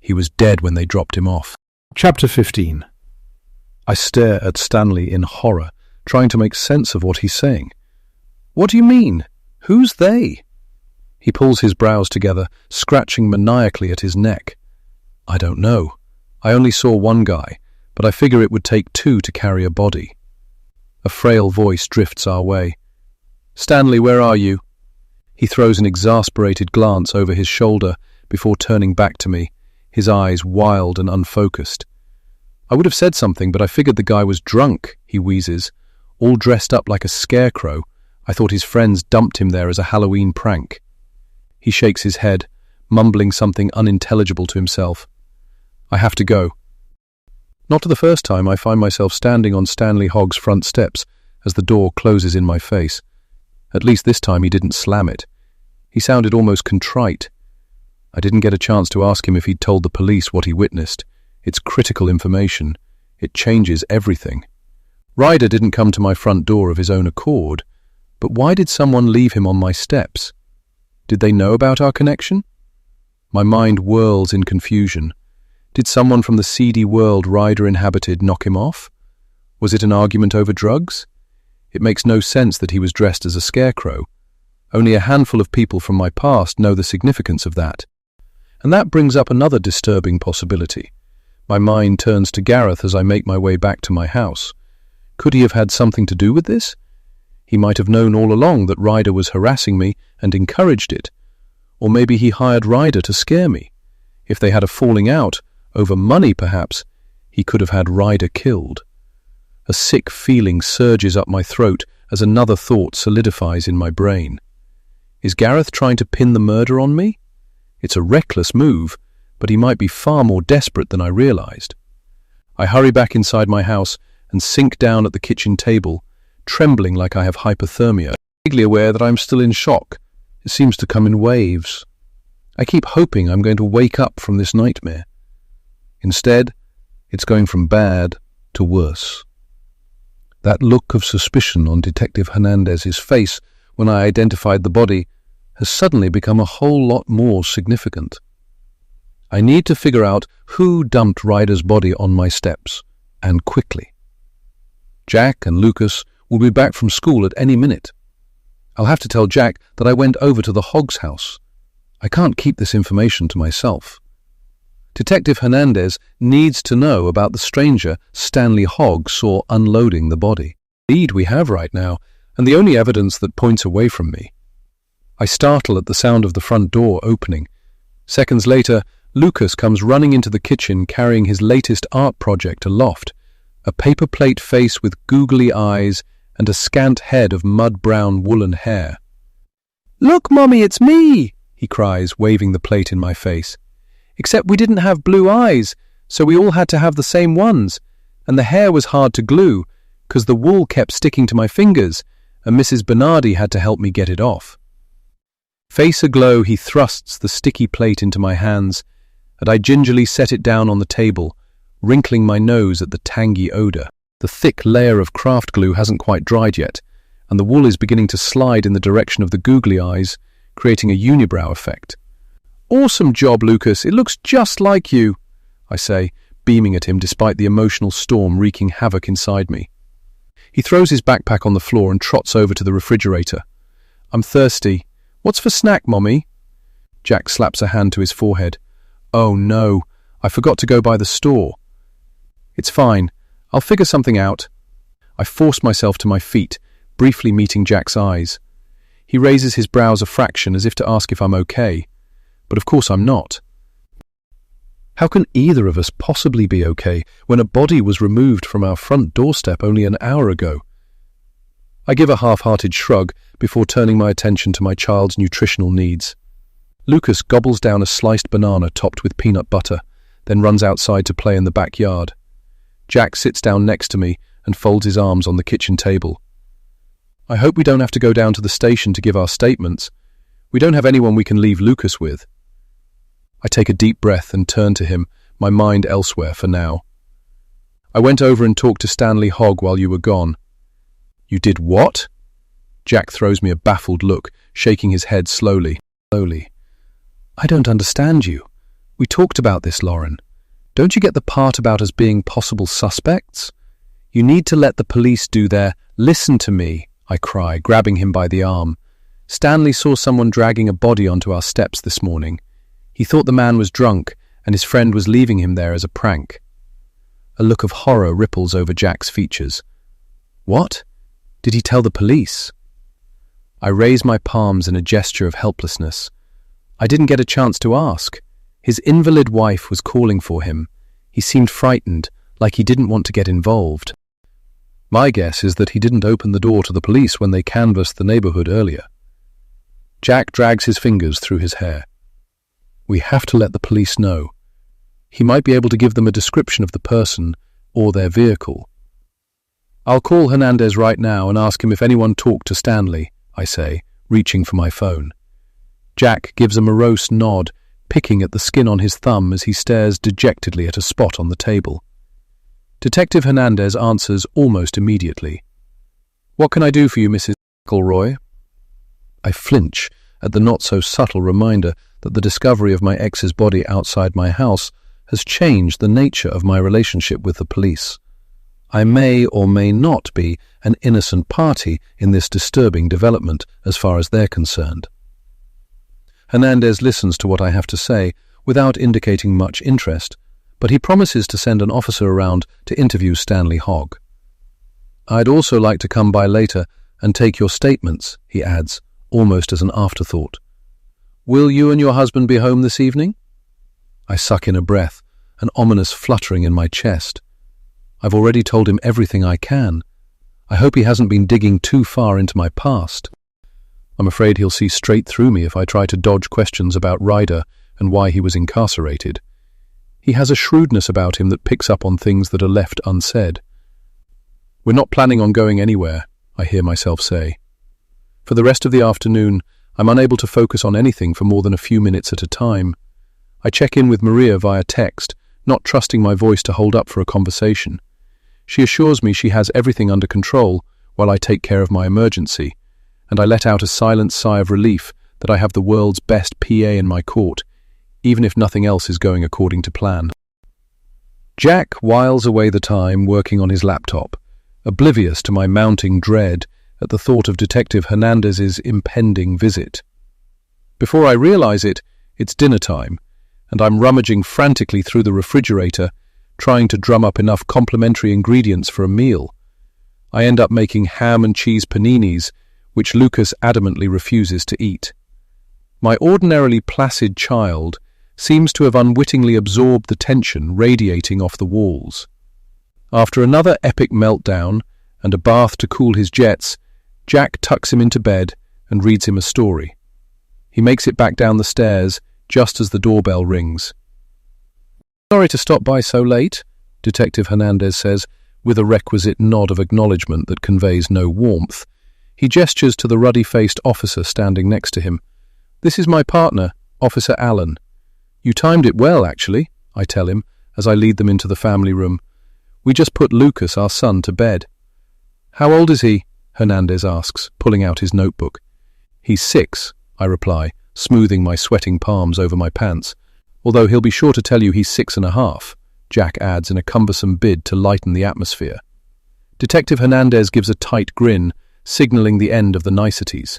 "He was dead when they dropped him off." Chapter 15. I stare at Stanley in horror, trying to make sense of what he's saying. What do you mean? Who's they? He pulls his brows together, scratching maniacally at his neck. I don't know. I only saw one guy, but I figure it would take two to carry a body. A frail voice drifts our way. Stanley, where are you? He throws an exasperated glance over his shoulder before turning back to me, his eyes wild and unfocused. I would have said something, but I figured the guy was drunk, he wheezes, all dressed up like a scarecrow. I thought his friends dumped him there as a Halloween prank. He shakes his head, mumbling something unintelligible to himself. I have to go. Not for the first time I find myself standing on Stanley Hogg's front steps as the door closes in my face. At least this time he didn't slam it. He sounded almost contrite. I didn't get a chance to ask him if he'd told the police what he witnessed. It's critical information. It changes everything. Ryder didn't come to my front door of his own accord, but why did someone leave him on my steps? Did they know about our connection? My mind whirls in confusion. Did someone from the seedy world Ryder inhabited knock him off? Was it an argument over drugs? It makes no sense that he was dressed as a scarecrow. Only a handful of people from my past know the significance of that. And that brings up another disturbing possibility. My mind turns to Gareth as I make my way back to my house. Could he have had something to do with this? He might have known all along that Ryder was harassing me and encouraged it. Or maybe he hired Ryder to scare me. If they had a falling out, over money perhaps, he could have had Ryder killed. A sick feeling surges up my throat as another thought solidifies in my brain. Is Gareth trying to pin the murder on me? It's a reckless move, but he might be far more desperate than I realized. I hurry back inside my house and sink down at the kitchen table, trembling like I have hypothermia, vaguely aware that I am still in shock. It seems to come in waves. I keep hoping I'm going to wake up from this nightmare. Instead, it's going from bad to worse. That look of suspicion on Detective Hernandez's face when I identified the body has suddenly become a whole lot more significant. I need to figure out who dumped Ryder's body on my steps, and quickly. Jack and Lucas will be back from school at any minute. I'll have to tell Jack that I went over to the Hogg's house. I can't keep this information to myself. Detective Hernandez needs to know about the stranger Stanley Hogg saw unloading the body. The lead we have right now, and the only evidence that points away from me. I startle at the sound of the front door opening. Seconds later, Lucas comes running into the kitchen carrying his latest art project aloft, a paper plate face with googly eyes and a scant head of mud-brown woolen hair. "Look, Mommy, it's me!" he cries, waving the plate in my face. "Except we didn't have blue eyes, so we all had to have the same ones, and the hair was hard to glue, 'cause the wool kept sticking to my fingers, and Mrs. Bernardi had to help me get it off." Face aglow, he thrusts the sticky plate into my hands, and I gingerly set it down on the table, wrinkling my nose at the tangy odor. The thick layer of craft glue hasn't quite dried yet, and the wool is beginning to slide in the direction of the googly eyes, creating a unibrow effect. "Awesome job, Lucas. It looks just like you," I say, beaming at him despite the emotional storm wreaking havoc inside me. He throws his backpack on the floor and trots over to the refrigerator. "I'm thirsty. What's for snack, Mommy?" Jack slaps a hand to his forehead. "Oh no, I forgot to go by the store." "It's fine. I'll figure something out." I force myself to my feet, briefly meeting Jack's eyes. He raises his brows a fraction as if to ask if I'm okay, but of course I'm not. How can either of us possibly be okay when a body was removed from our front doorstep only an hour ago? I give a half-hearted shrug before turning my attention to my child's nutritional needs. Lucas gobbles down a sliced banana topped with peanut butter, then runs outside to play in the backyard. Jack sits down next to me and folds his arms on the kitchen table. "I hope we don't have to go down to the station to give our statements. We don't have anyone we can leave Lucas with." I take a deep breath and turn to him, my mind elsewhere for now. "I went over and talked to Stanley Hogg while you were gone." "You did what?" Jack throws me a baffled look, shaking his head slowly. "I don't understand you. We talked about this, Lauren. Don't you get the part about us being possible suspects? You need to let the police do their—" "Listen to me," I cry, grabbing him by the arm. "Stanley saw someone dragging a body onto our steps this morning. He thought the man was drunk, and his friend was leaving him there as a prank." A look of horror ripples over Jack's features. "What? Did he tell the police?" I raise my palms in a gesture of helplessness. I didn't get a chance to ask. His invalid wife was calling for him. He seemed frightened, like he didn't want to get involved. My guess is that he didn't open the door to the police when they canvassed the neighborhood earlier. Jack drags his fingers through his hair. "We have to let the police know. He might be able to give them a description of the person or their vehicle." "I'll call Hernandez right now and ask him if anyone talked to Stanley," I say, reaching for my phone. Jack gives a morose nod, picking at the skin on his thumb as he stares dejectedly at a spot on the table. Detective Hernandez answers almost immediately. "What can I do for you, Mrs. Gilroy?" I flinch at the not-so-subtle reminder that the discovery of my ex's body outside my house has changed the nature of my relationship with the police. I may or may not be an innocent party in this disturbing development as far as they're concerned. Hernandez listens to what I have to say without indicating much interest, but he promises to send an officer around to interview Stanley Hogg. "I'd also like to come by later and take your statements," he adds, almost as an afterthought. "Will you and your husband be home this evening?" I suck in a breath, an ominous fluttering in my chest. I've already told him everything I can. I hope he hasn't been digging too far into my past. I'm afraid he'll see straight through me if I try to dodge questions about Ryder and why he was incarcerated. He has a shrewdness about him that picks up on things that are left unsaid. "We're not planning on going anywhere," I hear myself say. For the rest of the afternoon, I'm unable to focus on anything for more than a few minutes at a time. I check in with Maria via text, not trusting my voice to hold up for a conversation. She assures me she has everything under control while I take care of my emergency, and I let out a silent sigh of relief that I have the world's best PA in my court, even if nothing else is going according to plan. Jack whiles away the time working on his laptop, oblivious to my mounting dread at the thought of Detective Hernandez's impending visit. Before I realize it, it's dinner time, and I'm rummaging frantically through the refrigerator, trying to drum up enough complementary ingredients for a meal. I end up making ham and cheese paninis, which Lucas adamantly refuses to eat. My ordinarily placid child seems to have unwittingly absorbed the tension radiating off the walls. After another epic meltdown and a bath to cool his jets, Jack tucks him into bed and reads him a story. He makes it back down the stairs just as the doorbell rings. "Sorry to stop by so late," Detective Hernandez says, with a requisite nod of acknowledgement that conveys no warmth. He gestures to the ruddy-faced officer standing next to him. "This is my partner, Officer Allen." "You timed it well, actually," I tell him, as I lead them into the family room. "We just put Lucas, our son, to bed." "How old is he?" Hernandez asks, pulling out his notebook. "He's 6, I reply, smoothing my sweating palms over my pants. "Although he'll be sure to tell you he's 6.5, Jack adds in a cumbersome bid to lighten the atmosphere. Detective Hernandez gives a tight grin, signalling the end of the niceties.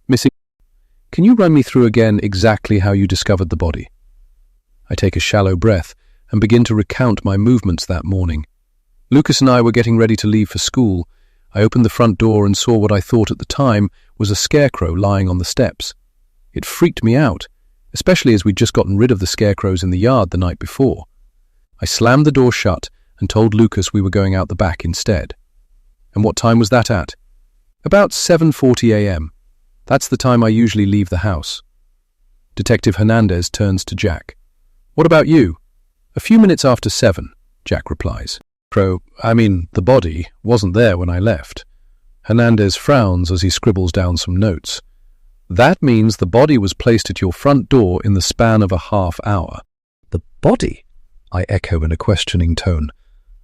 "Missing, can you run me through again exactly how you discovered the body?" I take a shallow breath and begin to recount my movements that morning. Lucas and I were getting ready to leave for school. I opened the front door and saw what I thought at the time was a scarecrow lying on the steps. It freaked me out, especially as we'd just gotten rid of the scarecrows in the yard the night before. I slammed the door shut and told Lucas we were going out the back instead. "And what time was that at?" "About 7:40 a.m. That's the time I usually leave the house." Detective Hernandez turns to Jack. "What about you?" "A few minutes after 7, Jack replies. The body wasn't there when I left." Hernandez frowns as he scribbles down some notes. "That means the body was placed at your front door in the span of a half hour." "The body?" I echo in a questioning tone.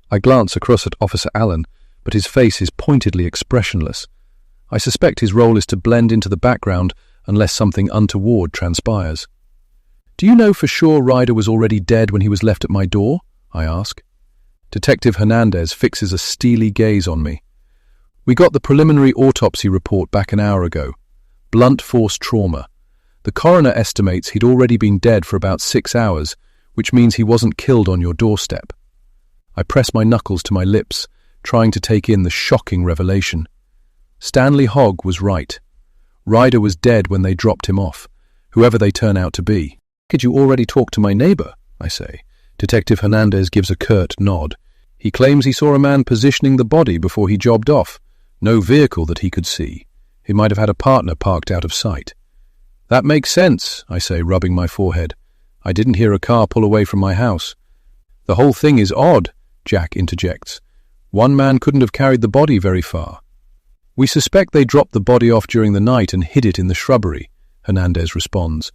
I glance across at Officer Allen, but his face is pointedly expressionless. I suspect his role is to blend into the background unless something untoward transpires. "Do you know for sure Ryder was already dead when he was left at my door?" I ask. Detective Hernandez fixes a steely gaze on me. "We got the preliminary autopsy report back an hour ago. Blunt force trauma. The coroner estimates he'd already been dead for about 6 hours, which means he wasn't killed on your doorstep." I press my knuckles to my lips, trying to take in the shocking revelation. Stanley Hogg was right. Ryder was dead when they dropped him off, whoever they turn out to be. "Could you already talk to my neighbor?" I say. Detective Hernandez gives a curt nod. "He claims he saw a man positioning the body before he jobbed off. No vehicle that he could see. He might have had a partner parked out of sight." "That makes sense," I say, rubbing my forehead. "I didn't hear a car pull away from my house." "The whole thing is odd," Jack interjects. "One man couldn't have carried the body very far." "We suspect they dropped the body off during the night and hid it in the shrubbery," Hernandez responds.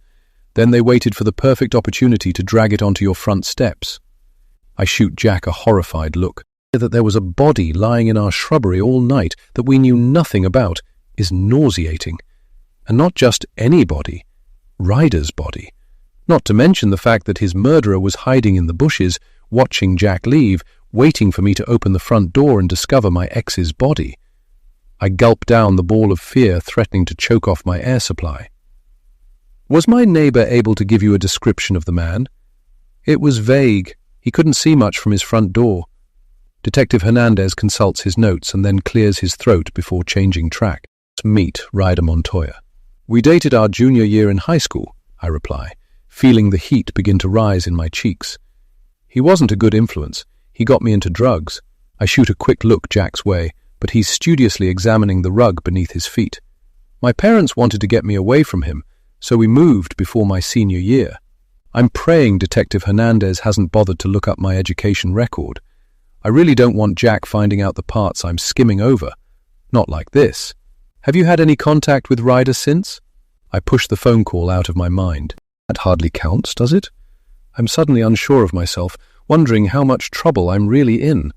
"Then they waited for the perfect opportunity to drag it onto your front steps." I shoot Jack a horrified look. That there was a body lying in our shrubbery all night that we knew nothing about is nauseating. And not just any body, Ryder's body. Not to mention the fact that his murderer was hiding in the bushes, watching Jack leave, waiting for me to open the front door and discover my ex's body. I gulped down the ball of fear threatening to choke off my air supply. Was my neighbor able to give you a description of the man? It was vague. He couldn't see much from his front door. Detective Hernandez consults his notes and then clears his throat before changing track. Meet Ryder Montoya. We dated our junior year in high school, I reply, feeling the heat begin to rise in my cheeks. He wasn't a good influence. He got me into drugs. I shoot a quick look Jack's way, but he's studiously examining the rug beneath his feet. My parents wanted to get me away from him, so we moved before my senior year. I'm praying Detective Hernandez hasn't bothered to look up my education record. I really don't want Jack finding out the parts I'm skimming over. Not like this. Have you had any contact with Ryder since? I push the phone call out of my mind. That hardly counts, does it? I'm suddenly unsure of myself, wondering how much trouble I'm really in.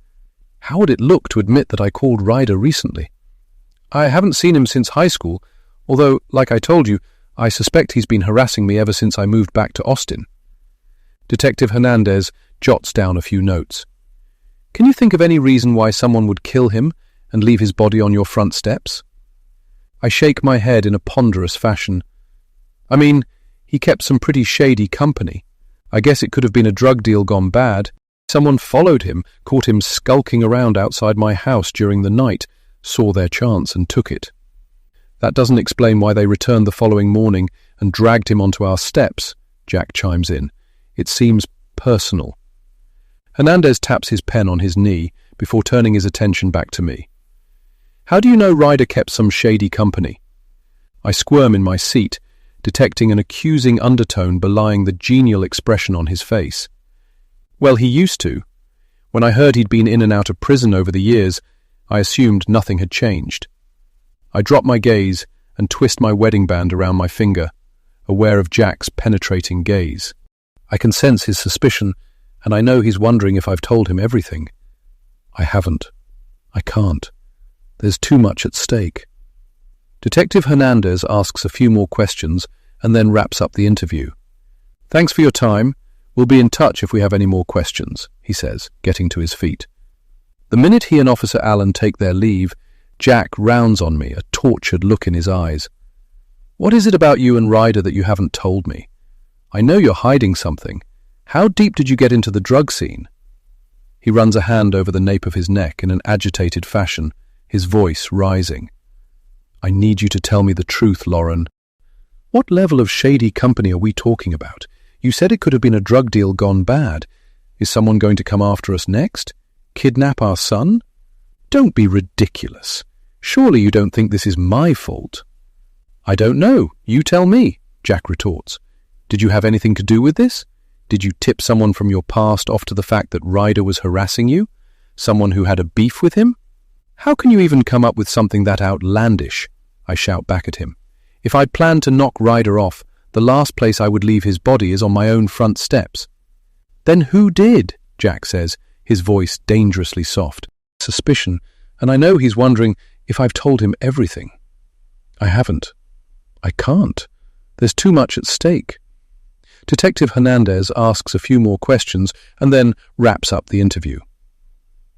How would it look to admit that I called Ryder recently? I haven't seen him since high school, although, like I told you, I suspect he's been harassing me ever since I moved back to Austin. Detective Hernandez jots down a few notes. Can you think of any reason why someone would kill him and leave his body on your front steps? I shake my head in a ponderous fashion. I mean, he kept some pretty shady company. I guess it could have been a drug deal gone bad. Someone followed him, caught him skulking around outside my house during the night, saw their chance and took it. That doesn't explain why they returned the following morning and dragged him onto our steps, Jack chimes in. It seems personal. Hernandez taps his pen on his knee before turning his attention back to me. How do you know Ryder kept some shady company? I squirm in my seat, detecting an accusing undertone belying the genial expression on his face. Well, he used to. When I heard he'd been in and out of prison over the years, I assumed nothing had changed. I drop my gaze and twist my wedding band around my finger, aware of Jack's penetrating gaze. I can sense his suspicion, and I know he's wondering if I've told him everything. I haven't. I can't. There's too much at stake. Detective Hernandez asks a few more questions and then wraps up the interview. Thanks for your time. We'll be in touch if we have any more questions, he says, getting to his feet. The minute he and Officer Allen take their leave, Jack rounds on me, a tortured look in his eyes. What is it about you and Ryder that you haven't told me? I know you're hiding something. How deep did you get into the drug scene? He runs a hand over the nape of his neck in an agitated fashion, his voice rising. I need you to tell me the truth, Lauren. What level of shady company are we talking about? You said it could have been a drug deal gone bad. Is someone going to come after us next? Kidnap our son? Don't be ridiculous. Surely you don't think this is my fault? I don't know. You tell me, Jack retorts. Did you have anything to do with this? Did you tip someone from your past off to the fact that Ryder was harassing you? Someone who had a beef with him? How can you even come up with something that outlandish? I shout back at him. If I'd planned to knock Ryder off, the last place I would leave his body is on my own front steps. Then who did? Jack says, his voice dangerously soft. Suspicion, and I know he's wondering if I've told him everything. I haven't. I can't. There's too much at stake. Detective Hernandez asks a few more questions and then wraps up the interview.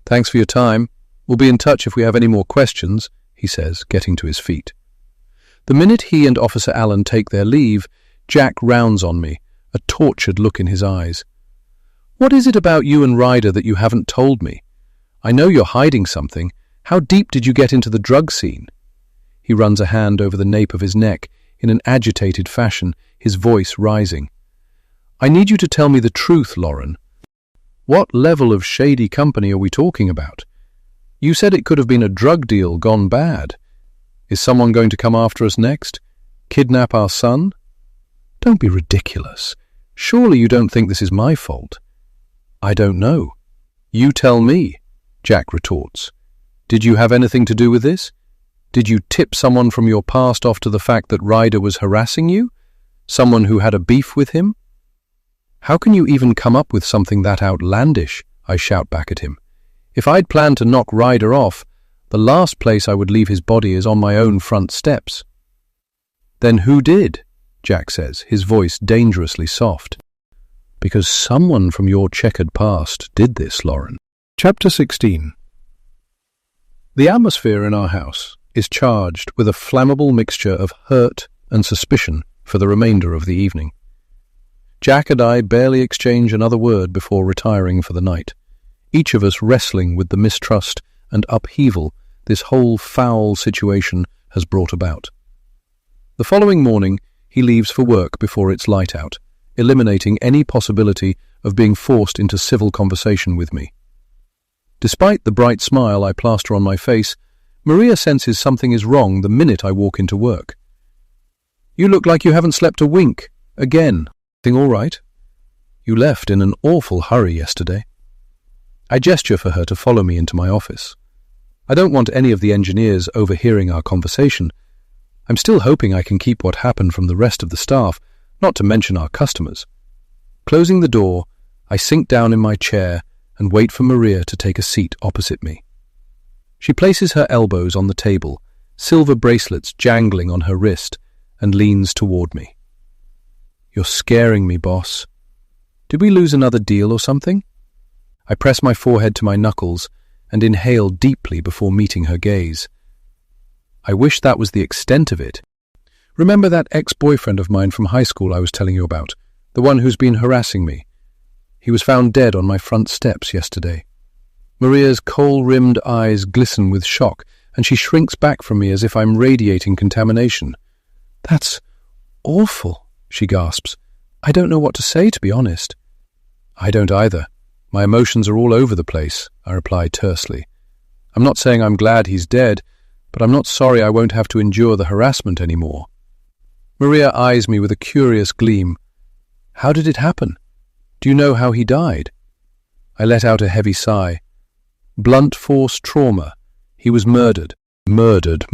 Thanks for your time. We'll be in touch if we have any more questions, he says, getting to his feet. The minute he and Officer Allen take their leave, Jack rounds on me, a tortured look in his eyes. What is it about you and Ryder that you haven't told me? I know you're hiding something. How deep did you get into the drug scene? He runs a hand over the nape of his neck in an agitated fashion, his voice rising. I need you to tell me the truth, Lauren. What level of shady company are we talking about? You said it could have been a drug deal gone bad. Is someone going to come after us next? Kidnap our son? Don't be ridiculous. Surely you don't think this is my fault? I don't know. You tell me, Jack retorts. Did you have anything to do with this? Did you tip someone from your past off to the fact that Ryder was harassing you? Someone who had a beef with him? How can you even come up with something that outlandish? I shout back at him. If I'd planned to knock Ryder off, the last place I would leave his body is on my own front steps. Then who did? Jack says, his voice dangerously soft. Because someone from your checkered past did this, Lauren. Chapter 16. The atmosphere in our house is charged with a flammable mixture of hurt and suspicion for the remainder of the evening. Jack and I barely exchange another word before retiring for the night, each of us wrestling with the mistrust and upheaval this whole foul situation has brought about. The following morning, he leaves for work before it's light out, eliminating any possibility of being forced into civil conversation with me. Despite the bright smile I plaster on my face, Maria senses something is wrong the minute I walk into work. You look like you haven't slept a wink. Again. Thing all right? You left in an awful hurry yesterday. I gesture for her to follow me into my office. I don't want any of the engineers overhearing our conversation. I'm still hoping I can keep what happened from the rest of the staff, not to mention our customers. Closing the door, I sink down in my chair and wait for Maria to take a seat opposite me. She places her elbows on the table, silver bracelets jangling on her wrist, and leans toward me. You're scaring me, boss. Did we lose another deal or something? I press my forehead to my knuckles and inhale deeply before meeting her gaze. I wish that was the extent of it. Remember that ex-boyfriend of mine from high school I was telling you about, the one who's been harassing me? He was found dead on my front steps yesterday. Maria's kohl-rimmed eyes glisten with shock, and she shrinks back from me as if I'm radiating contamination. That's awful, she gasps. I don't know what to say, to be honest. I don't either. My emotions are all over the place, I reply tersely. I'm not saying I'm glad he's dead, but I'm not sorry I won't have to endure the harassment anymore. Maria eyes me with a curious gleam. How did it happen? Do you know how he died? I let out a heavy sigh. Blunt force trauma. He was murdered. Murdered.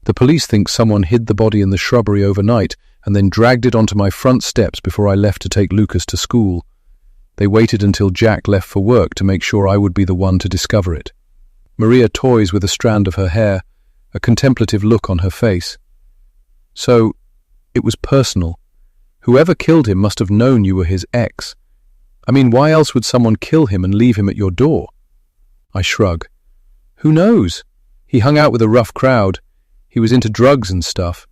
The police think someone hid the body in the shrubbery overnight and then dragged it onto my front steps before I left to take Lucas to school. They waited until Jack left for work to make sure I would be the one to discover it. Maria toys with a strand of her hair, a contemplative look on her face. So, it was personal. Whoever killed him must have known you were his ex. I mean, why else would someone kill him and leave him at your door? I shrug. Who knows? He hung out with a rough crowd. He was into drugs and stuff.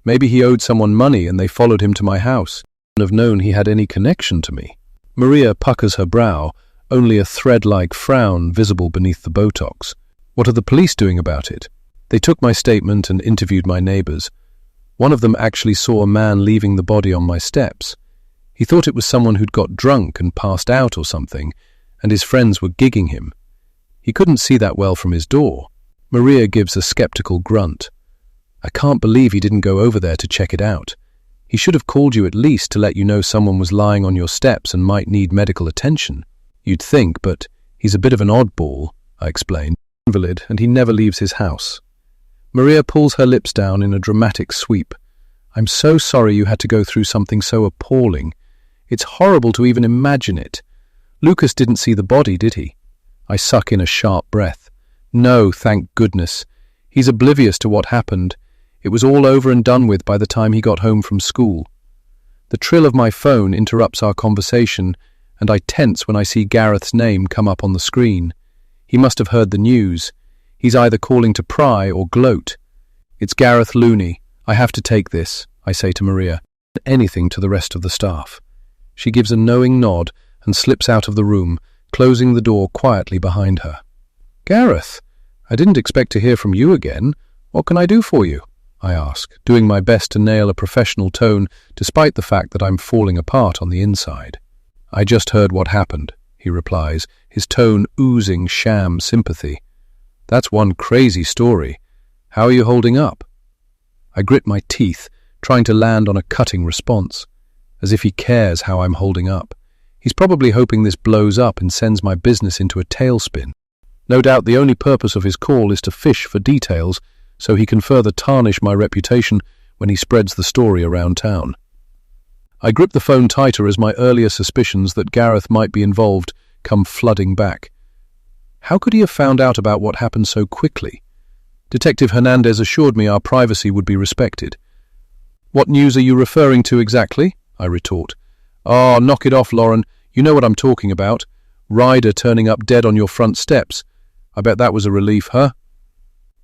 Maybe he owed someone money and they followed him to my house. I wouldn't have known he had any connection to me. Maria puckers her brow, only a thread-like frown visible beneath the Botox. What are the police doing about it? They took my statement and interviewed my neighbors. One of them actually saw a man leaving the body on my steps. He thought it was someone who'd got drunk and passed out or something, and his friends were gigging him. He couldn't see that well from his door. Maria gives a skeptical grunt. I can't believe he didn't go over there to check it out. He should have called you at least to let you know someone was lying on your steps and might need medical attention. You'd think, but he's a bit of an oddball, I explained. Invalid, and he never leaves his house. Maria pulls her lips down in a dramatic sweep. I'm so sorry you had to go through something so appalling. It's horrible to even imagine it. Lucas didn't see the body, did he? I suck in a sharp breath. No, thank goodness. He's oblivious to what happened. It was all over and done with by the time he got home from school. The trill of my phone interrupts our conversation, and I tense when I see Gareth's name come up on the screen. He must have heard the news. He's either calling to pry or gloat. It's Gareth Looney. I have to take this, I say to Maria. Anything to the rest of the staff. She gives a knowing nod and slips out of the room, closing the door quietly behind her. Gareth, I didn't expect to hear from you again. What can I do for you? I ask, doing my best to nail a professional tone despite the fact that I'm falling apart on the inside. I just heard what happened, he replies, his tone oozing sham sympathy. That's one crazy story. How are you holding up? I grit my teeth, trying to land on a cutting response, as if he cares how I'm holding up. He's probably hoping this blows up and sends my business into a tailspin. No doubt the only purpose of his call is to fish for details, so he can further tarnish my reputation when he spreads the story around town. I grip the phone tighter as my earlier suspicions that Gareth might be involved come flooding back. How could he have found out about what happened so quickly? Detective Hernandez assured me our privacy would be respected. What news are you referring to exactly? I retort. Oh, knock it off, Lauren. You know what I'm talking about. Ryder turning up dead on your front steps. I bet that was a relief, huh?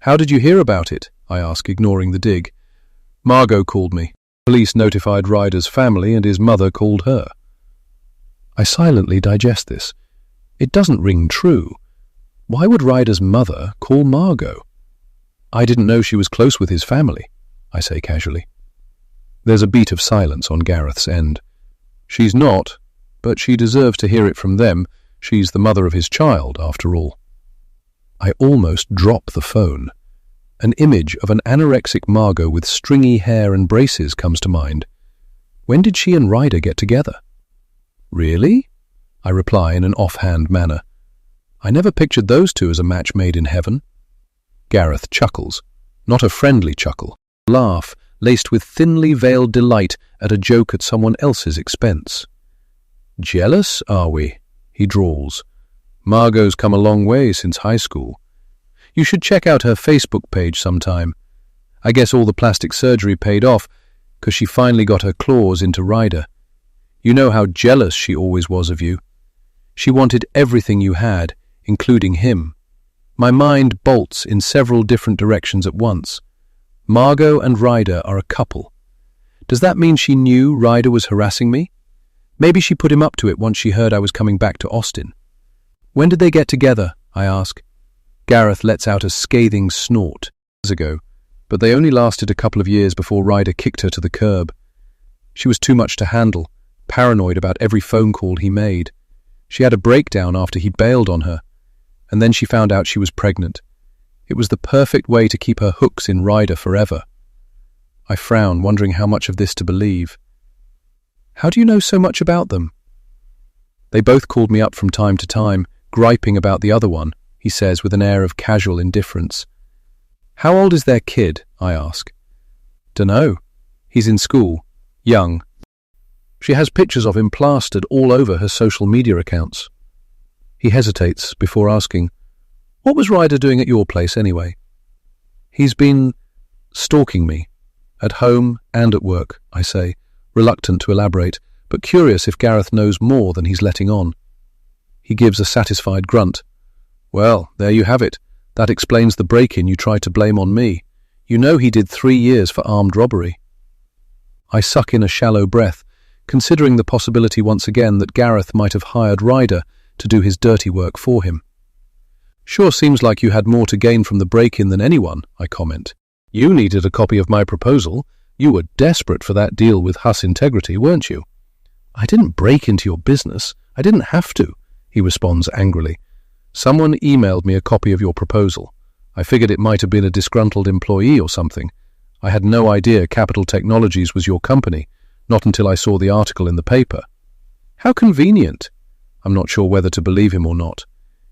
How did you hear about it? I ask, ignoring the dig. Margot called me. Police notified Ryder's family and his mother called her. I silently digest this. It doesn't ring true. Why would Ryder's mother call Margot? I didn't know she was close with his family, I say casually. There's a beat of silence on Gareth's end. She's not, but she deserves to hear it from them. She's the mother of his child, after all. I almost drop the phone. An image of an anorexic Margot with stringy hair and braces comes to mind. When did she and Ryder get together? Really? I reply in an offhand manner. I never pictured those two as a match made in heaven. Gareth chuckles, not a friendly chuckle, a laugh laced with thinly veiled delight at a joke at someone else's expense. Jealous, are we? He drawls. Margot's come a long way since high school. You should check out her Facebook page sometime. I guess all the plastic surgery paid off, 'cause she finally got her claws into Ryder. You know how jealous she always was of you. She wanted everything you had, including him. My mind bolts in several different directions at once. Margot and Ryder are a couple. Does that mean she knew Ryder was harassing me? Maybe she put him up to it once she heard I was coming back to Austin. When did they get together? I ask. Gareth lets out a scathing snort. Years ago, but they only lasted a couple of years before Ryder kicked her to the curb. She was too much to handle, paranoid about every phone call he made. She had a breakdown after he bailed on her, and then she found out she was pregnant. It was the perfect way to keep her hooks in Ryder forever. I frown, wondering how much of this to believe. How do you know so much about them? They both called me up from time to time, griping about the other one, he says with an air of casual indifference. How old is their kid? I ask. Dunno. He's in school. Young. She has pictures of him plastered all over her social media accounts. He hesitates before asking, what was Ryder doing at your place anyway? He's been stalking me. At home and at work, I say, reluctant to elaborate, but curious if Gareth knows more than he's letting on. He gives a satisfied grunt. Well, there you have it. That explains the break-in you tried to blame on me. You know he did 3 years for armed robbery. I suck in a shallow breath, considering the possibility once again that Gareth might have hired Ryder to do his dirty work for him. Sure seems like you had more to gain from the break-in than anyone, I comment. You needed a copy of my proposal. You were desperate for that deal with Huss Integrity, weren't you? I didn't break into your business. I didn't have to, he responds angrily. Someone emailed me a copy of your proposal. I figured it might have been a disgruntled employee or something. I had no idea Capital Technologies was your company, not until I saw the article in the paper. How convenient. I'm not sure whether to believe him or not.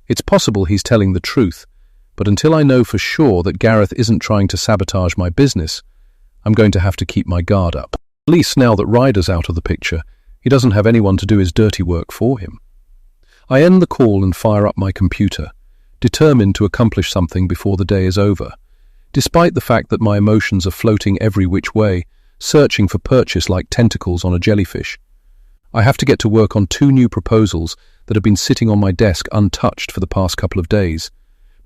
It's possible he's telling the truth, but until I know for sure that Gareth isn't trying to sabotage my business, I'm going to have to keep my guard up. At least now that Ryder's out of the picture, he doesn't have anyone to do his dirty work for him. I end the call and fire up my computer, determined to accomplish something before the day is over, despite the fact that my emotions are floating every which way, searching for purchase like tentacles on a jellyfish. I have to get to work on 2 new proposals that have been sitting on my desk untouched for the past couple of days,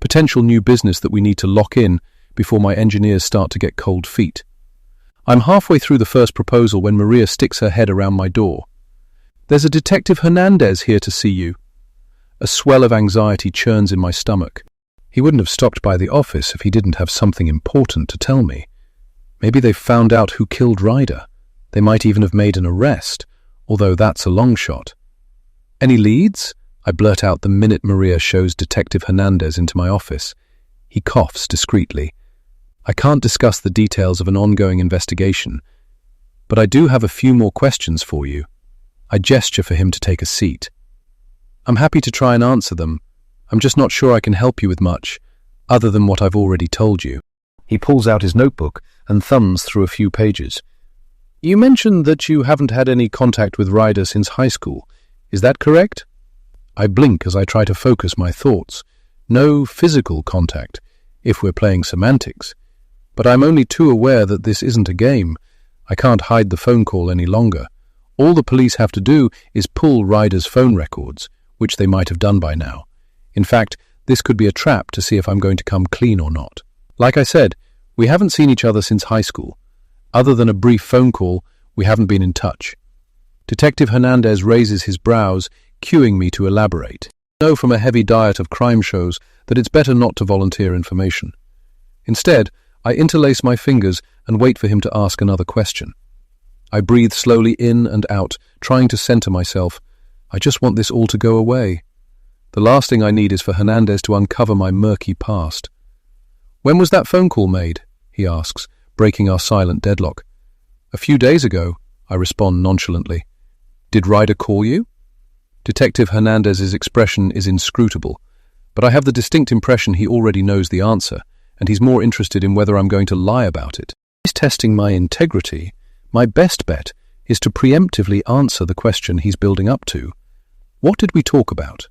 potential new business that we need to lock in before my engineers start to get cold feet. I'm halfway through the first proposal when Maria sticks her head around my door. There's a Detective Hernandez here to see you. A swell of anxiety churns in my stomach. He wouldn't have stopped by the office if he didn't have something important to tell me. Maybe they've found out who killed Ryder. They might even have made an arrest, although that's a long shot. Any leads? I blurt out the minute Maria shows Detective Hernandez into my office. He coughs discreetly. I can't discuss the details of an ongoing investigation, but I do have a few more questions for you. I gesture for him to take a seat. I'm happy to try and answer them. I'm just not sure I can help you with much, other than what I've already told you. He pulls out his notebook and thumbs through a few pages. You mentioned that you haven't had any contact with Ryder since high school. Is that correct? I blink as I try to focus my thoughts. No physical contact, if we're playing semantics. But I'm only too aware that this isn't a game. I can't hide the phone call any longer. All the police have to do is pull Ryder's phone records, which they might have done by now. In fact, this could be a trap to see if I'm going to come clean or not. Like I said, we haven't seen each other since high school. Other than a brief phone call, we haven't been in touch. Detective Hernandez raises his brows, cueing me to elaborate. I know from a heavy diet of crime shows that it's better not to volunteer information. Instead, I interlace my fingers and wait for him to ask another question. I breathe slowly in and out, trying to center myself. I just want this all to go away. The last thing I need is for Hernandez to uncover my murky past. "When was that phone call made?" he asks, breaking our silent deadlock. "A few days ago," I respond nonchalantly. "Did Ryder call you?" Detective Hernandez's expression is inscrutable, but I have the distinct impression he already knows the answer, and he's more interested in whether I'm going to lie about it. He's testing my integrity. My best bet is to preemptively answer the question he's building up to. "What did we talk about?"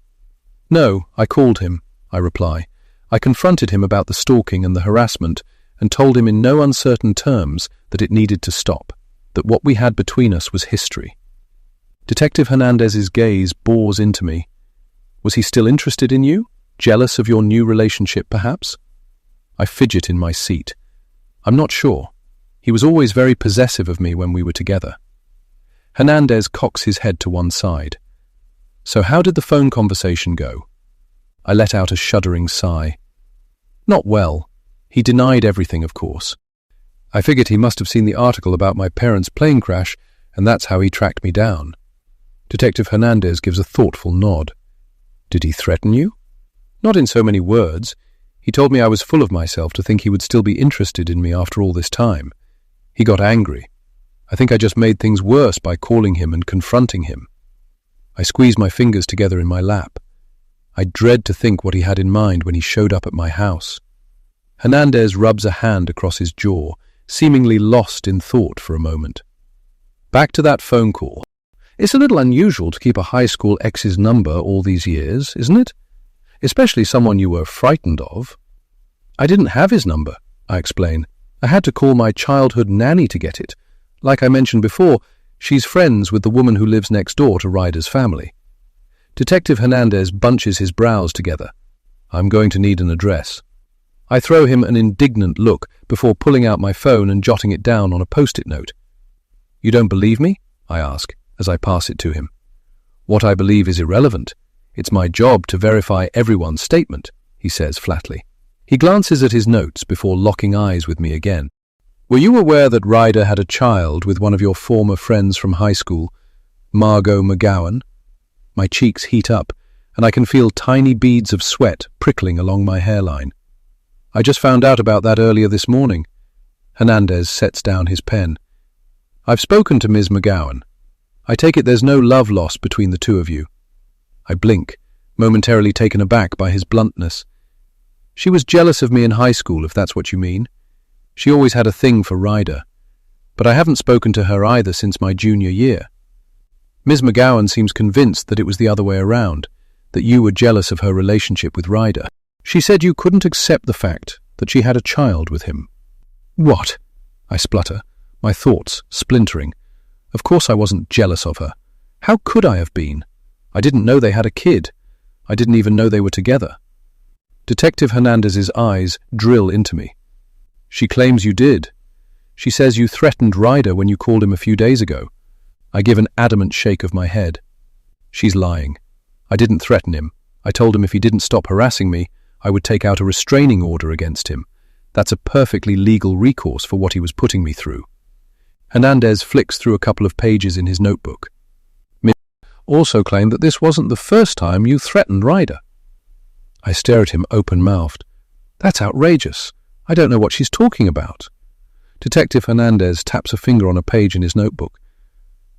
"No, I called him," I reply. I confronted him about the stalking and the harassment and told him in no uncertain terms that it needed to stop, that what we had between us was history. Detective Hernandez's gaze bores into me. Was he still interested in you? Jealous of your new relationship, perhaps? I fidget in my seat. I'm not sure. He was always very possessive of me when we were together. Hernandez cocks his head to one side. "So how did the phone conversation go?" I let out a shuddering sigh. "Not well. He denied everything, of course. I figured he must have seen the article about my parents' plane crash, and that's how he tracked me down." Detective Hernandez gives a thoughtful nod. "Did he threaten you?" "Not in so many words. He told me I was full of myself to think he would still be interested in me after all this time. He got angry. I think I just made things worse by calling him and confronting him." I squeeze my fingers together in my lap. I dread to think what he had in mind when he showed up at my house. Hernandez rubs a hand across his jaw, seemingly lost in thought for a moment. "Back to that phone call. It's a little unusual to keep a high school ex's number all these years, isn't it? Especially someone you were frightened of." "I didn't have his number," I explain. "I had to call my childhood nanny to get it. Like I mentioned before, she's friends with the woman who lives next door to Ryder's family." Detective Hernandez bunches his brows together. "I'm going to need an address." I throw him an indignant look before pulling out my phone and jotting it down on a post-it note. "You don't believe me?" I ask, as I pass it to him. "What I believe is irrelevant. It's my job to verify everyone's statement," he says flatly. He glances at his notes before locking eyes with me again. "Were you aware that Ryder had a child with one of your former friends from high school, Margot McGowan?" My cheeks heat up, and I can feel tiny beads of sweat prickling along my hairline. "I just found out about that earlier this morning." Hernandez sets down his pen. "I've spoken to Ms. McGowan. I take it there's no love lost between the two of you." I blink, momentarily taken aback by his bluntness. "She was jealous of me in high school, if that's what you mean. She always had a thing for Ryder. But I haven't spoken to her either since my junior year. Ms. McGowan seems convinced that it was the other way around, that you were jealous of her relationship with Ryder. She said you couldn't accept the fact that she had a child with him." "What?" I splutter, my thoughts splintering. Of course I wasn't jealous of her. How could I have been? I didn't know they had a kid. I didn't even know they were together. Detective Hernandez's eyes drill into me. "She claims you did. She says you threatened Ryder when you called him a few days ago." I give an adamant shake of my head. "She's lying. I didn't threaten him. I told him if he didn't stop harassing me, I would take out a restraining order against him. That's a perfectly legal recourse for what he was putting me through." Hernandez flicks through a couple of pages in his notebook. "Ms. also claimed that this wasn't the first time you threatened Ryder." I stare at him open-mouthed. "That's outrageous. I don't know what she's talking about." Detective Hernandez taps a finger on a page in his notebook.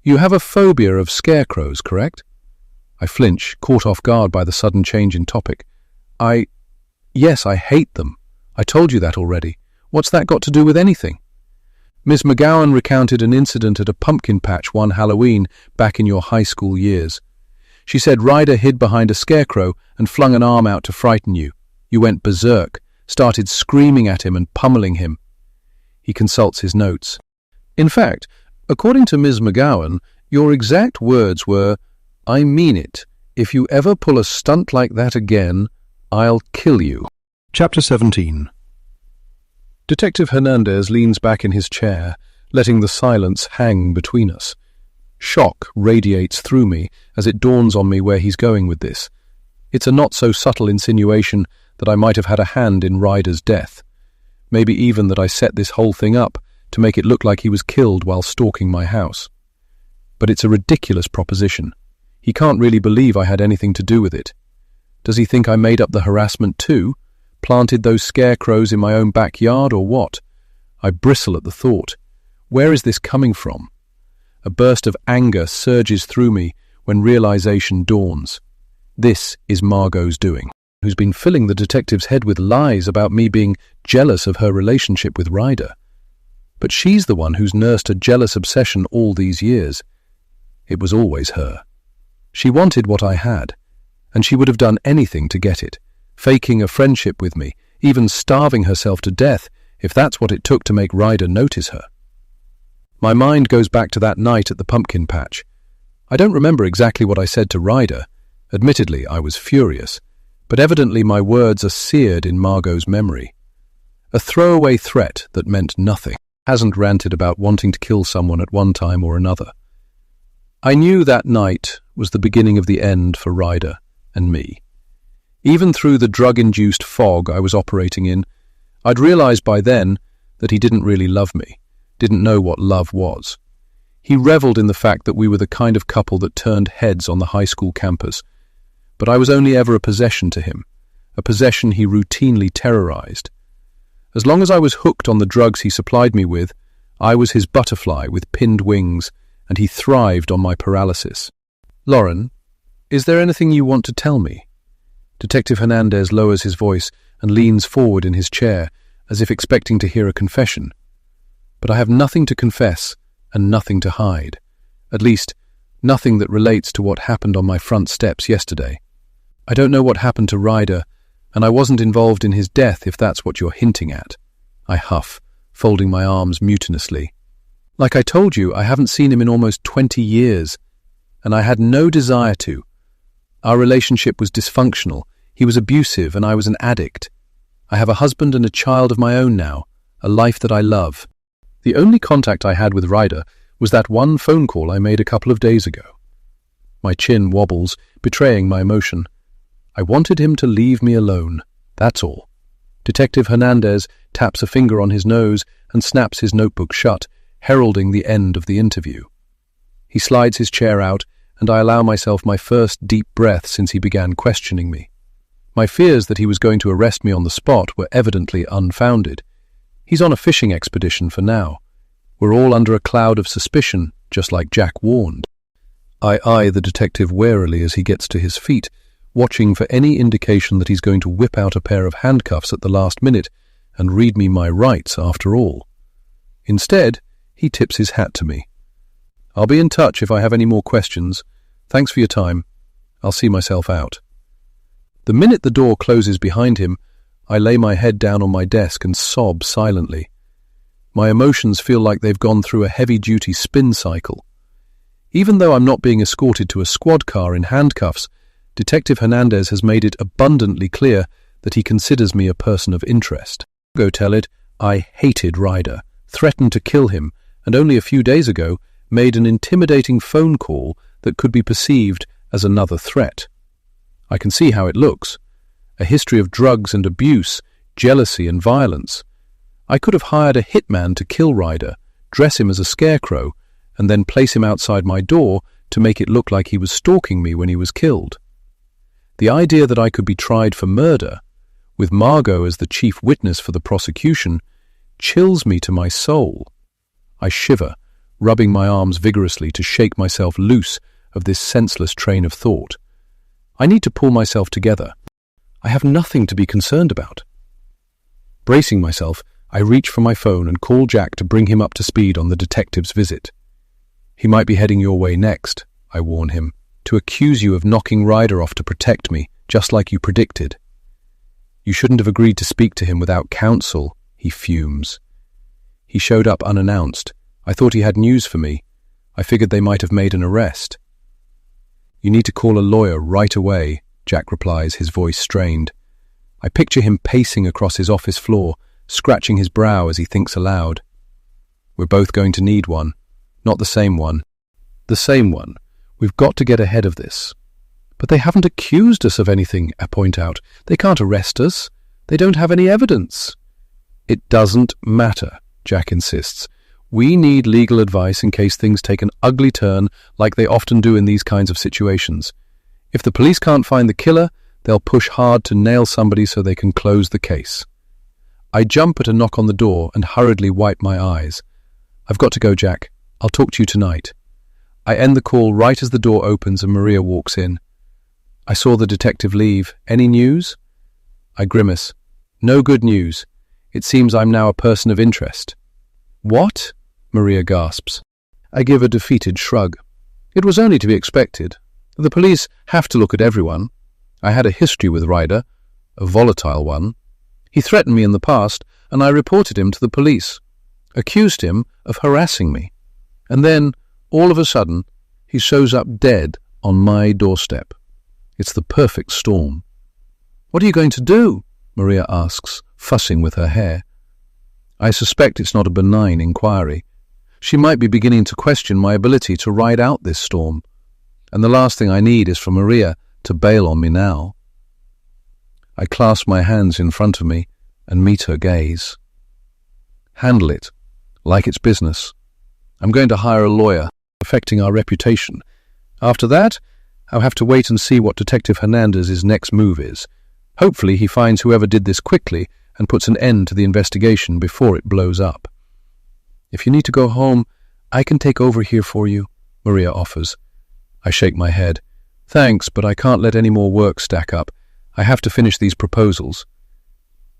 "You have a phobia of scarecrows, correct?" I flinch, caught off guard by the sudden change in topic. Yes, I hate them. I told you that already. What's that got to do with anything?" "Miss McGowan recounted an incident at a pumpkin patch one Halloween back in your high school years. She said Ryder hid behind a scarecrow and flung an arm out to frighten you. You went berserk, started screaming at him and pummeling him." He consults his notes. In fact, according to Ms. McGowan, your exact words were, "I mean it. If you ever pull a stunt like that again, I'll kill you." Chapter 17. Detective Hernandez leans back in his chair, letting the silence hang between us. Shock radiates through me as it dawns on me where he's going with this. It's a not-so-subtle insinuation that I might have had a hand in Ryder's death. Maybe even that I set this whole thing up to make it look like he was killed while stalking my house. But it's a ridiculous proposition. He can't really believe I had anything to do with it. Does he think I made up the harassment too? Planted those scarecrows in my own backyard, or what? I bristle at the thought. Where is this coming from? A burst of anger surges through me when realization dawns. This is Margot's doing, who's been filling the detective's head with lies about me being jealous of her relationship with Ryder. But she's the one who's nursed a jealous obsession all these years. It was always her. She wanted what I had, and she would have done anything to get it, faking a friendship with me, even starving herself to death if that's what it took to make Ryder notice her. My mind goes back to that night at the pumpkin patch. I don't remember exactly what I said to Ryder. Admittedly, I was furious, but evidently my words are seared in Margot's memory. A throwaway threat that meant nothing. Hasn't ranted about wanting to kill someone at one time or another. I knew that night was the beginning of the end for Ryder and me. Even through the drug-induced fog I was operating in, I'd realized by then that he didn't really love me, didn't know what love was. He reveled in the fact that we were the kind of couple that turned heads on the high school campus, but I was only ever a possession to him, a possession he routinely terrorized. As long as I was hooked on the drugs he supplied me with, I was his butterfly with pinned wings, and he thrived on my paralysis. "Lauren, is there anything you want to tell me?" Detective Hernandez lowers his voice and leans forward in his chair, as if expecting to hear a confession. But I have nothing to confess and nothing to hide. At least, nothing that relates to what happened on my front steps yesterday. I don't know what happened to Ryder, and I wasn't involved in his death if that's what you're hinting at. I huff, folding my arms mutinously. Like I told you, I haven't seen him in almost 20 years, and I had no desire to. Our relationship was dysfunctional. He was abusive, and I was an addict. I have a husband and a child of my own now, a life that I love. The only contact I had with Ryder was that one phone call I made a couple of days ago. My chin wobbles, betraying my emotion. I wanted him to leave me alone, that's all. Detective Hernandez taps a finger on his nose and snaps his notebook shut, heralding the end of the interview. He slides his chair out, and I allow myself my first deep breath since he began questioning me. My fears that he was going to arrest me on the spot were evidently unfounded. He's on a fishing expedition for now. We're all under a cloud of suspicion, just like Jack warned. I eye the detective warily as he gets to his feet, watching for any indication that he's going to whip out a pair of handcuffs at the last minute and read me my rights after all. Instead, he tips his hat to me. "I'll be in touch if I have any more questions. Thanks for your time. I'll see myself out." The minute the door closes behind him, I lay my head down on my desk and sob silently. My emotions feel like they've gone through a heavy-duty spin cycle. Even though I'm not being escorted to a squad car in handcuffs, Detective Hernandez has made it abundantly clear that he considers me a person of interest. Go tell it, I hated Ryder, threatened to kill him, and only a few days ago made an intimidating phone call that could be perceived as another threat. I can see how it looks. A history of drugs and abuse, jealousy and violence. I could have hired a hitman to kill Ryder, dress him as a scarecrow, and then place him outside my door to make it look like he was stalking me when he was killed. The idea that I could be tried for murder, with Margot as the chief witness for the prosecution, chills me to my soul. I shiver, rubbing my arms vigorously to shake myself loose of this senseless train of thought. I need to pull myself together. I have nothing to be concerned about. Bracing myself, I reach for my phone and call Jack to bring him up to speed on the detective's visit. "He might be heading your way next," I warn him, "to accuse you of knocking Ryder off to protect me, just like you predicted." "You shouldn't have agreed to speak to him without counsel," he fumes. "He showed up unannounced, I thought he had news for me. I figured they might have made an arrest. You need to call a lawyer right away, Jack replies, his voice strained. I picture him pacing across his office floor, scratching his brow as he thinks aloud. We're both going to need one. Not the same one. The same one. We've got to get ahead of this. But they haven't accused us of anything, I point out. They can't arrest us. They don't have any evidence. It doesn't matter, Jack insists. We need legal advice in case things take an ugly turn like they often do in these kinds of situations. If the police can't find the killer, they'll push hard to nail somebody so they can close the case. I jump at a knock on the door and hurriedly wipe my eyes. I've got to go, Jack. I'll talk to you tonight. I end the call right as the door opens and Maria walks in. I saw the detective leave. Any news? I grimace. No good news. It seems I'm now a person of interest. What? Maria gasps. I give a defeated shrug. It was only to be expected. The police have to look at everyone. I had a history with Ryder, a volatile one. He threatened me in the past, and I reported him to the police, accused him of harassing me. And then, all of a sudden, he shows up dead on my doorstep. It's the perfect storm. What are you going to do? Maria asks, fussing with her hair. I suspect it's not a benign inquiry. She might be beginning to question my ability to ride out this storm. And the last thing I need is for Maria to bail on me now. I clasp my hands in front of me and meet her gaze. Handle it, like it's business. I'm going to hire a lawyer, affecting our reputation. After that, I'll have to wait and see what Detective Hernandez's next move is. Hopefully he finds whoever did this quickly and puts an end to the investigation before it blows up. If you need to go home, I can take over here for you, Maria offers. I shake my head. Thanks, but I can't let any more work stack up. I have to finish these proposals.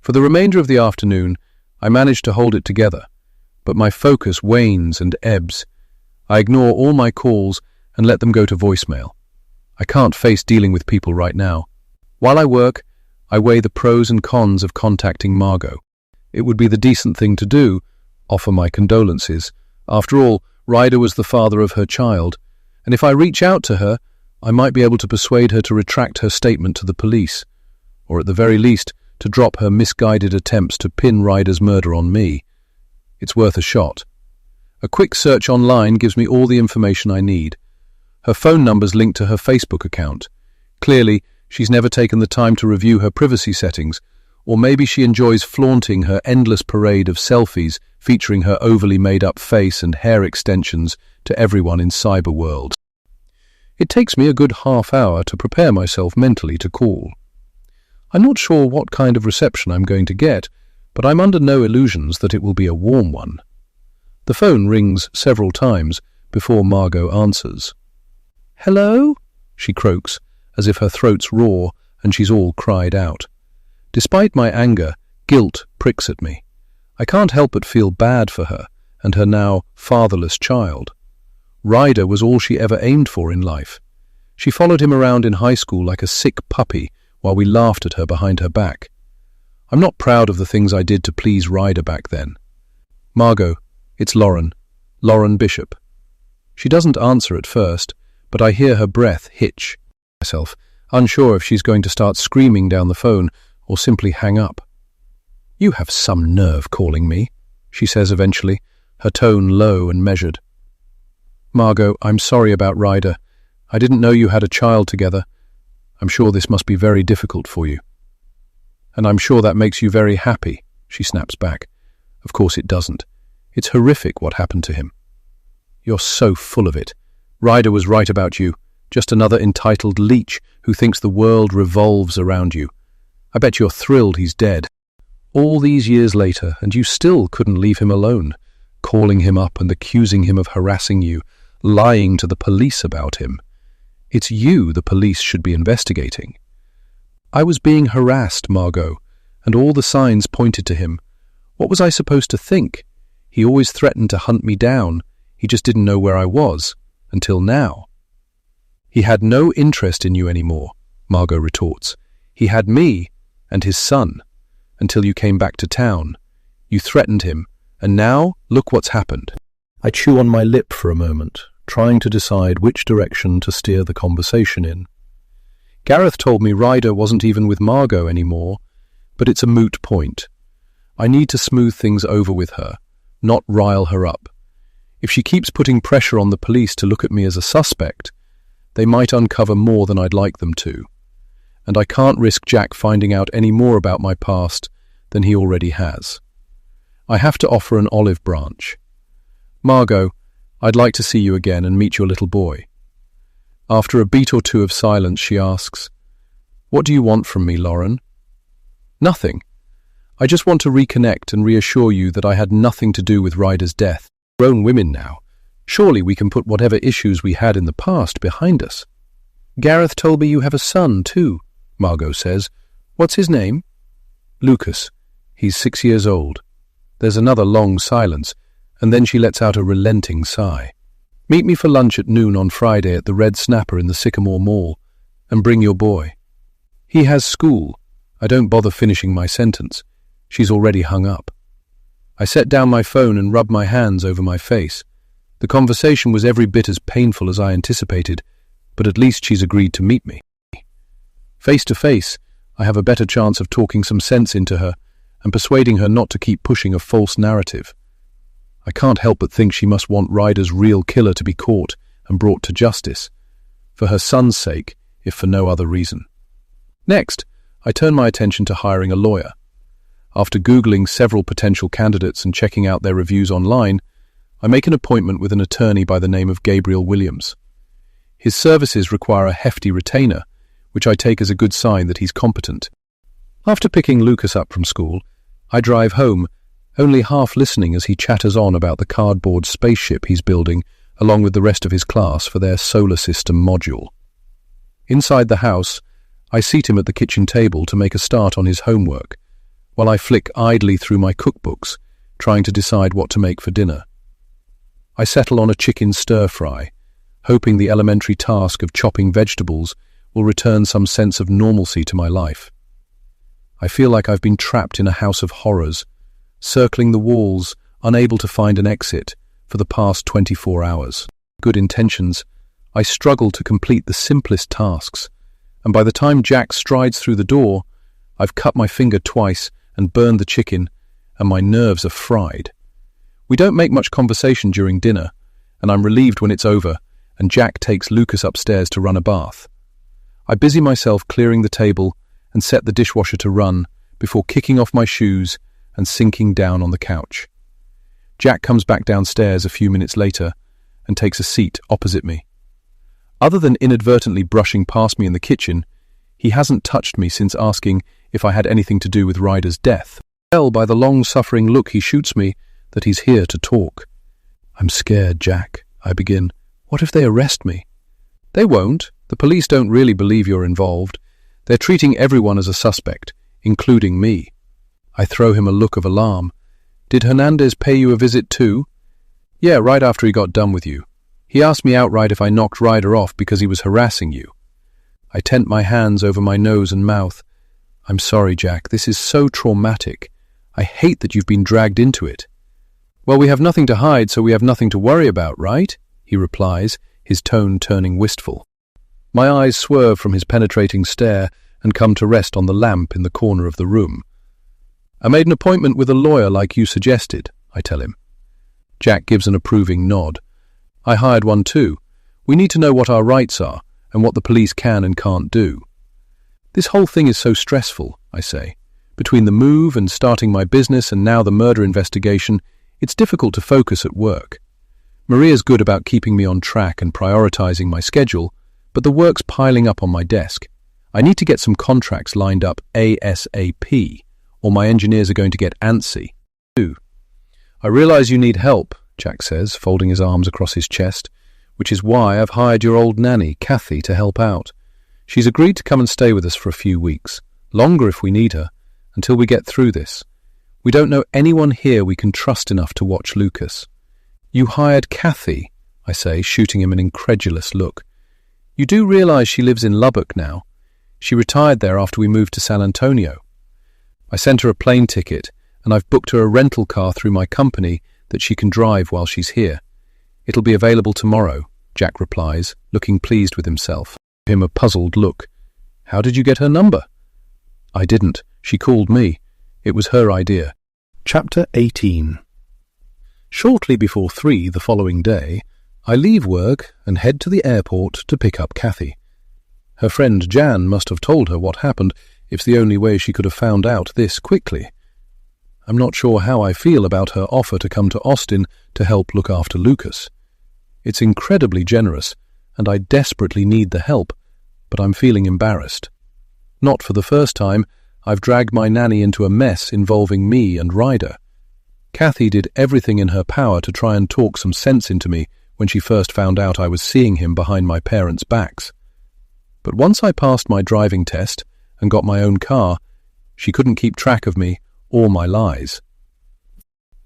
For the remainder of the afternoon, I manage to hold it together, but my focus wanes and ebbs. I ignore all my calls and let them go to voicemail. I can't face dealing with people right now. While I work, I weigh the pros and cons of contacting Margot. It would be the decent thing to do, offer my condolences. After all, Ryder was the father of her child, and if I reach out to her, I might be able to persuade her to retract her statement to the police, or at the very least, to drop her misguided attempts to pin Ryder's murder on me. It's worth a shot. A quick search online gives me all the information I need. Her phone number's linked to her Facebook account. Clearly, she's never taken the time to review her privacy settings, or maybe she enjoys flaunting her endless parade of selfies featuring her overly made-up face and hair extensions to everyone in cyber world. It takes me a good half hour to prepare myself mentally to call. I'm not sure what kind of reception I'm going to get, but I'm under no illusions that it will be a warm one. The phone rings several times before Margot answers. "Hello?" she croaks, as if her throat's raw and she's all cried out. Despite my anger, guilt pricks at me. I can't help but feel bad for her and her now fatherless child. Ryder was all she ever aimed for in life. She followed him around in high school like a sick puppy while we laughed at her behind her back. I'm not proud of the things I did to please Ryder back then. Margot, it's Lauren Bishop. She doesn't answer at first, but I hear her breath hitch. Myself, unsure if she's going to start screaming down the phone or simply hang up. "You have some nerve calling me," she says eventually, her tone low and measured. "Margot, I'm sorry about Ryder. I didn't know you had a child together. I'm sure this must be very difficult for you." "And I'm sure that makes you very happy," she snaps back. "Of course it doesn't. It's horrific what happened to him." "You're so full of it. Ryder was right about you. Just another entitled leech who thinks the world revolves around you. I bet you're thrilled he's dead. All these years later, and you still couldn't leave him alone, calling him up and accusing him of harassing you, lying to the police about him. It's you the police should be investigating." "I was being harassed, Margot, and all the signs pointed to him. What was I supposed to think? He always threatened to hunt me down. He just didn't know where I was, until now." "He had no interest in you anymore," Margot retorts. "He had me and his son, until you came back to town. You threatened him, and now look what's happened." I chew on my lip for a moment, trying to decide which direction to steer the conversation in. Gareth told me Ryder wasn't even with Margot anymore, but it's a moot point. I need to smooth things over with her, not rile her up. If she keeps putting pressure on the police to look at me as a suspect, they might uncover more than I'd like them to. And I can't risk Jack finding out any more about my past than he already has. I have to offer an olive branch. Margot, I'd like to see you again and meet your little boy. After a beat or two of silence, she asks, "What do you want from me, Lauren?" "Nothing. I just want to reconnect and reassure you that I had nothing to do with Ryder's death. We're grown women now. Surely we can put whatever issues we had in the past behind us." "Gareth told me you have a son, too," Margot says. "What's his name?" "Lucas. He's 6 years old." There's another long silence, and then she lets out a relenting sigh. "Meet me for lunch at noon on Friday at the Red Snapper in the Sycamore Mall, and bring your boy." "He has school." I don't bother finishing my sentence. She's already hung up. I set down my phone and rubbed my hands over my face. The conversation was every bit as painful as I anticipated, but at least she's agreed to meet me. Face to face, I have a better chance of talking some sense into her and persuading her not to keep pushing a false narrative. I can't help but think she must want Ryder's real killer to be caught and brought to justice, for her son's sake, if for no other reason. Next, I turn my attention to hiring a lawyer. After Googling several potential candidates and checking out their reviews online, I make an appointment with an attorney by the name of Gabriel Williams. His services require a hefty retainer, which I take as a good sign that he's competent. After picking Lucas up from school, I drive home, only half listening as he chatters on about the cardboard spaceship he's building along with the rest of his class for their solar system module. Inside the house, I seat him at the kitchen table to make a start on his homework, while I flick idly through my cookbooks, trying to decide what to make for dinner. I settle on a chicken stir-fry, hoping the elementary task of chopping vegetables will return some sense of normalcy to my life. I feel like I've been trapped in a house of horrors, circling the walls, unable to find an exit for the past 24 hours. Good intentions, I struggle to complete the simplest tasks, and by the time Jack strides through the door, I've cut my finger twice and burned the chicken, and my nerves are fried. We don't make much conversation during dinner, and I'm relieved when it's over, and Jack takes Lucas upstairs to run a bath. I busy myself clearing the table and set the dishwasher to run before kicking off my shoes and sinking down on the couch. Jack comes back downstairs a few minutes later and takes a seat opposite me. Other than inadvertently brushing past me in the kitchen, he hasn't touched me since asking if I had anything to do with Ryder's death. I tell by the long-suffering look he shoots me that he's here to talk. "I'm scared, Jack," I begin. "What if they arrest me?" "They won't. The police don't really believe you're involved. They're treating everyone as a suspect, including me." I throw him a look of alarm. "Did Hernandez pay you a visit too?" "Yeah, right after he got done with you. He asked me outright if I knocked Ryder off because he was harassing you." I tent my hands over my nose and mouth. "I'm sorry, Jack. This is so traumatic. I hate that you've been dragged into it." "Well, we have nothing to hide, so we have nothing to worry about, right?" he replies, his tone turning wistful. My eyes swerve from his penetrating stare and come to rest on the lamp in the corner of the room. "I made an appointment with a lawyer like you suggested," I tell him. Jack gives an approving nod. "I hired one too. We need to know what our rights are and what the police can and can't do." "This whole thing is so stressful," I say. "Between the move and starting my business and now the murder investigation, it's difficult to focus at work. Maria's good about keeping me on track and prioritizing my schedule, but the work's piling up on my desk. I need to get some contracts lined up ASAP, or my engineers are going to get antsy. "I realize you need help," Jack says, folding his arms across his chest, "which is why I've hired your old nanny, Kathy, to help out. She's agreed to come and stay with us for a few weeks, longer if we need her, until we get through this. We don't know anyone here we can trust enough to watch Lucas." "You hired Kathy," I say, shooting him an incredulous look. "You do realize she lives in Lubbock now? She retired there after we moved to San Antonio. I sent her a plane ticket, and I've booked her a rental car through my company that she can drive while she's here. "It'll be available tomorrow," Jack replies, looking pleased with himself. I give him a puzzled look. "How did you get her number?" "I didn't. She called me. It was her idea." Chapter 18. Shortly before 3 the following day, I leave work and head to the airport to pick up Kathy. Her friend Jan must have told her what happened. It's the only way she could have found out this quickly. I'm not sure how I feel about her offer to come to Austin to help look after Lucas. It's incredibly generous, and I desperately need the help, but I'm feeling embarrassed. Not for the first time, I've dragged my nanny into a mess involving me and Ryder. Kathy did everything in her power to try and talk some sense into me when she first found out I was seeing him behind my parents' backs. But once I passed my driving test and got my own car, she couldn't keep track of me or my lies.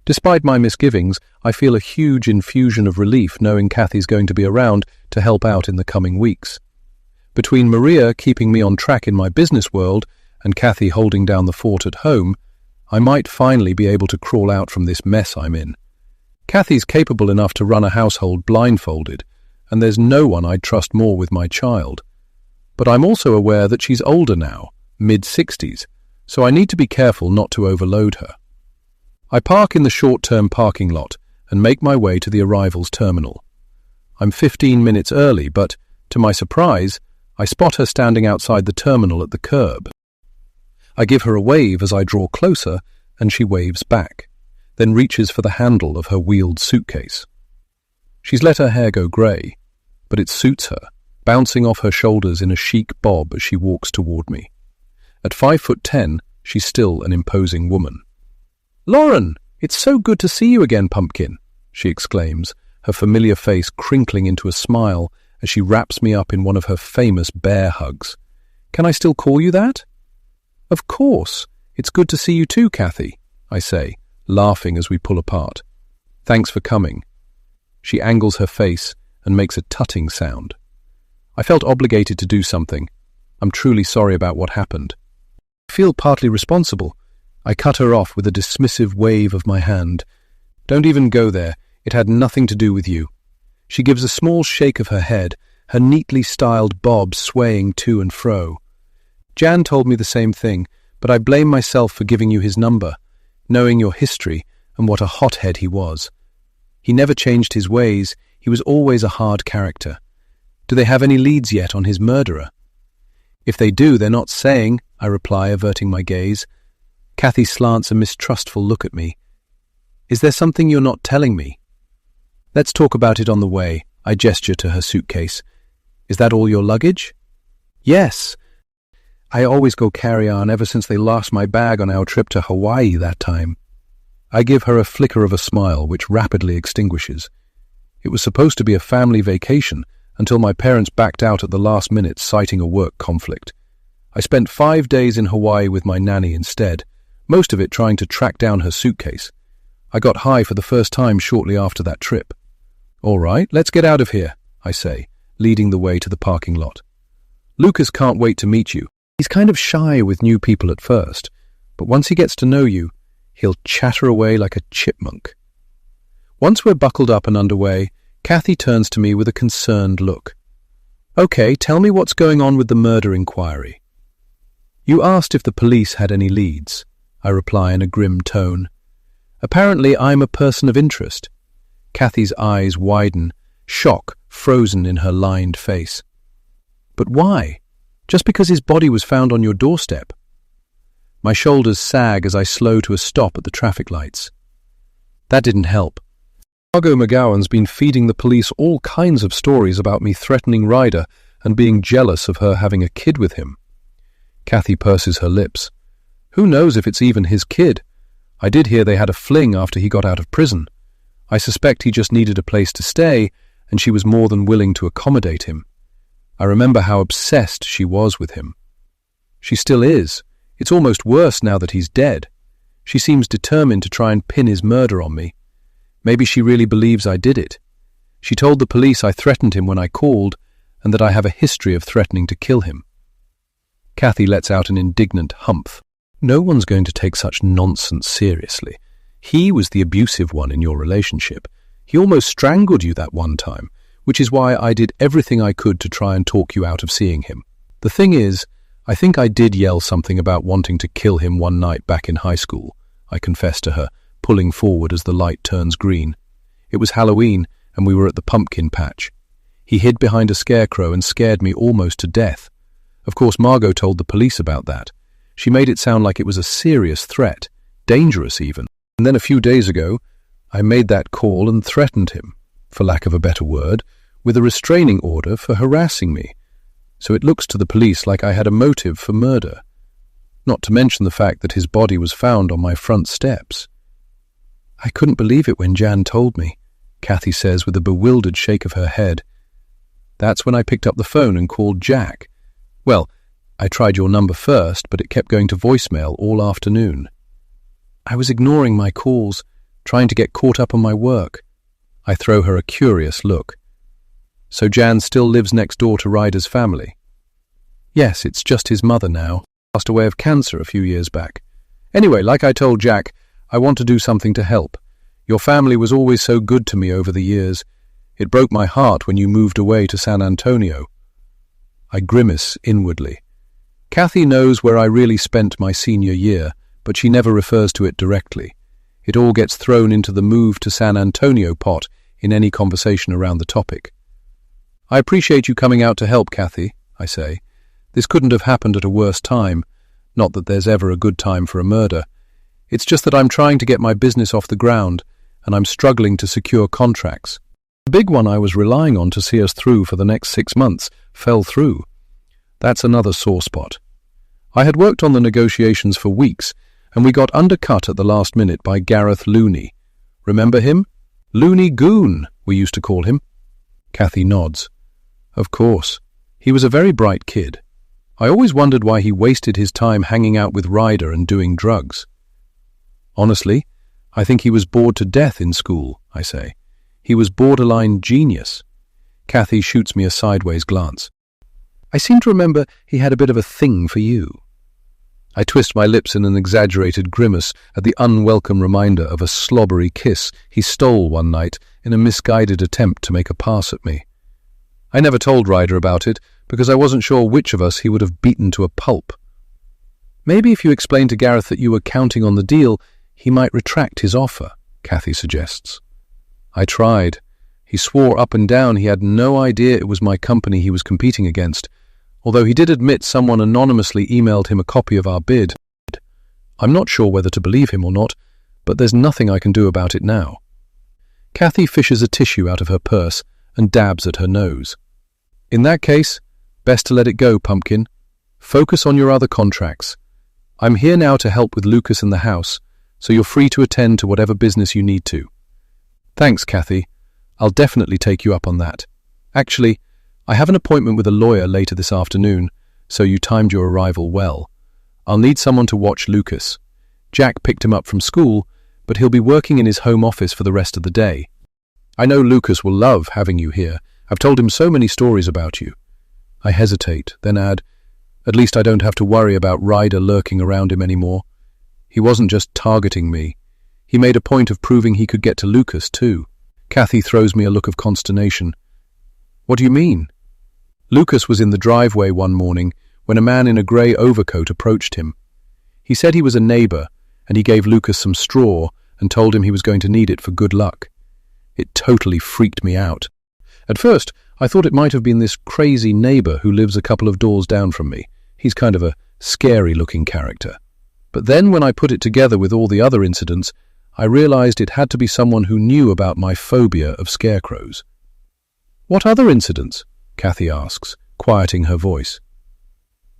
Despite my misgivings, I feel a huge infusion of relief knowing Kathy's going to be around to help out in the coming weeks. Between Maria keeping me on track in my business world and Kathy holding down the fort at home, I might finally be able to crawl out from this mess I'm in. Kathy's capable enough to run a household blindfolded, and there's no one I'd trust more with my child. But I'm also aware that she's older now, mid-60s, so I need to be careful not to overload her. I park in the short-term parking lot and make my way to the arrivals terminal. I'm 15 minutes early, but, to my surprise, I spot her standing outside the terminal at the curb. I give her a wave as I draw closer, and she waves back, then reaches for the handle of her wheeled suitcase. She's let her hair go grey, but it suits her, bouncing off her shoulders in a chic bob as she walks toward me. At 5'10", she's still an imposing woman. "Lauren, it's so good to see you again, Pumpkin," she exclaims, her familiar face crinkling into a smile as she wraps me up in one of her famous bear hugs. "Can I still call you that?" "Of course. It's good to see you too, Kathy," I say, laughing as we pull apart. "Thanks for coming." She angles her face and makes a tutting sound. I felt obligated to do something. I'm truly sorry about what happened. I feel partly responsible. I cut her off with a dismissive wave of my hand. "Don't even go there. It had nothing to do with you." She gives a small shake of her head, her neatly styled bob swaying to and fro. "Jan told me the same thing, but I blame myself for giving you his number, knowing your history and what a hothead he was. He never changed his ways. He was always a hard character. Do they have any leads yet on his murderer?" "If they do, they're not saying," I reply, averting my gaze. Kathy slants a mistrustful look at me. "Is there something you're not telling me?" "Let's talk about it on the way," I gesture to her suitcase. "Is that all your luggage?" "Yes. I always go carry-on ever since they lost my bag on our trip to Hawaii that time." I give her a flicker of a smile which rapidly extinguishes. It was supposed to be a family vacation until my parents backed out at the last minute citing a work conflict. I spent 5 days in Hawaii with my nanny instead, most of it trying to track down her suitcase. I got high for the first time shortly after that trip. "All right, let's get out of here," I say, leading the way to the parking lot. "Lucas can't wait to meet you. He's kind of shy with new people at first, but once he gets to know you, he'll chatter away like a chipmunk." Once we're buckled up and underway, Kathy turns to me with a concerned look. "Okay, tell me what's going on with the murder inquiry." "You asked if the police had any leads," I reply in a grim tone. "Apparently I'm a person of interest." Kathy's eyes widen, shock frozen in her lined face. "But why? Just because his body was found on your doorstep?" My shoulders sag as I slow to a stop at the traffic lights. That didn't help. Margot McGowan's been feeding the police all kinds of stories about me threatening Ryder and being jealous of her having a kid with him. Kathy purses her lips. Who knows if it's even his kid? I did hear they had a fling after he got out of prison. I suspect he just needed a place to stay, and she was more than willing to accommodate him. I remember how obsessed she was with him. She still is. It's almost worse now that he's dead. She seems determined to try and pin his murder on me. Maybe she really believes I did it. She told the police I threatened him when I called, and that I have a history of threatening to kill him. Kathy lets out an indignant humph. No one's going to take such nonsense seriously. He was the abusive one in your relationship. He almost strangled you that one time, which is why I did everything I could to try and talk you out of seeing him. The thing is, I think I did yell something about wanting to kill him one night back in high school, I confessed to her, pulling forward as the light turns green. It was Halloween, and we were at the pumpkin patch. He hid behind a scarecrow and scared me almost to death. Of course, Margot told the police about that. She made it sound like it was a serious threat, dangerous even. And then a few days ago, I made that call and threatened him, for lack of a better word, with a restraining order for harassing me. So it looks to the police like I had a motive for murder. Not to mention the fact that his body was found on my front steps. I couldn't believe it when Jan told me, Kathy says with a bewildered shake of her head. That's when I picked up the phone and called Jack. Well, I tried your number first, but it kept going to voicemail all afternoon. I was ignoring my calls, trying to get caught up on my work. I throw her a curious look. So Jan still lives next door to Ryder's family? Yes, it's just his mother now. Passed away of cancer a few years back. Anyway, like I told Jack, I want to do something to help. Your family was always so good to me over the years. It broke my heart when you moved away to San Antonio. I grimace inwardly. Kathy knows where I really spent my senior year, but she never refers to it directly. It all gets thrown into the move to San Antonio pot in any conversation around the topic. I appreciate you coming out to help, Kathy, I say. This couldn't have happened at a worse time. Not that there's ever a good time for a murder. It's just that I'm trying to get my business off the ground, and I'm struggling to secure contracts. The big one I was relying on to see us through for the next 6 months fell through. That's another sore spot. I had worked on the negotiations for weeks, and we got undercut at the last minute by Gareth Looney. Remember him? Looney Goon, we used to call him. Kathy nods. Of course. He was a very bright kid. I always wondered why he wasted his time hanging out with Ryder and doing drugs. Honestly, I think he was bored to death in school, I say. He was borderline genius. Kathy shoots me a sideways glance. I seem to remember he had a bit of a thing for you. I twist my lips in an exaggerated grimace at the unwelcome reminder of a slobbery kiss he stole one night in a misguided attempt to make a pass at me. I never told Ryder about it because I wasn't sure which of us he would have beaten to a pulp. Maybe if you explained to Gareth that you were counting on the deal, he might retract his offer, Kathy suggests. I tried. He swore up and down he had no idea it was my company he was competing against, although he did admit someone anonymously emailed him a copy of our bid. I'm not sure whether to believe him or not, but there's nothing I can do about it now. Kathy fishes a tissue out of her purse and dabs at her nose. In that case, best to let it go, Pumpkin. Focus on your other contracts. I'm here now to help with Lucas and the house, so you're free to attend to whatever business you need to. Thanks, Kathy. I'll definitely take you up on that. Actually, I have an appointment with a lawyer later this afternoon, so you timed your arrival well. I'll need someone to watch Lucas. Jack picked him up from school, but he'll be working in his home office for the rest of the day. I know Lucas will love having you here. I've told him so many stories about you. I hesitate, then add, at least I don't have to worry about Ryder lurking around him anymore. He wasn't just targeting me. He made a point of proving he could get to Lucas, too. Kathy throws me a look of consternation. What do you mean? Lucas was in the driveway one morning when a man in a grey overcoat approached him. He said he was a neighbour, and he gave Lucas some straw and told him he was going to need it for good luck. It totally freaked me out. At first, I thought it might have been this crazy neighbour who lives a couple of doors down from me. He's kind of a scary-looking character. But then when I put it together with all the other incidents, I realised it had to be someone who knew about my phobia of scarecrows. What other incidents? Kathy asks, quieting her voice.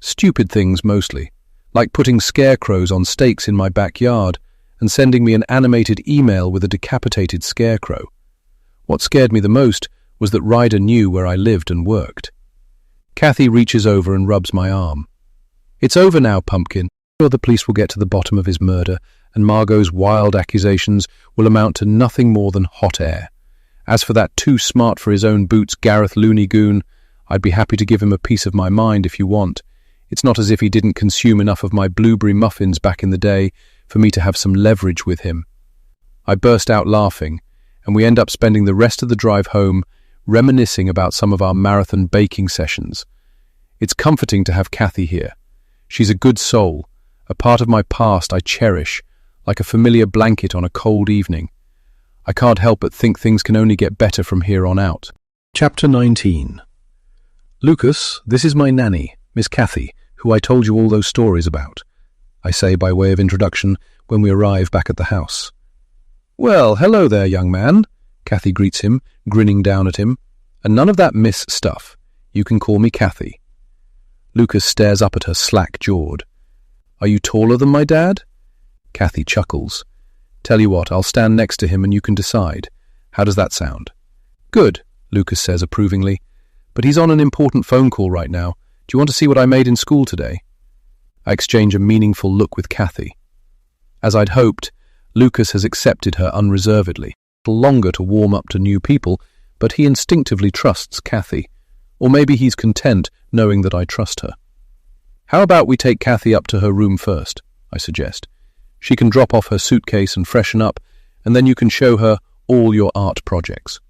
Stupid things mostly, like putting scarecrows on stakes in my backyard and sending me an animated email with a decapitated scarecrow. What scared me the most was that Ryder knew where I lived and worked. Kathy reaches over and rubs my arm. It's over now, Pumpkin. I'm sure the police will get to the bottom of his murder, and Margot's wild accusations will amount to nothing more than hot air. As for that too smart for his own boots Gareth Looney Goon, I'd be happy to give him a piece of my mind if you want. It's not as if he didn't consume enough of my blueberry muffins back in the day for me to have some leverage with him. I burst out laughing, and we end up spending the rest of the drive home reminiscing about some of our marathon baking sessions. It's comforting to have Kathy here. She's a good soul, a part of my past I cherish, like a familiar blanket on a cold evening. I can't help but think things can only get better from here on out. Chapter 19. Lucas, this is my nanny, Miss Kathy, who I told you all those stories about, I say by way of introduction when we arrive back at the house. Well, hello there, young man, Kathy greets him, grinning down at him. And none of that miss stuff. You can call me Kathy. Lucas stares up at her slack-jawed. Are you taller than my dad? Kathy chuckles. Tell you what, I'll stand next to him and you can decide. How does that sound? Good, Lucas says approvingly. But he's on an important phone call right now. Do you want to see what I made in school today? I exchange a meaningful look with Kathy. As I'd hoped, Lucas has accepted her unreservedly. A little longer to warm up to new people, but he instinctively trusts Kathy. Or maybe he's content knowing that I trust her. How about we take Kathy up to her room first, I suggest. She can drop off her suitcase and freshen up, and then you can show her all your art projects.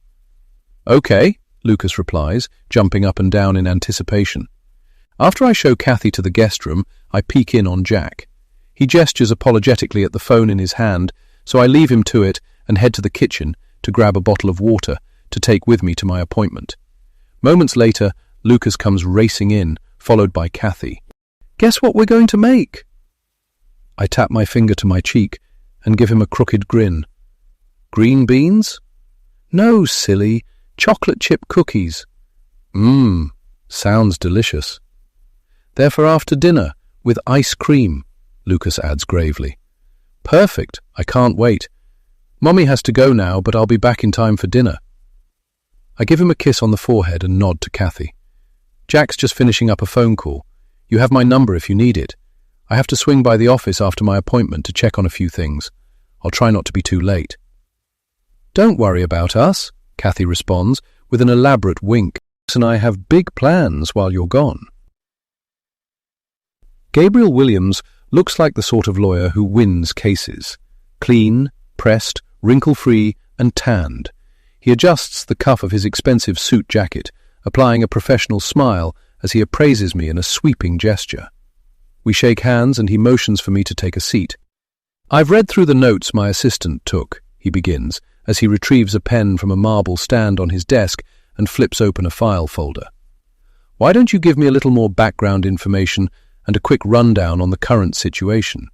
Okay, Lucas replies, jumping up and down in anticipation. After I show Kathy to the guest room, I peek in on Jack. He gestures apologetically at the phone in his hand, so I leave him to it and head to the kitchen to grab a bottle of water to take with me to my appointment. Moments later, Lucas comes racing in, followed by Kathy. Guess what we're going to make? I tap my finger to my cheek and give him a crooked grin. Green beans? No, silly. Chocolate chip cookies. Sounds delicious. They're for after dinner, with ice cream, Lucas adds gravely. Perfect. I can't wait. Mommy has to go now, but I'll be back in time for dinner. I give him a kiss on the forehead and nod to Kathy. Jack's just finishing up a phone call. You have my number if you need it. I have to swing by the office after my appointment to check on a few things. I'll try not to be too late. Don't worry about us, Kathy responds with an elaborate wink, and I have big plans while you're gone. Gabriel Williams looks like the sort of lawyer who wins cases. Clean, pressed, wrinkle-free, and tanned. He adjusts the cuff of his expensive suit jacket, applying a professional smile as he appraises me in a sweeping gesture. We shake hands and he motions for me to take a seat. I've read through the notes my assistant took, he begins, as he retrieves a pen from a marble stand on his desk and flips open a file folder. Why don't you give me a little more background information and a quick rundown on the current situation?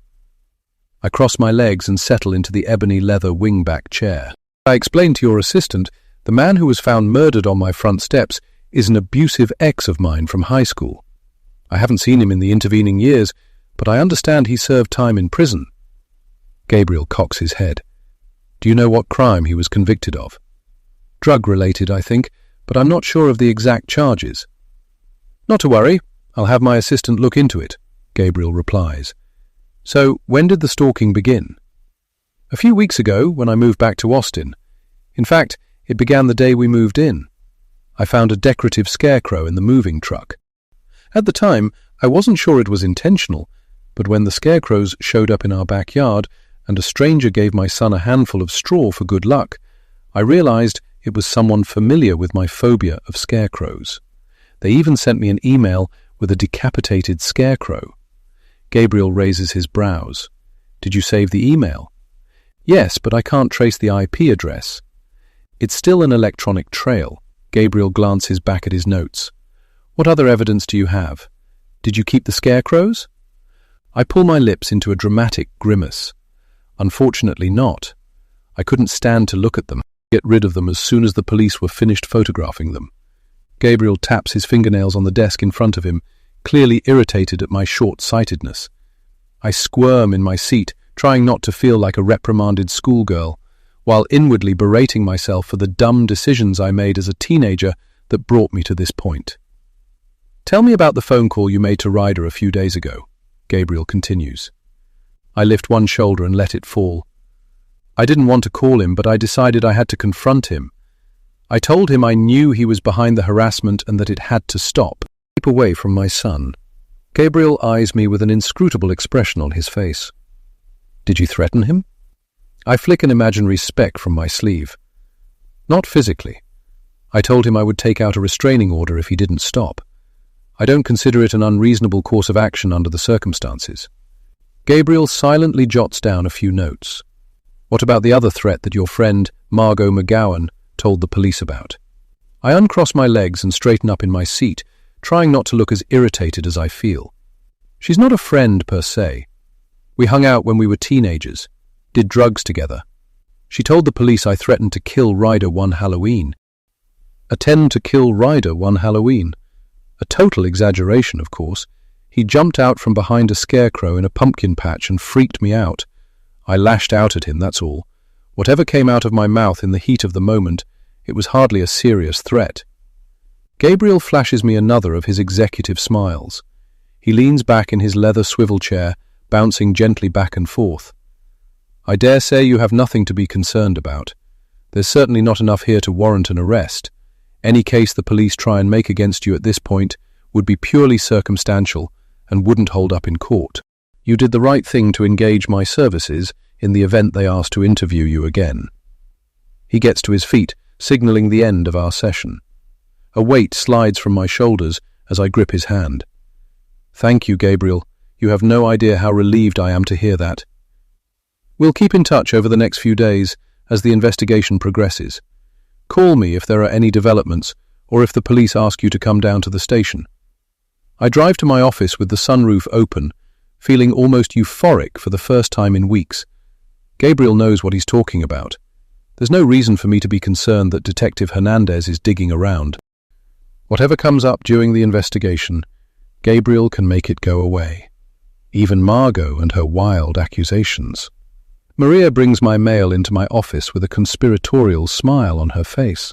I cross my legs and settle into the ebony leather wingback chair. I explained to your assistant, the man who was found murdered on my front steps is an abusive ex of mine from high school. I haven't seen him in the intervening years, but I understand he served time in prison. Gabriel cocks his head. Do you know what crime he was convicted of? Drug-related, I think, but I'm not sure of the exact charges. Not to worry, I'll have my assistant look into it, Gabriel replies. So, when did the stalking begin? A few weeks ago, when I moved back to Austin. In fact, it began the day we moved in. I found a decorative scarecrow in the moving truck. At the time, I wasn't sure it was intentional, but when the scarecrows showed up in our backyard and a stranger gave my son a handful of straw for good luck, I realized it was someone familiar with my phobia of scarecrows. They even sent me an email with a decapitated scarecrow. Gabriel raises his brows. Did you save the email? Yes, but I can't trace the IP address. It's still an electronic trail. Gabriel glances back at his notes. What other evidence do you have? Did you keep the scarecrows? I pull my lips into a dramatic grimace. Unfortunately not. I couldn't stand to look at them, get rid of them as soon as the police were finished photographing them. Gabriel taps his fingernails on the desk in front of him, clearly irritated at my short-sightedness. I squirm in my seat, trying not to feel like a reprimanded schoolgirl, while inwardly berating myself for the dumb decisions I made as a teenager that brought me to this point. Tell me about the phone call you made to Ryder a few days ago, Gabriel continues. I lift one shoulder and let it fall. I didn't want to call him, but I decided I had to confront him. I told him I knew he was behind the harassment and that it had to stop. Keep away from my son. Gabriel eyes me with an inscrutable expression on his face. Did you threaten him? I flick an imaginary speck from my sleeve. Not physically. I told him I would take out a restraining order if he didn't stop. I don't consider it an unreasonable course of action under the circumstances. Gabriel silently jots down a few notes. What about the other threat that your friend, Margot McGowan, told the police about? I uncross my legs and straighten up in my seat, trying not to look as irritated as I feel. She's not a friend per se. We hung out when we were teenagers, did drugs together. She told the police I threatened to kill Ryder one Halloween. Attend to kill Ryder one Halloween. A total exaggeration, of course. He jumped out from behind a scarecrow in a pumpkin patch and freaked me out. I lashed out at him, that's all. Whatever came out of my mouth in the heat of the moment, it was hardly a serious threat. Gabriel flashes me another of his executive smiles. He leans back in his leather swivel chair, bouncing gently back and forth. I dare say you have nothing to be concerned about. There's certainly not enough here to warrant an arrest. Any case the police try and make against you at this point would be purely circumstantial and wouldn't hold up in court. You did the right thing to engage my services in the event they asked to interview you again. He gets to his feet, signaling the end of our session. A weight slides from my shoulders as I grip his hand. Thank you, Gabriel. You have no idea how relieved I am to hear that. We'll keep in touch over the next few days as the investigation progresses. Call me if there are any developments or if the police ask you to come down to the station. I drive to my office with the sunroof open, feeling almost euphoric for the first time in weeks. Gabriel knows what he's talking about. There's no reason for me to be concerned that Detective Hernandez is digging around. Whatever comes up during the investigation, Gabriel can make it go away. Even Margot and her wild accusations. Maria brings my mail into my office with a conspiratorial smile on her face.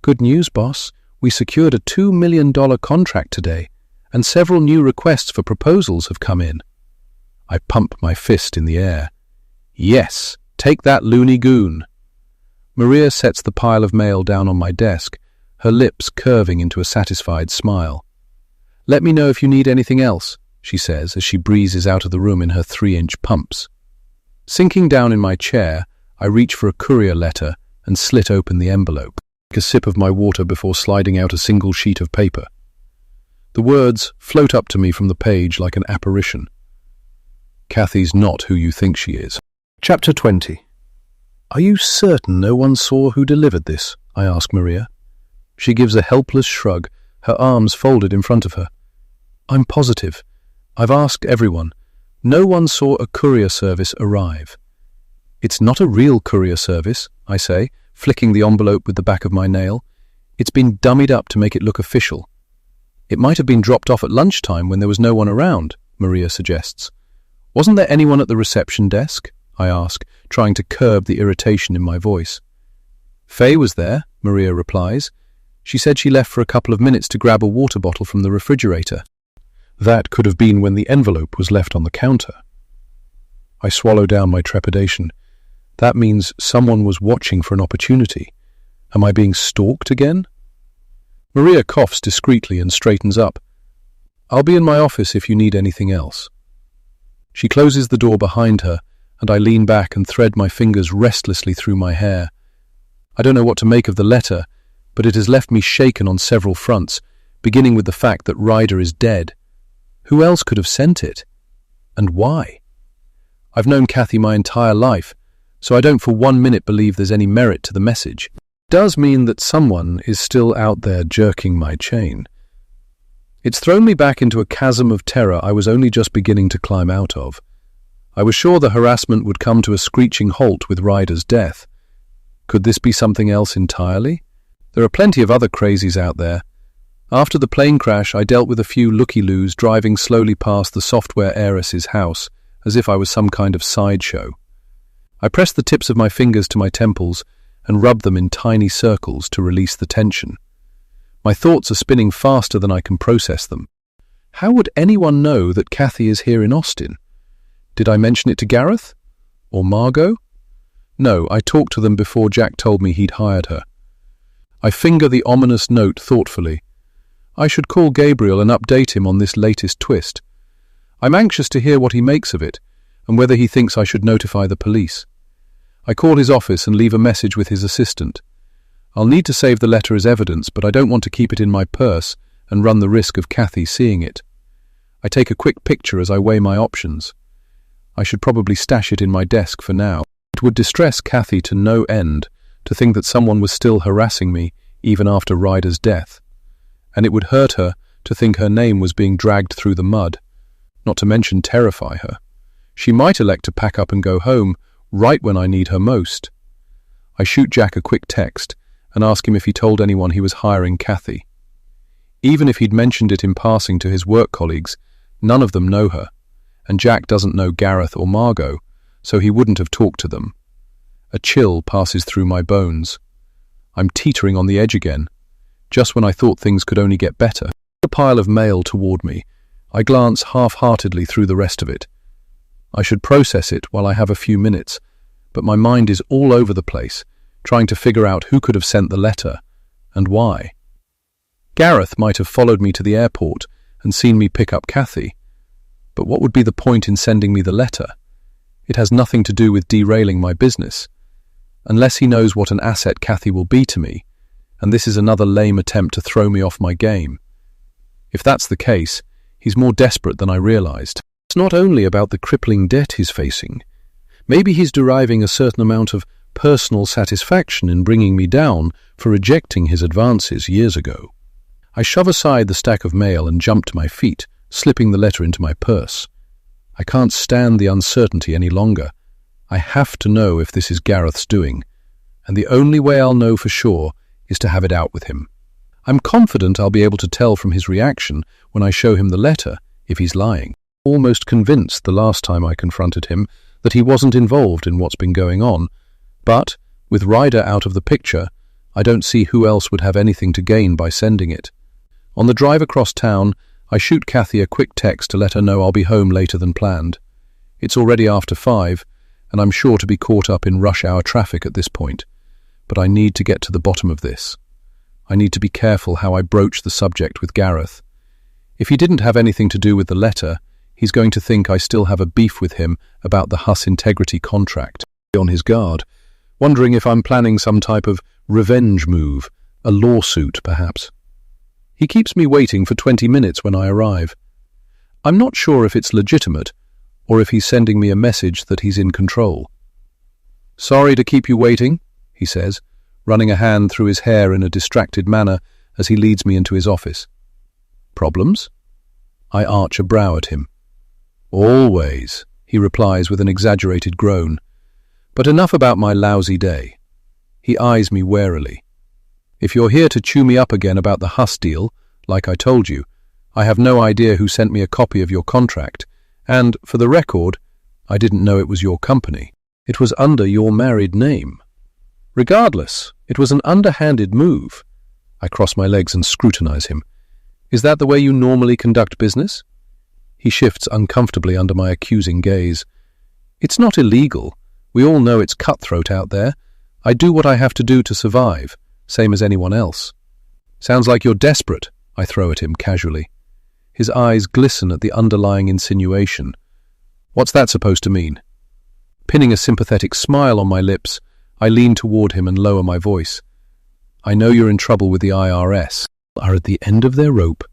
Good news, boss. We secured a $2 million contract today, and several new requests for proposals have come in. I pump my fist in the air. Yes, take that loony goon. Maria sets the pile of mail down on my desk, her lips curving into a satisfied smile. Let me know if you need anything else, she says as she breezes out of the room in her 3-inch pumps. Sinking down in my chair, I reach for a courier letter and slit open the envelope, take a sip of my water before sliding out a single sheet of paper. The words float up to me from the page like an apparition. Kathy's not who you think she is. Chapter 20. Are you certain no one saw who delivered this? I ask Maria. She gives a helpless shrug, her arms folded in front of her. I'm positive. I've asked everyone. No one saw a courier service arrive. It's not a real courier service, I say, flicking the envelope with the back of my nail. It's been dummied up to make it look official. It might have been dropped off at lunchtime when there was no one around, Maria suggests. Wasn't there anyone at the reception desk? I ask, trying to curb the irritation in my voice. Faye was there, Maria replies. She said she left for a couple of minutes to grab a water bottle from the refrigerator. That could have been when the envelope was left on the counter. I swallow down my trepidation. That means someone was watching for an opportunity. Am I being stalked again? Maria coughs discreetly and straightens up. I'll be in my office if you need anything else. She closes the door behind her, and I lean back and thread my fingers restlessly through my hair. I don't know what to make of the letter, but it has left me shaken on several fronts, beginning with the fact that Ryder is dead. Who else could have sent it? And why? I've known Kathy my entire life, so I don't for 1 minute believe there's any merit to the message. It does mean that someone is still out there jerking my chain. It's thrown me back into a chasm of terror I was only just beginning to climb out of. I was sure the harassment would come to a screeching halt with Ryder's death. Could this be something else entirely? There are plenty of other crazies out there. After the plane crash, I dealt with a few looky-loos driving slowly past the software heiress's house, as if I was some kind of sideshow. I pressed the tips of my fingers to my temples and rubbed them in tiny circles to release the tension. My thoughts are spinning faster than I can process them. How would anyone know that Kathy is here in Austin? Did I mention it to Gareth? Or Margot? No, I talked to them before Jack told me he'd hired her. I finger the ominous note thoughtfully. I should call Gabriel and update him on this latest twist. I'm anxious to hear what he makes of it, and whether he thinks I should notify the police. I call his office and leave a message with his assistant. I'll need to save the letter as evidence, but I don't want to keep it in my purse and run the risk of Kathy seeing it. I take a quick picture as I weigh my options. I should probably stash it in my desk for now. It would distress Kathy to no end to think that someone was still harassing me even after Ryder's death, and it would hurt her to think her name was being dragged through the mud, not to mention terrify her. She might elect to pack up and go home right when I need her most. I shoot Jack a quick text and ask him if he told anyone he was hiring Kathy. Even if he'd mentioned it in passing to his work colleagues, none of them know her, and Jack doesn't know Gareth or Margot, so he wouldn't have talked to them. A chill passes through my bones. I'm teetering on the edge again, just when I thought things could only get better. A pile of mail toward me. I glance half-heartedly through the rest of it. I should process it while I have a few minutes, but my mind is all over the place, trying to figure out who could have sent the letter, and why. Gareth might have followed me to the airport and seen me pick up Kathy, but what would be the point in sending me the letter? It has nothing to do with derailing my business, unless he knows what an asset Kathy will be to me, and this is another lame attempt to throw me off my game. If that's the case, he's more desperate than I realized. It's not only about the crippling debt he's facing. Maybe he's deriving a certain amount of personal satisfaction in bringing me down for rejecting his advances years ago. I shove aside the stack of mail and jump to my feet, slipping the letter into my purse. I can't stand the uncertainty any longer. I have to know if this is Gareth's doing, and the only way I'll know for sure is to have it out with him. I'm confident I'll be able to tell from his reaction when I show him the letter if he's lying. Almost convinced the last time I confronted him that he wasn't involved in what's been going on, but, with Ryder out of the picture, I don't see who else would have anything to gain by sending it. On the drive across town, I shoot Kathy a quick text to let her know I'll be home later than planned. It's already after 5, and I'm sure to be caught up in rush hour traffic at this point, but I need to get to the bottom of this. I need to be careful how I broach the subject with Gareth. If he didn't have anything to do with the letter, he's going to think I still have a beef with him about the Huss integrity contract. On his guard, wondering if I'm planning some type of revenge move, a lawsuit perhaps. He keeps me waiting for 20 minutes when I arrive. I'm not sure if it's legitimate, or if he's sending me a message that he's in control. "Sorry to keep you waiting," he says, running a hand through his hair in a distracted manner as he leads me into his office. "Problems?" I arch a brow at him. "Always," he replies with an exaggerated groan. "But enough about my lousy day." He eyes me warily. "If you're here to chew me up again about the Huss deal, like I told you, I have no idea who sent me a copy of your contract, and, for the record, I didn't know it was your company. It was under your married name. Regardless, it was an underhanded move." I cross my legs and scrutinize him. "Is that the way you normally conduct business?" He shifts uncomfortably under my accusing gaze. "It's not illegal. We all know it's cutthroat out there. I do what I have to do to survive, same as anyone else." "Sounds like you're desperate," I throw at him casually. His eyes glisten at the underlying insinuation. What's that supposed to mean? Pinning a sympathetic smile on my lips, I lean toward him and lower my voice. "I know you're in trouble with the IRS. Are at the end of their rope.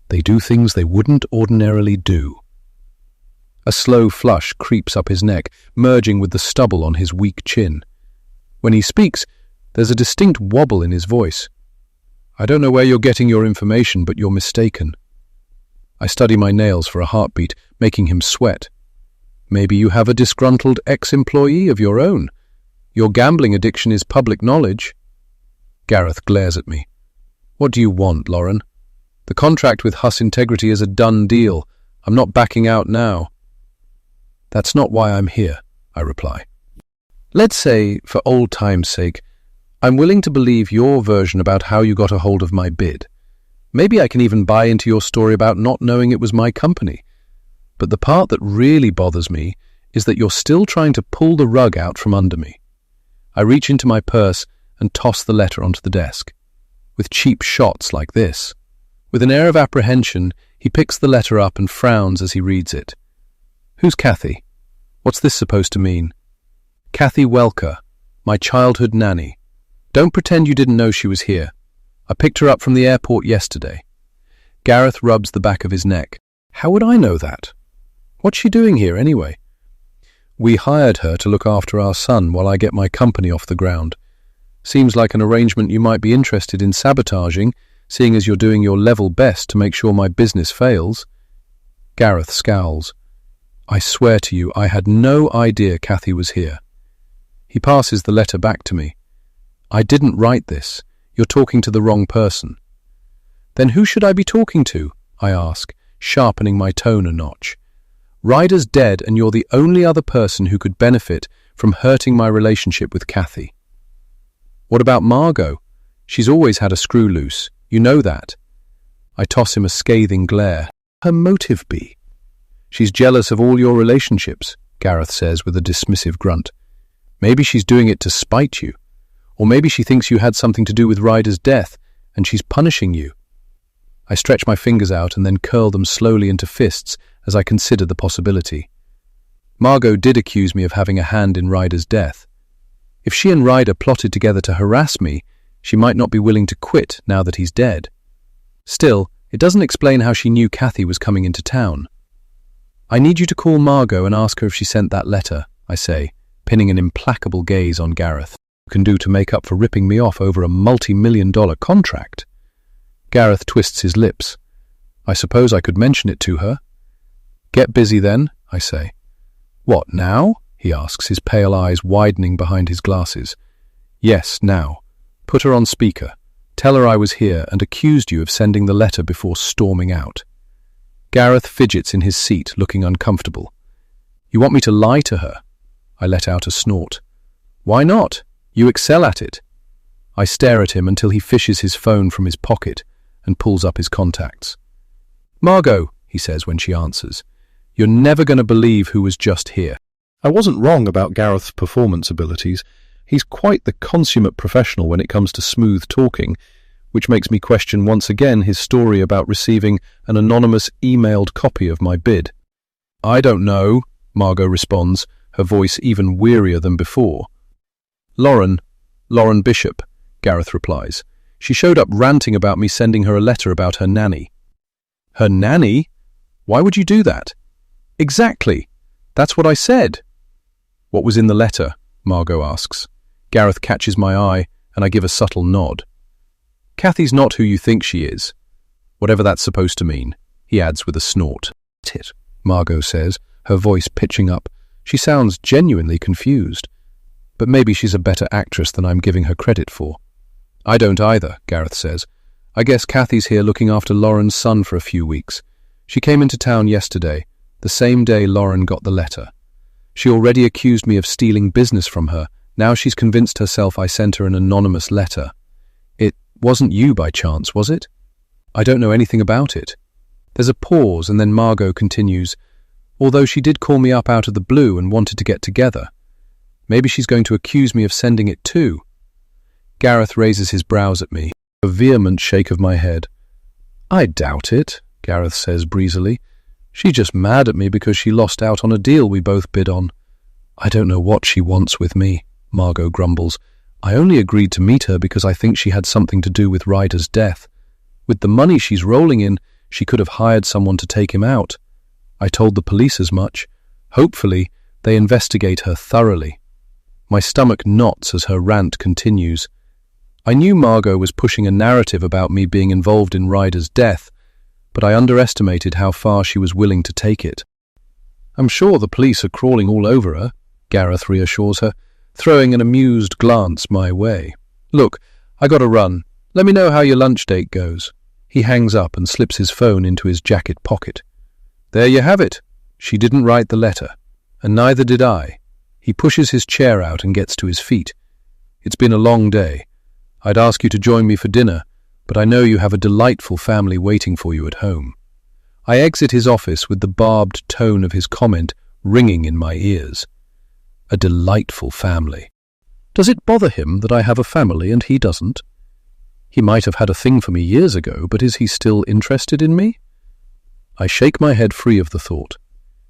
They do things they wouldn't ordinarily do." A slow flush creeps up his neck, merging with the stubble on his weak chin. When he speaks, there's a distinct wobble in his voice. "I don't know where you're getting your information, but you're mistaken." I study my nails for a heartbeat, making him sweat. "Maybe you have a disgruntled ex-employee of your own. Your gambling addiction is public knowledge." Gareth glares at me. "What do you want, Lauren? The contract with Huss Integrity is a done deal. I'm not backing out now." "That's not why I'm here," I reply. "Let's say, for old time's sake, I'm willing to believe your version about how you got a hold of my bid. Maybe I can even buy into your story about not knowing it was my company. But the part that really bothers me is that you're still trying to pull the rug out from under me." I reach into my purse and toss the letter onto the desk. With cheap shots like this. With an air of apprehension, he picks the letter up and frowns as he reads it. "Who's Kathy? What's this supposed to mean?" "Kathy Welker, my childhood nanny. Don't pretend you didn't know she was here. I picked her up from the airport yesterday. Gareth rubs the back of his neck. How would I know that? What's she doing here anyway? We hired her to look after our son while I get my company off the ground. Seems like an arrangement you might be interested in sabotaging, seeing as you're doing your level best to make sure my business fails. Gareth scowls. I swear to you, I had no idea Kathy was here. He passes the letter back to me. I didn't write this. You're talking to the wrong person. Then who should I be talking to? I ask, sharpening my tone a notch. Ryder's dead and you're the only other person who could benefit from hurting my relationship with Kathy. What about Margot? She's always had a screw loose. You know that. I toss him a scathing glare. Her motive be? She's jealous of all your relationships, Gareth says with a dismissive grunt. Maybe she's doing it to spite you. Or maybe she thinks you had something to do with Ryder's death and she's punishing you. I stretch my fingers out and then curl them slowly into fists as I consider the possibility. Margot did accuse me of having a hand in Ryder's death. If she and Ryder plotted together to harass me, she might not be willing to quit now that he's dead. Still, it doesn't explain how she knew Kathy was coming into town. I need you to call Margot and ask her if she sent that letter, I say, pinning an implacable gaze on Gareth. What can do to make up for ripping me off over a multi-million-dollar contract? Gareth twists his lips. I suppose I could mention it to her. Get busy then, I say. What, now? He asks, his pale eyes widening behind his glasses. Yes, now. Put her on speaker. Tell her I was here and accused you of sending the letter before storming out. Gareth fidgets in his seat, looking uncomfortable. You want me to lie to her? I let out a snort. Why not? You excel at it. I stare at him until he fishes his phone from his pocket and pulls up his contacts. Margot, he says when she answers, you're never going to believe who was just here. I wasn't wrong about Gareth's performance abilities. He's quite the consummate professional when it comes to smooth talking, which makes me question once again his story about receiving an anonymous emailed copy of my bid. I don't know, Margot responds, her voice even wearier than before. Lauren Bishop, Gareth replies. She showed up ranting about me sending her a letter about her nanny. Her nanny? Why would you do that? Exactly. That's what I said. What was in the letter? Margot asks. Gareth catches my eye, and I give a subtle nod. Kathy's not who you think she is. Whatever that's supposed to mean, he adds with a snort. Tit, Margot says, her voice pitching up. She sounds genuinely confused. But maybe she's a better actress than I'm giving her credit for. I don't either, Gareth says. I guess Kathy's here looking after Lauren's son for a few weeks. She came into town yesterday, the same day Lauren got the letter. She already accused me of stealing business from her. Now she's convinced herself I sent her an anonymous letter. It wasn't you by chance, was it? I don't know anything about it. There's a pause and then Margot continues, although she did call me up out of the blue and wanted to get together. Maybe she's going to accuse me of sending it too. Gareth raises his brows at me, a vehement shake of my head. I doubt it, Gareth says breezily. She's just mad at me because she lost out on a deal we both bid on. I don't know what she wants with me, Margot grumbles. I only agreed to meet her because I think she had something to do with Ryder's death. With the money she's rolling in, she could have hired someone to take him out. I told the police as much. Hopefully, they investigate her thoroughly. My stomach knots as her rant continues. I knew Margot was pushing a narrative about me being involved in Ryder's death, but I underestimated how far she was willing to take it. I'm sure the police are crawling all over her, Gareth reassures her, throwing an amused glance my way. Look, I gotta run. Let me know how your lunch date goes. He hangs up and slips his phone into his jacket pocket. There you have it. She didn't write the letter, and neither did I. He pushes his chair out and gets to his feet. It's been a long day. I'd ask you to join me for dinner, but I know you have a delightful family waiting for you at home. I exit his office with the barbed tone of his comment ringing in my ears. A delightful family. Does it bother him that I have a family and he doesn't? He might have had a thing for me years ago, but is he still interested in me? I shake my head free of the thought.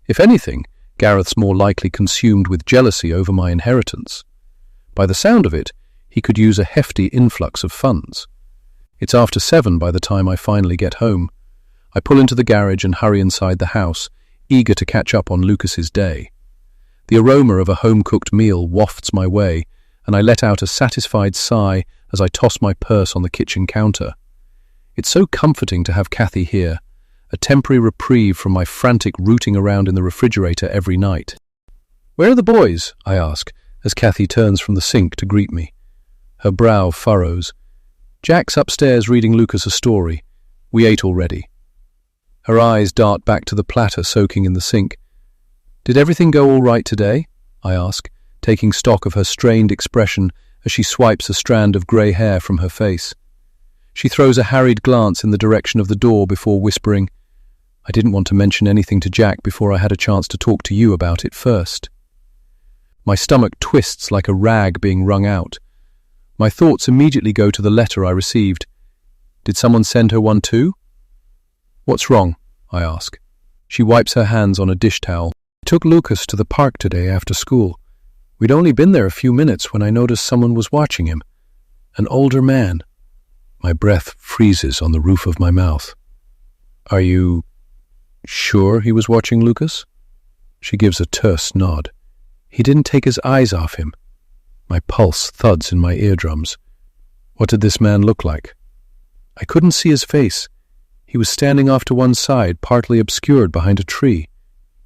If anything, Gareth's more likely consumed with jealousy over my inheritance. By the sound of it, He could use a hefty influx of funds. It's after 7 by the time I finally get home. I pull into the garage and hurry inside the house, eager to catch up on Lucas's day. The aroma of a home-cooked meal wafts my way, and I let out a satisfied sigh as I toss my purse on the kitchen counter. It's so comforting to have Kathy here, a temporary reprieve from my frantic rooting around in the refrigerator every night. "Where are the boys?" I ask, as Kathy turns from the sink to greet me. Her brow furrows. "Jack's upstairs reading Lucas a story. We ate already." Her eyes dart back to the platter soaking in the sink. "Did everything go all right today?" I ask, taking stock of her strained expression as she swipes a strand of grey hair from her face. She throws a harried glance in the direction of the door before whispering, "I didn't want to mention anything to Jack before I had a chance to talk to you about it first." My stomach twists like a rag being wrung out. My thoughts immediately go to the letter I received. Did someone send her one too? "What's wrong?" I ask. She wipes her hands on a dish towel. "I took Lucas to the park today after school. We'd only been there a few minutes when I noticed someone was watching him. An older man." My breath freezes on the roof of my mouth. "Are you sure he was watching Lucas?" She gives a terse nod. "He didn't take his eyes off him." My pulse thuds in my eardrums. What did this man look like? I couldn't see his face. He was standing off to one side, partly obscured behind a tree.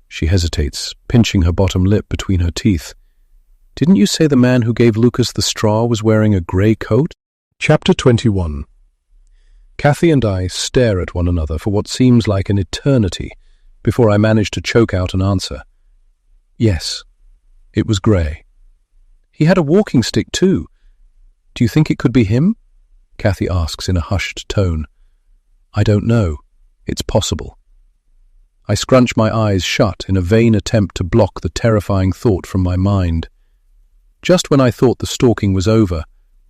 She hesitates, pinching her bottom lip between her teeth. "Didn't you say the man who gave Lucas the straw was wearing a grey coat?" Chapter 21. Kathy and I stare at one another for what seems like an eternity before I manage to choke out an answer. Yes, it was grey. He had a walking stick too. "Do you think it could be him?" Kathy asks in a hushed tone. "I don't know. It's possible." I scrunch my eyes shut in a vain attempt to block the terrifying thought from my mind. Just when I thought the stalking was over,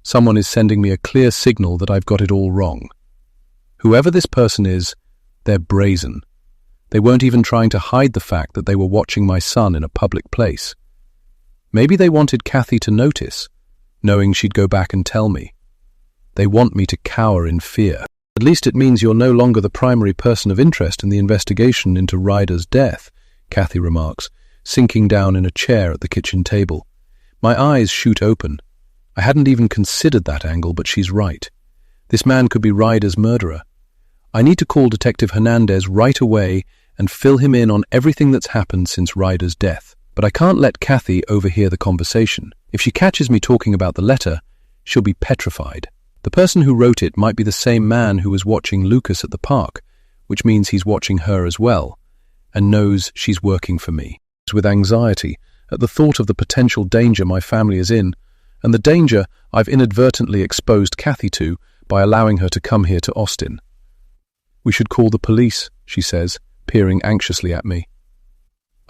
someone is sending me a clear signal that I've got it all wrong. Whoever this person is, they're brazen. They weren't even trying to hide the fact that they were watching my son in a public place. Maybe they wanted Kathy to notice, knowing she'd go back and tell me. They want me to cower in fear. "At least it means you're no longer the primary person of interest in the investigation into Ryder's death," Kathy remarks, sinking down in a chair at the kitchen table. My eyes shoot open. I hadn't even considered that angle, but she's right. This man could be Ryder's murderer. I need to call Detective Hernandez right away and fill him in on everything that's happened since Ryder's death. But I can't let Kathy overhear the conversation. If she catches me talking about the letter, she'll be petrified. The person who wrote it might be the same man who was watching Lucas at the park, which means he's watching her as well, and knows she's working for me. With anxiety at the thought of the potential danger my family is in, and the danger I've inadvertently exposed Kathy to by allowing her to come here to Austin. "We should call the police," she says, peering anxiously at me.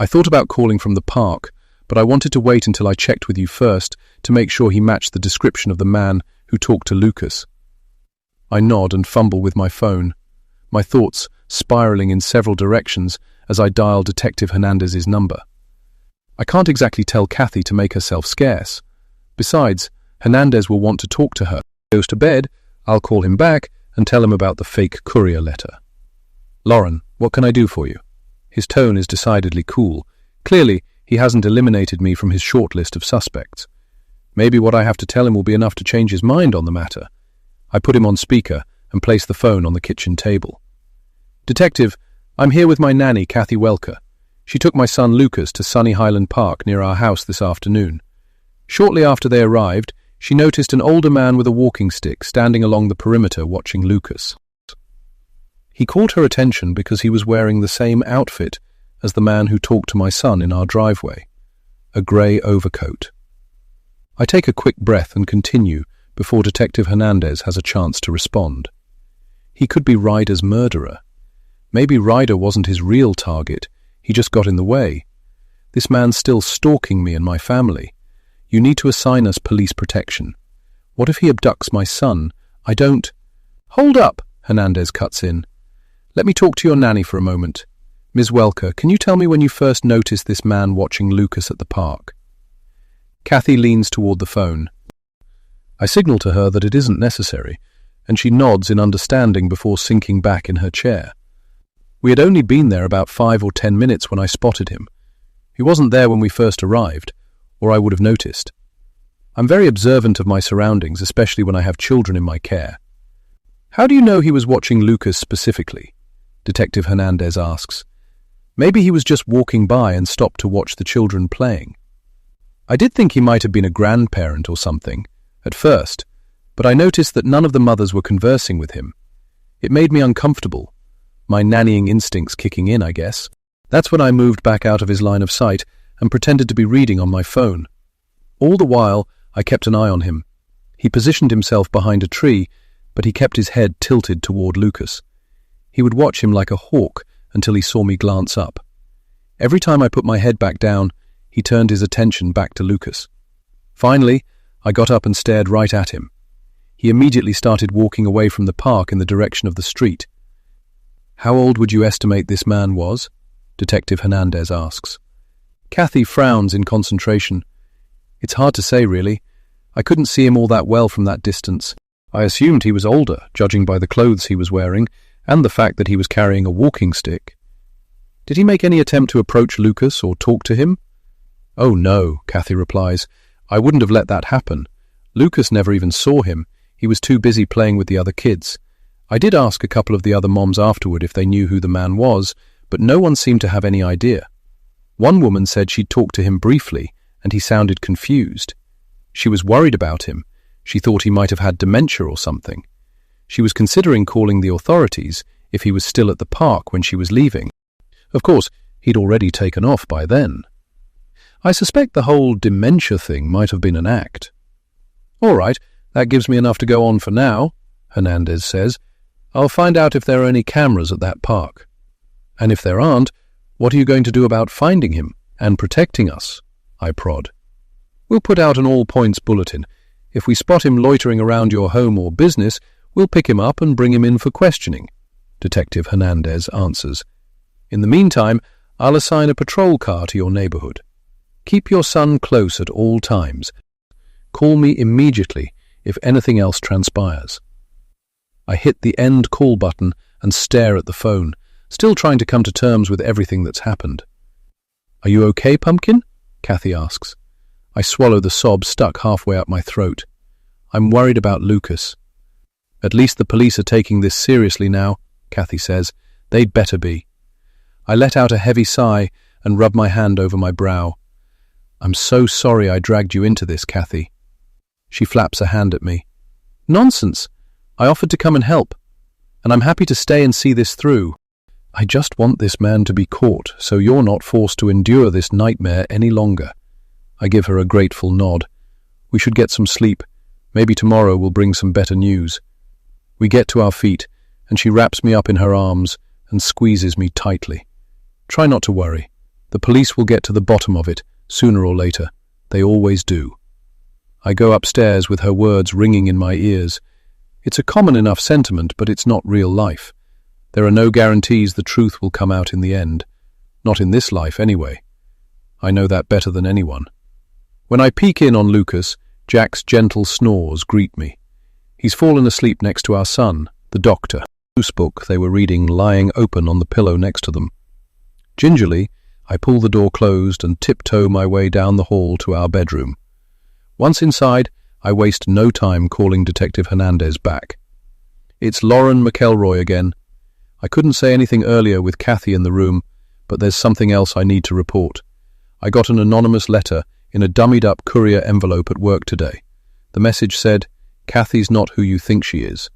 I thought about calling from the park, but I wanted to wait until I checked with you first to make sure he matched the description of the man who talked to Lucas. I nod and fumble with my phone, my thoughts spiraling in several directions as I dial Detective Hernandez's number. I can't exactly tell Kathy to make herself scarce. Besides, Hernandez will want to talk to her. He goes to bed, I'll call him back and tell him about the fake courier letter. "Lauren, what can I do for you?" His tone is decidedly cool. Clearly, he hasn't eliminated me from his short list of suspects. Maybe what I have to tell him will be enough to change his mind on the matter. I put him on speaker and place the phone on the kitchen table. "Detective, I'm here with my nanny, Kathy Welker. She took my son Lucas to Sunny Highland Park near our house this afternoon. Shortly after they arrived, she noticed an older man with a walking stick standing along the perimeter watching Lucas. He caught her attention because he was wearing the same outfit as the man who talked to my son in our driveway, a grey overcoat." I take a quick breath and continue before Detective Hernandez has a chance to respond. He could be Ryder's murderer. Maybe Ryder wasn't his real target, he just got in the way. This man's still stalking me and my family. You need to assign us police protection. What if he abducts my son? I don't... "Hold up," Hernandez cuts in. "Let me talk to your nanny for a moment. Ms. Welker, can you tell me when you first noticed this man watching Lucas at the park?" Kathy leans toward the phone. I signal to her that it isn't necessary, and she nods in understanding before sinking back in her chair. We had only been there about 5 or 10 minutes when I spotted him. He wasn't there when we first arrived, or I would have noticed. I'm very observant of my surroundings, especially when I have children in my care. How do you know he was watching Lucas specifically? Detective Hernandez asks. Maybe he was just walking by and stopped to watch the children playing. I did think he might have been a grandparent or something, at first, but I noticed that none of the mothers were conversing with him. It made me uncomfortable, my nannying instincts kicking in, I guess. That's when I moved back out of his line of sight and pretended to be reading on my phone. All the while, I kept an eye on him. He positioned himself behind a tree, but he kept his head tilted toward Lucas. He would watch him like a hawk until he saw me glance up. Every time I put my head back down, he turned his attention back to Lucas. Finally, I got up and stared right at him. He immediately started walking away from the park in the direction of the street. How old would you estimate this man was? Detective Hernandez asks. Kathy frowns in concentration. It's hard to say, really. I couldn't see him all that well from that distance. I assumed he was older, judging by the clothes he was wearing and the fact that he was carrying a walking stick. Did he make any attempt to approach Lucas or talk to him? Oh no, Kathy replies. I wouldn't have let that happen. Lucas never even saw him. He was too busy playing with the other kids. I did ask a couple of the other moms afterward if they knew who the man was, but no one seemed to have any idea. One woman said she'd talked to him briefly, and he sounded confused. She was worried about him. She thought he might have had dementia or something. She was considering calling the authorities if he was still at the park when she was leaving. Of course, he'd already taken off by then. I suspect the whole dementia thing might have been an act. All right, that gives me enough to go on for now, Hernandez says. I'll find out if there are any cameras at that park. And if there aren't, what are you going to do about finding him and protecting us? I prod. We'll put out an all-points bulletin. If we spot him loitering around your home or business, we'll pick him up and bring him in for questioning, Detective Hernandez answers. In the meantime, I'll assign a patrol car to your neighborhood. Keep your son close at all times. Call me immediately if anything else transpires. I hit the end call button and stare at the phone, still trying to come to terms with everything that's happened. Are you okay, Pumpkin? Kathy asks. I swallow the sob stuck halfway up my throat. I'm worried about Lucas. At least the police are taking this seriously now, Kathy says. They'd better be. I let out a heavy sigh and rub my hand over my brow. I'm so sorry I dragged you into this, Kathy. She flaps a hand at me. Nonsense. I offered to come and help, and I'm happy to stay and see this through. I just want this man to be caught, so you're not forced to endure this nightmare any longer. I give her a grateful nod. We should get some sleep. Maybe tomorrow will bring some better news. We get to our feet, and she wraps me up in her arms and squeezes me tightly. Try not to worry. The police will get to the bottom of it, sooner or later. They always do. I go upstairs with her words ringing in my ears. It's a common enough sentiment, but it's not real life. There are no guarantees the truth will come out in the end. Not in this life, anyway. I know that better than anyone. When I peek in on Lucas, Jack's gentle snores greet me. He's fallen asleep next to our son, the doctor, whose book they were reading lying open on the pillow next to them. Gingerly, I pull the door closed and tiptoe my way down the hall to our bedroom. Once inside, I waste no time calling Detective Hernandez back. It's Lauren McElroy again. I couldn't say anything earlier with Kathy in the room, but there's something else I need to report. I got an anonymous letter in a dummied-up courier envelope at work today. The message said, Kathy's not who you think she is.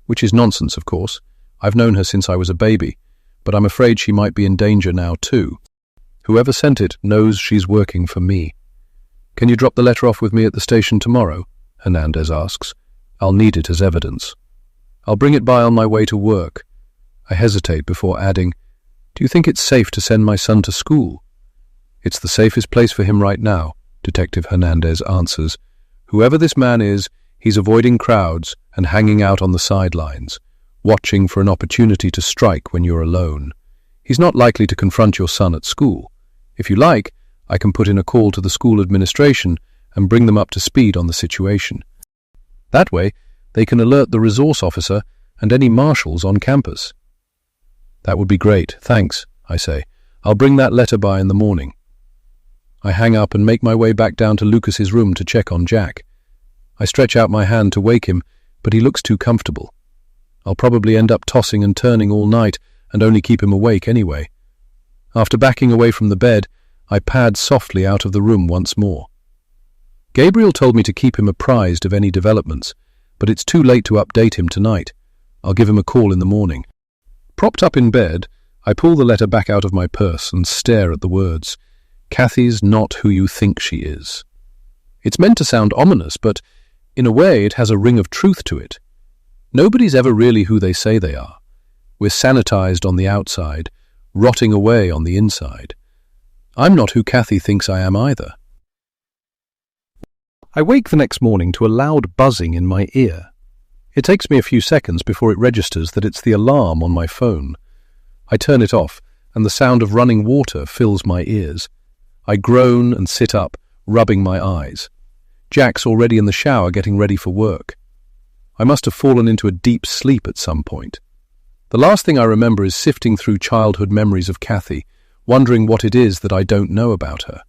Which is nonsense, of course. I've known her since I was a baby, but I'm afraid she might be in danger now too. Whoever sent it knows she's working for me. Can you drop the letter off with me at the station tomorrow? Hernandez asks. I'll need it as evidence. I'll bring it by on my way to work. I hesitate before adding, do you think it's safe to send my son to school? It's the safest place for him right now, Detective Hernandez answers. Whoever this man is, he's avoiding crowds and hanging out on the sidelines, watching for an opportunity to strike when you're alone. He's not likely to confront your son at school. If you like, I can put in a call to the school administration and bring them up to speed on the situation. That way, they can alert the resource officer and any marshals on campus. That would be great, thanks, I say. I'll bring that letter by in the morning. I hang up and make my way back down to Lucas's room to check on Jack. I stretch out my hand to wake him, but he looks too comfortable. I'll probably end up tossing and turning all night and only keep him awake anyway. After backing away from the bed, I pad softly out of the room once more. Gabriel told me to keep him apprised of any developments, but it's too late to update him tonight. I'll give him a call in the morning. Propped up in bed, I pull the letter back out of my purse and stare at the words, "Kathy's not who you think she is." It's meant to sound ominous, but in a way it has a ring of truth to it. Nobody's ever really who they say they are. We're sanitized on the outside, rotting away on the inside. I'm not who Kathy thinks I am either. I wake the next morning to a loud buzzing in my ear. It takes me a few seconds before it registers that it's the alarm on my phone. I turn it off, and the sound of running water fills my ears. I groan and sit up, rubbing my eyes. Jack's already in the shower getting ready for work. I must have fallen into a deep sleep at some point. The last thing I remember is sifting through childhood memories of Kathy, wondering what it is that I don't know about her.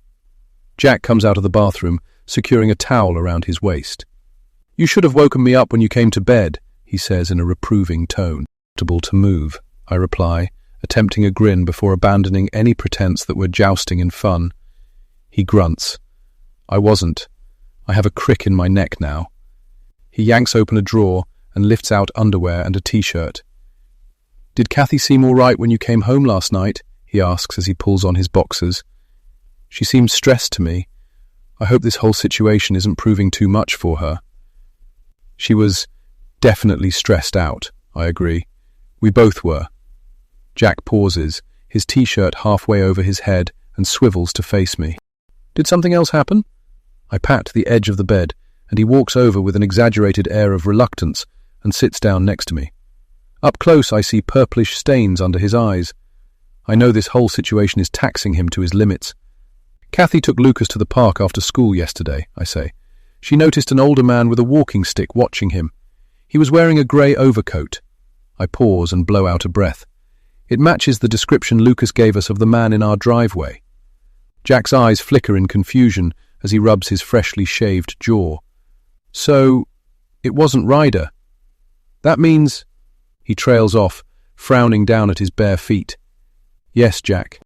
Jack comes out of the bathroom, securing a towel around his waist. "You should have woken me up when you came to bed," he says in a reproving tone. "Comfortable to move," I reply, attempting a grin before abandoning any pretense that we're jousting in fun. He grunts. "I wasn't. I have a crick in my neck now." He yanks open a drawer and lifts out underwear and a t-shirt. "Did Kathy seem all right when you came home last night?" he asks as he pulls on his boxers. "She seems stressed to me. I hope this whole situation isn't proving too much for her." "She was definitely stressed out," I agree. "We both were." Jack pauses, his t-shirt halfway over his head, and swivels to face me. "Did something else happen?" I pat the edge of the bed, and he walks over with an exaggerated air of reluctance and sits down next to me. Up close, I see purplish stains under his eyes. I know this whole situation is taxing him to his limits. "Kathy took Lucas to the park after school yesterday," I say. "She noticed an older man with a walking stick watching him. He was wearing a grey overcoat." I pause and blow out a breath. It matches the description Lucas gave us of the man in our driveway. Jack's eyes flicker in confusion as he rubs his freshly shaved jaw. "So, it wasn't Ryder. That means—" He trails off, frowning down at his bare feet. "Yes, Jack.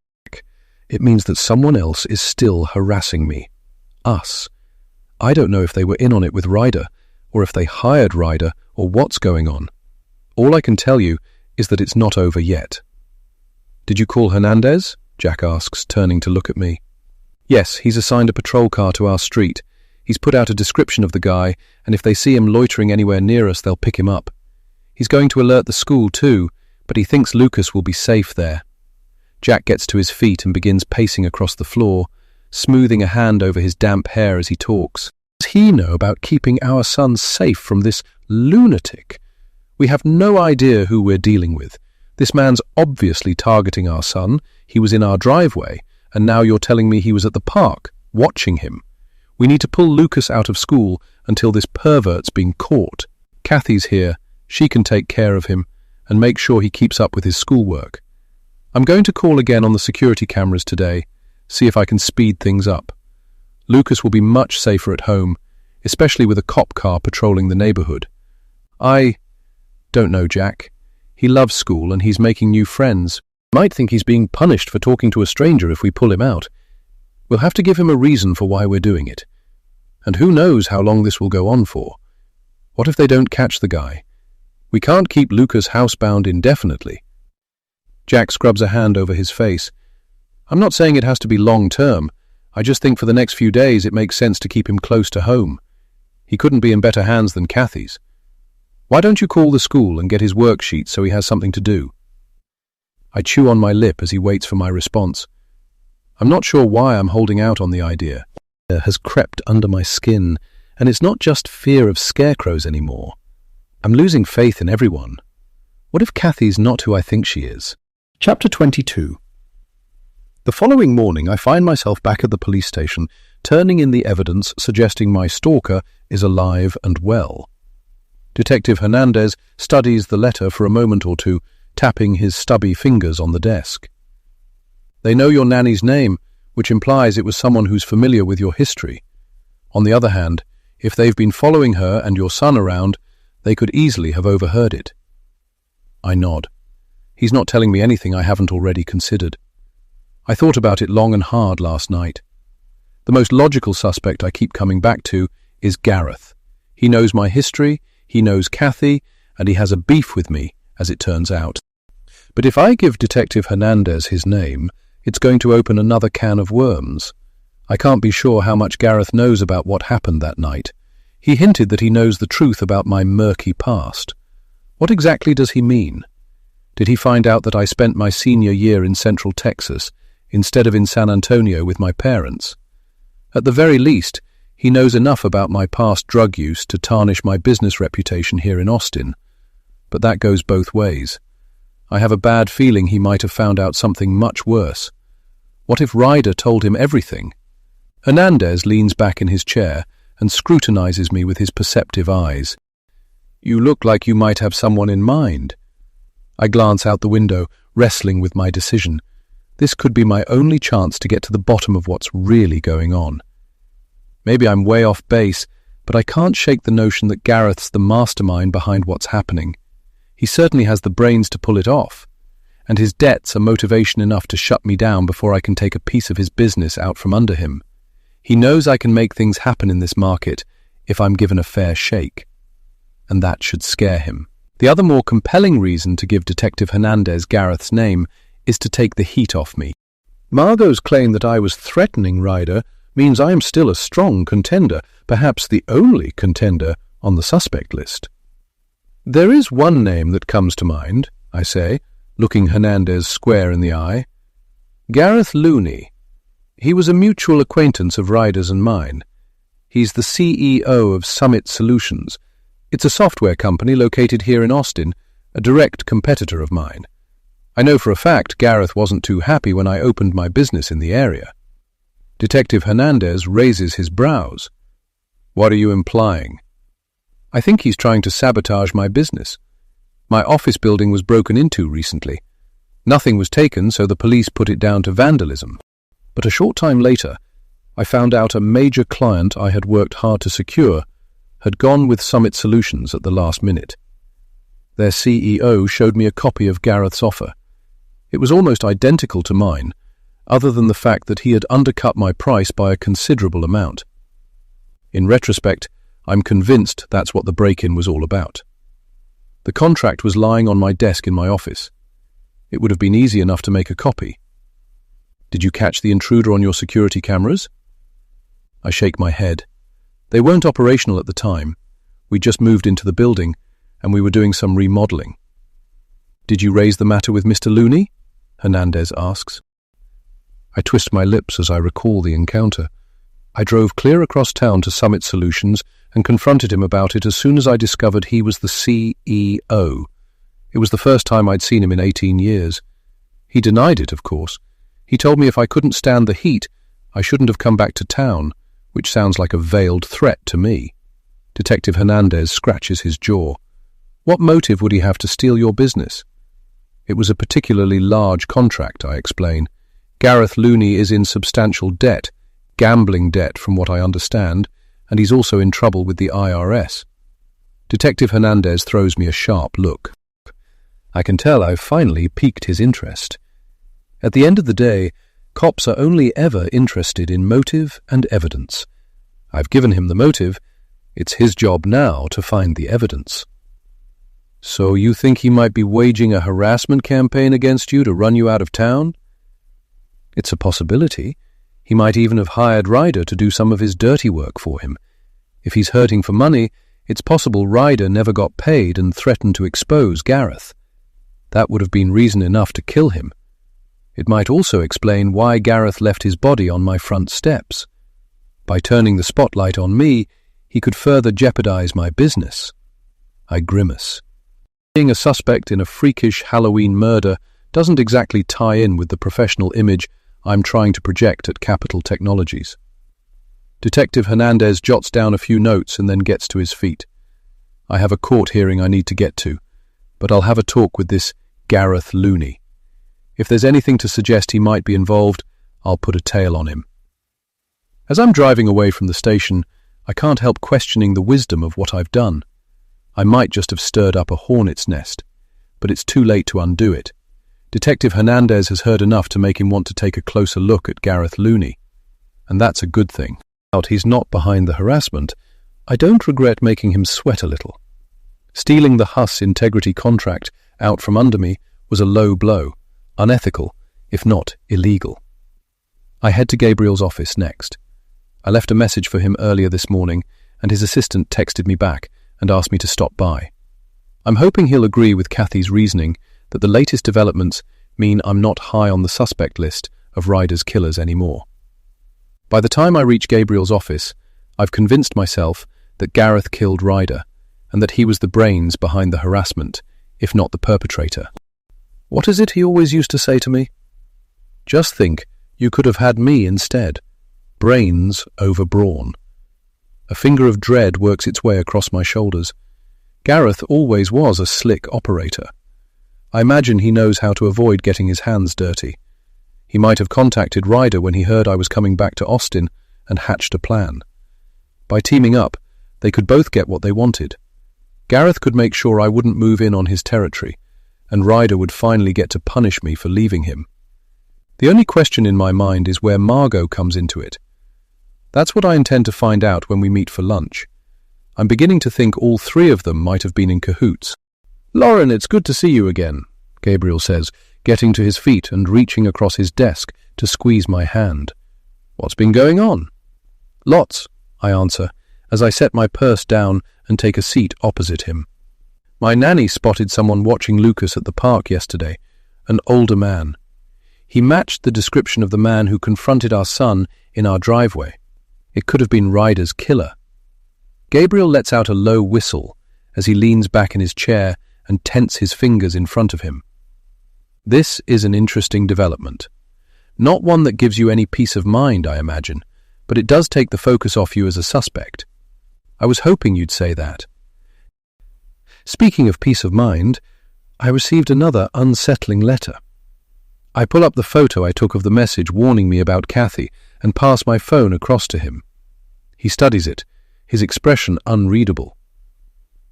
It means that someone else is still harassing me. Us. I don't know if they were in on it with Ryder, or if they hired Ryder, or what's going on. All I can tell you is that it's not over yet." "Did you call Hernandez?" Jack asks, turning to look at me. "Yes, he's assigned a patrol car to our street. He's put out a description of the guy, and if they see him loitering anywhere near us, they'll pick him up. He's going to alert the school too, but he thinks Lucas will be safe there." Jack gets to his feet and begins pacing across the floor, smoothing a hand over his damp hair as he talks. "What does he know about keeping our son safe from this lunatic? We have no idea who we're dealing with. This man's obviously targeting our son. He was in our driveway, and now you're telling me he was at the park, watching him. We need to pull Lucas out of school until this pervert's been caught. Kathy's here. She can take care of him and make sure he keeps up with his schoolwork. I'm going to call again on the security cameras today, see if I can speed things up. Lucas will be much safer at home, especially with a cop car patrolling the neighborhood. I don't know, Jack. He loves school and he's making new friends. Might think he's being punished for talking to a stranger if we pull him out. We'll have to give him a reason for why we're doing it. And who knows how long this will go on for. What if they don't catch the guy? We can't keep Lucas housebound indefinitely." Jack scrubs a hand over his face. "I'm not saying it has to be long-term. I just think for the next few days it makes sense to keep him close to home. He couldn't be in better hands than Kathy's. Why don't you call the school and get his worksheet so he has something to do?" I chew on my lip as he waits for my response. I'm not sure why I'm holding out on the idea. It has crept under my skin, and it's not just fear of scarecrows anymore. I'm losing faith in everyone. What if Kathy's not who I think she is? Chapter 22. The following morning, I find myself back at the police station, turning in the evidence suggesting my stalker is alive and well. Detective Hernandez studies the letter for a moment or two, tapping his stubby fingers on the desk. They know your nanny's name, which implies it was someone who's familiar with your history. On the other hand, if they've been following her and your son around, they could easily have overheard it. I nod. He's not telling me anything I haven't already considered. I thought about it long and hard last night. The most logical suspect I keep coming back to is Gareth. He knows my history, he knows Kathy, and he has a beef with me, as it turns out. But if I give Detective Hernandez his name, it's going to open another can of worms. I can't be sure how much Gareth knows about what happened that night. He hinted that he knows the truth about my murky past. What exactly does he mean? Did he find out that I spent my senior year in Central Texas instead of in San Antonio with my parents? At the very least, he knows enough about my past drug use to tarnish my business reputation here in Austin. But that goes both ways. I have a bad feeling he might have found out something much worse. What if Ryder told him everything? Hernandez leans back in his chair and scrutinizes me with his perceptive eyes. You look like you might have someone in mind. I glance out the window, wrestling with my decision. This could be my only chance to get to the bottom of what's really going on. Maybe I'm way off base, but I can't shake the notion that Gareth's the mastermind behind what's happening. He certainly has the brains to pull it off, and his debts are motivation enough to shut me down before I can take a piece of his business out from under him. He knows I can make things happen in this market if I'm given a fair shake, and that should scare him. The other more compelling reason to give Detective Hernandez Gareth's name is to take the heat off me. Margot's claim that I was threatening Ryder means I am still a strong contender, perhaps the only contender on the suspect list. There is one name that comes to mind, I say, looking Hernandez square in the eye. Gareth Looney. He was a mutual acquaintance of Ryder's and mine. He's the CEO of Summit Solutions. It's a software company located here in Austin, a direct competitor of mine. I know for a fact Gareth wasn't too happy when I opened my business in the area. Detective Hernandez raises his brows. What are you implying? I think he's trying to sabotage my business. My office building was broken into recently. Nothing was taken, so the police put it down to vandalism. But a short time later, I found out a major client I had worked hard to secure had gone with Summit Solutions at the last minute. Their CEO showed me a copy of Gareth's offer. It was almost identical to mine, other than the fact that he had undercut my price by a considerable amount. In retrospect, I'm convinced that's what the break-in was all about. The contract was lying on my desk in my office. It would have been easy enough to make a copy. Did you catch the intruder on your security cameras? I shake my head. They weren't operational at the time. We just moved into the building, and we were doing some remodeling. Did you raise the matter with Mr. Looney? Hernandez asks. I twist my lips as I recall the encounter. I drove clear across town to Summit Solutions and confronted him about it as soon as I discovered he was the CEO. It was the first time I'd seen him in 18 years. He denied it, of course. He told me if I couldn't stand the heat, I shouldn't have come back to town, which sounds like a veiled threat to me. Detective Hernandez scratches his jaw. What motive would he have to steal your business? It was a particularly large contract, I explain. Gareth Looney is in substantial debt, gambling debt from what I understand, and he's also in trouble with the IRS. Detective Hernandez throws me a sharp look. I can tell I've finally piqued his interest. At the end of the day, cops are only ever interested in motive and evidence. I've given him the motive. It's his job now to find the evidence. So you think he might be waging a harassment campaign against you to run you out of town? It's a possibility. He might even have hired Ryder to do some of his dirty work for him. If he's hurting for money, it's possible Ryder never got paid and threatened to expose Gareth. That would have been reason enough to kill him. It might also explain why Gareth left his body on my front steps. By turning the spotlight on me, he could further jeopardize my business. I grimace. Being a suspect in a freakish Halloween murder doesn't exactly tie in with the professional image I'm trying to project at Capital Technologies. Detective Hernandez jots down a few notes and then gets to his feet. I have a court hearing I need to get to, but I'll have a talk with this Gareth Looney. If there's anything to suggest he might be involved, I'll put a tail on him. As I'm driving away from the station, I can't help questioning the wisdom of what I've done. I might just have stirred up a hornet's nest, but it's too late to undo it. Detective Hernandez has heard enough to make him want to take a closer look at Gareth Looney, and that's a good thing. He's not behind the harassment. I don't regret making him sweat a little. Stealing the Huss integrity contract out from under me was a low blow, unethical, if not illegal. I head to Gabriel's office next. I left a message for him earlier this morning, and his assistant texted me back and asked me to stop by. I'm hoping he'll agree with Kathy's reasoning that the latest developments mean I'm not high on the suspect list of Ryder's killers anymore. By the time I reach Gabriel's office, I've convinced myself that Gareth killed Ryder and that he was the brains behind the harassment, if not the perpetrator. What is it he always used to say to me? Just think, you could have had me instead. Brains over brawn. A finger of dread works its way across my shoulders. Gareth always was a slick operator. I imagine he knows how to avoid getting his hands dirty. He might have contacted Ryder when he heard I was coming back to Austin and hatched a plan. By teaming up, they could both get what they wanted. Gareth could make sure I wouldn't move in on his territory, and Ryder would finally get to punish me for leaving him. The only question in my mind is where Margot comes into it. That's what I intend to find out when we meet for lunch. I'm beginning to think all three of them might have been in cahoots. "Lauren, it's good to see you again," Gabriel says, getting to his feet and reaching across his desk to squeeze my hand. "What's been going on?" "Lots," I answer, as I set my purse down and take a seat opposite him. My nanny spotted someone watching Lucas at the park yesterday, an older man. He matched the description of the man who confronted our son in our driveway. It could have been Ryder's killer. Gabriel lets out a low whistle as he leans back in his chair and tenses his fingers in front of him. This is an interesting development. Not one that gives you any peace of mind, I imagine, but it does take the focus off you as a suspect. I was hoping you'd say that. Speaking of peace of mind, I received another unsettling letter. I pull up the photo I took of the message warning me about Kathy and pass my phone across to him. He studies it, his expression unreadable.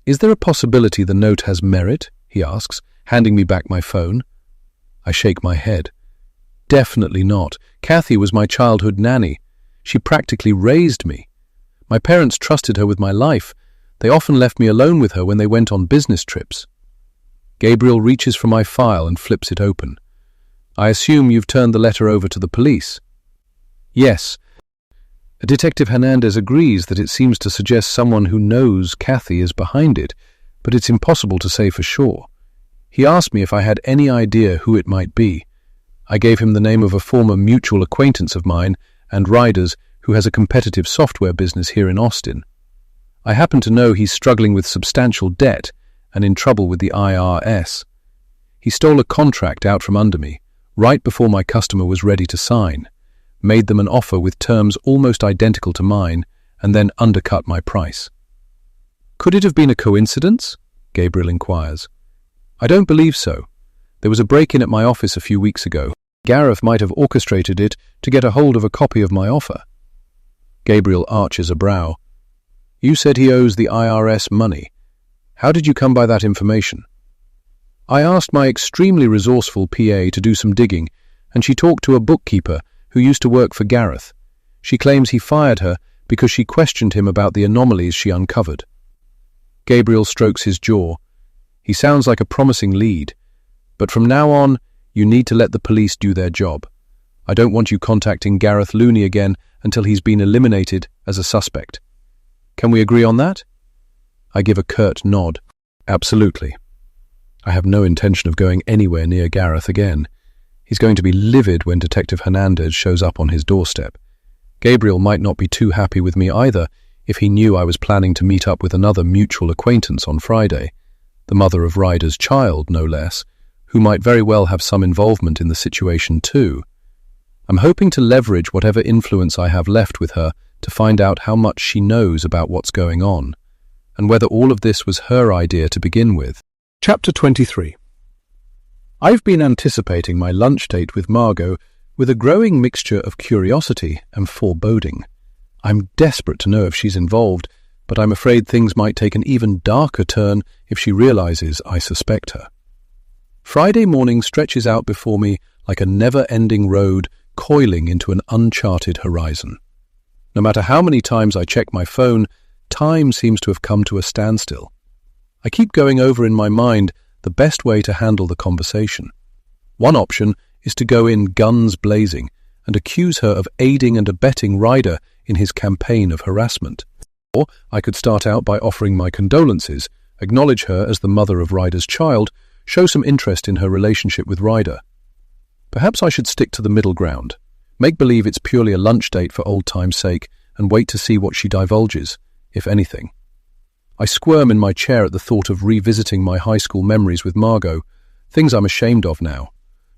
"Is there a possibility the note has merit?" he asks, handing me back my phone. I shake my head. Definitely not. Kathy was my childhood nanny. She practically raised me. My parents trusted her with my life. They often left me alone with her when they went on business trips. Gabriel reaches for my file and flips it open. "I assume you've turned the letter over to the police?" "Yes." Detective Hernandez agrees that it seems to suggest someone who knows Kathy is behind it, but it's impossible to say for sure. He asked me if I had any idea who it might be. I gave him the name of a former mutual acquaintance of mine and Ryder's who has a competitive software business here in Austin. I happen to know he's struggling with substantial debt and in trouble with the IRS. He stole a contract out from under me, right before my customer was ready to sign, made them an offer with terms almost identical to mine, and then undercut my price. "Could it have been a coincidence?" Gabriel inquires. "I don't believe so. There was a break-in at my office a few weeks ago. Gareth might have orchestrated it to get a hold of a copy of my offer." Gabriel arches a brow. "You said he owes the IRS money. How did you come by that information?" "I asked my extremely resourceful PA to do some digging, and she talked to a bookkeeper who used to work for Gareth. She claims he fired her because she questioned him about the anomalies she uncovered." Gabriel strokes his jaw. "He sounds like a promising lead, but from now on, you need to let the police do their job. I don't want you contacting Gareth Looney again until he's been eliminated as a suspect. Can we agree on that?" I give a curt nod. "Absolutely. I have no intention of going anywhere near Gareth again. He's going to be livid when Detective Hernandez shows up on his doorstep. Gabriel might not be too happy with me either if he knew I was planning to meet up with another mutual acquaintance on Friday, the mother of Ryder's child, no less, who might very well have some involvement in the situation too. I'm hoping to leverage whatever influence I have left with her to find out how much she knows about what's going on. and whether all of this was her idea to begin with. Chapter 23. I've been anticipating my lunch date with Margot with a growing mixture of curiosity and foreboding. I'm desperate to know if she's involved, but I'm afraid things might take an even darker turn if she realizes I suspect her. Friday morning stretches out before me like a never-ending road coiling into an uncharted horizon. No matter how many times I check my phone, time seems to have come to a standstill. I keep going over in my mind the best way to handle the conversation. One option is to go in guns blazing and accuse her of aiding and abetting Ryder in his campaign of harassment. Or I could start out by offering my condolences, acknowledge her as the mother of Ryder's child, show some interest in her relationship with Ryder. Perhaps I should stick to the middle ground, make believe it's purely a lunch date for old time's sake, and wait to see what she divulges, if anything. I squirm in my chair at the thought of revisiting my high school memories with Margot, things I'm ashamed of now,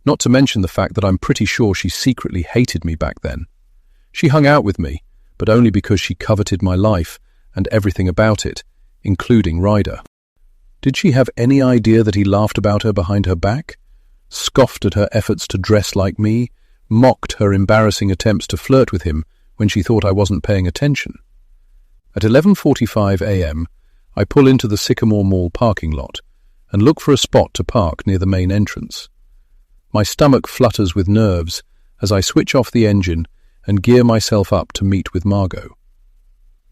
not to mention the fact that I'm pretty sure she secretly hated me back then. She hung out with me, but only because she coveted my life and everything about it, including Ryder. Did she have any idea that he laughed about her behind her back, scoffed at her efforts to dress like me, mocked her embarrassing attempts to flirt with him when she thought I wasn't paying attention? At 11:45 a.m., I pull into the Sycamore Mall parking lot and look for a spot to park near the main entrance. My stomach flutters with nerves as I switch off the engine and gear myself up to meet with Margot.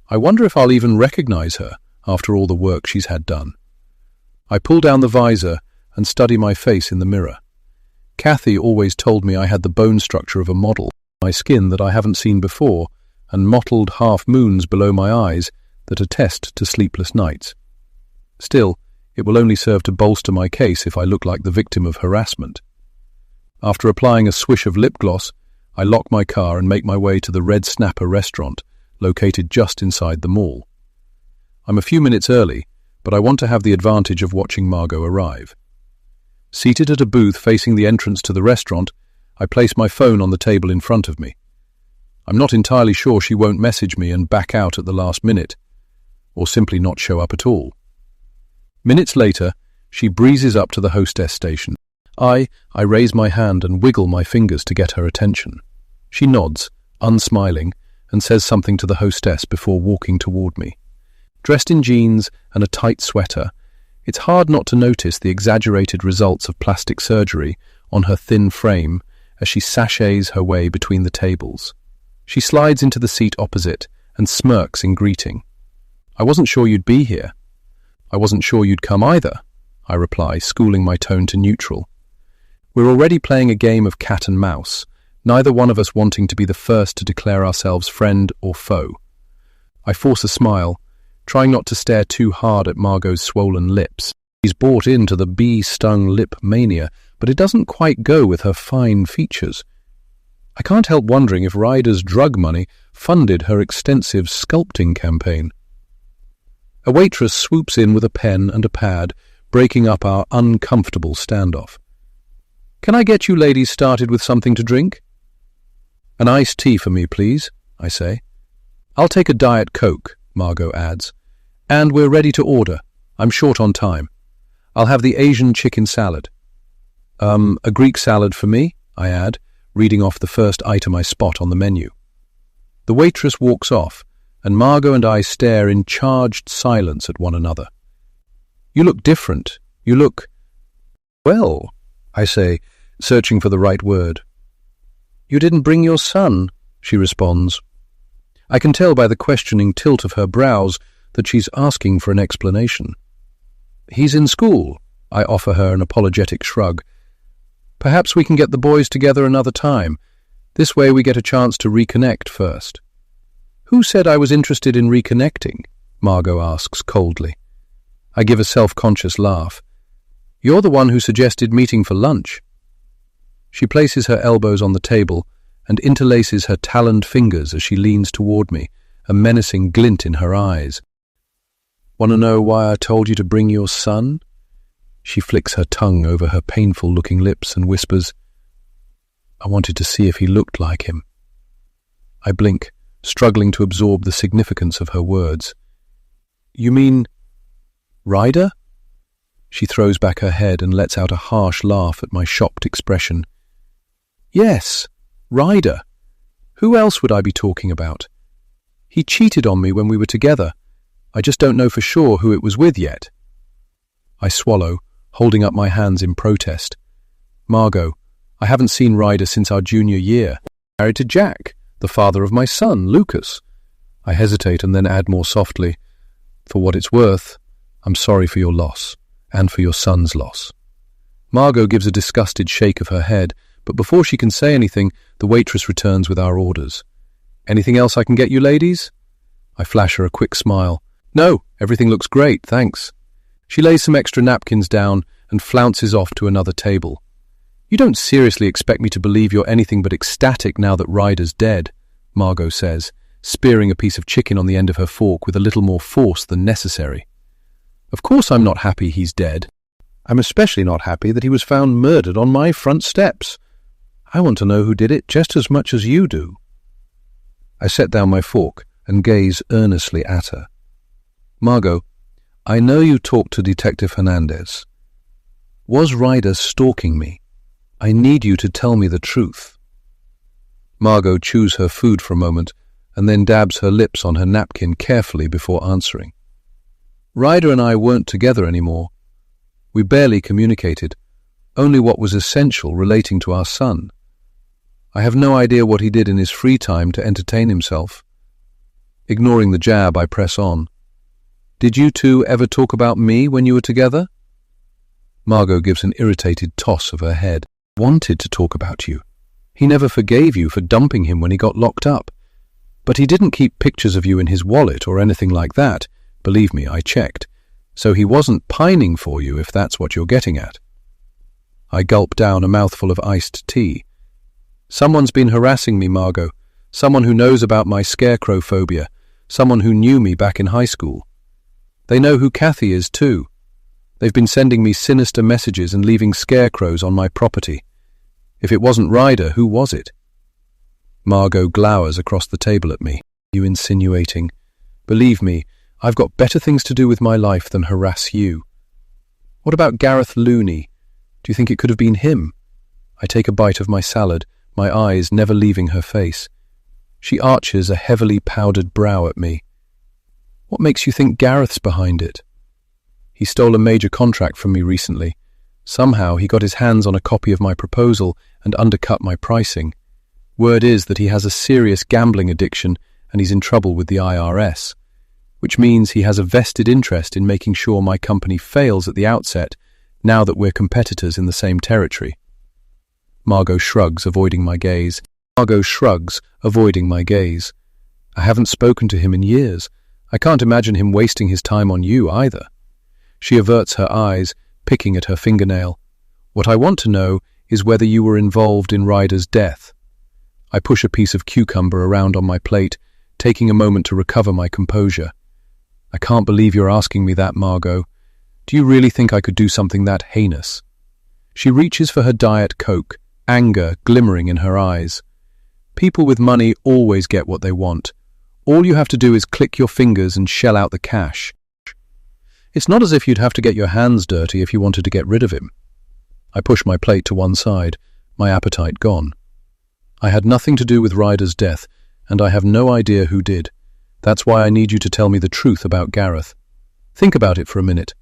I wonder if I'll even recognize her after all the work she's had done. I pull down the visor and study my face in the mirror. Kathy always told me I had the bone structure of a model, my skin that I haven't seen before, and mottled half-moons below my eyes that attest to sleepless nights. Still, it will only serve to bolster my case if I look like the victim of harassment. After applying a swish of lip gloss, I lock my car and make my way to the Red Snapper restaurant, located just inside the mall. I'm a few minutes early, but I want to have the advantage of watching Margot arrive. Seated at a booth facing the entrance to the restaurant, I place my phone on the table in front of me. I'm not entirely sure she won't message me and back out at the last minute, or simply not show up at all. Minutes later, she breezes up to the hostess station. I raise my hand and wiggle my fingers to get her attention. She nods, unsmiling, and says something to the hostess before walking toward me. Dressed in jeans and a tight sweater, it's hard not to notice the exaggerated results of plastic surgery on her thin frame as she sachets her way between the tables. She slides into the seat opposite and smirks in greeting. "I wasn't sure you'd be here." "I wasn't sure you'd come either," I reply, schooling my tone to neutral. We're already playing a game of cat and mouse, neither one of us wanting to be the first to declare ourselves friend or foe. I force a smile, trying not to stare too hard at Margot's swollen lips. She's bought into the bee-stung lip mania, but it doesn't quite go with her fine features. I can't help wondering if Ryder's drug money funded her extensive sculpting campaign. A waitress swoops in with a pen and a pad, breaking up our uncomfortable standoff. "Can I get you ladies started with something to drink?" "An iced tea for me, please," I say. "I'll take a Diet Coke," Margot adds. "And we're ready to order. I'm short on time. I'll have the Asian chicken salad." A Greek salad for me," I add, reading off the first item I spot on the menu. The waitress walks off, and Margot and I stare in charged silence at one another. "You look different. You look—" "Well," I say, searching for the right word. "You didn't bring your son," she responds. I can tell by the questioning tilt of her brows that she's asking for an explanation. "He's in school," I offer her an apologetic shrug. "Perhaps we can get the boys together another time. This way we get a chance to reconnect first." "Who said I was interested in reconnecting?" Margot asks coldly. I give a self-conscious laugh. "You're the one who suggested meeting for lunch." She places her elbows on the table and interlaces her taloned fingers as she leans toward me, a menacing glint in her eyes. "Want to know why I told you to bring your son?" She flicks her tongue over her painful-looking lips and whispers, "I wanted to see if he looked like him." I blink, struggling to absorb the significance of her words. "You mean Ryder? She throws back her head and lets out a harsh laugh at my shocked expression. Yes, Ryder. Who else would I be talking about? He cheated on me when we were together. I just don't know for sure who it was with yet. I swallow, holding up my hands in protest. Margot, I haven't seen Ryder since our junior year. Married to Jack, the father of my son, Lucas. I hesitate and then add more softly, for what it's worth, I'm sorry for your loss, and for your son's loss. Margot gives a disgusted shake of her head, but before she can say anything, the waitress returns with our orders. Anything else I can get you, ladies? I flash her a quick smile. No, everything looks great, thanks. She lays some extra napkins down and flounces off to another table. You don't seriously expect me to believe you're anything but ecstatic now that Ryder's dead, Margot says, spearing a piece of chicken on the end of her fork with a little more force than necessary. Of course I'm not happy he's dead. I'm especially not happy that he was found murdered on my front steps. I want to know who did it just as much as you do. I set down my fork and gaze earnestly at her. Margot, I know you talked to Detective Hernandez. Was Ryder stalking me? I need you to tell me the truth. Margot chews her food for a moment and then dabs her lips on her napkin carefully before answering. Ryder and I weren't together anymore. We barely communicated, only what was essential relating to our son. I have no idea what he did in his free time to entertain himself. Ignoring the jab, I press on. Did you two ever talk about me when you were together? Margot gives an irritated toss of her head. Wanted to talk about you. He never forgave you for dumping him when he got locked up. But he didn't keep pictures of you in his wallet or anything like that. Believe me, I checked. So he wasn't pining for you, if that's what you're getting at. I gulp down a mouthful of iced tea. Someone's been harassing me, Margot. Someone who knows about my Scarecrow phobia. Someone who knew me back in high school. They know who Kathy is, too. They've been sending me sinister messages and leaving scarecrows on my property. If it wasn't Ryder, who was it? Margot glowers across the table at me. You insinuating? Believe me, I've got better things to do with my life than harass you. What about Gareth Looney? Do you think it could have been him? I take a bite of my salad, my eyes never leaving her face. She arches a heavily powdered brow at me. What makes you think Gareth's behind it? He stole a major contract from me recently. Somehow he got his hands on a copy of my proposal and undercut my pricing. Word is that he has a serious gambling addiction and he's in trouble with the IRS, which means he has a vested interest in making sure my company fails at the outset, now that we're competitors in the same territory. Margot shrugs, avoiding my gaze. I haven't spoken to him in years. I can't imagine him wasting his time on you either. She averts her eyes, picking at her fingernail. What I want to know is whether you were involved in Ryder's death. I push a piece of cucumber around on my plate, taking a moment to recover my composure. I can't believe you're asking me that, Margot. Do you really think I could do something that heinous? She reaches for her Diet Coke, anger glimmering in her eyes. People with money always get what they want. All you have to do is click your fingers and shell out the cash. It's not as if you'd have to get your hands dirty if you wanted to get rid of him. I push my plate to one side, my appetite gone. I had nothing to do with Ryder's death, and I have no idea who did. That's why I need you to tell me the truth about Gareth. Think about it for a minute.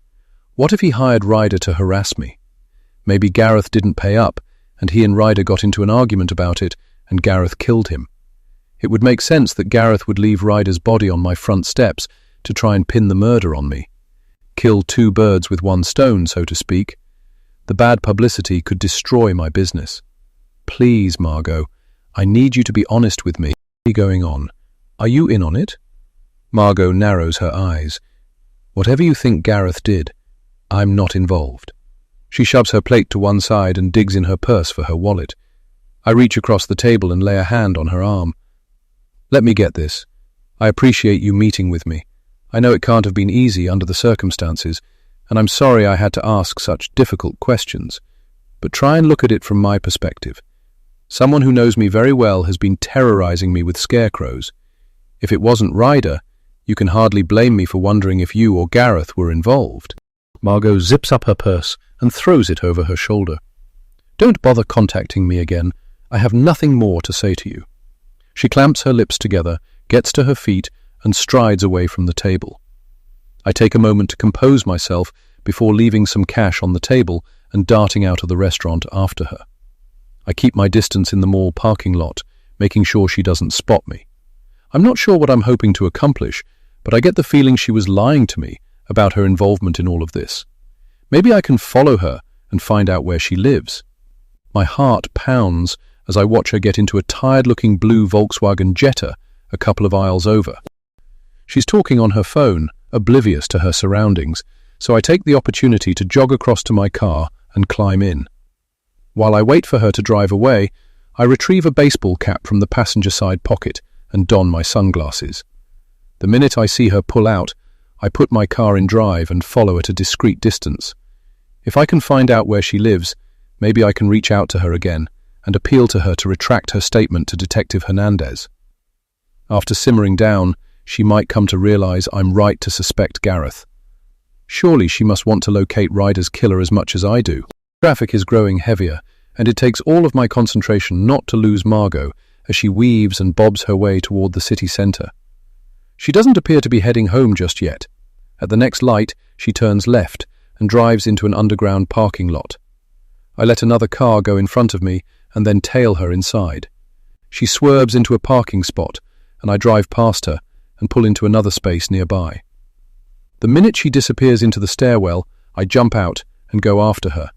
What if he hired Ryder to harass me? Maybe Gareth didn't pay up, and he and Ryder got into an argument about it, and Gareth killed him. It would make sense that Gareth would leave Ryder's body on my front steps to try and pin the murder on me. Kill two birds with one stone, so to speak. The bad publicity could destroy my business. Please, Margot, I need you to be honest with me. What's going on? Are you in on it? Margot narrows her eyes. Whatever you think Gareth did, I'm not involved. She shoves her plate to one side and digs in her purse for her wallet. I reach across the table and lay a hand on her arm. Let me get this. I appreciate you meeting with me. I know it can't have been easy under the circumstances, and I'm sorry I had to ask such difficult questions. But try and look at it from my perspective. Someone who knows me very well has been terrorizing me with scarecrows. If it wasn't Ryder, You can hardly blame me for wondering if you or Gareth were involved. Margot zips up her purse and throws it over her shoulder. Don't bother contacting me again. I have nothing more to say to you. She clamps her lips together, gets to her feet, and strides away from the table. I take a moment to compose myself before leaving some cash on the table and darting out of the restaurant after her. I keep my distance in the mall parking lot, making sure she doesn't spot me. I'm not sure what I'm hoping to accomplish, but I get the feeling she was lying to me about her involvement in all of this. Maybe I can follow her and find out where she lives. My heart pounds as I watch her get into a tired-looking blue Volkswagen Jetta a couple of aisles over. She's talking on her phone, oblivious to her surroundings, so I take the opportunity to jog across to my car and climb in. While I wait for her to drive away, I retrieve a baseball cap from the passenger side pocket and don my sunglasses. The minute I see her pull out, I put my car in drive and follow at a discreet distance. If I can find out where she lives, maybe I can reach out to her again and appeal to her to retract her statement to Detective Hernandez. After simmering down, she might come to realize I'm right to suspect Gareth. Surely she must want to locate Ryder's killer as much as I do. Traffic is growing heavier, and it takes all of my concentration not to lose Margot as she weaves and bobs her way toward the city centre. She doesn't appear to be heading home just yet. At the next light, she turns left and drives into an underground parking lot. I let another car go in front of me and then tail her inside. She swerves into a parking spot, and I drive past her and pull into another space nearby. The minute she disappears into the stairwell, I jump out and go after her.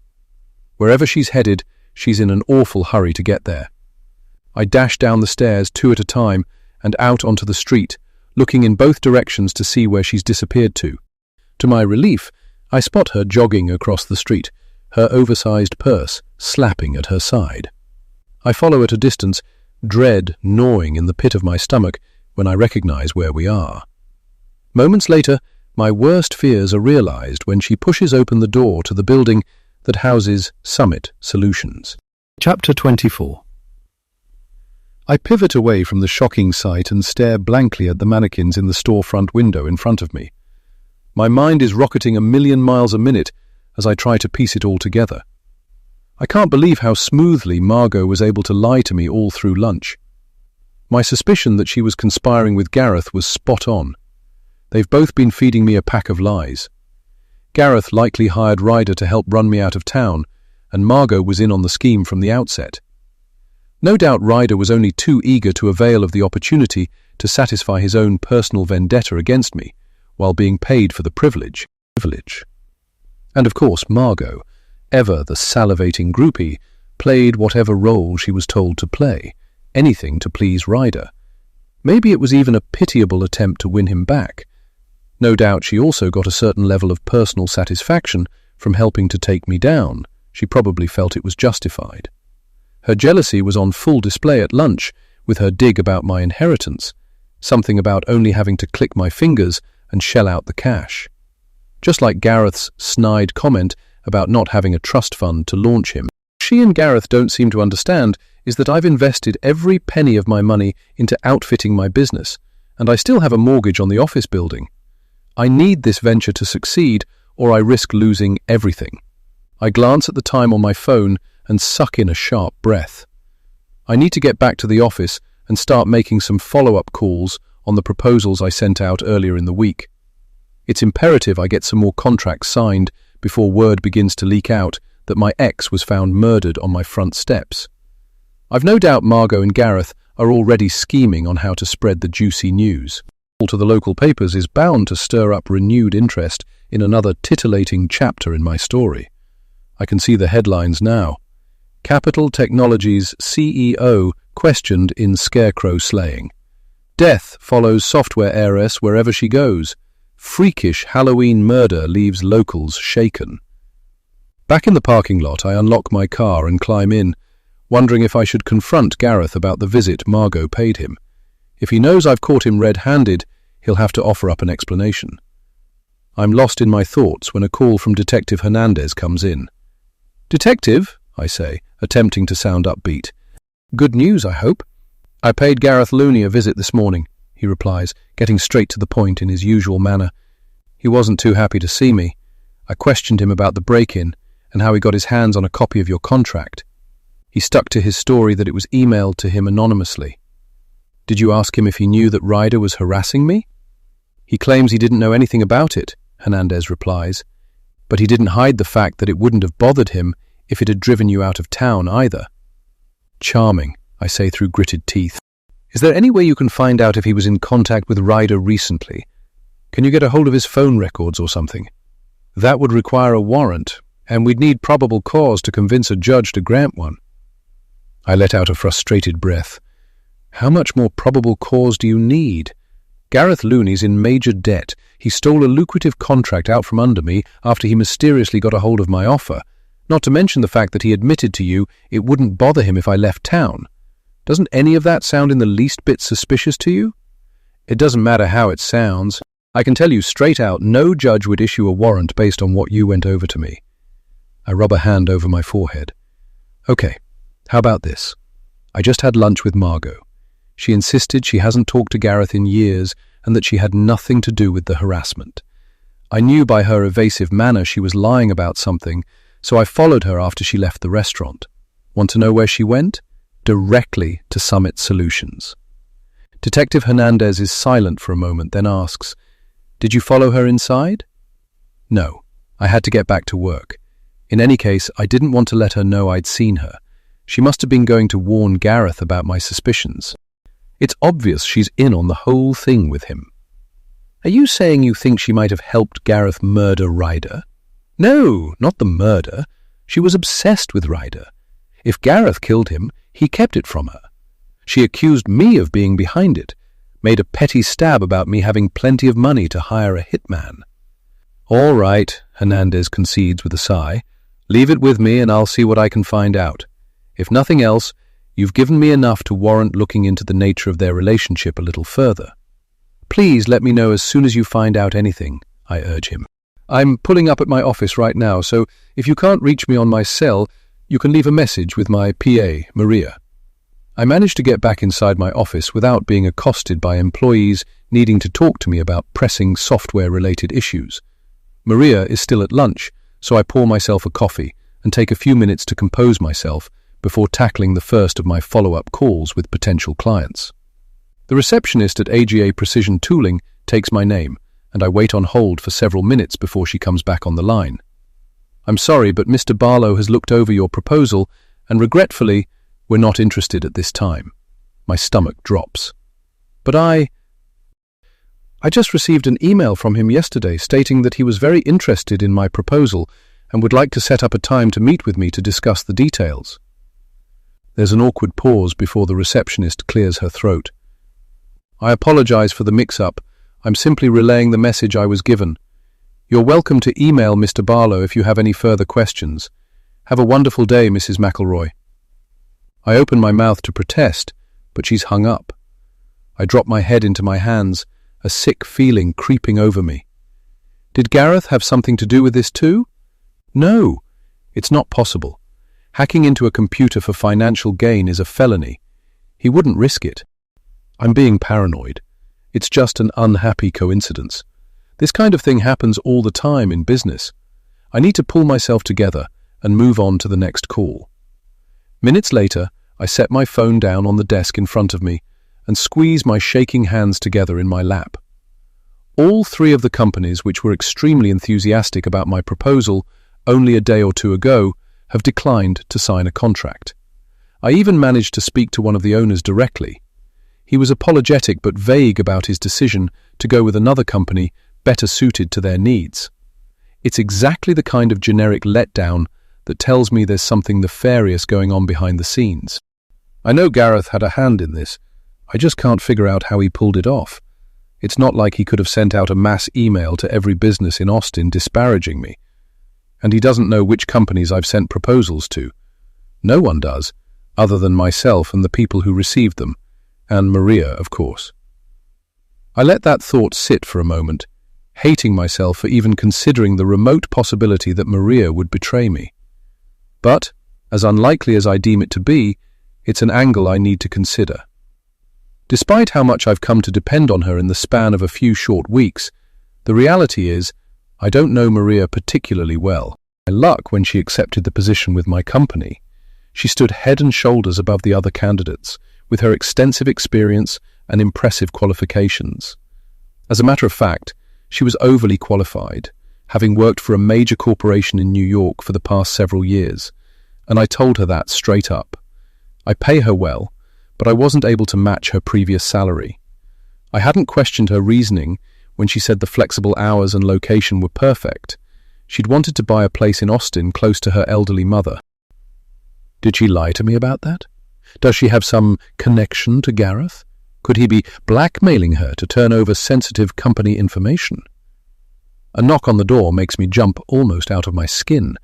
Wherever she's headed, she's in an awful hurry to get there. I dash down the stairs 2 at a time and out onto the street, looking in both directions to see where she's disappeared to. To my relief, I spot her jogging across the street, her oversized purse slapping at her side. I follow at a distance, dread gnawing in the pit of my stomach when I recognize where we are. Moments later, my worst fears are realized when she pushes open the door to the building that houses Summit Solutions. Chapter 24. I pivot away from the shocking sight and stare blankly at the mannequins in the storefront window in front of me. My mind is rocketing 1,000,000 miles a minute as I try to piece it all together. I can't believe how smoothly Margot was able to lie to me all through lunch. My suspicion that she was conspiring with Gareth was spot on. They've both been feeding me a pack of lies. Gareth likely hired Ryder to help run me out of town, and Margot was in on the scheme from the outset. No doubt Ryder was only too eager to avail of the opportunity to satisfy his own personal vendetta against me, while being paid for the privilege. And of course Margot, ever the salivating groupie, played whatever role she was told to play, anything to please Ryder. Maybe it was even a pitiable attempt to win him back. No doubt she also got a certain level of personal satisfaction from helping to take me down. She probably felt it was justified. Her jealousy was on full display at lunch, with her dig about my inheritance, something about only having to click my fingers and shell out the cash. Just like Gareth's snide comment about not having a trust fund to launch him. She and Gareth don't seem to understand is that I've invested every penny of my money into outfitting my business, and I still have a mortgage on the office building. I need this venture to succeed, or I risk losing everything. I glance at the time on my phone and suck in a sharp breath. I need to get back to the office and start making some follow-up calls on the proposals I sent out earlier in the week. It's imperative I get some more contracts signed before word begins to leak out that my ex was found murdered on my front steps. I've no doubt Margot and Gareth are already scheming on how to spread the juicy news. A call to the local papers is bound to stir up renewed interest in another titillating chapter in my story. I can see the headlines now. Capital Technologies CEO questioned in Scarecrow slaying. Death follows software heiress wherever she goes. Freakish Halloween murder leaves locals shaken. Back in the parking lot, I unlock my car and climb in, wondering if I should confront Gareth about the visit Margot paid him. If he knows I've caught him red-handed, he'll have to offer up an explanation. I'm lost in my thoughts when a call from Detective Hernandez comes in. "Detective," I say, attempting to sound upbeat. "Good news, I hope. I paid Gareth Looney a visit this morning. he replies, getting straight to the point in his usual manner. He wasn't too happy to see me. I questioned him about the break-in and how he got his hands on a copy of your contract. He stuck to his story that it was emailed to him anonymously. Did you ask him if he knew that Ryder was harassing me? He claims he didn't know anything about it, Hernandez replies, but he didn't hide the fact that it wouldn't have bothered him if it had driven you out of town either. Charming, I say through gritted teeth. Is there any way you can find out if he was in contact with Ryder recently? Can you get a hold of his phone records or something? That would require a warrant, and we'd need probable cause to convince a judge to grant one. I let out a frustrated breath. How much more probable cause do you need? Gareth Looney's in major debt. He stole a lucrative contract out from under me after he mysteriously got a hold of my offer, not to mention the fact that he admitted to you it wouldn't bother him if I left town. Doesn't any of that sound in the least bit suspicious to you? It doesn't matter how it sounds. I can tell you straight out, no judge would issue a warrant based on what you went over to me. I rub a hand over my forehead. Okay, how about this? I just had lunch with Margot. She insisted she hasn't talked to Gareth in years and that she had nothing to do with the harassment. I knew by her evasive manner she was lying about something, so I followed her after she left the restaurant. Want to know where she went? Directly to Summit Solutions. Detective Hernandez is silent for a moment, then asks, Did you follow her inside? No, I had to get back to work. In any case, I didn't want to let her know I'd seen her. She must have been going to warn Gareth about my suspicions. It's obvious she's in on the whole thing with him. Are you saying you think she might have helped Gareth murder Ryder? No, not the murder. She was obsessed with Ryder. If Gareth killed him, he kept it from her. She accused me of being behind it, made a petty stab about me having plenty of money to hire a hitman. All right, Hernandez concedes with a sigh. Leave it with me and I'll see what I can find out. If nothing else, you've given me enough to warrant looking into the nature of their relationship a little further. Please let me know as soon as you find out anything, I urge him. I'm pulling up at my office right now, so if you can't reach me on my cell, you can leave a message with my PA, Maria. I managed to get back inside my office without being accosted by employees needing to talk to me about pressing software-related issues. Maria is still at lunch, so I pour myself a coffee and take a few minutes to compose myself before tackling the first of my follow-up calls with potential clients. The receptionist at AGA Precision Tooling takes my name, and I wait on hold for several minutes before she comes back on the line. I'm sorry, but Mr. Barlow has looked over your proposal, and regretfully, we're not interested at this time. My stomach drops. But I just received an email from him yesterday stating that he was very interested in my proposal and would like to set up a time to meet with me to discuss the details. There's an awkward pause before the receptionist clears her throat. I apologize for the mix-up. I'm simply relaying the message I was given. You're welcome to email Mr. Barlow if you have any further questions. Have a wonderful day, Mrs. McElroy. I open my mouth to protest, but she's hung up. I drop my head into my hands, a sick feeling creeping over me. Did Gareth have something to do with this too? No, it's not possible. Hacking into a computer for financial gain is a felony. He wouldn't risk it. I'm being paranoid. It's just an unhappy coincidence. This kind of thing happens all the time in business. I need to pull myself together and move on to the next call. Minutes later, I set my phone down on the desk in front of me and squeeze my shaking hands together in my lap. All three of the companies which were extremely enthusiastic about my proposal only a day or two ago have declined to sign a contract. I even managed to speak to one of the owners directly. He was apologetic but vague about his decision to go with another company better suited to their needs. It's exactly the kind of generic letdown that tells me there's something nefarious going on behind the scenes. I know Gareth had a hand in this. I just can't figure out how he pulled it off. It's not like he could have sent out a mass email to every business in Austin disparaging me. And he doesn't know which companies I've sent proposals to. No one does, other than myself and the people who received them, and Maria, of course. I let that thought sit for a moment, hating myself for even considering the remote possibility that Maria would betray me. But, as unlikely as I deem it to be, it's an angle I need to consider. Despite how much I've come to depend on her in the span of a few short weeks, the reality is I don't know Maria particularly well. My luck when she accepted the position with my company. She stood head and shoulders above the other candidates, with her extensive experience and impressive qualifications. As a matter of fact, she was overly qualified, having worked for a major corporation in New York for the past several years, and I told her that straight up. I pay her well, but I wasn't able to match her previous salary. I hadn't questioned her reasoning when she said the flexible hours and location were perfect. She'd wanted to buy a place in Austin close to her elderly mother. Did she lie to me about that? Does she have some connection to Gareth? Could he be blackmailing her to turn over sensitive company information? A knock on the door makes me jump almost out of my skin.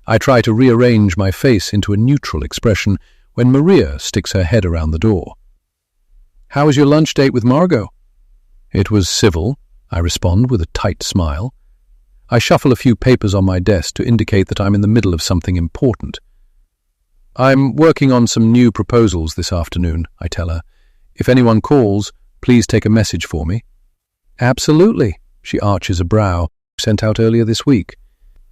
I try to rearrange my face into a neutral expression when Maria sticks her head around the door. "How was your lunch date with Margot?" "It was civil," I respond with a tight smile. I shuffle a few papers on my desk to indicate that I'm in the middle of something important. "I'm working on some new proposals this afternoon," I tell her. "If anyone calls, please take a message for me." "Absolutely," she arches a brow. "Sent out earlier this week."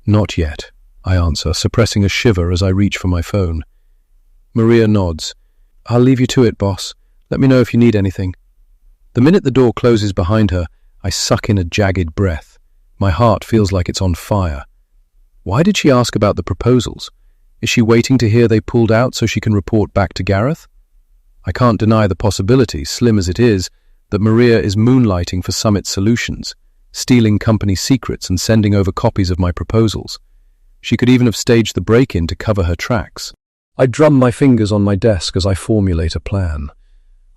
"Not yet," I answer, suppressing a shiver as I reach for my phone. Maria nods. "I'll leave you to it, boss. Let me know if you need anything." The minute the door closes behind her, I suck in a jagged breath. My heart feels like it's on fire. Why did she ask about the proposals? Is she waiting to hear they pulled out so she can report back to Gareth? I can't deny the possibility, slim as it is, that Maria is moonlighting for Summit Solutions, stealing company secrets and sending over copies of my proposals. She could even have staged the break-in to cover her tracks. I drum my fingers on my desk as I formulate a plan.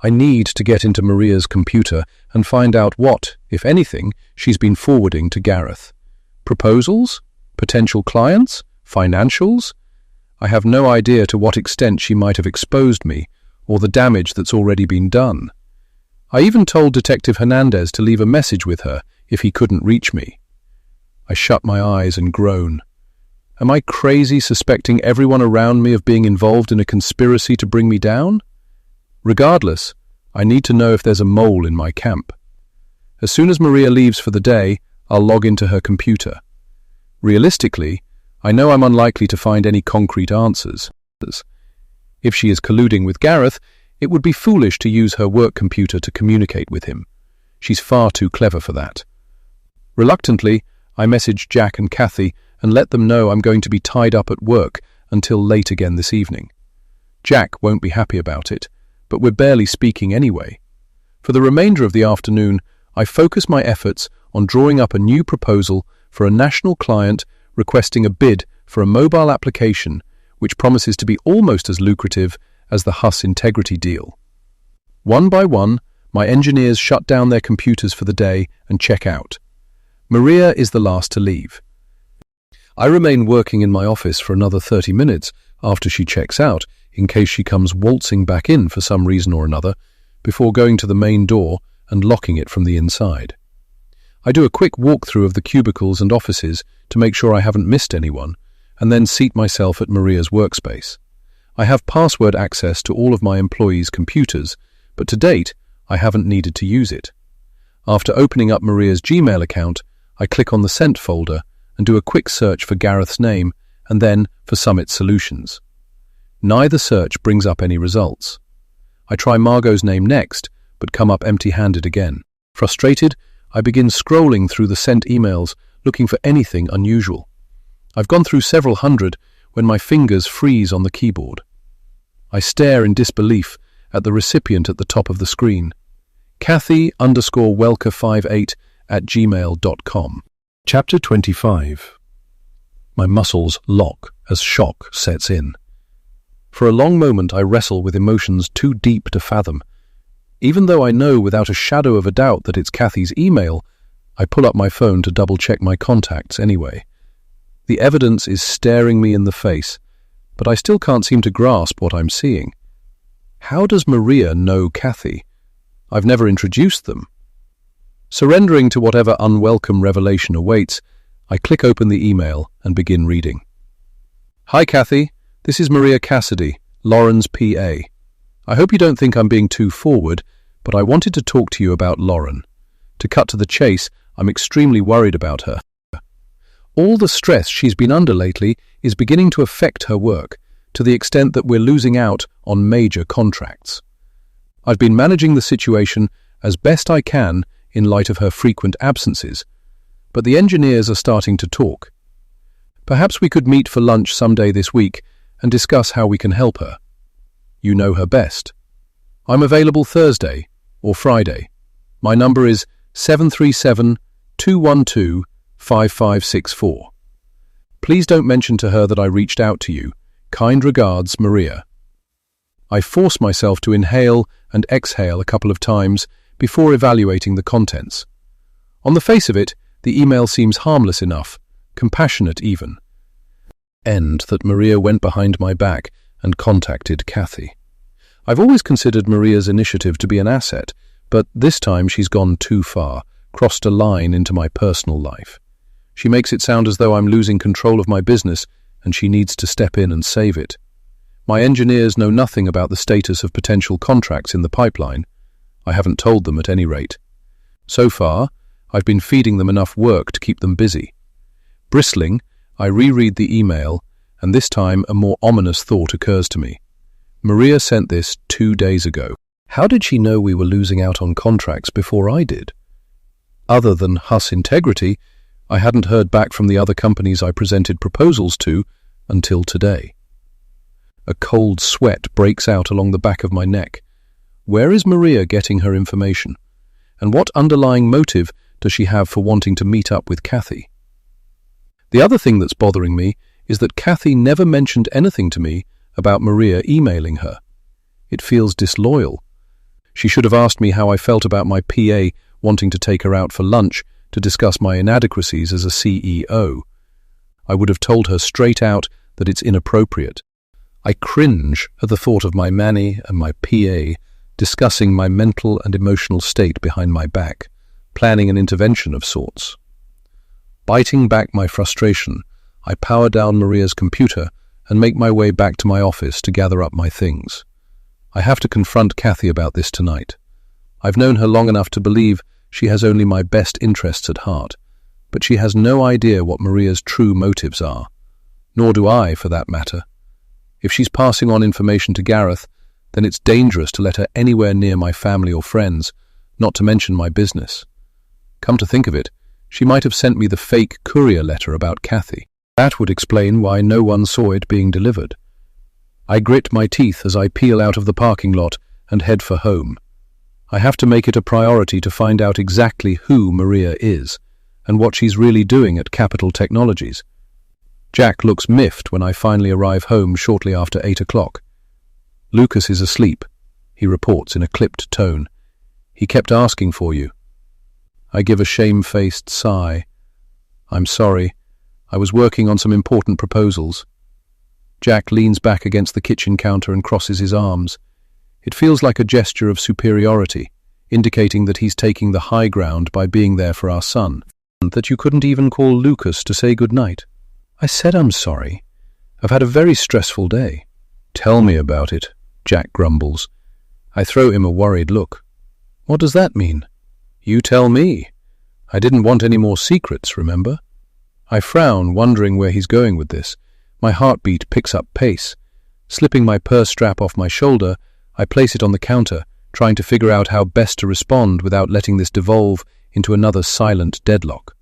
I need to get into Maria's computer and find out what, if anything, she's been forwarding to Gareth. Proposals? Potential clients? Financials? I have no idea to what extent she might have exposed me or the damage that's already been done. I even told Detective Hernandez to leave a message with her if he couldn't reach me. I shut my eyes and groan. Am I crazy suspecting everyone around me of being involved in a conspiracy to bring me down? Regardless, I need to know if there's a mole in my camp. As soon as Maria leaves for the day, I'll log into her computer. Realistically, I know I'm unlikely to find any concrete answers. If she is colluding with Gareth, it would be foolish to use her work computer to communicate with him. She's far too clever for that. Reluctantly, I message Jack and Kathy and let them know I'm going to be tied up at work until late again this evening. Jack won't be happy about it, but we're barely speaking anyway. For the remainder of the afternoon, I focus my efforts on drawing up a new proposal for a national client requesting a bid for a mobile application which promises to be almost as lucrative as the Huss Integrity deal. One by one, my engineers shut down their computers for the day and check out. Maria is the last to leave. I remain working in my office for another 30 minutes after she checks out, in case she comes waltzing back in for some reason or another, before going to the main door and locking it from the inside. I do a quick walkthrough of the cubicles and offices to make sure I haven't missed anyone, and then seat myself at Maria's workspace. I have password access to all of my employees' computers, but to date, I haven't needed to use it. After opening up Maria's Gmail account, I click on the Sent folder and do a quick search for Gareth's name and then for Summit Solutions. Neither search brings up any results. I try Margot's name next, but come up empty-handed again. Frustrated, I begin scrolling through the sent emails looking for anything unusual. I've gone through several hundred when my fingers freeze on the keyboard. I stare in disbelief at the recipient at the top of the screen. Kathy_Welker58@gmail.com. Chapter 25. My muscles lock as shock sets in. For a long moment I wrestle with emotions too deep to fathom. Even though I know without a shadow of a doubt that it's Kathy's email, I pull up my phone to double-check my contacts anyway. The evidence is staring me in the face, but I still can't seem to grasp what I'm seeing. How does Maria know Kathy? I've never introduced them. Surrendering to whatever unwelcome revelation awaits, I click open the email and begin reading. Hi Kathy, this is Maria Cassidy, Lauren's PA. I hope you don't think I'm being too forward, but I wanted to talk to you about Lauren. To cut to the chase, I'm extremely worried about her. All the stress she's been under lately is beginning to affect her work, to the extent that we're losing out on major contracts. I've been managing the situation as best I can in light of her frequent absences, but the engineers are starting to talk. Perhaps we could meet for lunch someday this week and discuss how we can help her. You know her best. I'm available Thursday or Friday. My number is 737-212-5564. Please don't mention to her that I reached out to you. Kind regards, Maria. I force myself to inhale and exhale a couple of times before evaluating the contents. On the face of it, the email seems harmless enough, compassionate even. End that Maria went behind my back and contacted Kathy. I've always considered Maria's initiative to be an asset, but this time she's gone too far, crossed a line into my personal life. She makes it sound as though I'm losing control of my business and she needs to step in and save it. My engineers know nothing about the status of potential contracts in the pipeline. I haven't told them at any rate. So far, I've been feeding them enough work to keep them busy. Bristling, I reread the email, and this time a more ominous thought occurs to me. Maria sent this 2 days ago. How did she know we were losing out on contracts before I did? Other than Huss Integrity, I hadn't heard back from the other companies I presented proposals to until today. A cold sweat breaks out along the back of my neck. Where is Maria getting her information? And what underlying motive does she have for wanting to meet up with Kathy? The other thing that's bothering me is that Kathy never mentioned anything to me about Maria emailing her. It feels disloyal. She should have asked me how I felt about my PA wanting to take her out for lunch to discuss my inadequacies as a CEO. I would have told her straight out that it's inappropriate. I cringe at the thought of my Manny and my PA discussing my mental and emotional state behind my back, planning an intervention of sorts. Biting back my frustration, I power down Maria's computer and make my way back to my office to gather up my things. I have to confront Kathy about this tonight. I've known her long enough to believe she has only my best interests at heart, but she has no idea what Maria's true motives are. Nor do I, for that matter. If she's passing on information to Gareth, then it's dangerous to let her anywhere near my family or friends, not to mention my business. Come to think of it, she might have sent me the fake courier letter about Kathy. That would explain why no one saw it being delivered. I grit my teeth as I peel out of the parking lot and head for home. I have to make it a priority to find out exactly who Maria is and what she's really doing at Capital Technologies. Jack looks miffed when I finally arrive home shortly after 8 o'clock. Lucas is asleep, he reports in a clipped tone. He kept asking for you. I give a shamefaced sigh. I'm sorry. I was working on some important proposals. Jack leans back against the kitchen counter and crosses his arms. It feels like a gesture of superiority, indicating that he's taking the high ground by being there for our son, and that you couldn't even call Lucas to say goodnight. I said I'm sorry. I've had a very stressful day. Tell me about it, Jack grumbles. I throw him a worried look. What does that mean? You tell me. I didn't want any more secrets, remember? I frown, wondering where he's going with this. My heartbeat picks up pace. Slipping my purse strap off my shoulder, I place it on the counter, trying to figure out how best to respond without letting this devolve into another silent deadlock.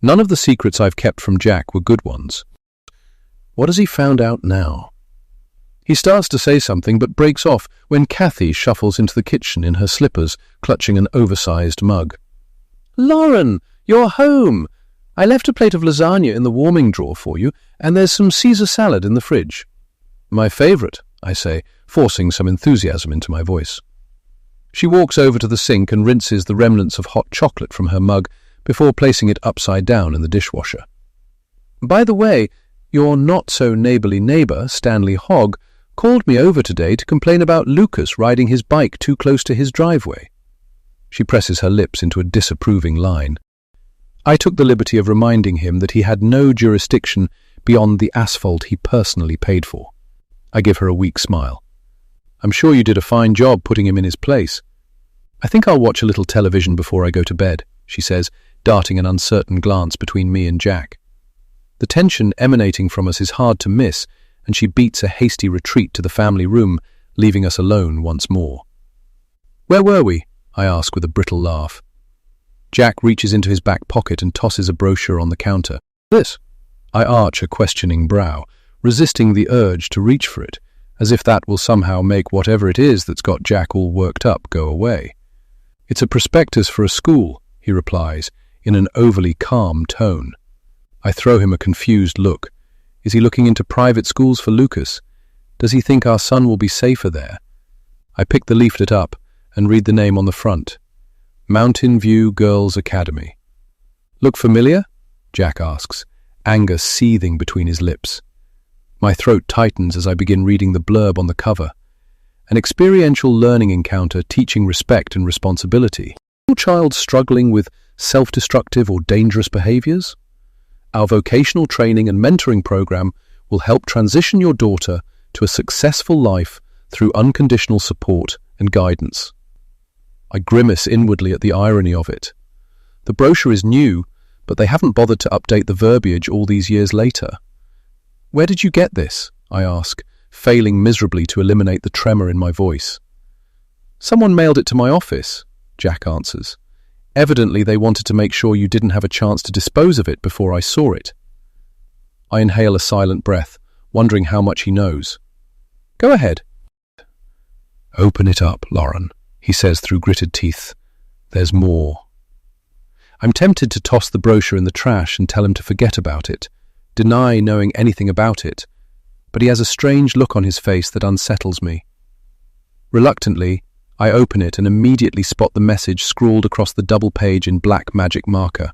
None of the secrets I've kept from Jack were good ones. What has he found out now? He starts to say something but breaks off when Kathy shuffles into the kitchen in her slippers, clutching an oversized mug. Lauren, you're home! I left a plate of lasagna in the warming drawer for you, and there's some Caesar salad in the fridge. My favourite, I say, forcing some enthusiasm into my voice. She walks over to the sink and rinses the remnants of hot chocolate from her mug before placing it upside down in the dishwasher. By the way, your not-so-neighbourly neighbour, Stanley Hogg, called me over today to complain about Lucas riding his bike too close to his driveway. She presses her lips into a disapproving line. I took the liberty of reminding him that he had no jurisdiction beyond the asphalt he personally paid for. I give her a weak smile. I'm sure you did a fine job putting him in his place. I think I'll watch a little television before I go to bed, she says, darting an uncertain glance between me and Jack. The tension emanating from us is hard to miss, and she beats a hasty retreat to the family room, leaving us alone once more. Where were we? I ask with a brittle laugh. Jack reaches into his back pocket and tosses a brochure on the counter. This? I arch a questioning brow, resisting the urge to reach for it, as if that will somehow make whatever it is that's got Jack all worked up go away. It's a prospectus for a school, he replies, in an overly calm tone. I throw him a confused look. Is he looking into private schools for Lucas? Does he think our son will be safer there? I pick the leaflet up and read the name on the front. Mountain View Girls Academy. Look familiar? Jack asks, anger seething between his lips. My throat tightens as I begin reading the blurb on the cover. An experiential learning encounter teaching respect and responsibility. Your child struggling with self-destructive or dangerous behaviors? Our vocational training and mentoring program will help transition your daughter to a successful life through unconditional support and guidance. I grimace inwardly at the irony of it. The brochure is new, but they haven't bothered to update the verbiage all these years later. Where did you get this? I ask, failing miserably to eliminate the tremor in my voice. Someone mailed it to my office, Jack answers. Evidently they wanted to make sure you didn't have a chance to dispose of it before I saw it. I inhale a silent breath, wondering how much he knows. Go ahead. Open it up, Lauren, he says through gritted teeth. There's more. I'm tempted to toss the brochure in the trash and tell him to forget about it, deny knowing anything about it, but he has a strange look on his face that unsettles me. Reluctantly, I open it and immediately spot the message scrawled across the double page in black magic marker.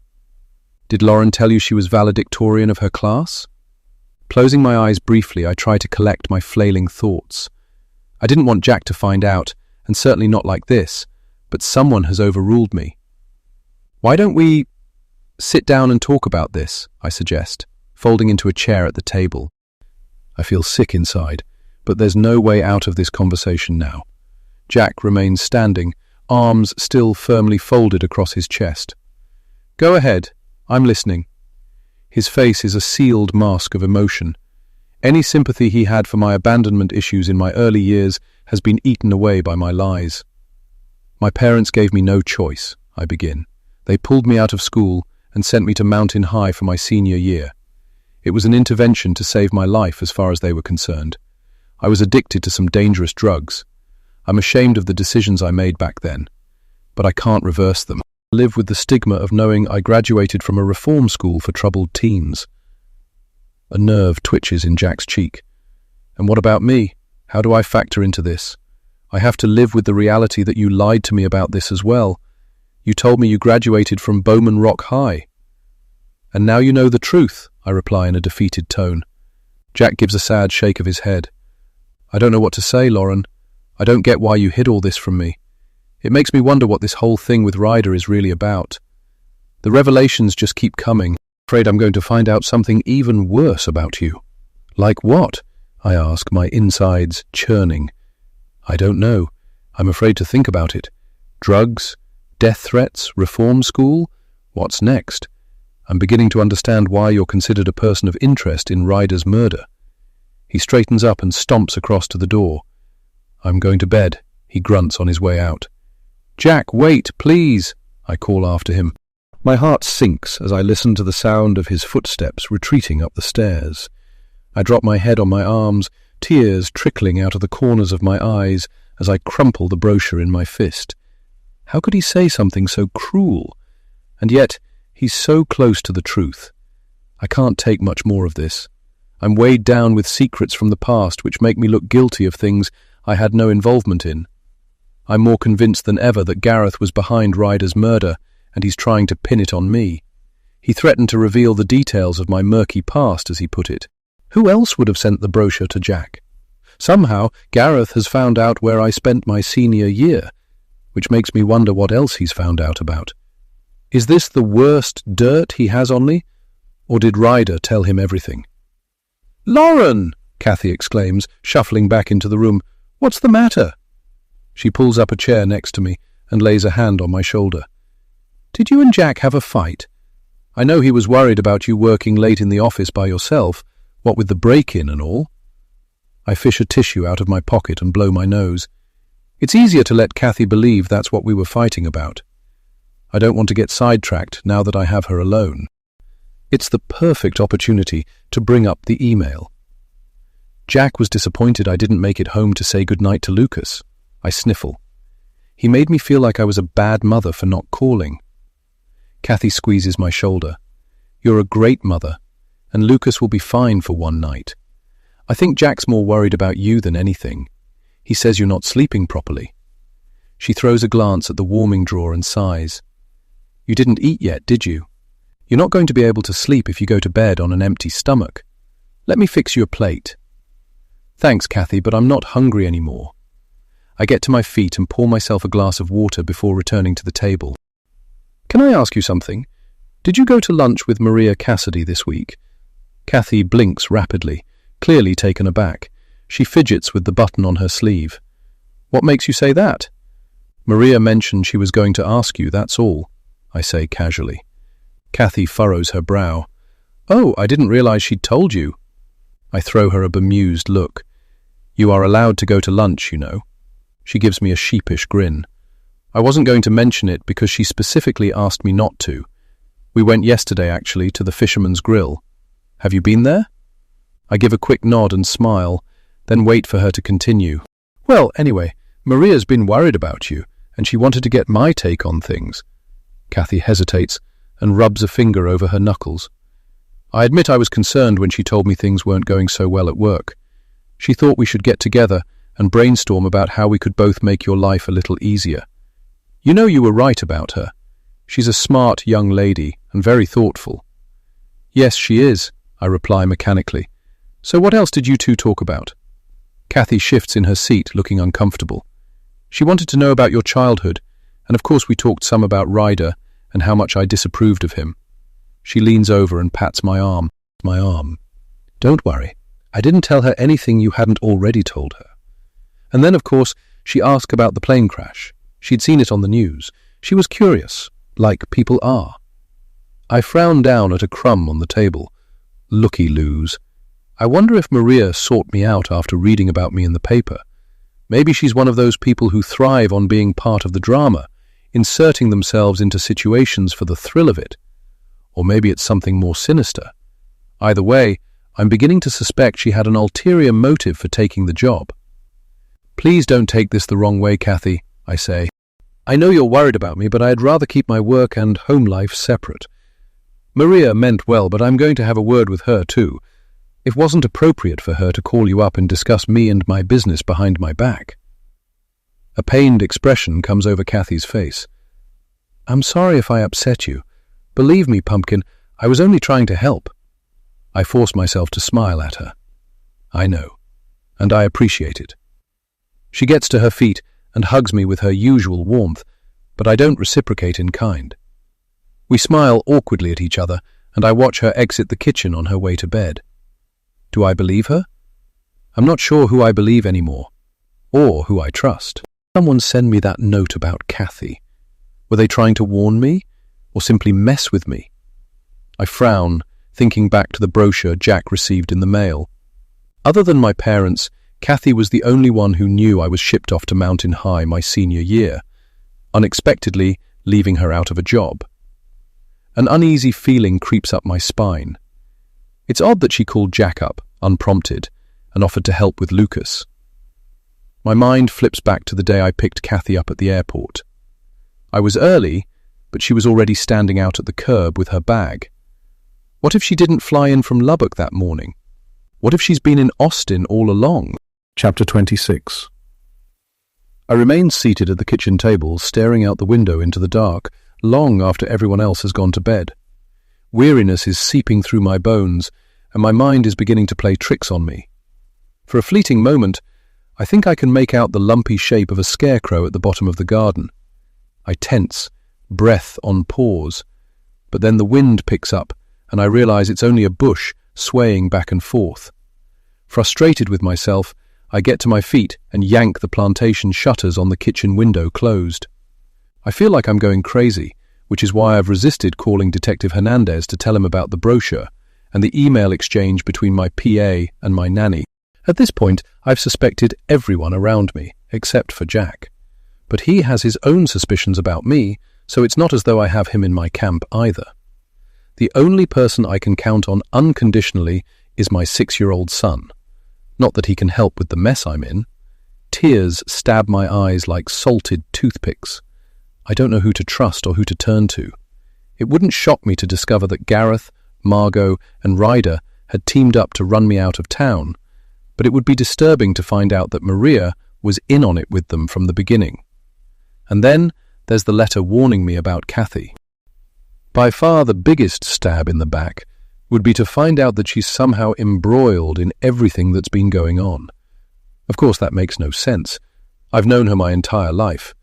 Did Lauren tell you she was valedictorian of her class? Closing my eyes briefly, I try to collect my flailing thoughts. I didn't want Jack to find out, and certainly not like this, but someone has overruled me. Why don't we sit down and talk about this, I suggest, folding into a chair at the table. I feel sick inside, but there's no way out of this conversation now. Jack remains standing, arms still firmly folded across his chest. Go ahead, I'm listening. His face is a sealed mask of emotion. Any sympathy he had for my abandonment issues in my early years has been eaten away by my lies. My parents gave me no choice, I begin. They pulled me out of school and sent me to Mountain High for my senior year. It was an intervention to save my life as far as they were concerned. I was addicted to some dangerous drugs. I'm ashamed of the decisions I made back then, but I can't reverse them. I live with the stigma of knowing I graduated from a reform school for troubled teens. A nerve twitches in Jack's cheek. And what about me? How do I factor into this? I have to live with the reality that you lied to me about this as well. You told me you graduated from Bowman Rock High. And now you know the truth, I reply in a defeated tone. Jack gives a sad shake of his head. I don't know what to say, Lauren. I don't get why you hid all this from me. It makes me wonder what this whole thing with Ryder is really about. The revelations just keep coming. I'm afraid I'm going to find out something even worse about you. Like what? I ask, my insides churning. I don't know. I'm afraid to think about it. Drugs? Death threats? Reform school? What's next? I'm beginning to understand why you're considered a person of interest in Ryder's murder. He straightens up and stomps across to the door. I'm going to bed, he grunts on his way out. Jack, wait, please, I call after him. My heart sinks as I listen to the sound of his footsteps retreating up the stairs. I drop my head on my arms, tears trickling out of the corners of my eyes as I crumple the brochure in my fist. How could he say something so cruel? And yet, he's so close to the truth. I can't take much more of this. I'm weighed down with secrets from the past which make me look guilty of things I had no involvement in. I'm more convinced than ever that Gareth was behind Ryder's murder, and he's trying to pin it on me. He threatened to reveal the details of my murky past, as he put it. Who else would have sent the brochure to Jack? Somehow, Gareth has found out where I spent my senior year, which makes me wonder what else he's found out about. Is this the worst dirt he has on me, or did Ryder tell him everything? Lauren! Kathy exclaims, shuffling back into the room. What's the matter? She pulls up a chair next to me and lays a hand on my shoulder. "Did you and Jack have a fight? I know he was worried about you working late in the office by yourself, what with the break-in and all." I fish a tissue out of my pocket and blow my nose. It's easier to let Kathy believe that's what we were fighting about. I don't want to get sidetracked now that I have her alone. It's the perfect opportunity to bring up the email. Jack was disappointed I didn't make it home to say goodnight to Lucas. I sniffle. He made me feel like I was a bad mother for not calling. Kathy squeezes my shoulder. "You're a great mother, and Lucas will be fine for one night. I think Jack's more worried about you than anything. He says you're not sleeping properly." She throws a glance at the warming drawer and sighs. "You didn't eat yet, did you? You're not going to be able to sleep if you go to bed on an empty stomach. Let me fix you a plate." "Thanks, Kathy, but I'm not hungry anymore." I get to my feet and pour myself a glass of water before returning to the table. "Can I ask you something? Did you go to lunch with Maria Cassidy this week?" Kathy blinks rapidly, clearly taken aback. She fidgets with the button on her sleeve. "What makes you say that?" "Maria mentioned she was going to ask you, that's all," I say casually. Kathy furrows her brow. "Oh, I didn't realize she'd told you." I throw her a bemused look. "You are allowed to go to lunch, you know." She gives me a sheepish grin. "I wasn't going to mention it because she specifically asked me not to. We went yesterday, actually, to the Fisherman's Grill. Have you been there?" I give a quick nod and smile, then wait for her to continue. "Well, anyway, Maria's been worried about you, and she wanted to get my take on things." Kathy hesitates and rubs a finger over her knuckles. "I admit I was concerned when she told me things weren't going so well at work. She thought we should get together and brainstorm about how we could both make your life a little easier. You know you were right about her. She's a smart young lady and very thoughtful." "Yes, she is," I reply mechanically. "So what else did you two talk about?" Kathy shifts in her seat, looking uncomfortable. "She wanted to know about your childhood, and of course we talked some about Ryder and how much I disapproved of him." She leans over and pats my arm. "Don't worry. I didn't tell her anything you hadn't already told her." And then, of course, she asked about the plane crash. She'd seen it on the news. She was curious, like people are. I frown down at a crumb on the table. Looky-loos. I wonder if Maria sought me out after reading about me in the paper. Maybe she's one of those people who thrive on being part of the drama, inserting themselves into situations for the thrill of it. Or maybe it's something more sinister. Either way, I'm beginning to suspect she had an ulterior motive for taking the job. "Please don't take this the wrong way, Kathy," I say. "I know you're worried about me, but I'd rather keep my work and home life separate. Maria meant well, but I'm going to have a word with her too. It wasn't appropriate for her to call you up and discuss me and my business behind my back." A pained expression comes over Kathy's face. "I'm sorry if I upset you. Believe me, Pumpkin, I was only trying to help." I force myself to smile at her. "I know, and I appreciate it." She gets to her feet and hugs me with her usual warmth, but I don't reciprocate in kind. We smile awkwardly at each other, and I watch her exit the kitchen on her way to bed. Do I believe her? I'm not sure who I believe anymore, or who I trust. Someone send me that note about Kathy. Were they trying to warn me, or simply mess with me? I frown, thinking back to the brochure Jack received in the mail. Other than my parents, Kathy was the only one who knew I was shipped off to Mountain High my senior year, unexpectedly leaving her out of a job. An uneasy feeling creeps up my spine. It's odd that she called Jack up, unprompted, and offered to help with Lucas. My mind flips back to the day I picked Kathy up at the airport. I was early, but she was already standing out at the curb with her bag. What if she didn't fly in from Lubbock that morning? What if she's been in Austin all along? Chapter 26. I remain seated at the kitchen table, staring out the window into the dark, long after everyone else has gone to bed. Weariness is seeping through my bones, and my mind is beginning to play tricks on me. For a fleeting moment, I think I can make out the lumpy shape of a scarecrow at the bottom of the garden. I tense, breath on pause, but then the wind picks up, and I realize it's only a bush swaying back and forth. Frustrated with myself, I get to my feet and yank the plantation shutters on the kitchen window closed. I feel like I'm going crazy, which is why I've resisted calling Detective Hernandez to tell him about the brochure and the email exchange between my PA and my nanny. At this point, I've suspected everyone around me, except for Jack. But he has his own suspicions about me, so it's not as though I have him in my camp either. The only person I can count on unconditionally is my 6-year-old son. Not that he can help with the mess I'm in. Tears stab my eyes like salted toothpicks. I don't know who to trust or who to turn to. It wouldn't shock me to discover that Gareth, Margot, and Ryder had teamed up to run me out of town, but it would be disturbing to find out that Maria was in on it with them from the beginning. And then there's the letter warning me about Kathy. By far the biggest stab in the back would be to find out that she's somehow embroiled in everything that's been going on. Of course, that makes no sense. I've known her my entire life.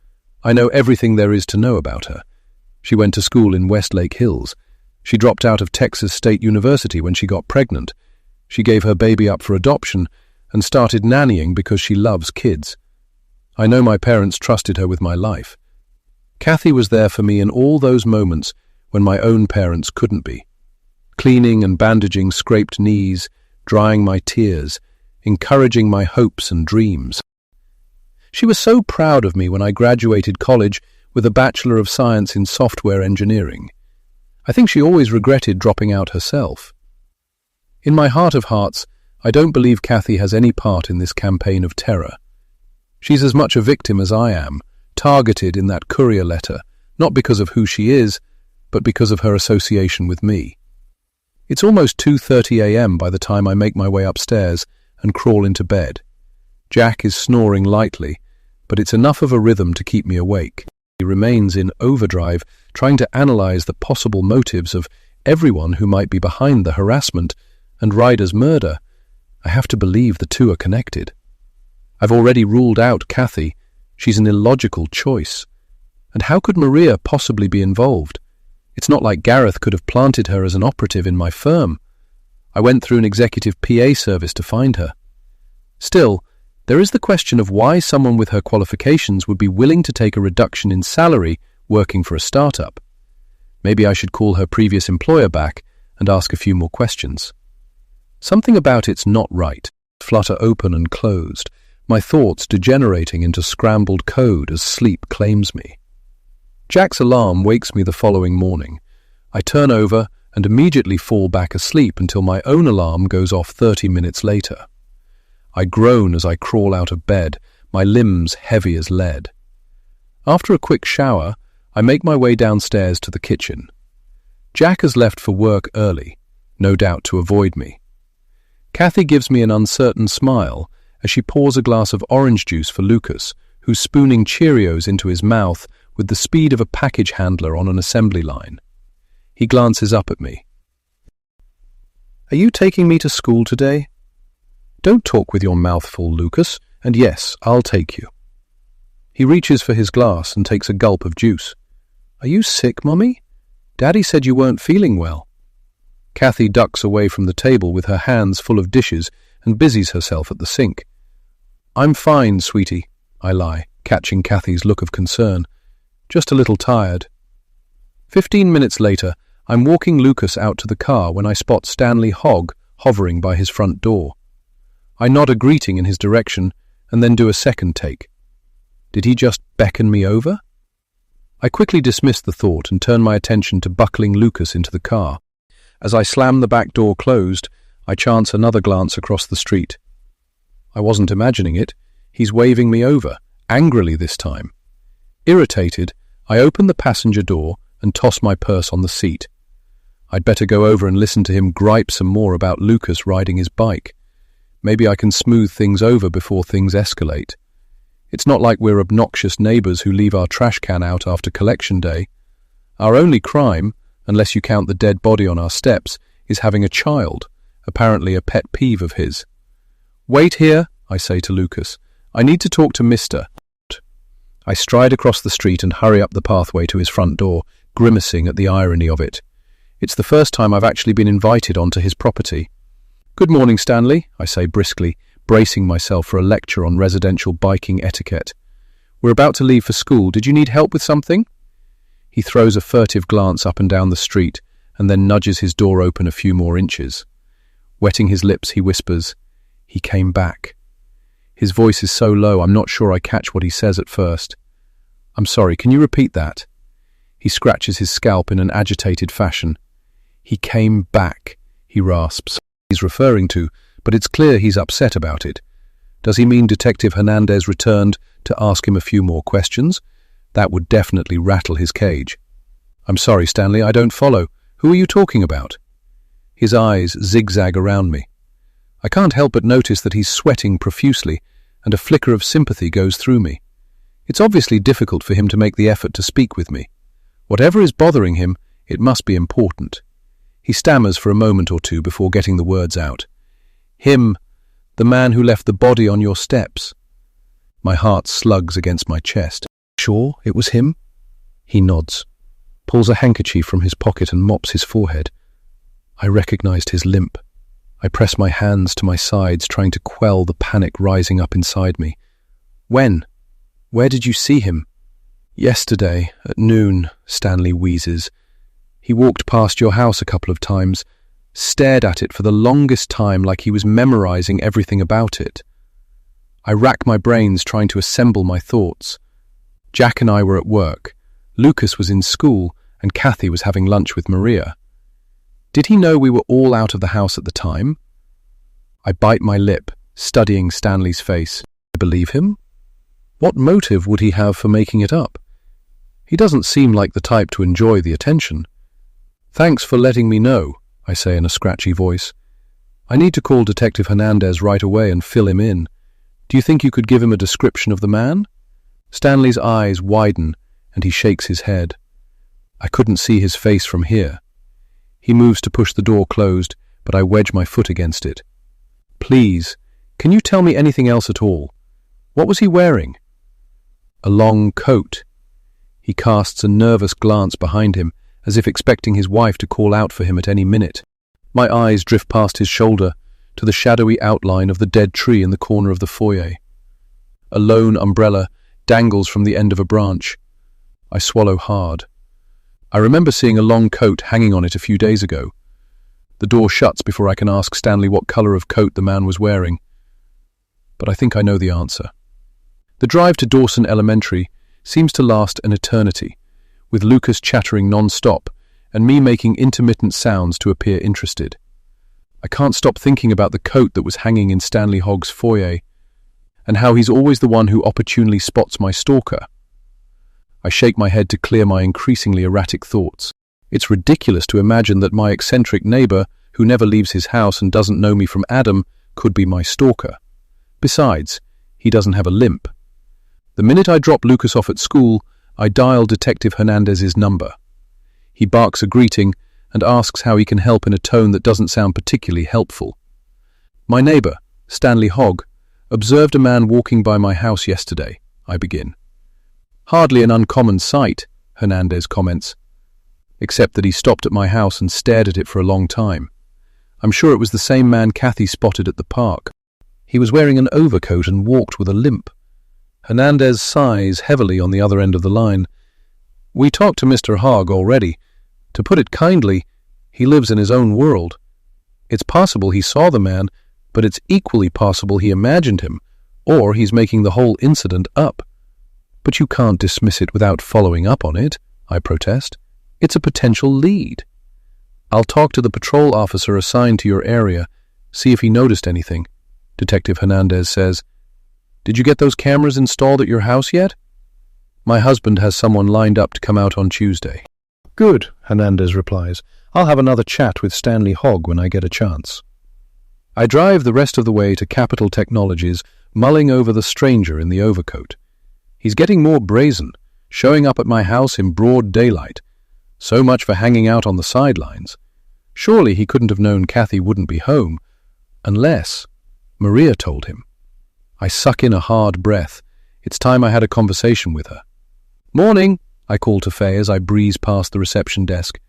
I know everything there is to know about her. She went to school in Westlake Hills. She dropped out of Texas State University when she got pregnant. She gave her baby up for adoption and started nannying because she loves kids. I know my parents trusted her with my life. Kathy was there for me in all those moments when my own parents couldn't be. Cleaning and bandaging scraped knees, drying my tears, encouraging my hopes and dreams. She was so proud of me when I graduated college with a Bachelor of Science in Software Engineering. I think she always regretted dropping out herself. In my heart of hearts, I don't believe Kathy has any part in this campaign of terror. She's as much a victim as I am, targeted in that courier letter, not because of who she is, but because of her association with me. It's almost 2:30 a.m. by the time I make my way upstairs and crawl into bed. Jack is snoring lightly, but it's enough of a rhythm to keep me awake. He remains in overdrive, trying to analyze the possible motives of everyone who might be behind the harassment and Ryder's murder. I have to believe the two are connected. I've already ruled out Kathy. She's an illogical choice. And how could Maria possibly be involved? It's not like Gareth could have planted her as an operative in my firm. I went through an executive PA service to find her. Still, there is the question of why someone with her qualifications would be willing to take a reduction in salary working for a startup. Maybe I should call her previous employer back and ask a few more questions. Something about it's not right. Flutter open and closed, my thoughts degenerating into scrambled code as sleep claims me. Jack's alarm wakes me the following morning. I turn over and immediately fall back asleep until my own alarm goes off 30 minutes later. I groan as I crawl out of bed, my limbs heavy as lead. After a quick shower, I make my way downstairs to the kitchen. Jack has left for work early, no doubt to avoid me. Kathy gives me an uncertain smile as she pours a glass of orange juice for Lucas, who's spooning Cheerios into his mouth with the speed of a package handler on an assembly line. He glances up at me. "Are you taking me to school today?" "Don't talk with your mouth full, Lucas, and yes, I'll take you." He reaches for his glass and takes a gulp of juice. "Are you sick, Mummy? Daddy said you weren't feeling well." Kathy ducks away from the table with her hands full of dishes and busies herself at the sink. "I'm fine, sweetie," I lie, catching Kathy's look of concern. "Just a little tired." 15 minutes later, I'm walking Lucas out to the car when I spot Stanley Hogg hovering by his front door. I nod a greeting in his direction and then do a second take. Did he just beckon me over? I quickly dismiss the thought and turn my attention to buckling Lucas into the car. As I slam the back door closed, I chance another glance across the street. I wasn't imagining it. He's waving me over, angrily this time. Irritated, I open the passenger door and toss my purse on the seat. I'd better go over and listen to him gripe some more about Lucas riding his bike. Maybe I can smooth things over before things escalate. It's not like we're obnoxious neighbours who leave our trash can out after collection day. Our only crime, unless you count the dead body on our steps, is having a child, apparently a pet peeve of his. "Wait here," I say to Lucas. "I need to talk to Mr." I stride across the street and hurry up the pathway to his front door, grimacing at the irony of it. It's the first time I've actually been invited onto his property. "Good morning, Stanley," I say briskly, bracing myself for a lecture on residential biking etiquette. "We're about to leave for school. Did you need help with something?" He throws a furtive glance up and down the street and then nudges his door open a few more inches. Wetting his lips, he whispers, "He came back." His voice is so low, I'm not sure I catch what he says at first. "I'm sorry, can you repeat that?" He scratches his scalp in an agitated fashion. "He came back," he rasps. He's referring to, but it's clear he's upset about it. Does he mean Detective Hernandez returned to ask him a few more questions? That would definitely rattle his cage. "I'm sorry, Stanley, I don't follow. Who are you talking about?" His eyes zigzag around me. I can't help but notice that he's sweating profusely, and a flicker of sympathy goes through me. It's obviously difficult for him to make the effort to speak with me. Whatever is bothering him, it must be important. He stammers for a moment or two before getting the words out. "Him, the man who left the body on your steps." My heart slugs against my chest. "Sure, it was him?" He nods, pulls a handkerchief from his pocket and mops his forehead. I recognized his limp. I press my hands to my sides, trying to quell the panic rising up inside me. "When? Where did you see him?" "Yesterday, at noon," Stanley wheezes. "He walked past your house a couple of times, stared at it for the longest time like he was memorizing everything about it." I rack my brains trying to assemble my thoughts. Jack and I were at work. Lucas was in school, and Kathy was having lunch with Maria. Did he know we were all out of the house at the time? I bite my lip, studying Stanley's face. I believe him? What motive would he have for making it up? He doesn't seem like the type to enjoy the attention. "Thanks for letting me know," I say in a scratchy voice. "I need to call Detective Hernandez right away and fill him in. Do you think you could give him a description of the man?" Stanley's eyes widen, and he shakes his head. I couldn't see his face from here. He moves to push the door closed, but I wedge my foot against it. "Please, can you tell me anything else at all? What was he wearing?" "A long coat." He casts a nervous glance behind him, as if expecting his wife to call out for him at any minute. My eyes drift past his shoulder to the shadowy outline of the dead tree in the corner of the foyer. A lone umbrella dangles from the end of a branch. I swallow hard. I remember seeing a long coat hanging on it a few days ago. The door shuts before I can ask Stanley what color of coat the man was wearing. But I think I know the answer. The drive to Dawson Elementary seems to last an eternity, with Lucas chattering non-stop and me making intermittent sounds to appear interested. I can't stop thinking about the coat that was hanging in Stanley Hogg's foyer, and how he's always the one who opportunely spots my stalker. I shake my head to clear my increasingly erratic thoughts. It's ridiculous to imagine that my eccentric neighbor, who never leaves his house and doesn't know me from Adam, could be my stalker. Besides, he doesn't have a limp. The minute I drop Lucas off at school, I dial Detective Hernandez's number. He barks a greeting and asks how he can help in a tone that doesn't sound particularly helpful. "My neighbor, Stanley Hogg, observed a man walking by my house yesterday," I begin. "Hardly an uncommon sight," Hernandez comments, "except that he stopped at my house and stared at it for a long time. I'm sure it was the same man Kathy spotted at the park. He was wearing an overcoat and walked with a limp." Hernandez sighs heavily on the other end of the line. "We talked to Mr. Hogg already. To put it kindly, he lives in his own world. It's possible he saw the man, but it's equally possible he imagined him, or he's making the whole incident up." "But you can't dismiss it without following up on it," I protest. "It's a potential lead." "I'll talk to the patrol officer assigned to your area, see if he noticed anything," Detective Hernandez says. "Did you get those cameras installed at your house yet?" "My husband has someone lined up to come out on Tuesday." "Good," Hernandez replies. "I'll have another chat with Stanley Hogg when I get a chance." I drive the rest of the way to Capital Technologies, mulling over the stranger in the overcoat. He's getting more brazen, showing up at my house in broad daylight. So much for hanging out on the sidelines. Surely he couldn't have known Kathy wouldn't be home, unless Maria told him. I suck in a hard breath. It's time I had a conversation with her. "Morning," I call to Faye as I breeze past the reception desk.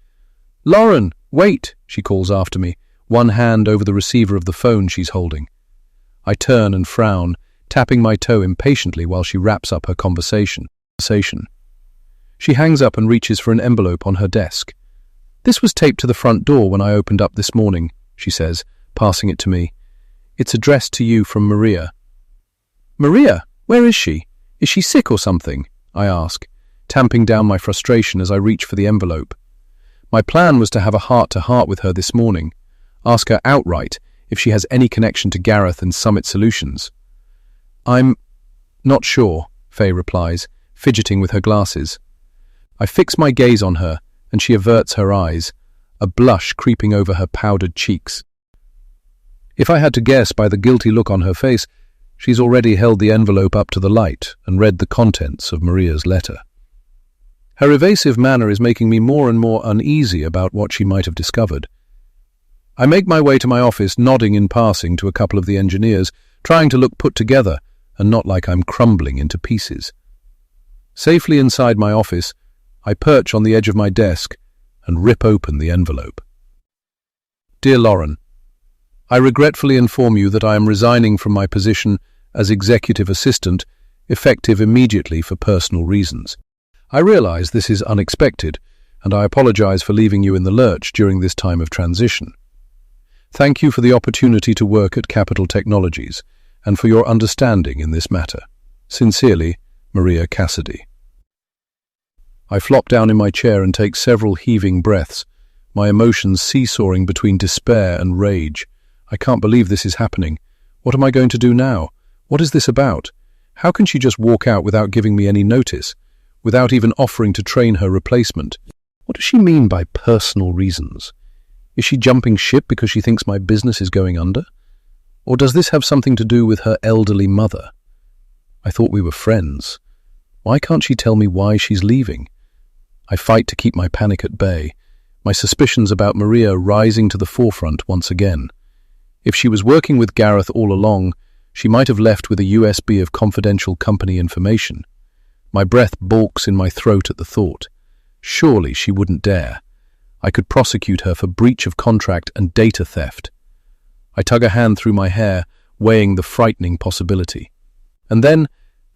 "Lauren, wait," she calls after me, one hand over the receiver of the phone she's holding. I turn and frown, tapping my toe impatiently while she wraps up her conversation. She hangs up and reaches for an envelope on her desk. "This was taped to the front door when I opened up this morning," she says, passing it to me. "It's addressed to you from Maria." "Maria? Where is she? Is she sick or something?" I ask, tamping down my frustration as I reach for the envelope. My plan was to have a heart-to-heart with her this morning, ask her outright if she has any connection to Gareth and Summit Solutions. "I'm not sure," Faye replies, fidgeting with her glasses. I fix my gaze on her, and she averts her eyes, a blush creeping over her powdered cheeks. If I had to guess by the guilty look on her face, she's already held the envelope up to the light and read the contents of Maria's letter. Her evasive manner is making me more and more uneasy about what she might have discovered. I make my way to my office, nodding in passing to a couple of the engineers, trying to look put together and not like I'm crumbling into pieces. Safely inside my office, I perch on the edge of my desk and rip open the envelope. "Dear Lauren, I regretfully inform you that I am resigning from my position as executive assistant, effective immediately for personal reasons. I realize this is unexpected, and I apologize for leaving you in the lurch during this time of transition. Thank you for the opportunity to work at Capital Technologies, and for your understanding in this matter. Sincerely, Maria Cassidy." I flop down in my chair and take several heaving breaths, my emotions seesawing between despair and rage. I can't believe this is happening. What am I going to do now? What is this about? How can she just walk out without giving me any notice, without even offering to train her replacement? What does she mean by personal reasons? Is she jumping ship because she thinks my business is going under? Or does this have something to do with her elderly mother? I thought we were friends. Why can't she tell me why she's leaving? I fight to keep my panic at bay, my suspicions about Maria rising to the forefront once again. If she was working with Gareth all along, she might have left with a USB of confidential company information. My breath balks in my throat at the thought. Surely she wouldn't dare. I could prosecute her for breach of contract and data theft. I tug a hand through my hair, weighing the frightening possibility. And then,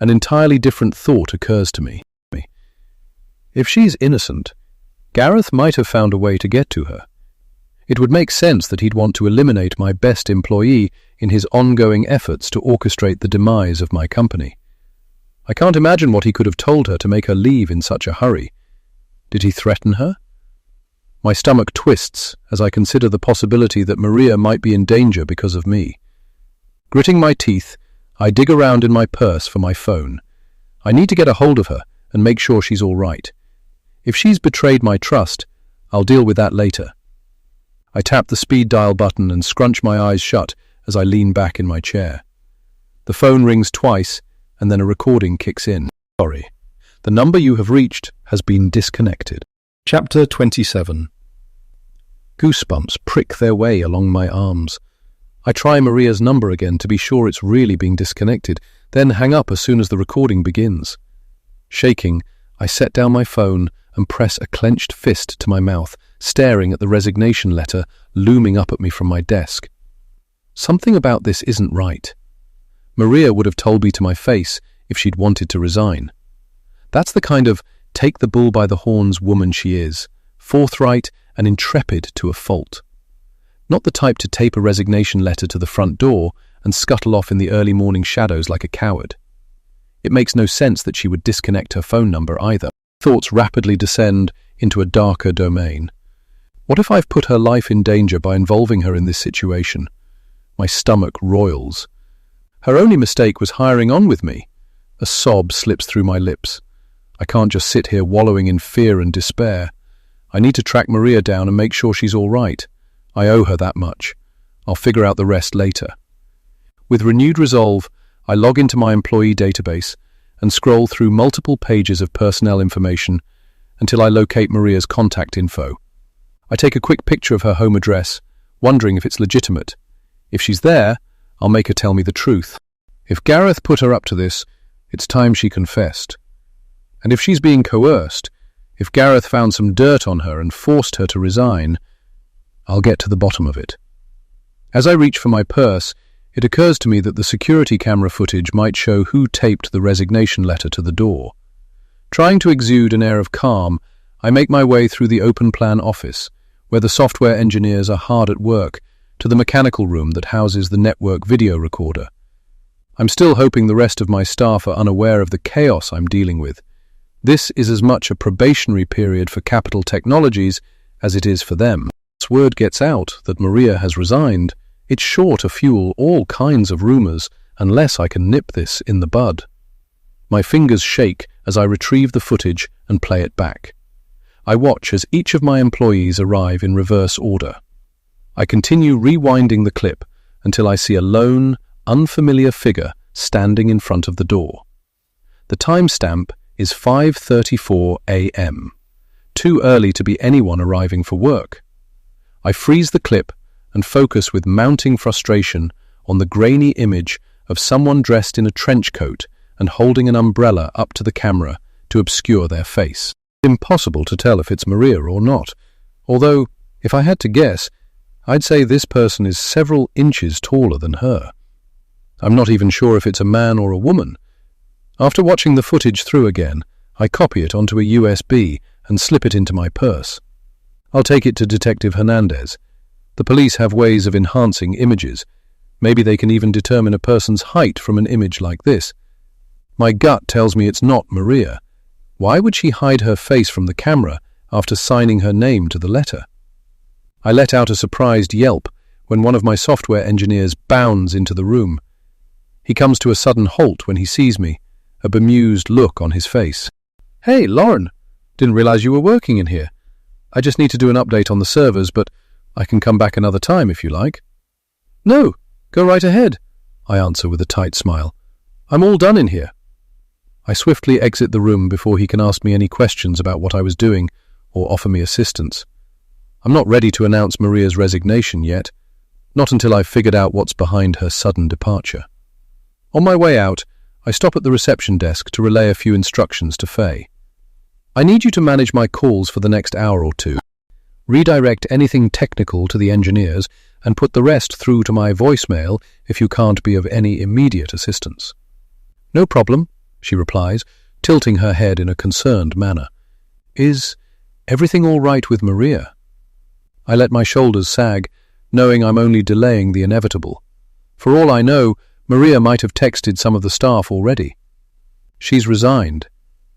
an entirely different thought occurs to me. If she's innocent, Gareth might have found a way to get to her. It would make sense that he'd want to eliminate my best employee in his ongoing efforts to orchestrate the demise of my company. I can't imagine what he could have told her to make her leave in such a hurry. Did he threaten her? My stomach twists as I consider the possibility that Maria might be in danger because of me. Gritting my teeth, I dig around in my purse for my phone. I need to get a hold of her and make sure she's all right. If she's betrayed my trust, I'll deal with that later. I tap the speed dial button and scrunch my eyes shut as I lean back in my chair. The phone rings twice, and then a recording kicks in. "Sorry. The number you have reached has been disconnected." Chapter 27. Goosebumps prick their way along my arms. I try Maria's number again to be sure it's really being disconnected, then hang up as soon as the recording begins. Shaking, I set down my phone and press a clenched fist to my mouth, staring at the resignation letter looming up at me from my desk. Something about this isn't right. Maria would have told me to my face if she'd wanted to resign. That's the kind of take the bull by the horns woman she is, forthright and intrepid to a fault. Not the type to tape a resignation letter to the front door and scuttle off in the early morning shadows like a coward. It makes no sense that she would disconnect her phone number either. Thoughts rapidly descend into a darker domain. What if I've put her life in danger by involving her in this situation? My stomach roils. Her only mistake was hiring on with me. A sob slips through my lips. I can't just sit here wallowing in fear and despair. I need to track Maria down and make sure she's all right. I owe her that much. I'll figure out the rest later. With renewed resolve, I log into my employee database and scroll through multiple pages of personnel information until I locate Maria's contact info. I take a quick picture of her home address, wondering if it's legitimate. If she's there, I'll make her tell me the truth. If Gareth put her up to this, it's time she confessed. And if she's being coerced, if Gareth found some dirt on her and forced her to resign, I'll get to the bottom of it. As I reach for my purse, it occurs to me that the security camera footage might show who taped the resignation letter to the door. Trying to exude an air of calm, I make my way through the open-plan office, where the software engineers are hard at work, to the mechanical room that houses the network video recorder. I'm still hoping the rest of my staff are unaware of the chaos I'm dealing with. This is as much a probationary period for Capital Technologies as it is for them. Once word gets out that Maria has resigned, it's sure to fuel all kinds of rumors unless I can nip this in the bud. My fingers shake as I retrieve the footage and play it back. I watch as each of my employees arrive in reverse order. I continue rewinding the clip until I see a lone, unfamiliar figure standing in front of the door. The timestamp is 5:34 a.m., too early to be anyone arriving for work. I freeze the clip and focus with mounting frustration on the grainy image of someone dressed in a trench coat and holding an umbrella up to the camera to obscure their face. Impossible to tell if it's Maria or not, although, if I had to guess, I'd say this person is several inches taller than her. I'm not even sure if it's a man or a woman. After watching the footage through again, I copy it onto a USB and slip it into my purse. I'll take it to Detective Hernandez. The police have ways of enhancing images. Maybe they can even determine a person's height from an image like this. My gut tells me it's not Maria. Why would she hide her face from the camera after signing her name to the letter? I let out a surprised yelp when one of my software engineers bounds into the room. He comes to a sudden halt when he sees me, a bemused look on his face. "Hey, Lauren! Didn't realize you were working in here. I just need to do an update on the servers, but I can come back another time if you like." "No, go right ahead," I answer with a tight smile. "I'm all done in here." I swiftly exit the room before he can ask me any questions about what I was doing or offer me assistance. I'm not ready to announce Maria's resignation yet, not until I've figured out what's behind her sudden departure. On my way out, I stop at the reception desk to relay a few instructions to Faye. "I need you to manage my calls for the next hour or two. Redirect anything technical to the engineers and put the rest through to my voicemail if you can't be of any immediate assistance." "No problem," she replies, tilting her head in a concerned manner. "Is everything all right with Maria?" I let my shoulders sag, knowing I'm only delaying the inevitable. For all I know, Maria might have texted some of the staff already. "She's resigned.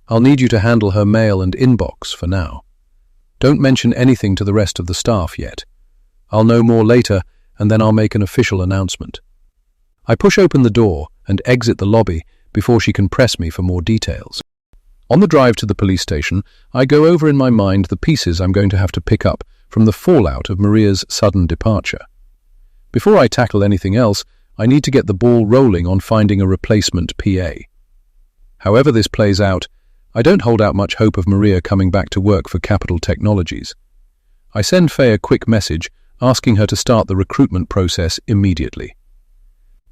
I'll need you to handle her mail and inbox for now. Don't mention anything to the rest of the staff yet. I'll know more later, and then I'll make an official announcement." I push open the door and exit the lobby before she can press me for more details. On the drive to the police station, I go over in my mind the pieces I'm going to have to pick up from the fallout of Maria's sudden departure. Before I tackle anything else, I need to get the ball rolling on finding a replacement PA. However this plays out, I don't hold out much hope of Maria coming back to work for Capital Technologies. I send Faye a quick message asking her to start the recruitment process immediately.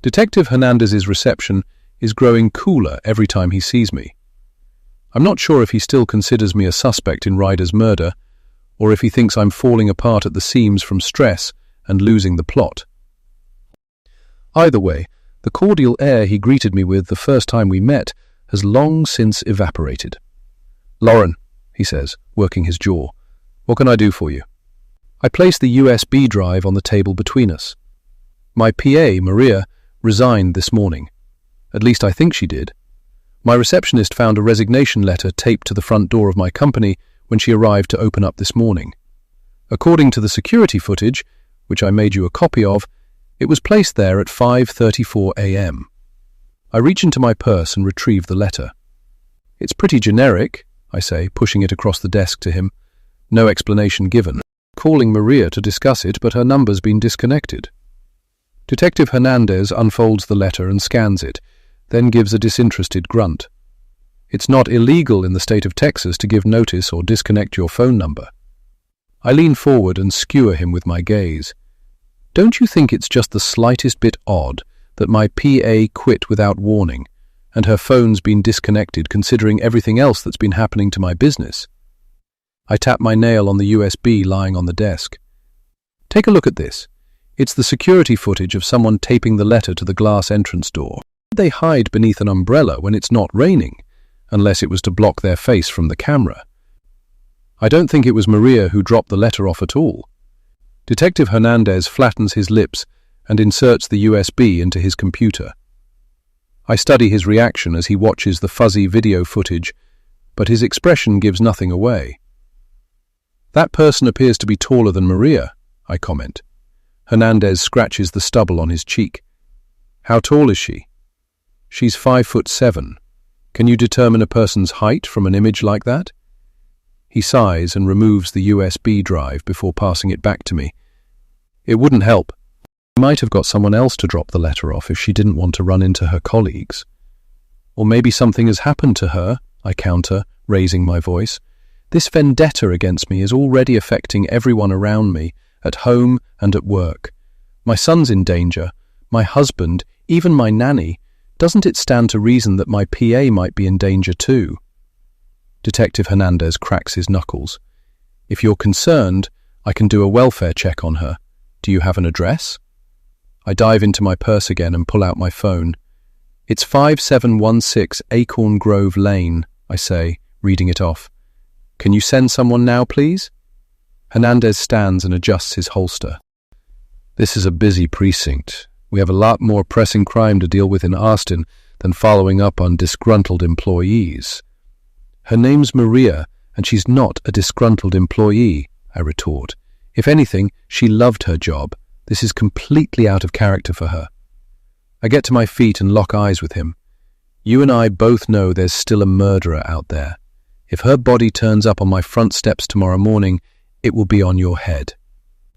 Detective Hernandez's reception is growing cooler every time he sees me. I'm not sure if he still considers me a suspect in Ryder's murder, or if he thinks I'm falling apart at the seams from stress and losing the plot. Either way, the cordial air he greeted me with the first time we met has long since evaporated. "Lauren," he says, working his jaw, "what can I do for you?" I place the USB drive on the table between us. My PA, Maria, resigned this morning. At least I think she did. My receptionist found a resignation letter taped to the front door of my company when she arrived to open up this morning. According to the security footage, which I made you a copy of, it was placed there at 5:34 a.m. I reach into my purse and retrieve the letter. "It's pretty generic," I say, pushing it across the desk to him. No explanation given. Calling Maria to discuss it, but her number's been disconnected. Detective Hernandez unfolds the letter and scans it, then gives a disinterested grunt. "It's not illegal in the state of Texas to give notice or disconnect your phone number." I lean forward and skewer him with my gaze. "Don't you think it's just the slightest bit odd that my PA quit without warning, and her phone's been disconnected considering everything else that's been happening to my business?" I tap my nail on the USB lying on the desk. "Take a look at this. It's the security footage of someone taping the letter to the glass entrance door. They hide beneath an umbrella when it's not raining, unless it was to block their face from the camera. I don't think it was Maria who dropped the letter off at all. Detective Hernandez flattens his lips and inserts the USB into his computer. I study his reaction as he watches the fuzzy video footage, but his expression gives nothing away. "That person appears to be taller than Maria," I comment. Hernandez scratches the stubble on his cheek. "How tall is she?" "She's 5'7". "Can you determine a person's height from an image like that?" He sighs and removes the USB drive before passing it back to me. "It wouldn't help. She might have got someone else to drop the letter off if she didn't want to run into her colleagues. Or maybe something has happened to her," I counter, raising my voice. "This vendetta against me is already affecting everyone around me, at home and at work. My son's in danger, my husband, even my nanny. Doesn't it stand to reason that my PA might be in danger too?" Detective Hernandez cracks his knuckles. "If you're concerned, I can do a welfare check on her. Do you have an address?" I dive into my purse again and pull out my phone. "It's 5716 Acorn Grove Lane," I say, reading it off. "Can you send someone now, please?" Hernandez stands and adjusts his holster. "This is a busy precinct. We have a lot more pressing crime to deal with in Austin than following up on disgruntled employees." "Her name's Maria, and she's not a disgruntled employee," I retort. "If anything, she loved her job. This is completely out of character for her." I get to my feet and lock eyes with him. "You and I both know there's still a murderer out there. If her body turns up on my front steps tomorrow morning, it will be on your head."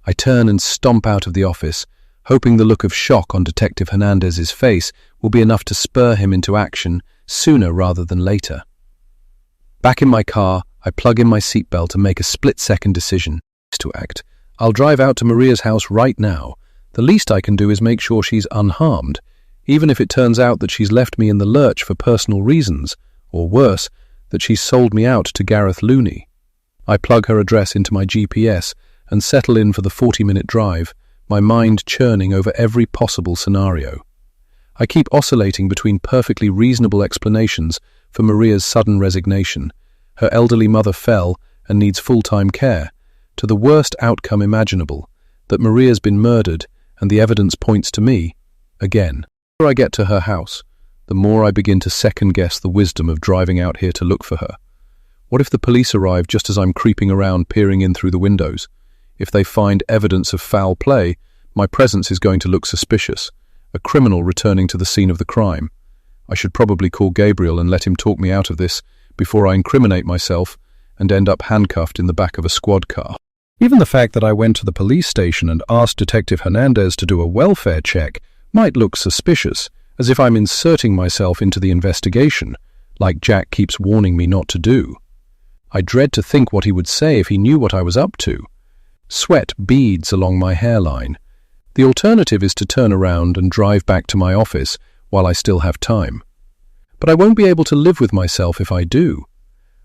I turn and stomp out of the office, hoping the look of shock on Detective Hernandez's face will be enough to spur him into action sooner rather than later. Back in my car, I plug in my seatbelt and make a split-second decision to act. I'll drive out to Maria's house right now. The least I can do is make sure she's unharmed, even if it turns out that she's left me in the lurch for personal reasons, or worse, that she's sold me out to Gareth Looney. I plug her address into my GPS and settle in for the 40-minute drive, my mind churning over every possible scenario. I keep oscillating between perfectly reasonable explanations for Maria's sudden resignation. Her elderly mother fell and needs full-time care, to the worst outcome imaginable, that Maria's been murdered and the evidence points to me, again. The more I get to her house, the more I begin to second-guess the wisdom of driving out here to look for her. What if the police arrive just as I'm creeping around peering in through the windows? If they find evidence of foul play, my presence is going to look suspicious, a criminal returning to the scene of the crime. I should probably call Gabriel and let him talk me out of this before I incriminate myself and end up handcuffed in the back of a squad car. Even the fact that I went to the police station and asked Detective Hernandez to do a welfare check might look suspicious, as if I'm inserting myself into the investigation, like Jack keeps warning me not to do. I dread to think what he would say if he knew what I was up to. Sweat beads along my hairline. The alternative is to turn around and drive back to my office while I still have time. But I won't be able to live with myself if I do.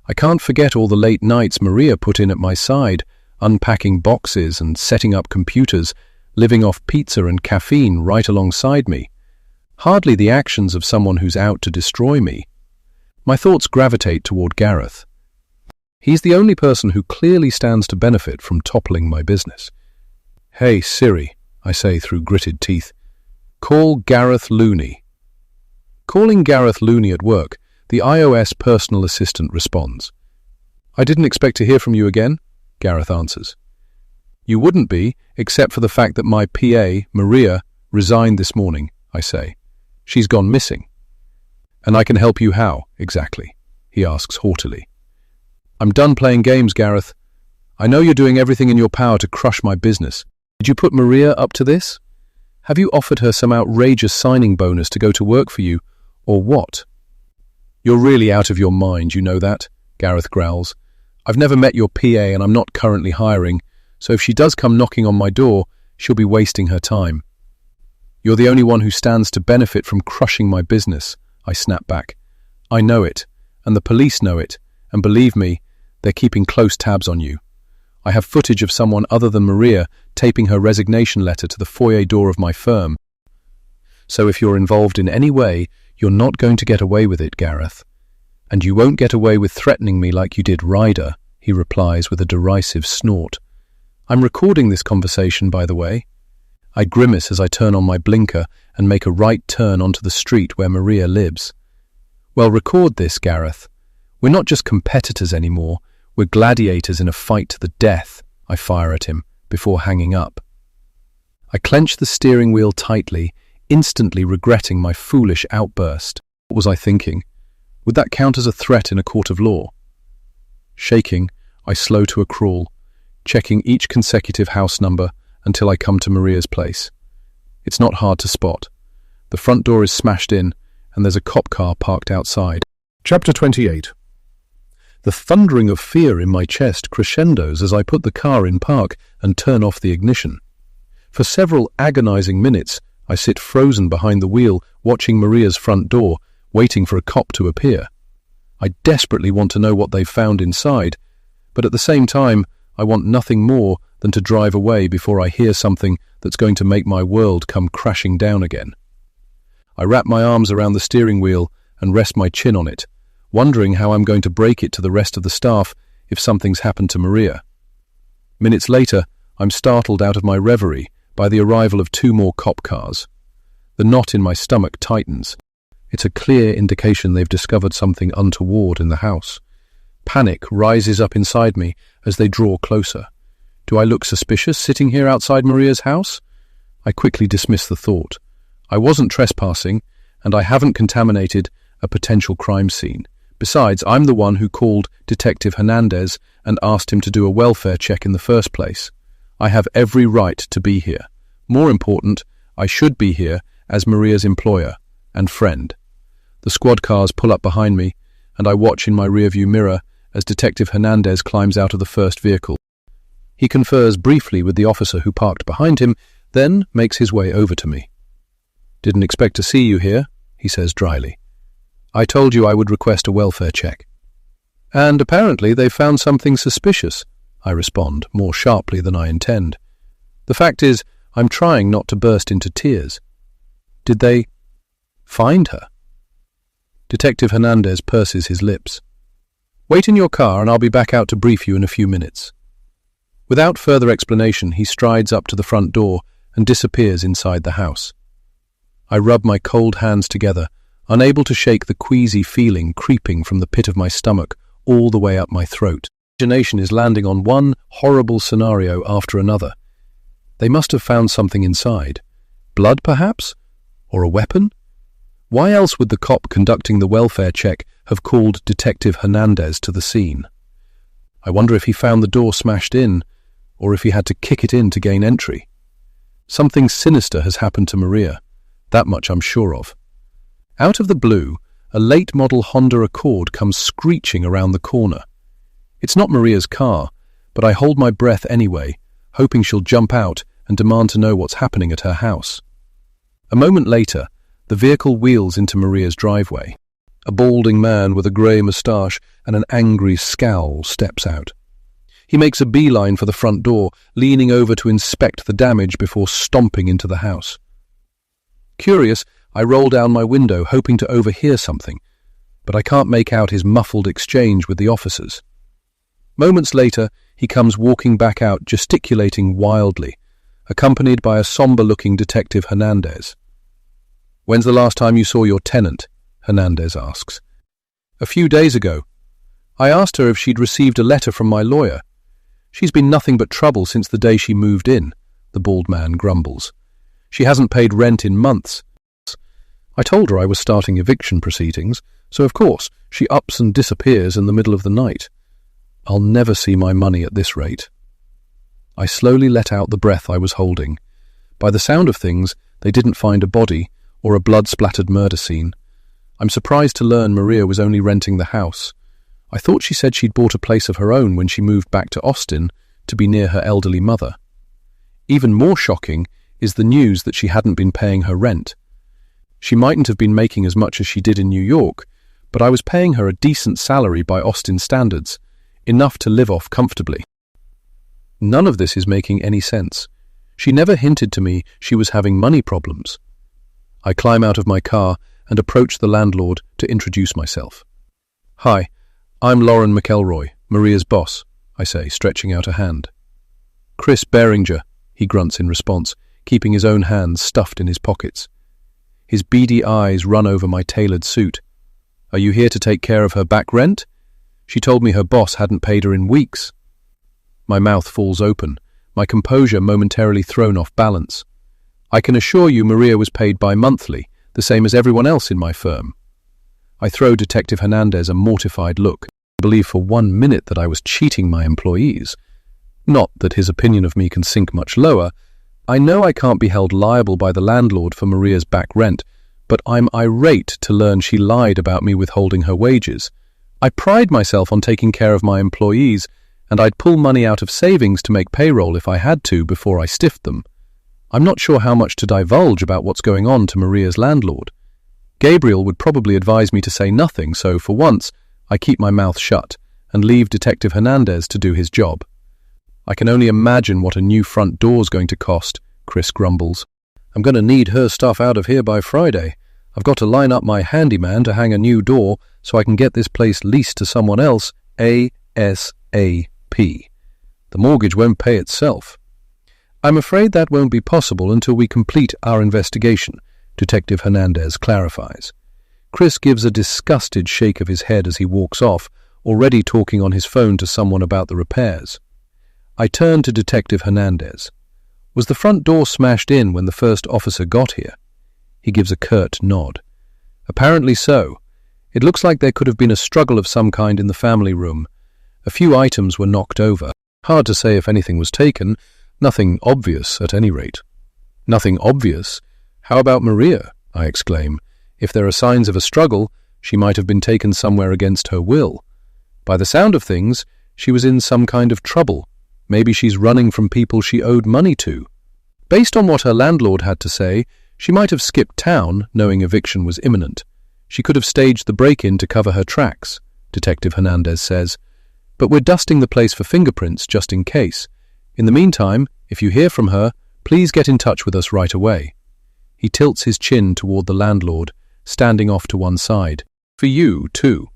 I can't forget all the late nights Maria put in at my side, unpacking boxes and setting up computers, living off pizza and caffeine right alongside me. Hardly the actions of someone who's out to destroy me. My thoughts gravitate toward Gareth. He's the only person who clearly stands to benefit from toppling my business. "Hey, Siri," I say through gritted teeth. "Call Gareth Looney." Calling Gareth Looney at work, the iOS personal assistant responds. "I didn't expect to hear from you again," Gareth answers. "You wouldn't be, except for the fact that my PA, Maria, resigned this morning," I say. "She's gone missing." "And I can help you how, exactly?" he asks haughtily. "I'm done playing games, Gareth. I know you're doing everything in your power to crush my business. Did you put Maria up to this? Have you offered her some outrageous signing bonus to go to work for you, or what?" "You're really out of your mind, you know that," Gareth growls. "I've never met your PA and I'm not currently hiring, so if she does come knocking on my door, she'll be wasting her time." "You're the only one who stands to benefit from crushing my business," I snap back. "I know it, and the police know it, and believe me, they're keeping close tabs on you. I have footage of someone other than Maria taping her resignation letter to the foyer door of my firm. So if you're involved in any way, you're not going to get away with it, Gareth." "And you won't get away with threatening me like you did Ryder," he replies with a derisive snort. "I'm recording this conversation, by the way." I grimace as I turn on my blinker and make a right turn onto the street where Maria lives. "Well, record this, Gareth. We're not just competitors anymore, we're gladiators in a fight to the death," I fire at him before hanging up. I clench the steering wheel tightly, instantly regretting my foolish outburst. What was I thinking? Would that count as a threat in a court of law? Shaking, I slow to a crawl, checking each consecutive house number until I come to Maria's place. It's not hard to spot. The front door is smashed in, and there's a cop car parked outside. Chapter 28. The thundering of fear in my chest crescendos as I put the car in park and turn off the ignition. For several agonizing minutes, I sit frozen behind the wheel, watching Maria's front door, waiting for a cop to appear. I desperately want to know what they've found inside, but at the same time, I want nothing more than to drive away before I hear something that's going to make my world come crashing down again. I wrap my arms around the steering wheel and rest my chin on it, wondering how I'm going to break it to the rest of the staff if something's happened to Maria. Minutes later, I'm startled out of my reverie by the arrival of 2 more cop cars. The knot in my stomach tightens. It's a clear indication they've discovered something untoward in the house. Panic rises up inside me as they draw closer. Do I look suspicious sitting here outside Maria's house? I quickly dismiss the thought. I wasn't trespassing, and I haven't contaminated a potential crime scene. Besides, I'm the one who called Detective Hernandez and asked him to do a welfare check in the first place. I have every right to be here. More important, I should be here as Maria's employer and friend. The squad cars pull up behind me, and I watch in my rearview mirror as Detective Hernandez climbs out of the first vehicle. He confers briefly with the officer who parked behind him, then makes his way over to me. "Didn't expect to see you here," he says dryly. "I told you I would request a welfare check." "And apparently they found something suspicious," I respond, more sharply than I intend. The fact is, I'm trying not to burst into tears. "Did they find her?" Detective Hernandez purses his lips. "Wait in your car and I'll be back out to brief you in a few minutes." Without further explanation, he strides up to the front door and disappears inside the house. I rub my cold hands together, unable to shake the queasy feeling creeping from the pit of my stomach all the way up my throat. Imagination is landing on one horrible scenario after another. They must have found something inside. Blood, perhaps? Or a weapon? Why else would the cop conducting the welfare check have called Detective Hernandez to the scene? I wonder if he found the door smashed in, or if he had to kick it in to gain entry. Something sinister has happened to Maria. That much I'm sure of. Out of the blue, a late-model Honda Accord comes screeching around the corner. It's not Maria's car, but I hold my breath anyway, hoping she'll jump out and demand to know what's happening at her house. A moment later, the vehicle wheels into Maria's driveway. A balding man with a grey moustache and an angry scowl steps out. He makes a beeline for the front door, leaning over to inspect the damage before stomping into the house. Curious, I roll down my window, hoping to overhear something, but I can't make out his muffled exchange with the officers. Moments later, he comes walking back out, gesticulating wildly, accompanied by a somber-looking Detective Hernandez. "When's the last time you saw your tenant?" Hernandez asks. "A few days ago. I asked her if she'd received a letter from my lawyer. She's been nothing but trouble since the day she moved in," the bald man grumbles. "She hasn't paid rent in months. I told her I was starting eviction proceedings, so of course she ups and disappears in the middle of the night. I'll never see my money at this rate." I slowly let out the breath I was holding. By the sound of things, they didn't find a body or a blood-splattered murder scene. I'm surprised to learn Maria was only renting the house. I thought she said she'd bought a place of her own when she moved back to Austin to be near her elderly mother. Even more shocking is the news that she hadn't been paying her rent. She mightn't have been making as much as she did in New York, but I was paying her a decent salary by Austin standards, enough to live off comfortably. None of this is making any sense. She never hinted to me she was having money problems. I climb out of my car and approach the landlord to introduce myself. Hi, I'm Lauren McElroy, Maria's boss, I say, stretching out a hand. Chris Beringer, he grunts in response, keeping his own hands stuffed in his pockets. His beady eyes run over my tailored suit. Are you here to take care of her back rent? She told me her boss hadn't paid her in weeks. My mouth falls open, my composure momentarily thrown off balance. I can assure you Maria was paid bi-monthly, the same as everyone else in my firm. I throw Detective Hernandez a mortified look. I believe for 1 minute that I was cheating my employees. Not that his opinion of me can sink much lower. I know I can't be held liable by the landlord for Maria's back rent, but I'm irate to learn she lied about me withholding her wages. I pride myself on taking care of my employees, and I'd pull money out of savings to make payroll if I had to before I stiffed them. I'm not sure how much to divulge about what's going on to Maria's landlord. Gabriel would probably advise me to say nothing, so for once, I keep my mouth shut and leave Detective Hernandez to do his job. I can only imagine what a new front door's going to cost, Chris grumbles. I'm going to need her stuff out of here by Friday. I've got to line up my handyman to hang a new door so I can get this place leased to someone else ASAP. The mortgage won't pay itself. I'm afraid that won't be possible until we complete our investigation, Detective Hernandez clarifies. Chris gives a disgusted shake of his head as he walks off, already talking on his phone to someone about the repairs. I turn to Detective Hernandez. Was the front door smashed in when the first officer got here? He gives a curt nod. Apparently so. It looks like there could have been a struggle of some kind in the family room. A few items were knocked over. Hard to say if anything was taken. Nothing obvious, at any rate. Nothing obvious? How about Maria? I exclaim. If there are signs of a struggle, she might have been taken somewhere against her will. By the sound of things, she was in some kind of trouble. Maybe she's running from people she owed money to. Based on what her landlord had to say, she might have skipped town, knowing eviction was imminent. She could have staged the break-in to cover her tracks, Detective Hernandez says. But we're dusting the place for fingerprints just in case. In the meantime, if you hear from her, please get in touch with us right away. He tilts his chin toward the landlord, standing off to one side. For you, too.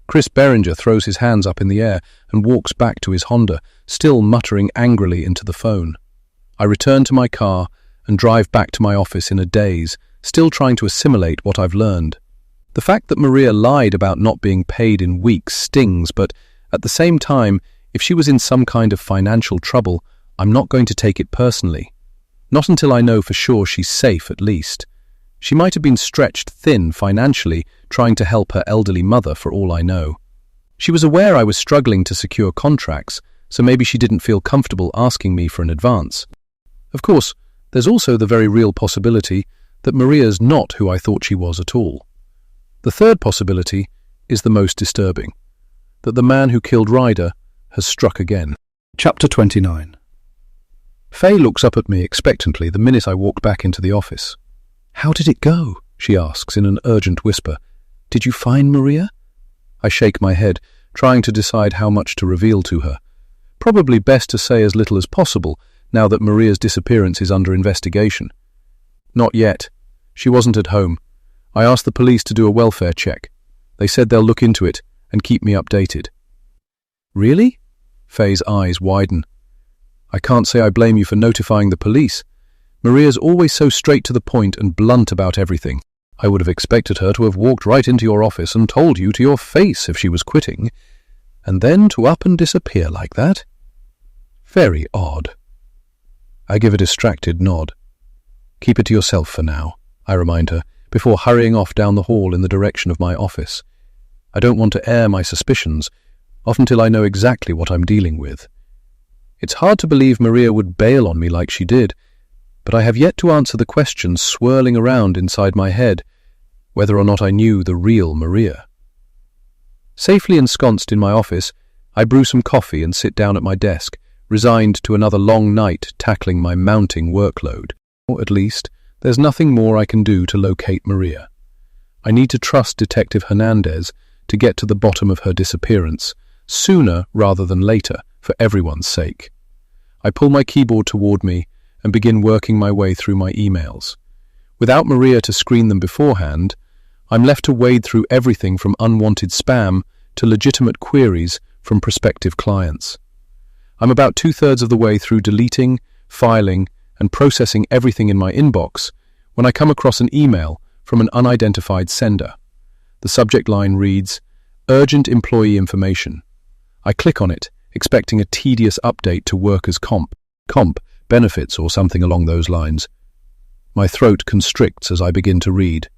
Chris Beringer throws his hands up in the air and walks back to his Honda, still muttering angrily into the phone. I return to my car and drive back to my office in a daze, still trying to assimilate what I've learned. The fact that Maria lied about not being paid in weeks stings, but at the same time, if she was in some kind of financial trouble, I'm not going to take it personally. Not until I know for sure she's safe, at least. She might have been stretched thin financially, trying to help her elderly mother for all I know. She was aware I was struggling to secure contracts, so maybe she didn't feel comfortable asking me for an advance. Of course, there's also the very real possibility that Maria's not who I thought she was at all. The third possibility is the most disturbing, that the man who killed Ryder has struck again. Chapter 29. Faye looks up at me expectantly the minute I walk back into the office. "How did it go?" she asks in an urgent whisper. "Did you find Maria?" I shake my head, trying to decide how much to reveal to her. Probably best to say as little as possible, now that Maria's disappearance is under investigation. Not yet. She wasn't at home. I asked the police to do a welfare check. They said they'll look into it and keep me updated. Really? Faye's eyes widen. I can't say I blame you for notifying the police. Maria's always so straight to the point and blunt about everything. I would have expected her to have walked right into your office and told you to your face if she was quitting, and then to up and disappear like that. Very odd. I give a distracted nod. Keep it to yourself for now, I remind her, before hurrying off down the hall in the direction of my office. I don't want to air my suspicions, not until I know exactly what I'm dealing with. It's hard to believe Maria would bail on me like she did, but I have yet to answer the questions swirling around inside my head, whether or not I knew the real Maria. Safely ensconced in my office, I brew some coffee and sit down at my desk, resigned to another long night tackling my mounting workload. Or at least, there's nothing more I can do to locate Maria. I need to trust Detective Hernandez to get to the bottom of her disappearance, sooner rather than later, for everyone's sake. I pull my keyboard toward me and begin working my way through my emails. Without Maria to screen them beforehand, I'm left to wade through everything from unwanted spam to legitimate queries from prospective clients. I'm about 2/3 of the way through deleting, filing, and processing everything in my inbox when I come across an email from an unidentified sender. The subject line reads, "Urgent employee information." I click on it, expecting a tedious update to workers' comp, benefits, or something along those lines. My throat constricts as I begin to read.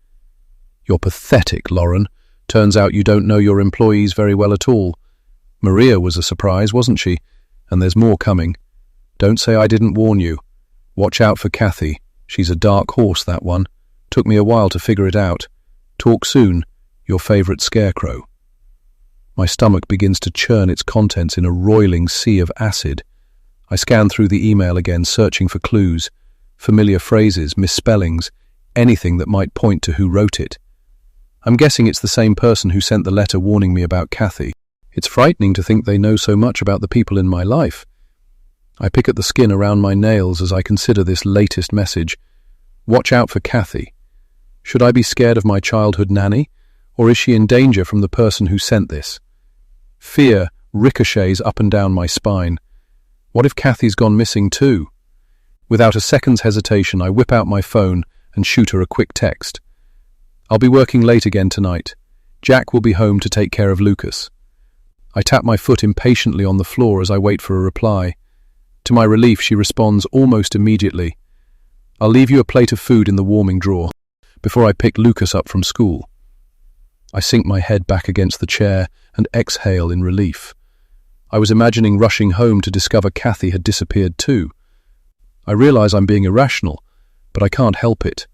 "You're pathetic, Lauren. Turns out you don't know your employees very well at all. Maria was a surprise, wasn't she? And there's more coming. Don't say I didn't warn you. Watch out for Kathy. She's a dark horse, that one. Took me a while to figure it out. Talk soon. Your favorite Scarecrow." My stomach begins to churn its contents in a roiling sea of acid. I scan through the email again, searching for clues, familiar phrases, misspellings, anything that might point to who wrote it. I'm guessing it's the same person who sent the letter warning me about Kathy. It's frightening to think they know so much about the people in my life. I pick at the skin around my nails as I consider this latest message. Watch out for Kathy. Should I be scared of my childhood nanny, or is she in danger from the person who sent this? Fear ricochets up and down my spine. What if Kathy's gone missing too? Without a second's hesitation, I whip out my phone and shoot her a quick text. "I'll be working late again tonight. Jack will be home to take care of Lucas." I tap my foot impatiently on the floor as I wait for a reply. To my relief, she responds almost immediately. "I'll leave you a plate of food in the warming drawer before I pick Lucas up from school." I sink my head back against the chair and exhale in relief. I was imagining rushing home to discover Kathy had disappeared too. I realize I'm being irrational, but I can't help it.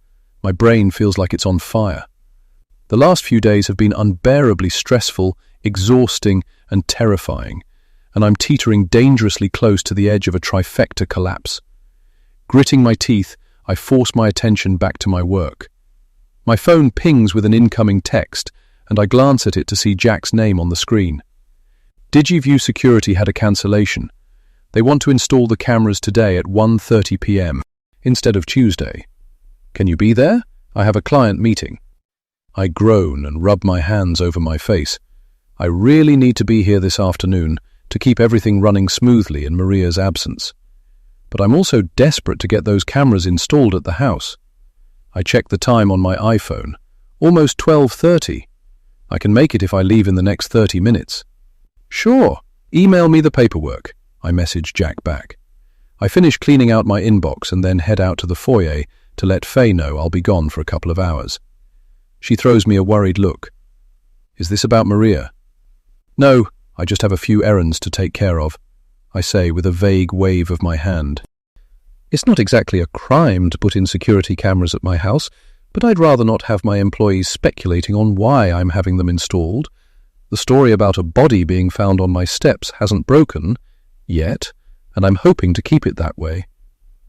My brain feels like it's on fire. The last few days have been unbearably stressful, exhausting, and terrifying, and I'm teetering dangerously close to the edge of a trifecta collapse. Gritting my teeth, I force my attention back to my work. My phone pings with an incoming text, and I glance at it to see Jack's name on the screen. DigiView Security had a cancellation. They want to install the cameras today at 1:30 p.m. instead of Tuesday. Can you be there? I have a client meeting. I groan and rub my hands over my face. I really need to be here this afternoon to keep everything running smoothly in Maria's absence. But I'm also desperate to get those cameras installed at the house. I check the time on my iPhone. Almost 12:30. I can make it if I leave in the next 30 minutes. "Sure, email me the paperwork," I message Jack back. I finish cleaning out my inbox and then head out to the foyer to let Faye know I'll be gone for a couple of hours. She throws me a worried look. "Is this about Maria?" "No, I just have a few errands to take care of," I say with a vague wave of my hand. It's not exactly a crime to put in security cameras at my house, but I'd rather not have my employees speculating on why I'm having them installed. The story about a body being found on my steps hasn't broken yet, and I'm hoping to keep it that way.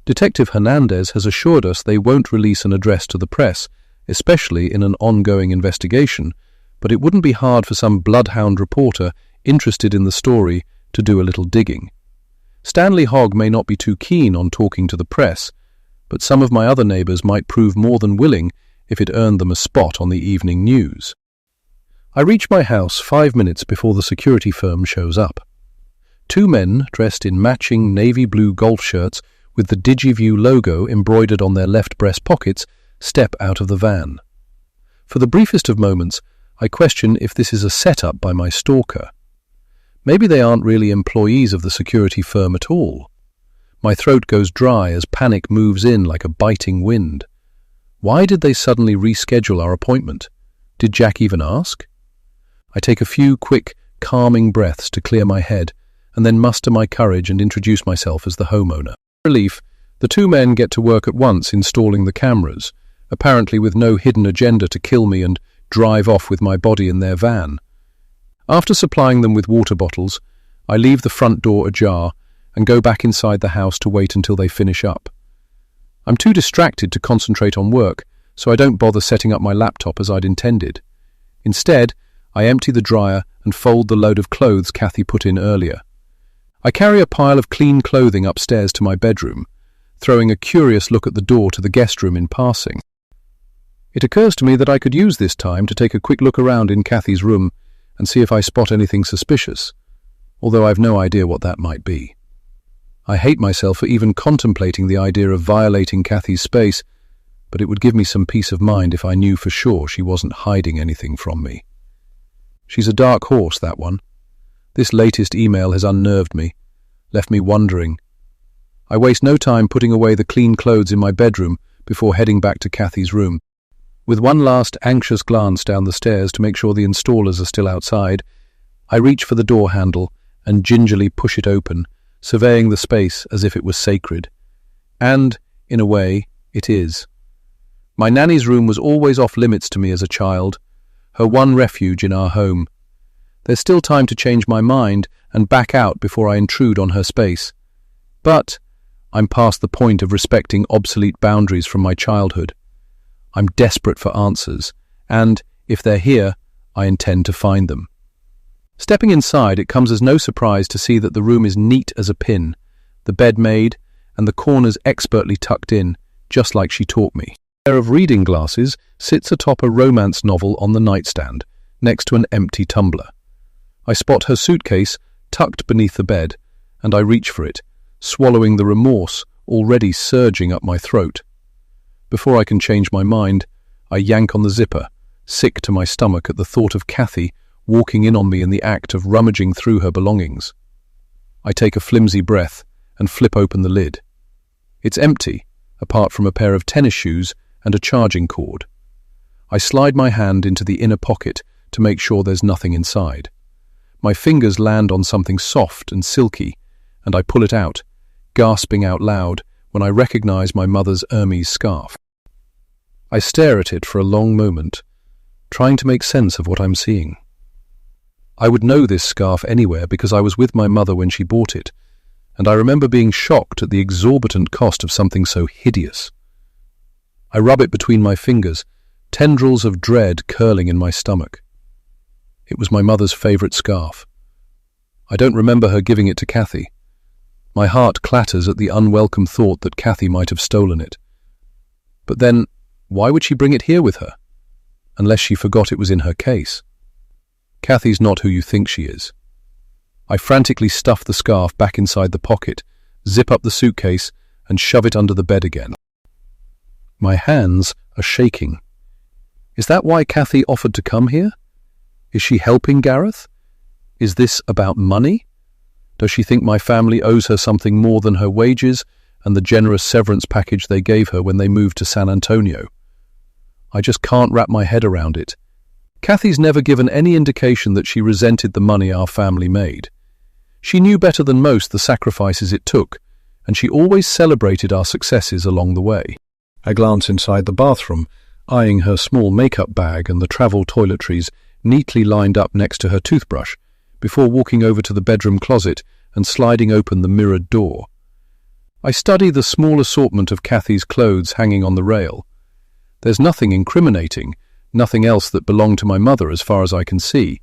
Detective Hernandez has assured us they won't release an address to the press, especially in an ongoing investigation, but it wouldn't be hard for some bloodhound reporter interested in the story to do a little digging. Stanley Hogg may not be too keen on talking to the press, but some of my other neighbours might prove more than willing if it earned them a spot on the evening news. I reach my house 5 minutes before the security firm shows up. 2 men dressed in matching navy blue golf shirts with the DigiView logo embroidered on their left breast pockets step out of the van. For the briefest of moments, I question if this is a setup by my stalker. Maybe they aren't really employees of the security firm at all. My throat goes dry as panic moves in like a biting wind. Why did they suddenly reschedule our appointment? Did Jack even ask? I take a few quick, calming breaths to clear my head, and then muster my courage and introduce myself as the homeowner. Relief, the 2 men get to work at once installing the cameras, apparently with no hidden agenda to kill me and drive off with my body in their van. After supplying them with water bottles, I leave the front door ajar and go back inside the house to wait until they finish up. I'm too distracted to concentrate on work, so I don't bother setting up my laptop as I'd intended. Instead, I empty the dryer and fold the load of clothes Kathy put in earlier. I carry a pile of clean clothing upstairs to my bedroom, throwing a curious look at the door to the guest room in passing. It occurs to me that I could use this time to take a quick look around in Kathy's room, and see if I spot anything suspicious, although I've no idea what that might be. I hate myself for even contemplating the idea of violating Kathy's space, but it would give me some peace of mind if I knew for sure she wasn't hiding anything from me. She's a dark horse, that one. This latest email has unnerved me, left me wondering. I waste no time putting away the clean clothes in my bedroom before heading back to Kathy's room. With one last anxious glance down the stairs to make sure the installers are still outside, I reach for the door handle and gingerly push it open, surveying the space as if it was sacred. And, in a way, it is. My nanny's room was always off limits to me as a child, her one refuge in our home. There's still time to change my mind and back out before I intrude on her space. But I'm past the point of respecting obsolete boundaries from my childhood. I'm desperate for answers, and, if they're here, I intend to find them. Stepping inside, it comes as no surprise to see that the room is neat as a pin, the bed made, and the corners expertly tucked in, just like she taught me. A pair of reading glasses sits atop a romance novel on the nightstand, next to an empty tumbler. I spot her suitcase tucked beneath the bed, and I reach for it, swallowing the remorse already surging up my throat. Before I can change my mind, I yank on the zipper, sick to my stomach at the thought of Kathy walking in on me in the act of rummaging through her belongings. I take a flimsy breath and flip open the lid. It's empty, apart from a pair of tennis shoes and a charging cord. I slide my hand into the inner pocket to make sure there's nothing inside. My fingers land on something soft and silky, and I pull it out, gasping out loud when I recognize my mother's Hermes scarf. I stare at it for a long moment, trying to make sense of what I'm seeing. I would know this scarf anywhere because I was with my mother when she bought it, and I remember being shocked at the exorbitant cost of something so hideous. I rub it between my fingers, tendrils of dread curling in my stomach. It was my mother's favorite scarf. I don't remember her giving it to Kathy. My heart clatters at the unwelcome thought that Kathy might have stolen it. But then, why would she bring it here with her? Unless she forgot it was in her case. Kathy's not who you think she is. I frantically stuff the scarf back inside the pocket, zip up the suitcase, and shove it under the bed again. My hands are shaking. Is that why Kathy offered to come here? Is she helping Gareth? Is this about money? Does she think my family owes her something more than her wages and the generous severance package they gave her when they moved to San Antonio? I just can't wrap my head around it. Kathy's never given any indication that she resented the money our family made. She knew better than most the sacrifices it took, and she always celebrated our successes along the way. I glance inside the bathroom, eyeing her small makeup bag and the travel toiletries neatly lined up next to her toothbrush, before walking over to the bedroom closet and sliding open the mirrored door. I study the small assortment of Kathy's clothes hanging on the rail. There's nothing incriminating, nothing else that belonged to my mother as far as I can see.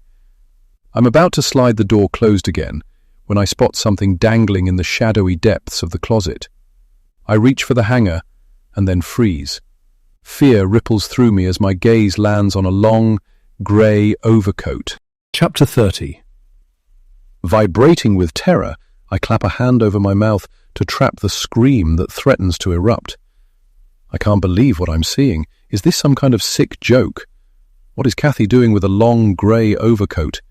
I'm about to slide the door closed again when I spot something dangling in the shadowy depths of the closet. I reach for the hanger and then freeze. Fear ripples through me as my gaze lands on a long, grey overcoat. Chapter 30. Vibrating with terror, I clap a hand over my mouth to trap the scream that threatens to erupt. I can't believe what I'm seeing. Is this some kind of sick joke? What is Kathy doing with a long grey overcoat,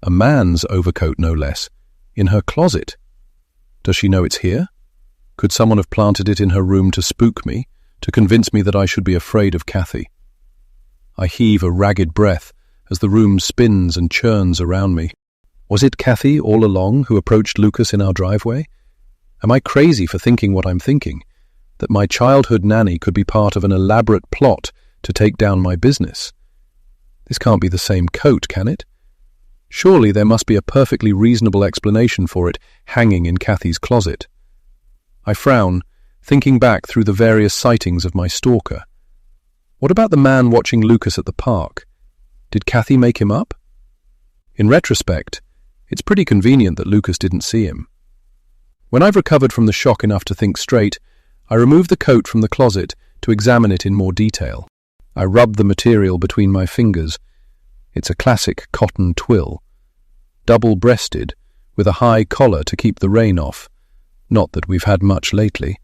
a man's overcoat no less, in her closet? Does she know it's here? Could someone have planted it in her room to spook me, to convince me that I should be afraid of Kathy? I heave a ragged breath as the room spins and churns around me. Was it Kathy all along who approached Lucas in our driveway? Am I crazy for thinking what I'm thinking? That my childhood nanny could be part of an elaborate plot to take down my business? This can't be the same coat, can it? Surely there must be a perfectly reasonable explanation for it hanging in Kathy's closet. I frown, thinking back through the various sightings of my stalker. What about the man watching Lucas at the park? Did Kathy make him up? In retrospect, it's pretty convenient that Lucas didn't see him. When I've recovered from the shock enough to think straight, I remove the coat from the closet to examine it in more detail. I rub the material between my fingers. It's a classic cotton twill, double-breasted, with a high collar to keep the rain off. Not that we've had much lately.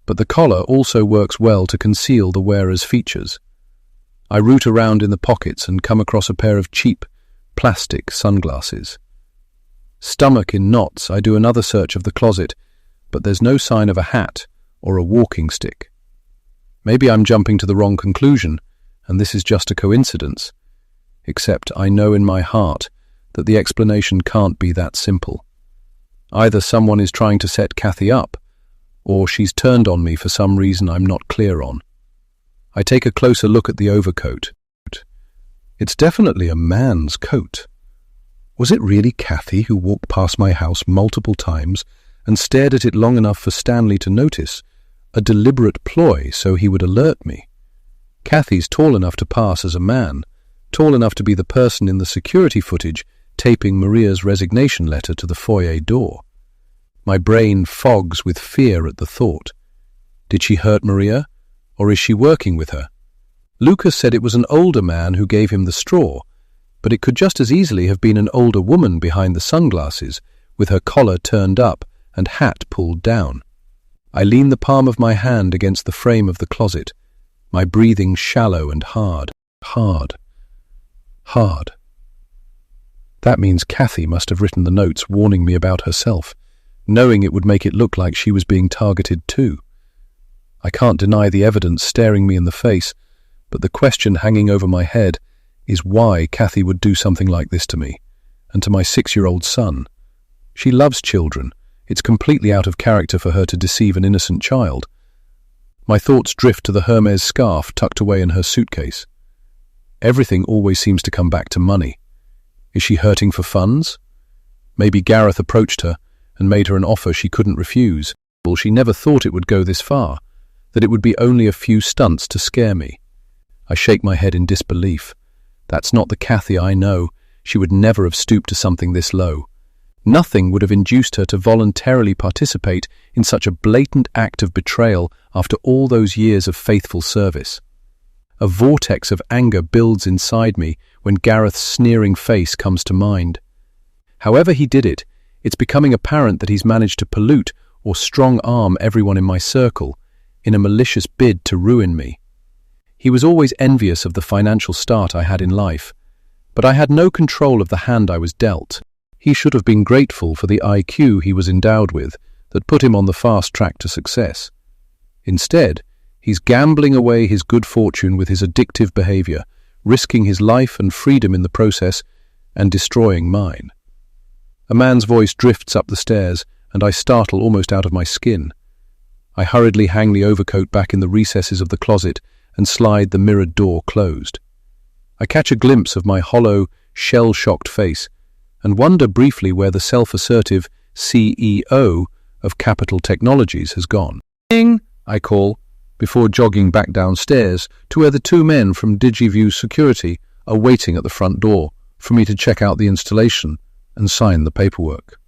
But the collar also works well to conceal the wearer's features. I root around in the pockets and come across a pair of cheap, plastic sunglasses. Stomach in knots, I do another search of the closet, but there's no sign of a hat or a walking stick. Maybe I'm jumping to the wrong conclusion, and this is just a coincidence. Except I know in my heart that the explanation can't be that simple. Either someone is trying to set Kathy up, or she's turned on me for some reason I'm not clear on. I take a closer look at the overcoat. It's definitely a man's coat. Was it really Kathy who walked past my house multiple times and stared at it long enough for Stanley to notice? A deliberate ploy so he would alert me. Kathy's tall enough to pass as a man, tall enough to be the person in the security footage taping Maria's resignation letter to the foyer door. My brain fogs with fear at the thought. Did she hurt Maria, or is she working with her? Lucas said it was an older man who gave him the straw, but it could just as easily have been an older woman behind the sunglasses, with her collar turned up and hat pulled down. I lean the palm of my hand against the frame of the closet, my breathing shallow and hard. That means Kathy must have written the notes warning me about herself, knowing it would make it look like she was being targeted too. I can't deny the evidence staring me in the face, but the question hanging over my head is why Kathy would do something like this to me, and to my 6-year-old son. She loves children. It's completely out of character for her to deceive an innocent child. My thoughts drift to the Hermes scarf tucked away in her suitcase. Everything always seems to come back to money. Is she hurting for funds? Maybe Gareth approached her and made her an offer she couldn't refuse. Well, she never thought it would go this far, that it would be only a few stunts to scare me. I shake my head in disbelief. That's not the Kathy I know. She would never have stooped to something this low. Nothing would have induced her to voluntarily participate in such a blatant act of betrayal after all those years of faithful service. A vortex of anger builds inside me when Gareth's sneering face comes to mind. However he did it, it's becoming apparent that he's managed to pollute or strong-arm everyone in my circle in a malicious bid to ruin me. He was always envious of the financial start I had in life, but I had no control of the hand I was dealt. He should have been grateful for the IQ he was endowed with that put him on the fast track to success. Instead, he's gambling away his good fortune with his addictive behavior, risking his life and freedom in the process and destroying mine. A man's voice drifts up the stairs, and I startle almost out of my skin. I hurriedly hang the overcoat back in the recesses of the closet and slide the mirrored door closed. I catch a glimpse of my hollow, shell-shocked face and wonder briefly where the self-assertive CEO of Capital Technologies has gone. "Ding!" I call, before jogging back downstairs to where the 2 men from DigiView Security are waiting at the front door for me to check out the installation and sign the paperwork.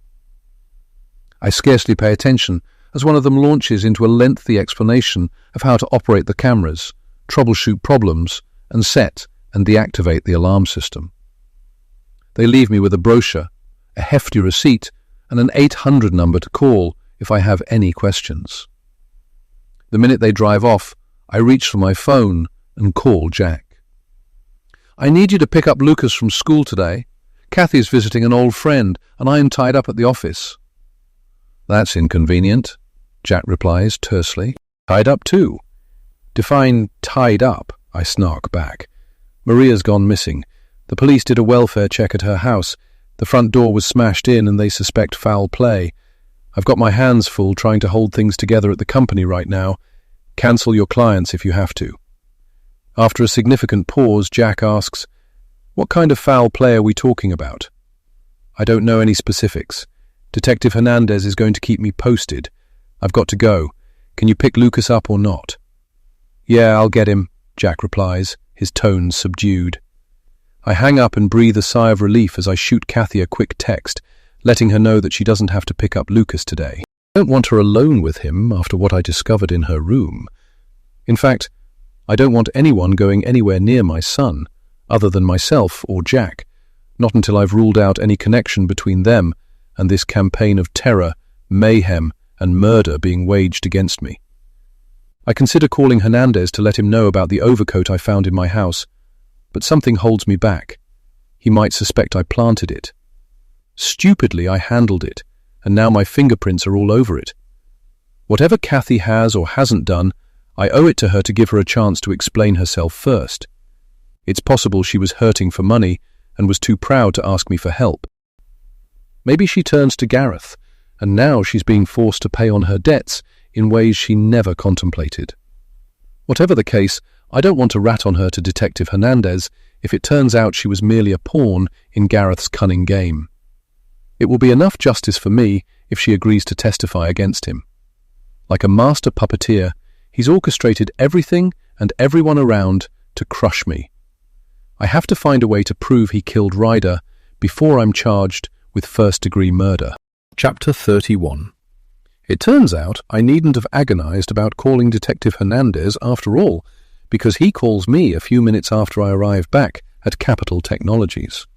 I scarcely pay attention as one of them launches into a lengthy explanation of how to operate the cameras, troubleshoot problems, and set and deactivate the alarm system. They leave me with a brochure, a hefty receipt, and an 800 number to call if I have any questions. The minute they drive off, I reach for my phone and call Jack. "I need you to pick up Lucas from school today. Kathy's visiting an old friend, and I am tied up at the office." "That's inconvenient," Jack replies tersely. "Tied up too?" "Define tied up," I snark back. "Maria's gone missing. The police did a welfare check at her house. The front door was smashed in and they suspect foul play. I've got my hands full trying to hold things together at the company right now. Cancel your clients if you have to." After a significant pause, Jack asks, "What kind of foul play are we talking about?" "I don't know any specifics. Detective Hernandez is going to keep me posted. I've got to go. Can you pick Lucas up or not?" "Yeah, I'll get him," Jack replies, his tone subdued. I hang up and breathe a sigh of relief as I shoot Kathy a quick text, letting her know that she doesn't have to pick up Lucas today. I don't want her alone with him after what I discovered in her room. In fact, I don't want anyone going anywhere near my son, other than myself or Jack, not until I've ruled out any connection between them and this campaign of terror, mayhem, and murder being waged against me. I consider calling Hernandez to let him know about the overcoat I found in my house, but something holds me back. He might suspect I planted it. Stupidly, I handled it, and now my fingerprints are all over it. Whatever Kathy has or hasn't done, I owe it to her to give her a chance to explain herself first. It's possible she was hurting for money and was too proud to ask me for help. Maybe she turns to Gareth, and now she's being forced to pay on her debts in ways she never contemplated. Whatever the case, I don't want to rat on her to Detective Hernandez if it turns out she was merely a pawn in Gareth's cunning game. It will be enough justice for me if she agrees to testify against him. Like a master puppeteer, he's orchestrated everything and everyone around to crush me. I have to find a way to prove he killed Ryder before I'm charged with first-degree murder. Chapter 31. It turns out I needn't have agonized about calling Detective Hernandez after all, because he calls me a few minutes after I arrive back at Capital Technologies.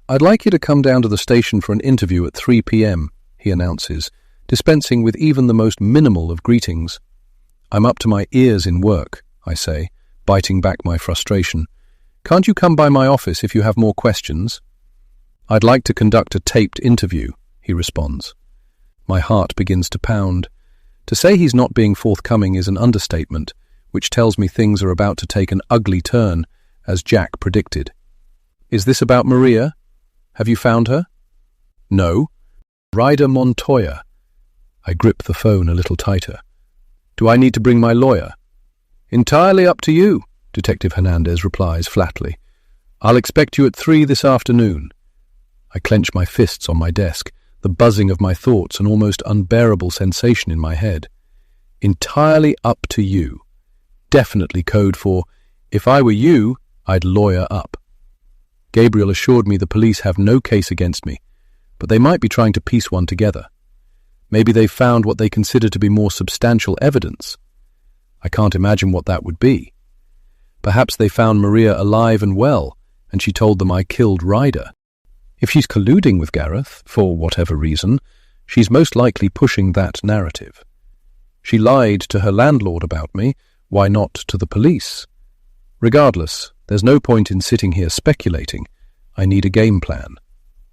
"I'd like you to come down to the station for an interview at 3 p.m., he announces, dispensing with even the most minimal of greetings. "I'm up to my ears in work," I say, biting back my frustration. "Can't you come by my office if you have more questions?" "I'd like to conduct a taped interview," he responds. My heart begins to pound. To say he's not being forthcoming is an understatement, which tells me things are about to take an ugly turn, as Jack predicted. "Is this about Maria? Have you found her?" "No." "Ryder Montoya." I grip the phone a little tighter. "Do I need to bring my lawyer?" "Entirely up to you," Detective Hernandez replies flatly. "I'll expect you at 3 this afternoon." I clench my fists on my desk, the buzzing of my thoughts an almost unbearable sensation in my head. Entirely up to you. Definitely code for, if I were you, I'd lawyer up. Gabriel assured me the police have no case against me, but they might be trying to piece one together. Maybe they've found what they consider to be more substantial evidence. I can't imagine what that would be. Perhaps they found Maria alive and well, and she told them I killed Ryder. If she's colluding with Gareth, for whatever reason, she's most likely pushing that narrative. She lied to her landlord about me, why not to the police? Regardless, there's no point in sitting here speculating. I need a game plan.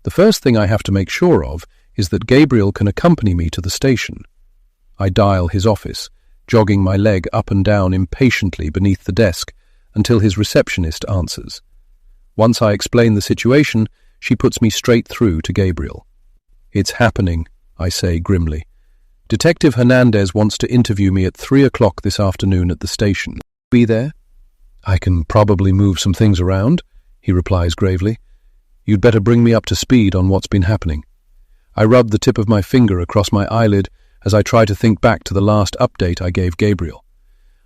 The first thing I have to make sure of is that Gabriel can accompany me to the station. I dial his office, jogging my leg up and down impatiently beneath the desk until his receptionist answers. Once I explain the situation, she puts me straight through to Gabriel. "It's happening," I say grimly. "Detective Hernandez wants to interview me at 3 o'clock this afternoon at the station. Be there?" "I can probably move some things around," he replies gravely. "You'd better bring me up to speed on what's been happening." I rub the tip of my finger across my eyelid as I try to think back to the last update I gave Gabriel.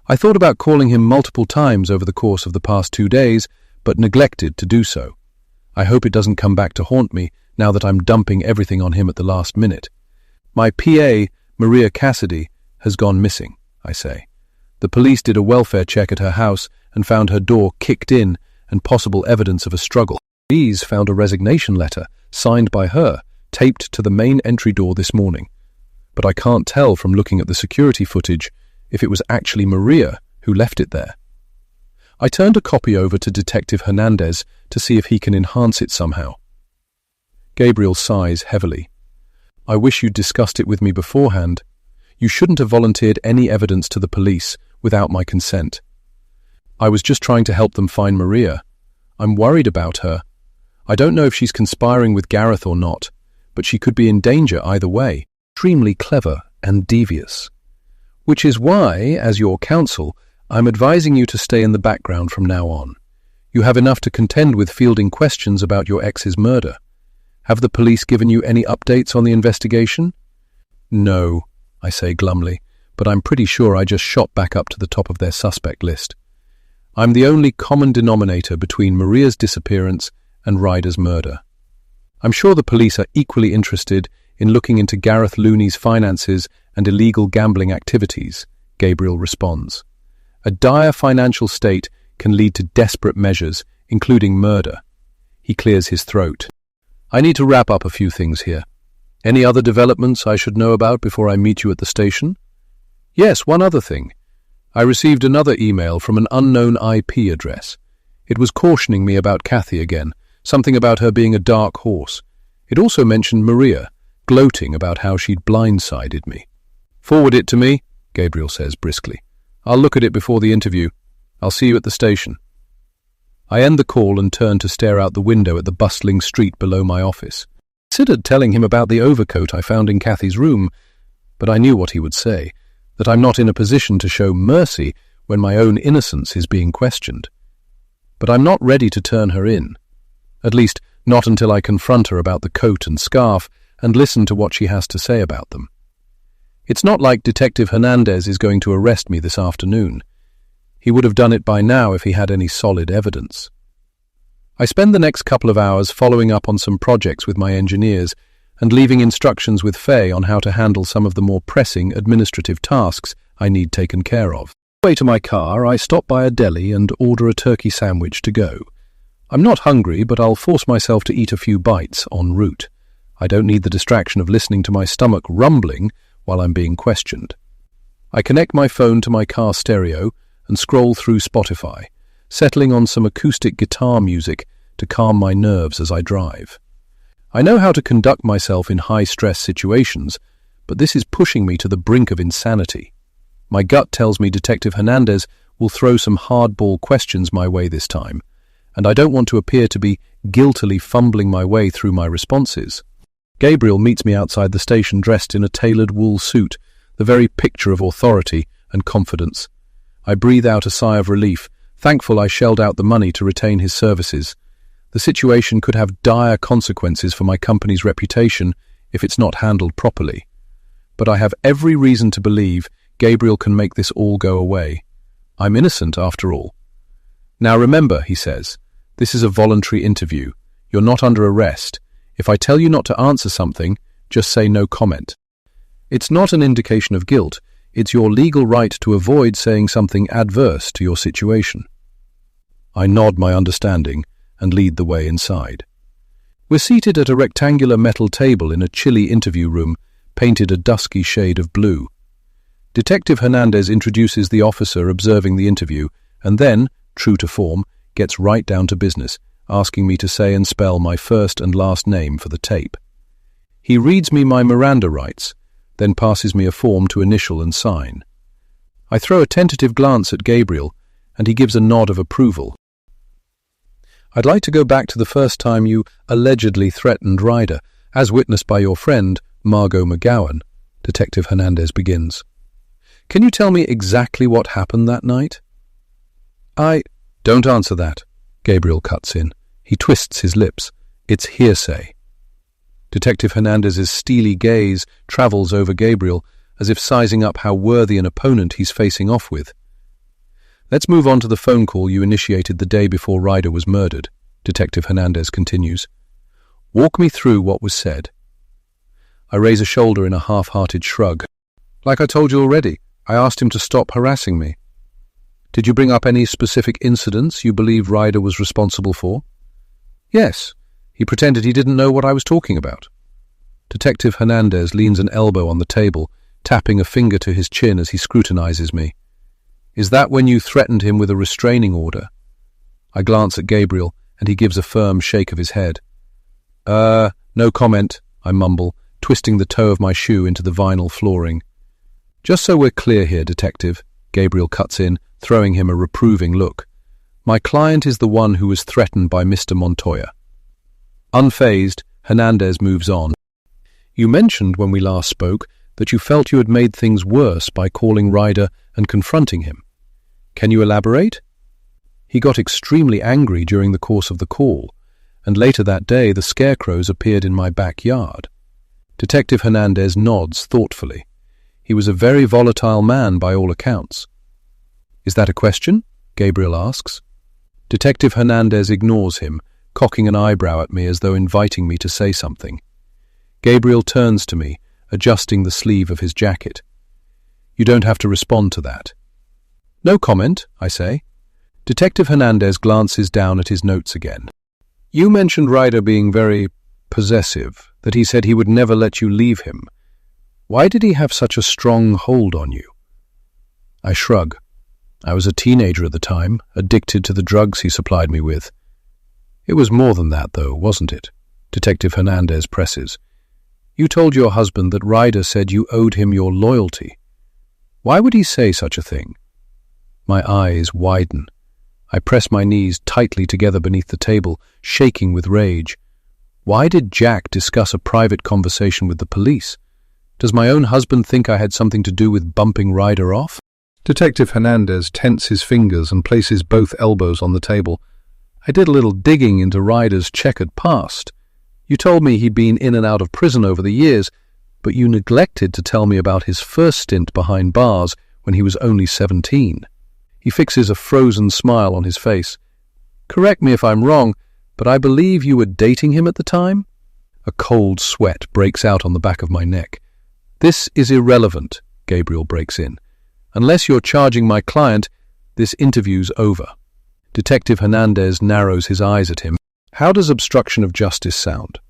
I thought about calling him multiple times over the course of the past 2 days, but neglected to do so. I hope it doesn't come back to haunt me now that I'm dumping everything on him at the last minute. "My PA, Maria Cassidy, has gone missing," I say. "The police did a welfare check at her house and found her door kicked in and possible evidence of a struggle. These found a resignation letter, signed by her, taped to the main entry door this morning. But I can't tell from looking at the security footage if it was actually Maria who left it there." I turned a copy over to Detective Hernandez to see if he can enhance it somehow. Gabriel sighs heavily. "I wish you'd discussed it with me beforehand. You shouldn't have volunteered any evidence to the police without my consent. I was just trying to help them find Maria. I'm worried about her. I don't know if she's conspiring with Gareth or not, but she could be in danger either way. Extremely clever and devious. Which is why, as your counsel, I'm advising you to stay in the background from now on. You have enough to contend with fielding questions about your ex's murder. Have the police given you any updates on the investigation?" "No," I say glumly, "but I'm pretty sure I just shot back up to the top of their suspect list. I'm the only common denominator between Maria's disappearance and Ryder's murder. I'm sure the police are equally interested in looking into Gareth Looney's finances and illegal gambling activities," Gabriel responds. "A dire financial state can lead to desperate measures including murder. He clears his throat. I need to wrap up a few things here. Any other developments I should know about before I meet you at the station? Yes, one other thing. I received another email from an unknown IP address. It was cautioning me about Kathy again, something about her being a dark horse. It also mentioned Maria, gloating about how she'd blindsided me. Forward it to me, Gabriel says briskly. I'll look at it before the interview. I'll see you at the station. I end the call and turn to stare out the window at the bustling street below my office. I considered telling him about the overcoat I found in Kathy's room, but I knew what he would say, that I'm not in a position to show mercy when my own innocence is being questioned. But I'm not ready to turn her in. At least, not until I confront her about the coat and scarf and listen to what she has to say about them. It's not like Detective Hernandez is going to arrest me this afternoon. He would have done it by now if he had any solid evidence. I spend the next couple of hours following up on some projects with my engineers and leaving instructions with Faye on how to handle some of the more pressing administrative tasks I need taken care of. On the way to my car, I stop by a deli and order a turkey sandwich to go. I'm not hungry, but I'll force myself to eat a few bites en route. I don't need the distraction of listening to my stomach rumbling while I'm being questioned. I connect my phone to my car stereo and scroll through Spotify, settling on some acoustic guitar music to calm my nerves as I drive. I know how to conduct myself in high-stress situations, but this is pushing me to the brink of insanity. My gut tells me Detective Hernandez will throw some hardball questions my way this time, and I don't want to appear to be guiltily fumbling my way through my responses. Gabriel meets me outside the station dressed in a tailored wool suit, the very picture of authority and confidence. I breathe out a sigh of relief, thankful I shelled out the money to retain his services. The situation could have dire consequences for my company's reputation if it's not handled properly. But I have every reason to believe Gabriel can make this all go away. I'm innocent, after all. Now remember, he says, this is a voluntary interview. You're not under arrest. If I tell you not to answer something, just say no comment. It's not an indication of guilt. It's your legal right to avoid saying something adverse to your situation. I nod my understanding and lead the way inside. We're seated at a rectangular metal table in a chilly interview room, painted a dusky shade of blue. Detective Hernandez introduces the officer observing the interview and then, true to form, gets right down to business, asking me to say and spell my first and last name for the tape. He reads me my Miranda rights, then passes me a form to initial and sign. I throw a tentative glance at Gabriel, and he gives a nod of approval. I'd like to go back to the first time you allegedly threatened Ryder, as witnessed by your friend, Margot McGowan, Detective Hernandez begins. Can you tell me exactly what happened that night? Don't answer that, Gabriel cuts in. He twists his lips. It's hearsay. Detective Hernandez's steely gaze travels over Gabriel as if sizing up how worthy an opponent he's facing off with. Let's move on to the phone call you initiated the day before Ryder was murdered, Detective Hernandez continues. Walk me through what was said. I raise a shoulder in a half-hearted shrug. Like I told you already, I asked him to stop harassing me. Did you bring up any specific incidents you believe Ryder was responsible for? Yes. He pretended he didn't know what I was talking about. Detective Hernandez leans an elbow on the table, tapping a finger to his chin as he scrutinizes me. Is that when you threatened him with a restraining order? I glance at Gabriel, and he gives a firm shake of his head. No comment, I mumble, twisting the toe of my shoe into the vinyl flooring. Just so we're clear here, Detective, Gabriel cuts in, throwing him a reproving look. My client is the one who was threatened by Mr. Montoya. Unfazed, Hernandez moves on. You mentioned when we last spoke that you felt you had made things worse by calling Ryder and confronting him. Can you elaborate? He got extremely angry during the course of the call, and later that day the Scarecrows appeared in my backyard. Detective Hernandez nods thoughtfully. He was a very volatile man by all accounts. Is that a question? Gabriel asks. Detective Hernandez ignores him, cocking an eyebrow at me as though inviting me to say something. Gabriel turns to me, adjusting the sleeve of his jacket. You don't have to respond to that. No comment, I say. Detective Hernandez glances down at his notes again. You mentioned Ryder being very possessive, that he said he would never let you leave him. Why did he have such a strong hold on you? I shrug. I was a teenager at the time, addicted to the drugs he supplied me with. It was more than that, though, wasn't it? Detective Hernandez presses. You told your husband that Ryder said you owed him your loyalty. Why would he say such a thing? My eyes widen. I press my knees tightly together beneath the table, shaking with rage. Why did Jack discuss a private conversation with the police? Does my own husband think I had something to do with bumping Ryder off? Detective Hernandez tenses his fingers and places both elbows on the table. I did a little digging into Ryder's checkered past. You told me he'd been in and out of prison over the years, but you neglected to tell me about his first stint behind bars when he was only 17. He fixes a frozen smile on his face. Correct me if I'm wrong, but I believe you were dating him at the time? A cold sweat breaks out on the back of my neck. This is irrelevant, Gabriel breaks in. Unless you're charging my client, this interview's over. Detective Hernandez narrows his eyes at him. How does obstruction of justice sound?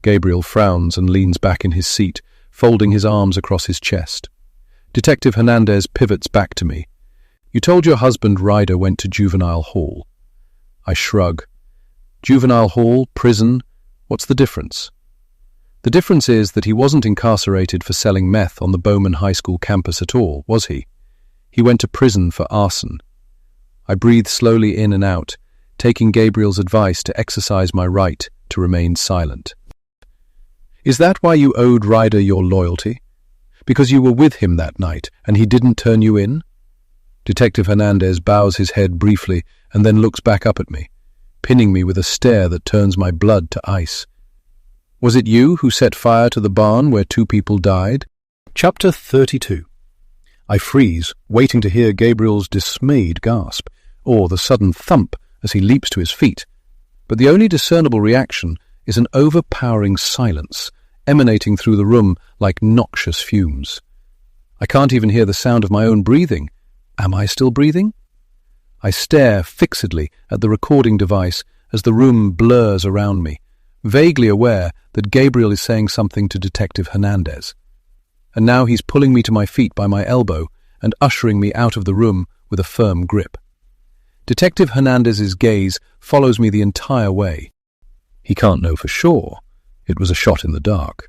Gabriel frowns and leans back in his seat, folding his arms across his chest. Detective Hernandez pivots back to me. You told your husband Ryder went to juvenile hall. I shrug. Juvenile hall, prison, what's the difference? The difference is that he wasn't incarcerated for selling meth on the Bowman High School campus at all, was he? He went to prison for arson. I breathe slowly in and out, taking Gabriel's advice to exercise my right to remain silent. Is that why you owed Ryder your loyalty? Because you were with him that night and he didn't turn you in? Detective Hernandez bows his head briefly and then looks back up at me, pinning me with a stare that turns my blood to ice. Was it you who set fire to the barn where 2 people died? Chapter 32. I freeze, waiting to hear Gabriel's dismayed gasp, or the sudden thump as he leaps to his feet. But the only discernible reaction is an overpowering silence, emanating through the room like noxious fumes. I can't even hear the sound of my own breathing. Am I still breathing? I stare fixedly at the recording device as the room blurs around me, vaguely aware that Gabriel is saying something to Detective Hernandez. And now he's pulling me to my feet by my elbow and ushering me out of the room with a firm grip. Detective Hernandez's gaze follows me the entire way. He can't know for sure. It was a shot in the dark.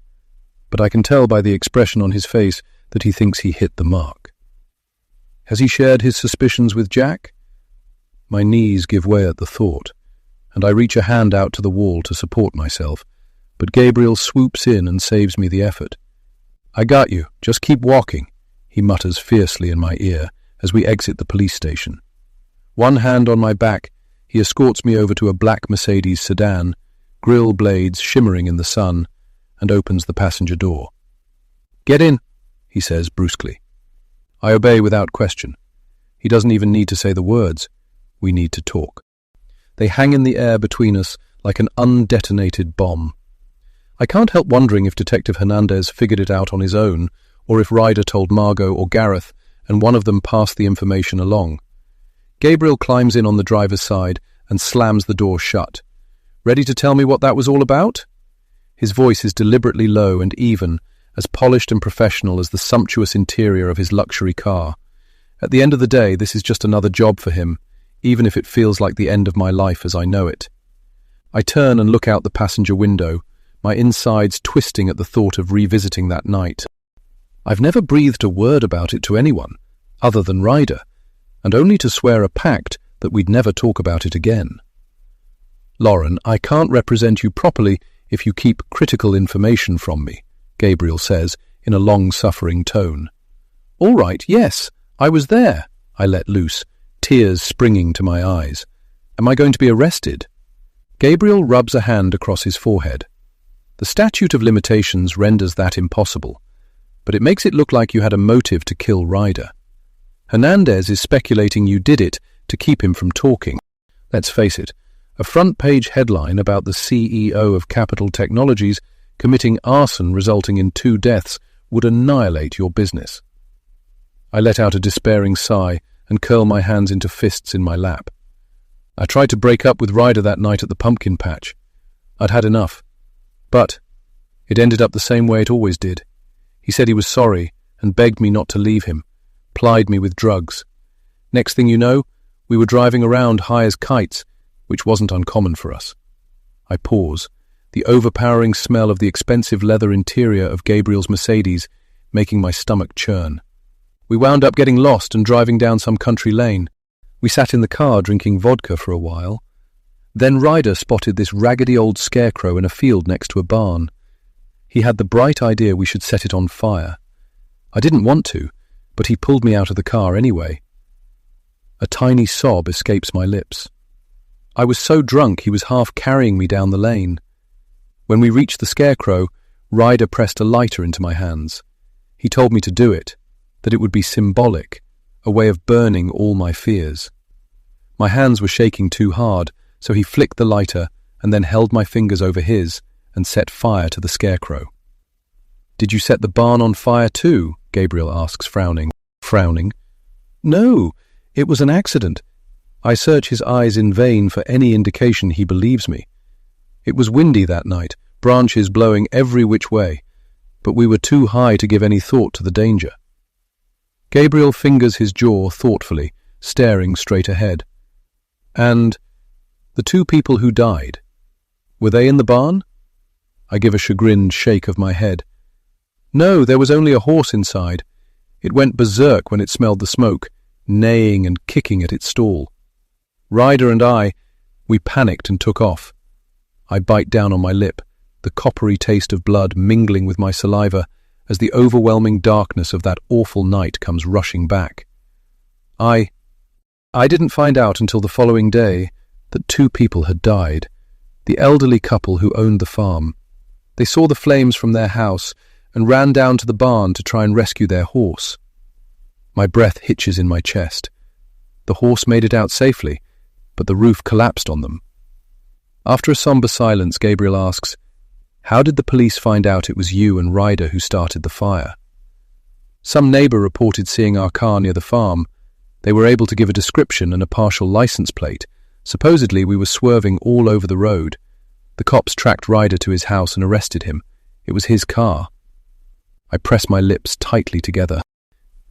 But I can tell by the expression on his face that he thinks he hit the mark. Has he shared his suspicions with Jack? My knees give way at the thought, and I reach a hand out to the wall to support myself, but Gabriel swoops in and saves me the effort. I got you, just keep walking, he mutters fiercely in my ear as we exit the police station. One hand on my back, he escorts me over to a black Mercedes sedan, grille blades shimmering in the sun, and opens the passenger door. Get in, he says brusquely. I obey without question. He doesn't even need to say the words. We need to talk. They hang in the air between us like an undetonated bomb. I can't help wondering if Detective Hernandez figured it out on his own, or if Ryder told Margot or Gareth, and one of them passed the information along. Gabriel climbs in on the driver's side and slams the door shut. Ready to tell me what that was all about? His voice is deliberately low and even, as polished and professional as the sumptuous interior of his luxury car. At the end of the day, this is just another job for him, even if it feels like the end of my life as I know it. I turn and look out the passenger window, my insides twisting at the thought of revisiting that night. I've never breathed a word about it to anyone, other than Ryder, and only to swear a pact that we'd never talk about it again. Lauren, I can't represent you properly if you keep critical information from me, Gabriel says in a long-suffering tone. All right, yes, I was there, I let loose, tears springing to my eyes. Am I going to be arrested? Gabriel rubs a hand across his forehead. The statute of limitations renders that impossible, but it makes it look like you had a motive to kill Ryder. Hernandez is speculating you did it to keep him from talking. Let's face it, a front-page headline about the CEO of Capital Technologies committing arson resulting in 2 deaths would annihilate your business. I let out a despairing sigh and curl my hands into fists in my lap. I tried to break up with Ryder that night at the pumpkin patch. I'd had enough. But it ended up the same way it always did. He said he was sorry and begged me not to leave him, plied me with drugs. Next thing you know, we were driving around high as kites, which wasn't uncommon for us. I pause, the overpowering smell of the expensive leather interior of Gabriel's Mercedes making my stomach churn. We wound up getting lost and driving down some country lane. We sat in the car drinking vodka for a while. Then Ryder spotted this raggedy old scarecrow in a field next to a barn. He had the bright idea we should set it on fire. I didn't want to, but he pulled me out of the car anyway. A tiny sob escapes my lips. I was so drunk he was half carrying me down the lane. When we reached the scarecrow, Ryder pressed a lighter into my hands. He told me to do it, that it would be symbolic, a way of burning all my fears. My hands were shaking too hard, so he flicked the lighter and then held my fingers over his and set fire to the scarecrow. "Did you set the barn on fire too?" Gabriel asks, frowning. "No, it was an accident." I search his eyes in vain for any indication he believes me. It was windy that night, branches blowing every which way, but we were too high to give any thought to the danger. Gabriel fingers his jaw thoughtfully, staring straight ahead. "And the two people who died, were they in the barn?" I give a chagrined shake of my head. "No, there was only a horse inside. It went berserk when it smelled the smoke, neighing and kicking at its stall. Ryder and we panicked and took off." I bite down on my lip, the coppery taste of blood mingling with my saliva as the overwhelming darkness of that awful night comes rushing back. I didn't find out until the following day that two people had died, the elderly couple who owned the farm. They saw the flames from their house and ran down to the barn to try and rescue their horse. My breath hitches in my chest. The horse made it out safely, but the roof collapsed on them. After a somber silence, Gabriel asks, "How did the police find out it was you and Ryder who started the fire?" "Some neighbour reported seeing our car near the farm. They were able to give a description and a partial license plate. Supposedly we were swerving all over the road. The cops tracked Ryder to his house and arrested him. It was his car." I press my lips tightly together.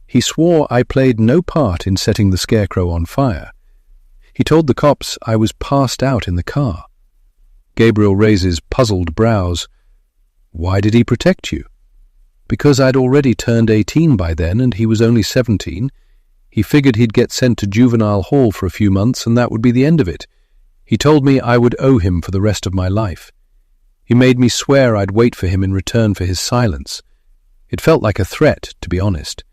"He swore I played no part in setting the scarecrow on fire. He told the cops I was passed out in the car." Gabriel raises puzzled brows. "Why did he protect you?" "Because I'd already turned 18 by then and he was only 17. He figured he'd get sent to juvenile hall for a few months and that would be the end of it. He told me I would owe him for the rest of my life. He made me swear I'd wait for him in return for his silence. It felt like a threat, to be honest.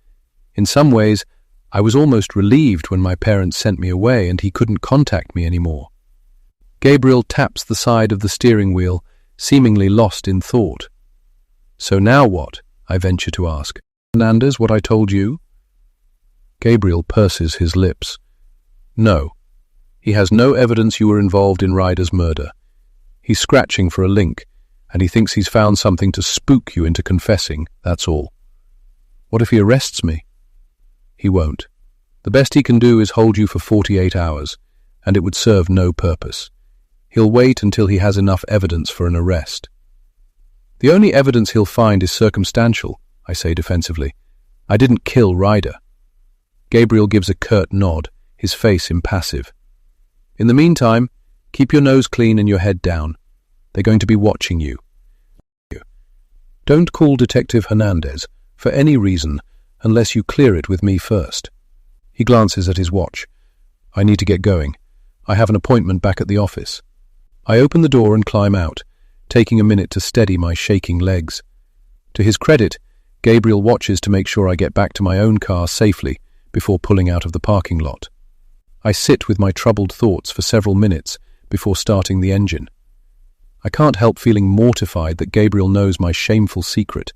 In some ways, I was almost relieved when my parents sent me away and he couldn't contact me anymore." Gabriel taps the side of the steering wheel, seemingly lost in thought. "So now what?" I venture to ask. "Fernandez, what I told you?" Gabriel purses his lips. "No. He has no evidence you were involved in Ryder's murder. He's scratching for a link, and he thinks he's found something to spook you into confessing, that's all." "What if he arrests me?" "He won't. The best he can do is hold you for 48 hours, and it would serve no purpose. He'll wait until he has enough evidence for an arrest." "The only evidence he'll find is circumstantial," I say defensively. "I didn't kill Ryder." Gabriel gives a curt nod, his face impassive. "In the meantime, keep your nose clean and your head down. They're going to be watching you. Don't call Detective Hernandez for any reason unless you clear it with me first." He glances at his watch. "I need to get going. I have an appointment back at the office." I open the door and climb out, taking a minute to steady my shaking legs. To his credit, Gabriel watches to make sure I get back to my own car safely before pulling out of the parking lot. I sit with my troubled thoughts for several minutes before starting the engine. I can't help feeling mortified that Gabriel knows my shameful secret.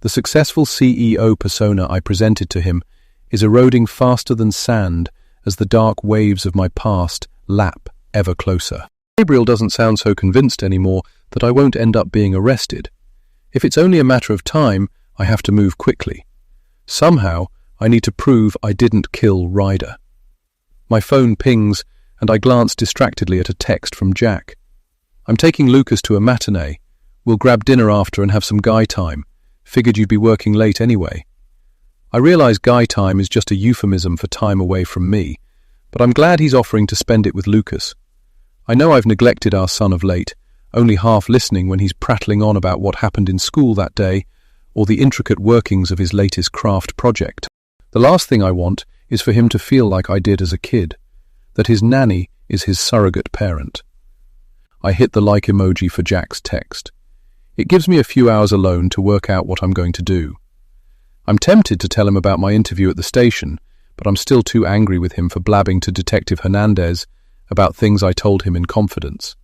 The successful CEO persona I presented to him is eroding faster than sand as the dark waves of my past lap ever closer. Gabriel doesn't sound so convinced anymore that I won't end up being arrested. If it's only a matter of time, I have to move quickly. Somehow, I need to prove I didn't kill Ryder. My phone pings, and I glance distractedly at a text from Jack. "I'm taking Lucas to a matinee. We'll grab dinner after and have some guy time. Figured you'd be working late anyway." I realize guy time is just a euphemism for time away from me, but I'm glad he's offering to spend it with Lucas. I know I've neglected our son of late, only half listening when he's prattling on about what happened in school that day or the intricate workings of his latest craft project. The last thing I want is for him to feel like I did as a kid, that his nanny is his surrogate parent. I hit the like emoji for Jack's text. It gives me a few hours alone to work out what I'm going to do. I'm tempted to tell him about my interview at the station, but I'm still too angry with him for blabbing to Detective Hernandez about things I told him in confidence.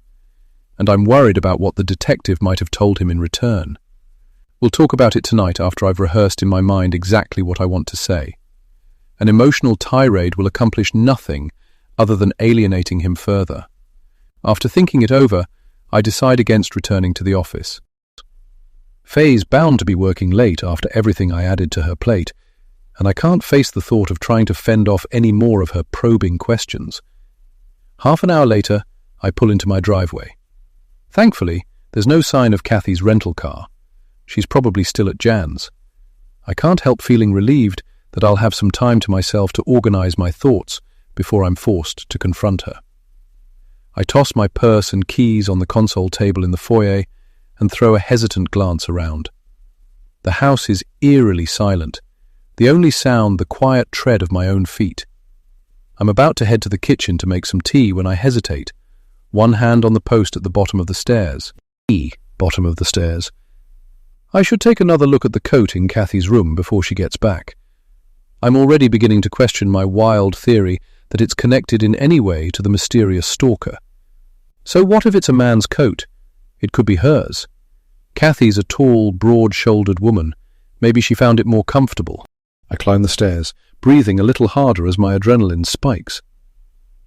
And I'm worried about what the detective might have told him in return. We'll talk about it tonight after I've rehearsed in my mind exactly what I want to say. An emotional tirade will accomplish nothing other than alienating him further. After thinking it over, I decide against returning to the office. Faye's bound to be working late after everything I added to her plate, and I can't face the thought of trying to fend off any more of her probing questions. Half an hour later, I pull into my driveway. Thankfully, there's no sign of Kathy's rental car. She's probably still at Jan's. I can't help feeling relieved that I'll have some time to myself to organize my thoughts before I'm forced to confront her. I toss my purse and keys on the console table in the foyer and throw a hesitant glance around. The house is eerily silent, the only sound the quiet tread of my own feet. I'm about to head to the kitchen to make some tea when I hesitate, one hand on the post at the bottom of the stairs. Bottom of the stairs. I should take another look at the coat in Kathy's room before she gets back. I'm already beginning to question my wild theory that it's connected in any way to the mysterious stalker. So what if it's a man's coat? It could be hers. Kathy's a tall, broad-shouldered woman. Maybe she found it more comfortable. I climb the stairs, breathing a little harder as my adrenaline spikes.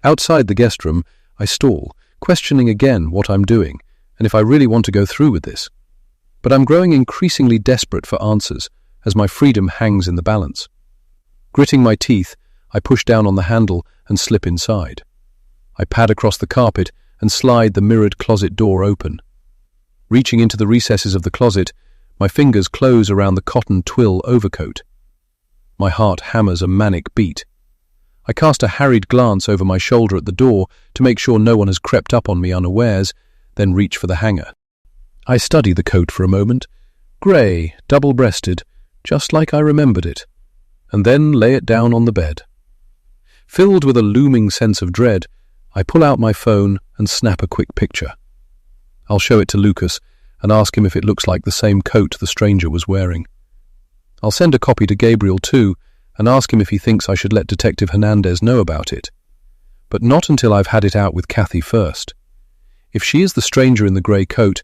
Outside the guest room, I stall, questioning again what I'm doing and if I really want to go through with this. But I'm growing increasingly desperate for answers as my freedom hangs in the balance. Gritting my teeth, I push down on the handle and slip inside. I pad across the carpet and slide the mirrored closet door open. Reaching into the recesses of the closet, my fingers close around the cotton twill overcoat. My heart hammers a manic beat. I cast a harried glance over my shoulder at the door to make sure no one has crept up on me unawares, then reach for the hanger. I study the coat for a moment, grey, double-breasted, just like I remembered it, and then lay it down on the bed. Filled with a looming sense of dread, I pull out my phone and snap a quick picture. I'll show it to Lucas and ask him if it looks like the same coat the stranger was wearing. I'll send a copy to Gabriel too and ask him if he thinks I should let Detective Hernandez know about it. But not until I've had it out with Kathy first. If she is the stranger in the grey coat,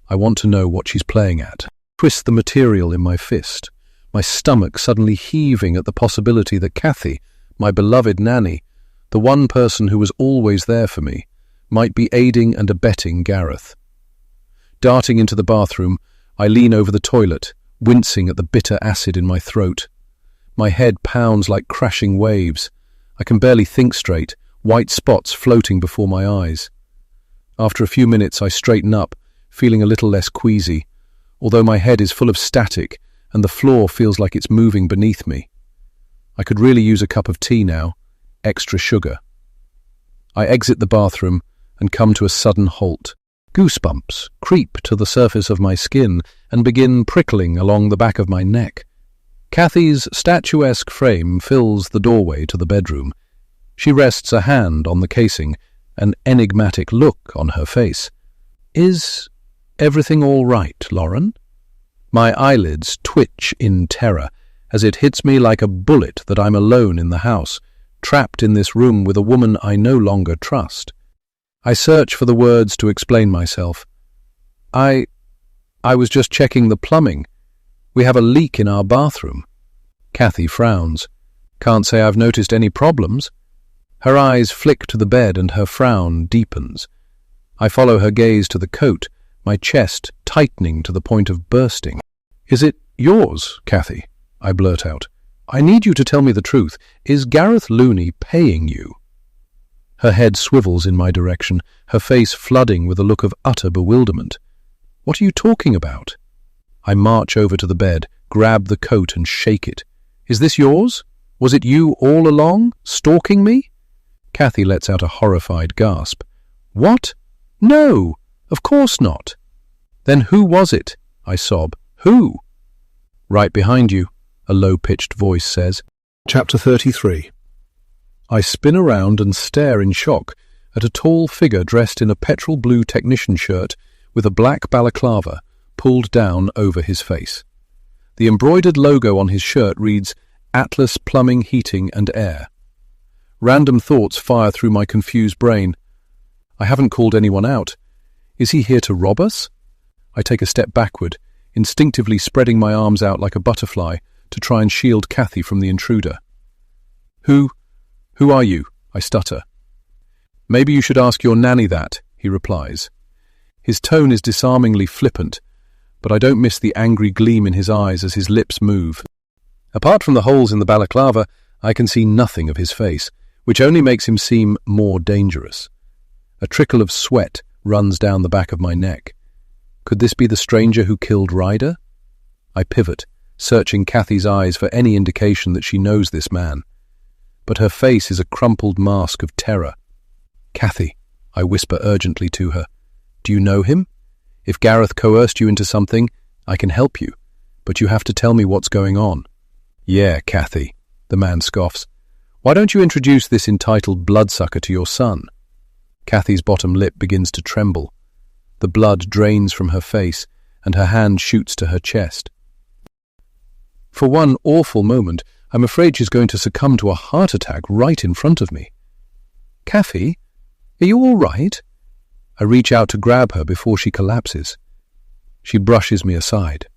I want to know what she's playing at. Twist the material in my fist, my stomach suddenly heaving at the possibility that Kathy, my beloved nanny, the one person who was always there for me, might be aiding and abetting Gareth. Darting into the bathroom, I lean over the toilet, wincing at the bitter acid in my throat. My head pounds like crashing waves. I can barely think straight, white spots floating before my eyes. After a few minutes, I straighten up, feeling a little less queasy, although my head is full of static and the floor feels like it's moving beneath me. I could really use a cup of tea now, extra sugar. I exit the bathroom and come to a sudden halt. Goosebumps creep to the surface of my skin and begin prickling along the back of my neck. Kathy's statuesque frame fills the doorway to the bedroom. She rests a hand on the casing, an enigmatic look on her face. "Is everything all right, Lauren?" My eyelids twitch in terror as it hits me like a bullet that I'm alone in the house, trapped in this room with a woman I no longer trust. I search for the words to explain myself. I was just checking the plumbing. We have a leak in our bathroom. Kathy frowns. Can't say I've noticed any problems. Her eyes flick to the bed and her frown deepens. I follow her gaze to the coat, my chest tightening to the point of bursting. "Is it yours, Kathy?" I blurt out. "I need you to tell me the truth. Is Gareth Looney paying you?" Her head swivels in my direction, her face flooding with a look of utter bewilderment. What are you talking about? I march over to the bed, grab the coat and shake it. Is this yours? Was it you all along, stalking me? Kathy lets out a horrified gasp. What? No, of course not. Then who was it? I sob. Who? Right behind you, a low-pitched voice says. Chapter 33. I spin around and stare in shock at a tall figure dressed in a petrol blue technician shirt with a black balaclava pulled down over his face. The embroidered logo on his shirt reads Atlas Plumbing, Heating and Air. Random thoughts fire through my confused brain. I haven't called anyone out. Is he here to rob us? I take a step backward, instinctively spreading my arms out like a butterfly to try and shield Kathy from the intruder. Who are you? I stutter. Maybe you should ask your nanny that, he replies. His tone is disarmingly flippant, but I don't miss the angry gleam in his eyes as his lips move. Apart from the holes in the balaclava, I can see nothing of his face, which only makes him seem more dangerous. A trickle of sweat runs down the back of my neck. Could this be the stranger who killed Ryder? I pivot, searching Kathy's eyes for any indication that she knows this man. But her face is a crumpled mask of terror. Kathy, I whisper urgently to her, do you know him? If Gareth coerced you into something, I can help you, but you have to tell me what's going on. Yeah, Kathy, the man scoffs. Why don't you introduce this entitled bloodsucker to your son? Kathy's bottom lip begins to tremble. The blood drains from her face, and her hand shoots to her chest. For one awful moment, I'm afraid she's going to succumb to a heart attack right in front of me. Kathy, are you all right? I reach out to grab her before she collapses. She brushes me aside.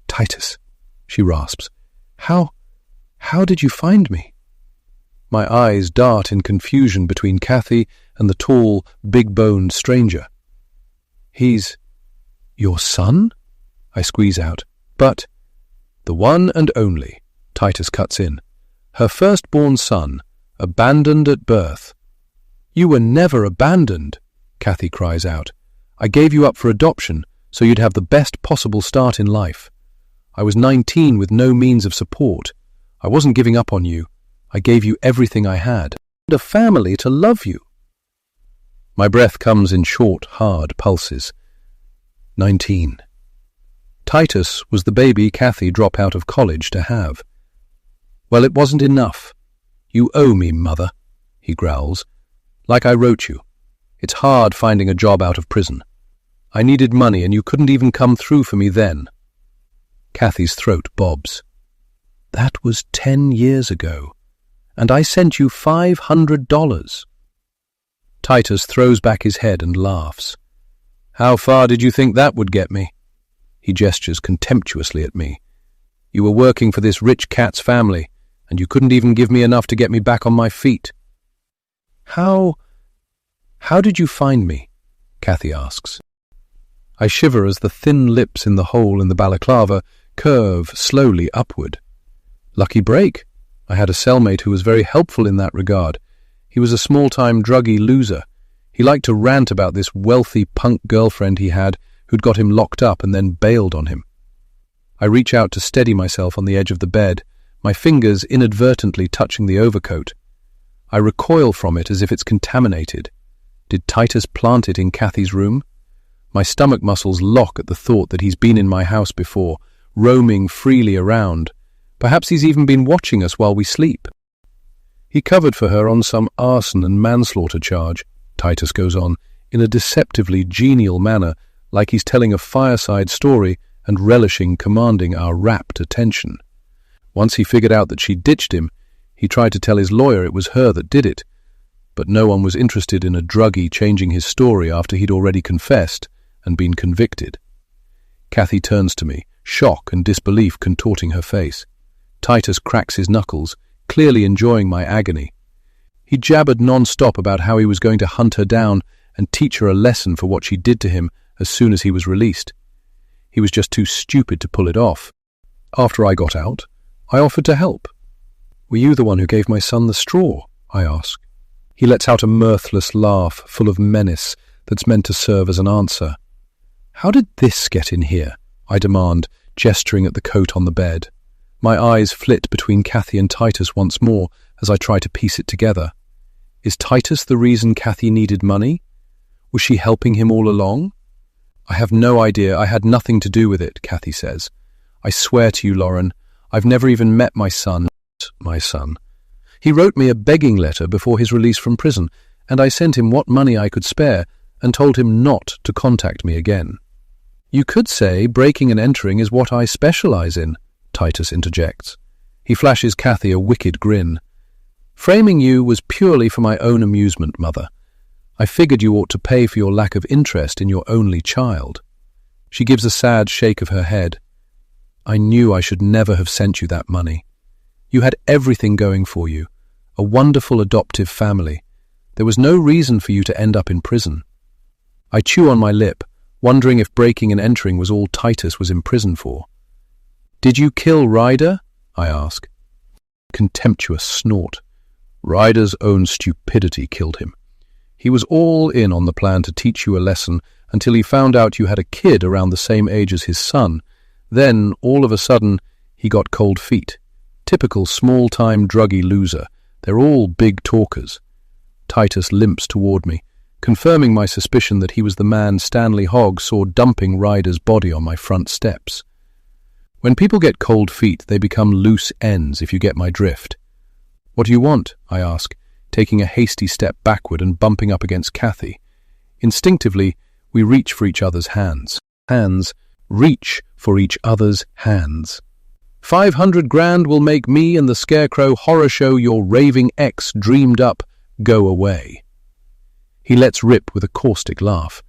Titus, she rasps. How did you find me? My eyes dart in confusion between Kathy and the tall, big-boned stranger. He's your son? I squeeze out. But the one and only, Titus cuts in. Her firstborn son, abandoned at birth. You were never abandoned, Kathy cries out. I gave you up for adoption so you'd have the best possible start in life. I was 19 with no means of support. I wasn't giving up on you. I gave you everything I had, and a family to love you. My breath comes in short, hard pulses. 19. Titus was the baby Kathy dropped out of college to have. Well, it wasn't enough. You owe me, mother, he growls. Like I wrote you. It's hard finding a job out of prison. I needed money and you couldn't even come through for me then. Kathy's throat bobs. That was 10 years ago, and I sent you $500. Titus throws back his head and laughs. How far did you think that would get me? He gestures contemptuously at me. You were working for this rich cat's family, and you couldn't even give me enough to get me back on my feet. How did you find me? Kathy asks. I shiver as the thin lips in the hole in the balaclava curve slowly upward. Lucky break. I had a cellmate who was very helpful in that regard. He was a small-time druggy loser. He liked to rant about this wealthy punk girlfriend he had who'd got him locked up and then bailed on him. I reach out to steady myself on the edge of the bed, my fingers inadvertently touching the overcoat. I recoil from it as if it's contaminated. Did Titus plant it in Kathy's room? My stomach muscles lock at the thought that he's been in my house before, roaming freely around. Perhaps he's even been watching us while we sleep. He covered for her on some arson and manslaughter charge, Titus goes on, in a deceptively genial manner, like he's telling a fireside story and relishing commanding our rapt attention. Once he figured out that she ditched him, he tried to tell his lawyer it was her that did it, but no one was interested in a druggie changing his story after he'd already confessed and been convicted. Kathy turns to me, shock and disbelief contorting her face. Titus cracks his knuckles, clearly enjoying my agony. He jabbered non-stop about how he was going to hunt her down and teach her a lesson for what she did to him as soon as he was released. He was just too stupid to pull it off. After I got out, I offered to help. Were you the one who gave my son the straw? I asked. He lets out a mirthless laugh full of menace that's meant to serve as an answer. "How did this get in here?" I demand, gesturing at the coat on the bed. My eyes flit between Kathy and Titus once more as I try to piece it together. Is Titus the reason Kathy needed money? Was she helping him all along? "I have no idea. I had nothing to do with it," Kathy says. "I swear to you, Lauren, I've never even met my son. He wrote me a begging letter before his release from prison, and I sent him what money I could spare and told him not to contact me again." "You could say breaking and entering is what I specialize in," Titus interjects. He flashes Kathy a wicked grin. "Framing you was purely for my own amusement, Mother. I figured you ought to pay for your lack of interest in your only child." She gives a sad shake of her head. "I knew I should never have sent you that money. You had everything going for you, a wonderful adoptive family. There was no reason for you to end up in prison." I chew on my lip, wondering if breaking and entering was all Titus was in prison for. "Did you kill Ryder?" I ask. Contemptuous snort. "Ryder's own stupidity killed him. He was all in on the plan to teach you a lesson until he found out you had a kid around the same age as his son. Then, all of a sudden, he got cold feet. Typical small-time druggy loser. They're all big talkers." Titus limps toward me, confirming my suspicion that he was the man Stanley Hogg saw dumping Ryder's body on my front steps. When people get cold feet, they become loose ends, if you get my drift. "What do you want?" I ask, taking a hasty step backward and bumping up against Kathy. Instinctively, we reach for each other's hands. Reach for each other's hands. 500 grand will make me and the Scarecrow horror show your raving ex dreamed up go away." He lets rip with a caustic laugh.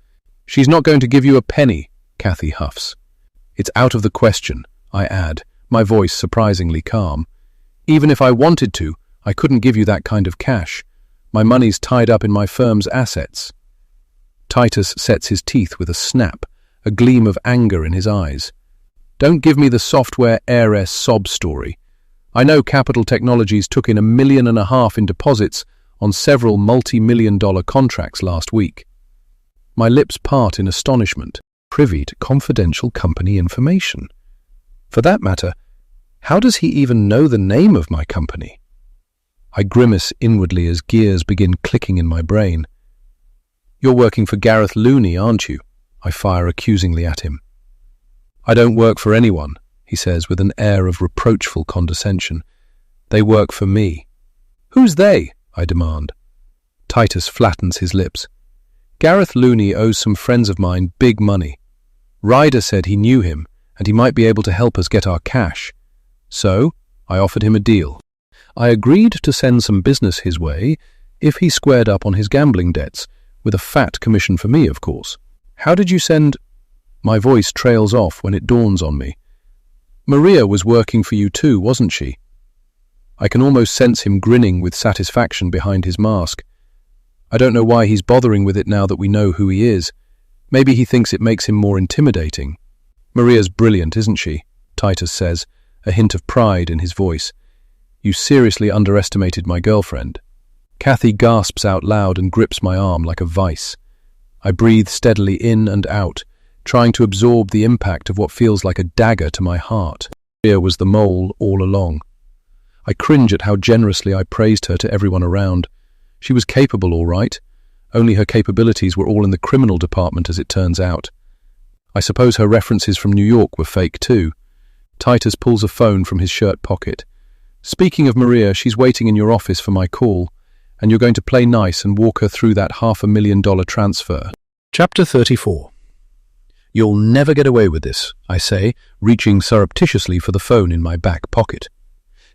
"She's not going to give you a penny," Kathy huffs. "It's out of the question," I add, my voice surprisingly calm. "Even if I wanted to, I couldn't give you that kind of cash. My money's tied up in my firm's assets." Titus sets his teeth with a snap, a gleam of anger in his eyes. "Don't give me the software heiress sob story. I know Capital Technologies took in $1.5 million in deposits on several multi-million-dollar contracts last week." My lips part in astonishment. Privy to confidential company information. For that matter, how does he even know the name of my company? I grimace inwardly as gears begin clicking in my brain. "You're working for Gareth Looney, aren't you?" I fire accusingly at him. "I don't work for anyone," he says with an air of reproachful condescension. "They work for me." "Who's they?" I demand. Titus flattens his lips. "Gareth Looney owes some friends of mine big money. Ryder said he knew him, and he might be able to help us get our cash. So, I offered him a deal. I agreed to send some business his way if he squared up on his gambling debts, with a fat commission for me, of course." "How did you send—" My voice trails off when it dawns on me. "Maria was working for you too, wasn't she?" I can almost sense him grinning with satisfaction behind his mask. I don't know why he's bothering with it now that we know who he is. Maybe he thinks it makes him more intimidating. "Maria's brilliant, isn't she?" Titus says, a hint of pride in his voice. "You seriously underestimated my girlfriend." Kathy gasps out loud and grips my arm like a vice. I breathe steadily in and out, trying to absorb the impact of what feels like a dagger to my heart. Maria was the mole all along. I cringe at how generously I praised her to everyone around. She was capable, all right. Only her capabilities were all in the criminal department, as it turns out. I suppose her references from New York were fake too. Titus pulls a phone from his shirt pocket. "Speaking of Maria, she's waiting in your office for my call, and you're going to play nice and walk her through that $500,000 transfer." Chapter 34. "You'll never get away with this," I say, reaching surreptitiously for the phone in my back pocket.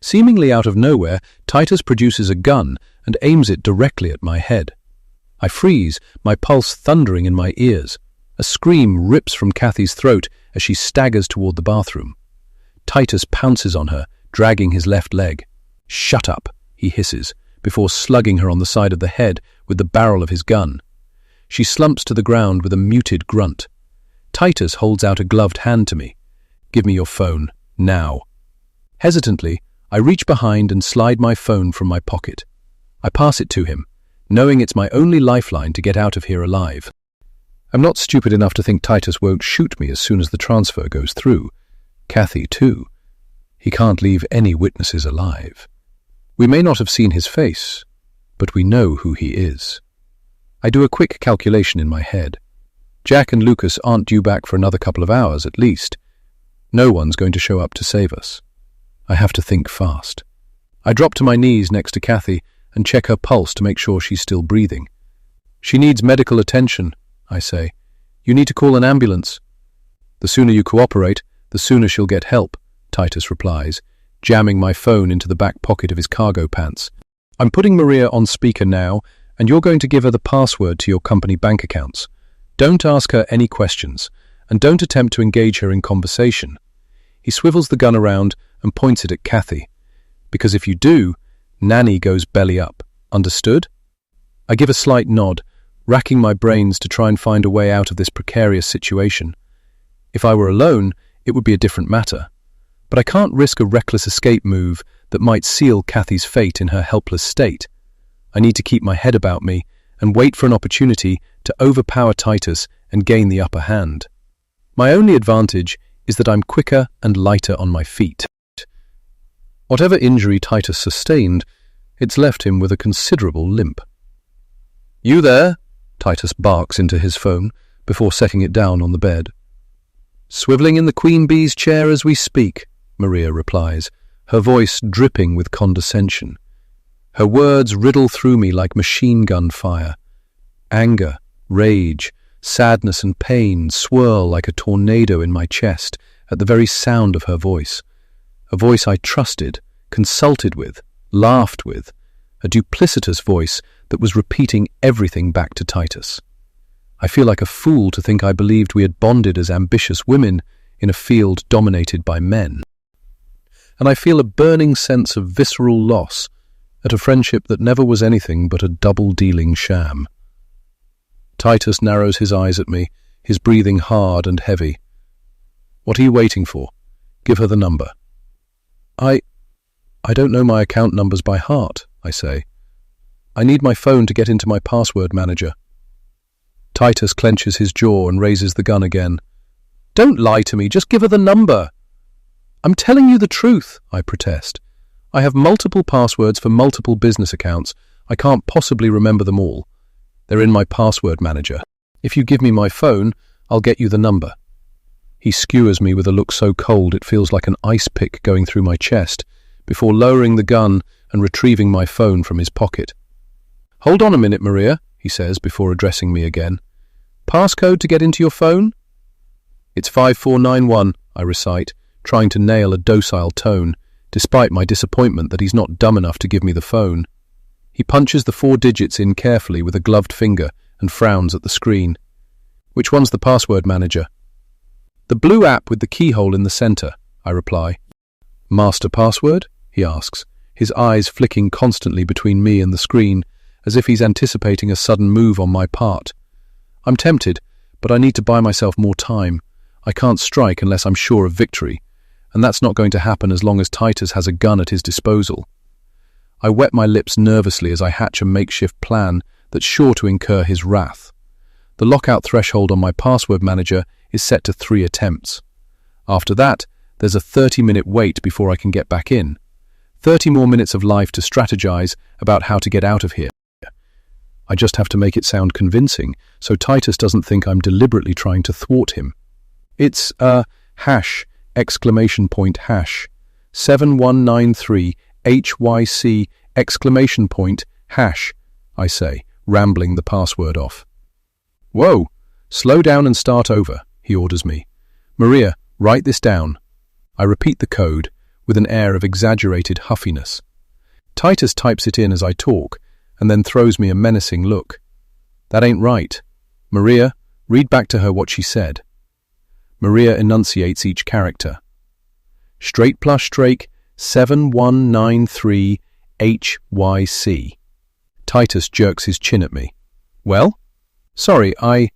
Seemingly out of nowhere, Titus produces a gun and aims it directly at my head. I freeze, my pulse thundering in my ears. A scream rips from Kathy's throat as she staggers toward the bathroom. Titus pounces on her, dragging his left leg. "Shut up," he hisses, before slugging her on the side of the head with the barrel of his gun. She slumps to the ground with a muted grunt. Titus holds out a gloved hand to me. "Give me your phone, now." Hesitantly, I reach behind and slide my phone from my pocket. I pass it to him, knowing it's my only lifeline to get out of here alive. I'm not stupid enough to think Titus won't shoot me as soon as the transfer goes through. Kathy, too. He can't leave any witnesses alive. We may not have seen his face, but we know who he is. I do a quick calculation in my head. Jack and Lucas aren't due back for another couple of hours at least. No one's going to show up to save us. I have to think fast. I drop to my knees next to Kathy and check her pulse to make sure she's still breathing. She needs medical attention, I say. You need to call an ambulance. The sooner you cooperate, the sooner she'll get help, Titus replies, jamming my phone into the back pocket of his cargo pants. I'm putting Maria on speaker now, and you're going to give her the password to your company bank accounts. Don't ask her any questions, and don't attempt to engage her in conversation. He swivels the gun around and points it at Kathy. Because if you do, Nanny goes belly up. Understood? I give a slight nod, racking my brains to try and find a way out of this precarious situation. If I were alone, it would be a different matter. But I can't risk a reckless escape move that might seal Kathy's fate in her helpless state. I need to keep my head about me and wait for an opportunity to overpower Titus and gain the upper hand. My only advantage is that I'm quicker and lighter on my feet. Whatever injury Titus sustained, it's left him with a considerable limp. You there? Titus barks into his phone before setting it down on the bed. Swiveling in the Queen Bee's chair as we speak, Maria replies, her voice dripping with condescension. Her words riddle through me like machine gun fire. Anger, rage, sadness and pain swirl like a tornado in my chest at the very sound of her voice. A voice I trusted, consulted with, laughed with. A duplicitous voice that was repeating everything back to Titus. I feel like a fool to think I believed we had bonded as ambitious women in a field dominated by men. And I feel a burning sense of visceral loss at a friendship that never was anything but a double-dealing sham. Titus narrows his eyes at me, his breathing hard and heavy. What are you waiting for? Give her the number. I don't know my account numbers by heart, I say. I need my phone to get into my password manager. Titus clenches his jaw and raises the gun again. Don't lie to me, just give her the number. I'm telling you the truth, I protest. I have multiple passwords for multiple business accounts. I can't possibly remember them all. They're in my password manager. If you give me my phone, I'll get you the number. He skewers me with a look so cold it feels like an ice pick going through my chest, before lowering the gun and retrieving my phone from his pocket. Hold on a minute, Maria, he says before addressing me again. Passcode to get into your phone? It's 5491, I recite, trying to nail a docile tone, despite my disappointment that he's not dumb enough to give me the phone. He punches the 4 digits in carefully with a gloved finger and frowns at the screen. Which one's the password manager? The blue app with the keyhole in the center, I reply. Master password? He asks, his eyes flicking constantly between me and the screen, as if he's anticipating a sudden move on my part. I'm tempted, but I need to buy myself more time. I can't strike unless I'm sure of victory, and that's not going to happen as long as Titus has a gun at his disposal. I wet my lips nervously as I hatch a makeshift plan that's sure to incur his wrath. The lockout threshold on my password manager is set to 3 attempts. After that, there's a 30-minute wait before I can get back in. 30 more minutes of life to strategize about how to get out of here. I just have to make it sound convincing, so Titus doesn't think I'm deliberately trying to thwart him. It's hash, exclamation point hash, 7193 HYC, exclamation point hash, I say, rambling the password off. Whoa, slow down and start over, he orders me. Maria, write this down. I repeat the code with an air of exaggerated huffiness. Titus types it in as I talk, and then throws me a menacing look. That ain't right. Maria, read back to her what she said. Maria enunciates each character. Straight plus strake 7193 HYC. Titus jerks his chin at me. Well? Sorry, I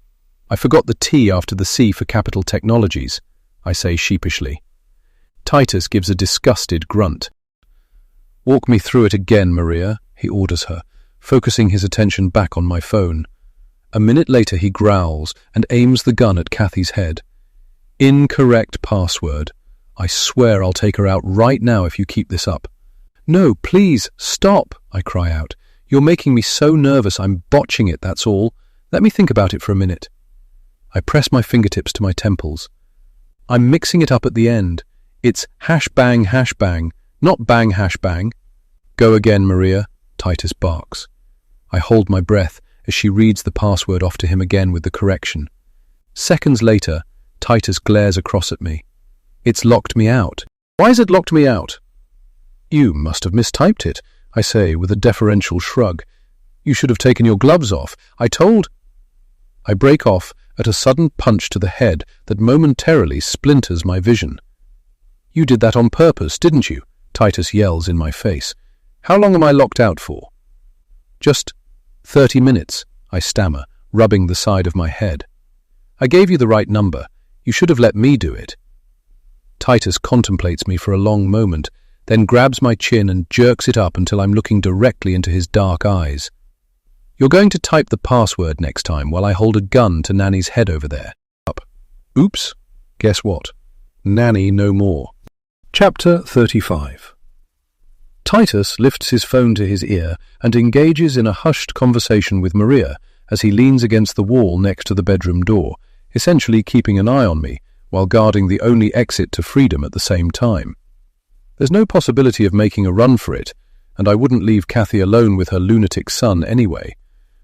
forgot the T after the C for Capital Technologies, I say sheepishly. Titus gives a disgusted grunt. Walk me through it again, Maria, he orders her, focusing his attention back on my phone. A minute later he growls and aims the gun at Kathy's head. Incorrect password. I swear I'll take her out right now if you keep this up. No, please, stop, I cry out. You're making me so nervous I'm botching it, that's all. Let me think about it for a minute. I press my fingertips to my temples. I'm mixing it up at the end. It's hash bang, not bang, hash bang. Go again, Maria, Titus barks. I hold my breath as she reads the password off to him again with the correction. Seconds later, Titus glares across at me. It's locked me out. Why has it locked me out? You must have mistyped it, I say with a deferential shrug. You should have taken your gloves off. I break off at a sudden punch to the head that momentarily splinters my vision. You did that on purpose, didn't you? Titus yells in my face. How long am I locked out for? Just 30 minutes, I stammer, rubbing the side of my head. I gave you the right number. You should have let me do it. Titus contemplates me for a long moment, then grabs my chin and jerks it up until I'm looking directly into his dark eyes. You're going to type the password next time while I hold a gun to Nanny's head over there. Up. Oops. Guess what? Nanny no more. Chapter 35. Titus lifts his phone to his ear and engages in a hushed conversation with Maria as he leans against the wall next to the bedroom door, essentially keeping an eye on me while guarding the only exit to freedom at the same time. There's no possibility of making a run for it, and I wouldn't leave Kathy alone with her lunatic son anyway.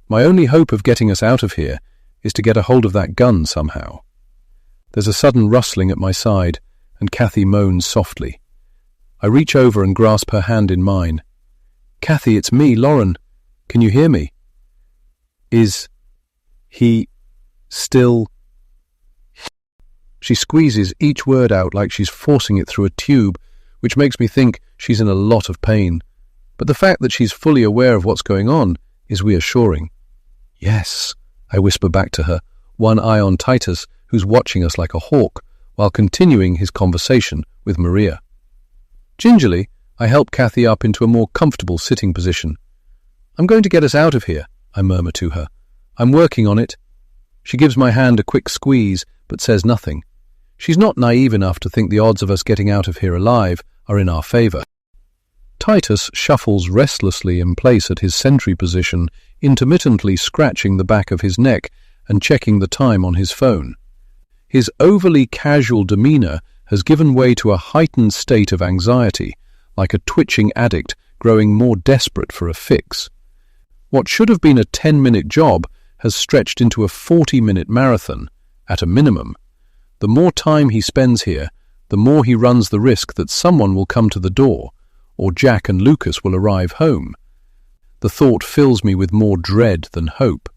My only hope of getting us out of here is to get a hold of that gun somehow. There's a sudden rustling at my side, and Kathy moans softly. I reach over and grasp her hand in mine. Kathy, it's me, Lauren. Can you hear me? Is he still... She squeezes each word out like she's forcing it through a tube, which makes me think she's in a lot of pain. But the fact that she's fully aware of what's going on is reassuring. Yes, I whisper back to her, one eye on Titus, who's watching us like a hawk, while continuing his conversation with Maria. Gingerly, I help Kathy up into a more comfortable sitting position. I'm going to get us out of here, I murmur to her. I'm working on it. She gives my hand a quick squeeze, but says nothing. She's not naive enough to think the odds of us getting out of here alive are in our favor. Titus shuffles restlessly in place at his sentry position, intermittently scratching the back of his neck and checking the time on his phone. His overly casual demeanor has given way to a heightened state of anxiety, like a twitching addict growing more desperate for a fix. What should have been a 10-minute job has stretched into a 40-minute marathon, at a minimum. The more time he spends here, the more he runs the risk that someone will come to the door, or Jack and Lucas will arrive home. The thought fills me with more dread than hope.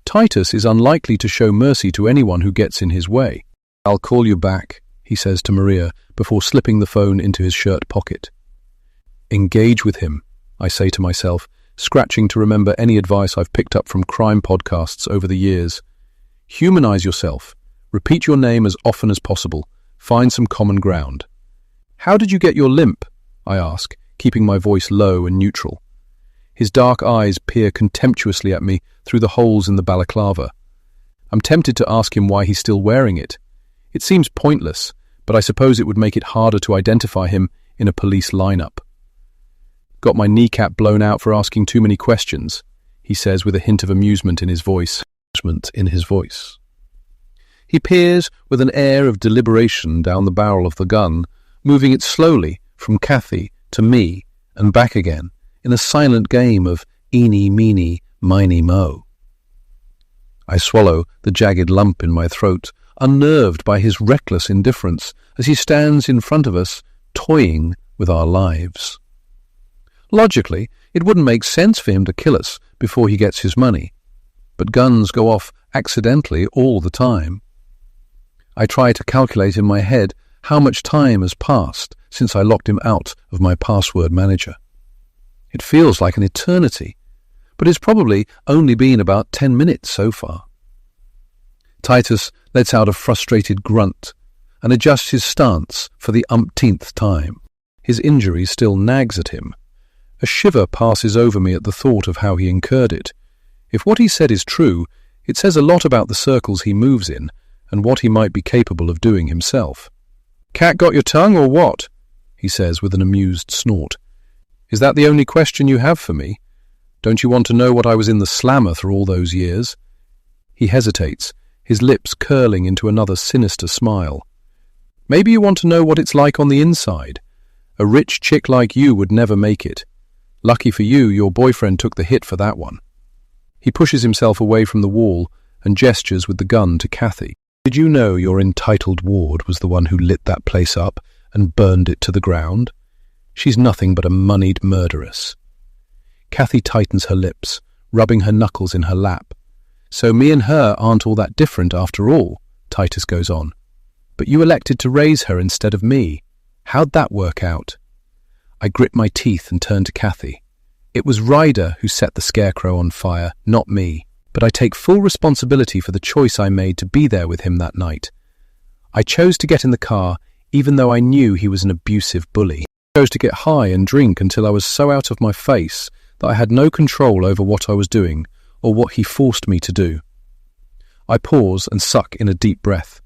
Titus is unlikely to show mercy to anyone who gets in his way. I'll call you back, he says to Maria before slipping the phone into his shirt pocket. Engage with him, I say to myself, scratching to remember any advice I've picked up from crime podcasts over the years. Humanize yourself. Repeat your name as often as possible. Find some common ground. How did you get your limp? I ask, keeping my voice low and neutral. His dark eyes peer contemptuously at me through the holes in the balaclava. I'm tempted to ask him why he's still wearing it. It seems pointless, but I suppose it would make it harder to identify him in a police lineup. Got my kneecap blown out for asking too many questions, he says with a hint of amusement in his voice. He peers with an air of deliberation down the barrel of the gun, moving it slowly from Kathy to me and back again in a silent game of eeny, meeny, miny, mo. I swallow the jagged lump in my throat, unnerved by his reckless indifference as he stands in front of us, toying with our lives. Logically, it wouldn't make sense for him to kill us before he gets his money, but guns go off accidentally all the time. I try to calculate in my head how much time has passed since I locked him out of my password manager. It feels like an eternity, but it's probably only been about 10 minutes so far. Titus lets out a frustrated grunt and adjusts his stance for the umpteenth time. His injury still nags at him. A shiver passes over me at the thought of how he incurred it. If what he said is true, it says a lot about the circles he moves in and what he might be capable of doing himself. "Cat got your tongue or what?" he says with an amused snort. "Is that the only question you have for me? Don't you want to know what I was in the slammer through all those years?" He hesitates, his lips curling into another sinister smile. "Maybe you want to know what it's like on the inside. A rich chick like you would never make it. Lucky for you, your boyfriend took the hit for that one." He pushes himself away from the wall and gestures with the gun to Kathy. "Did you know your entitled ward was the one who lit that place up and burned it to the ground? She's nothing but a moneyed murderess." Kathy tightens her lips, rubbing her knuckles in her lap. "So me and her aren't all that different after all," Titus goes on. "But you elected to raise her instead of me. How'd that work out?" I grit my teeth and turn to Kathy. "It was Ryder who set the Scarecrow on fire, not me. But I take full responsibility for the choice I made to be there with him that night. I chose to get in the car even though I knew he was an abusive bully. I chose to get high and drink until I was so out of my face that I had no control over what I was doing or what he forced me to do." I pause and suck in a deep breath.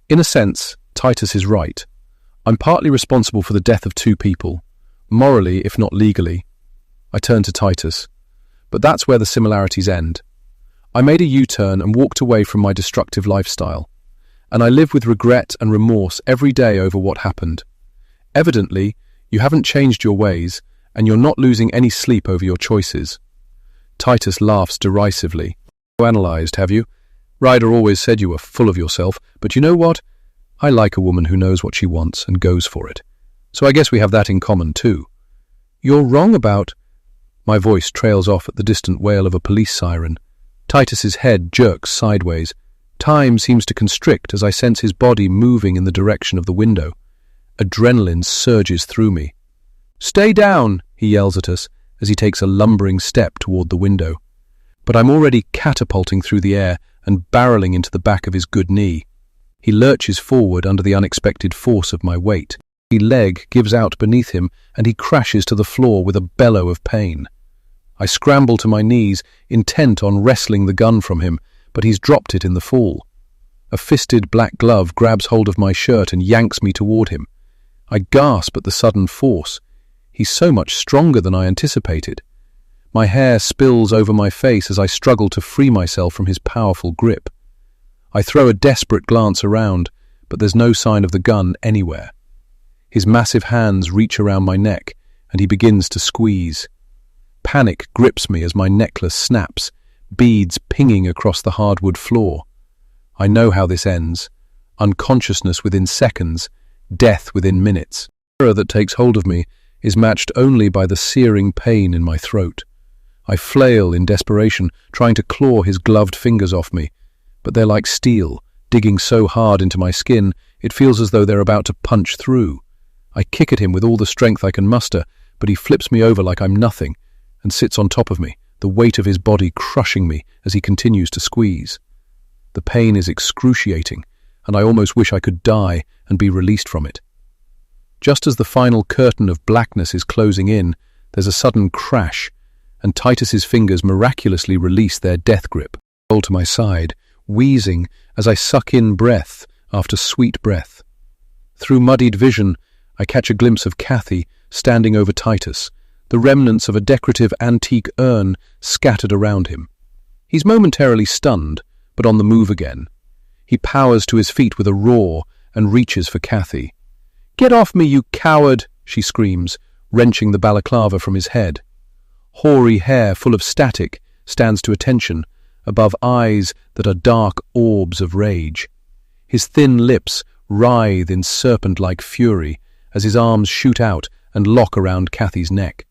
In a sense, Titus is right. I'm partly responsible for the death of two people, morally if not legally. I turn to Titus. But that's where the similarities end. I made a U-turn and walked away from my destructive lifestyle, and I live with regret and remorse every day over what happened. Evidently, you haven't changed your ways, and you're not losing any sleep over your choices. Titus laughs derisively. "You analysed, have you? Ryder always said you were full of yourself, but you know what? I like a woman who knows what she wants and goes for it. So I guess we have that in common too." "You're wrong about—" My voice trails off at the distant wail of a police siren. Titus's head jerks sideways. Time seems to constrict as I sense his body moving in the direction of the window. Adrenaline surges through me. "Stay down," he yells at us as he takes a lumbering step toward the window. But I'm already catapulting through the air and barreling into the back of his good knee. He lurches forward under the unexpected force of my weight. His leg gives out beneath him and he crashes to the floor with a bellow of pain. I scramble to my knees, intent on wresting the gun from him, but he's dropped it in the fall. A fisted black glove grabs hold of my shirt and yanks me toward him. I gasp at the sudden force. He's so much stronger than I anticipated. My hair spills over my face as I struggle to free myself from his powerful grip. I throw a desperate glance around, but there's no sign of the gun anywhere. His massive hands reach around my neck, and he begins to squeeze. Panic grips me as my necklace snaps, beads pinging across the hardwood floor. I know how this ends. Unconsciousness within seconds, death within minutes. The terror that takes hold of me is matched only by the searing pain in my throat. I flail in desperation, trying to claw his gloved fingers off me, but they're like steel, digging so hard into my skin, it feels as though they're about to punch through. I kick at him with all the strength I can muster, but he flips me over like I'm nothing, and sits on top of me, the weight of his body crushing me as he continues to squeeze. The pain is excruciating, and I almost wish I could die and be released from it. Just as the final curtain of blackness is closing in, there's a sudden crash, and Titus's fingers miraculously release their death grip. I roll to my side, wheezing as I suck in breath after sweet breath. Through muddied vision, I catch a glimpse of Kathy standing over Titus, the remnants of a decorative antique urn scattered around him. He's momentarily stunned, but on the move again. He powers to his feet with a roar and reaches for Kathy. "Get off me, you coward!" she screams, wrenching the balaclava from his head. Hoary hair full of static stands to attention, above eyes that are dark orbs of rage. His thin lips writhe in serpent-like fury as his arms shoot out and lock around Kathy's neck.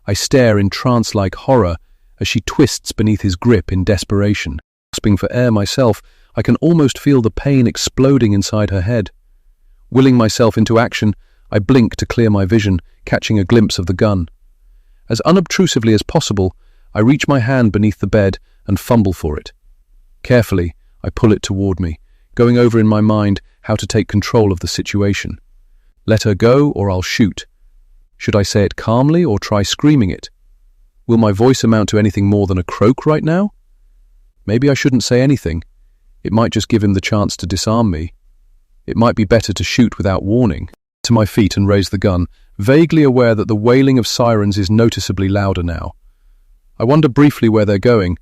I stare in trance-like horror as she twists beneath his grip in desperation. Gasping for air myself, I can almost feel the pain exploding inside her head. Willing myself into action, I blink to clear my vision, catching a glimpse of the gun. As unobtrusively as possible, I reach my hand beneath the bed and fumble for it. Carefully, I pull it toward me, going over in my mind how to take control of the situation. Let her go or I'll shoot. Should I say it calmly or try screaming it? Will my voice amount to anything more than a croak right now? Maybe I shouldn't say anything. It might just give him the chance to disarm me. It might be better to shoot without warning. To my feet and raise the gun, vaguely aware that the wailing of sirens is noticeably louder now. I wonder briefly where they're going.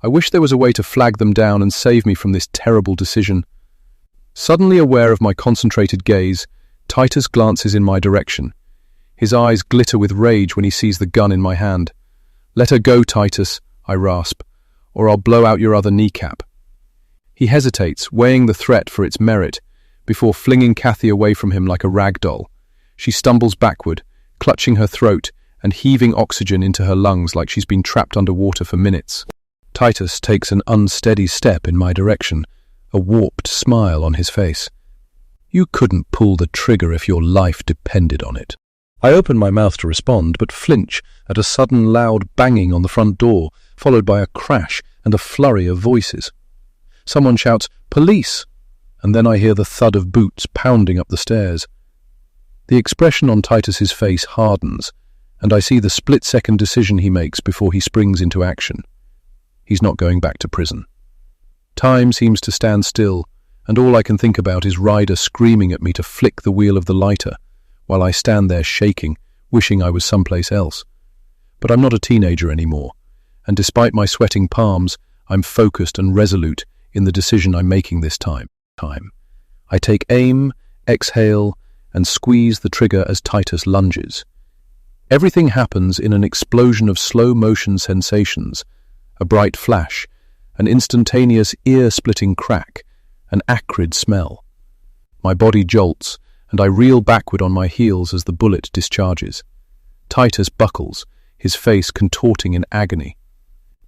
I wish there was a way to flag them down and save me from this terrible decision. Suddenly aware of my concentrated gaze, Titus glances in my direction. His eyes glitter with rage when he sees the gun in my hand. "Let her go, Titus," I rasp, "or I'll blow out your other kneecap." He hesitates, weighing the threat for its merit, before flinging Kathy away from him like a rag doll. She stumbles backward, clutching her throat and heaving oxygen into her lungs like she's been trapped underwater for minutes. Titus takes an unsteady step in my direction, a warped smile on his face. "You couldn't pull the trigger if your life depended on it." I open my mouth to respond, but flinch at a sudden loud banging on the front door, followed by a crash and a flurry of voices. Someone shouts, "Police!" and then I hear the thud of boots pounding up the stairs. The expression on Titus's face hardens, and I see the split-second decision he makes before he springs into action. He's not going back to prison. Time seems to stand still, and all I can think about is Ryder screaming at me to flick the wheel of the lighter, while I stand there shaking, wishing I was someplace else. But I'm not a teenager anymore, and despite my sweating palms, I'm focused and resolute in the decision I'm making this time. I take aim, exhale, and squeeze the trigger as Titus lunges. Everything happens in an explosion of slow-motion sensations, a bright flash, an instantaneous ear-splitting crack, an acrid smell. My body jolts, and I reel backward on my heels as the bullet discharges. Titus buckles, his face contorting in agony.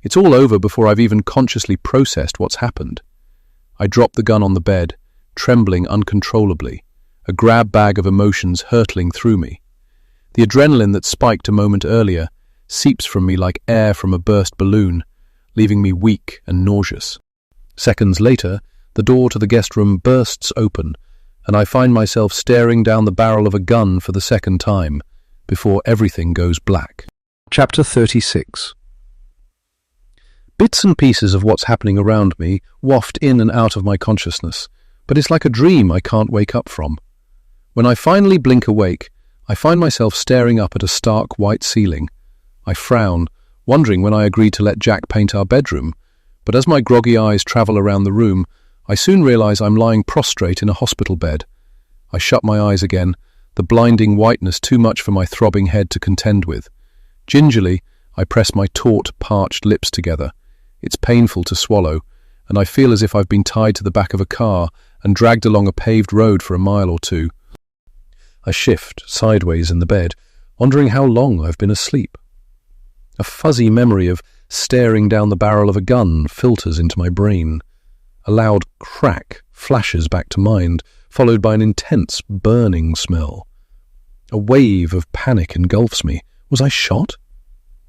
It's all over before I've even consciously processed what's happened. I drop the gun on the bed, trembling uncontrollably, a grab bag of emotions hurtling through me. The adrenaline that spiked a moment earlier seeps from me like air from a burst balloon, leaving me weak and nauseous. Seconds later, the door to the guest room bursts open, and I find myself staring down the barrel of a gun for the second time, before everything goes black. Chapter 36. Bits and pieces of what's happening around me waft in and out of my consciousness, but it's like a dream I can't wake up from. When I finally blink awake, I find myself staring up at a stark white ceiling. I frown, wondering when I agreed to let Jack paint our bedroom, but as my groggy eyes travel around the room, I soon realize I'm lying prostrate in a hospital bed. I shut my eyes again, the blinding whiteness too much for my throbbing head to contend with. Gingerly, I press my taut, parched lips together. It's painful to swallow, and I feel as if I've been tied to the back of a car and dragged along a paved road for a mile or two. I shift sideways in the bed, wondering how long I've been asleep. A fuzzy memory of staring down the barrel of a gun filters into my brain. A loud crack flashes back to mind, followed by an intense, burning smell. A wave of panic engulfs me. Was I shot?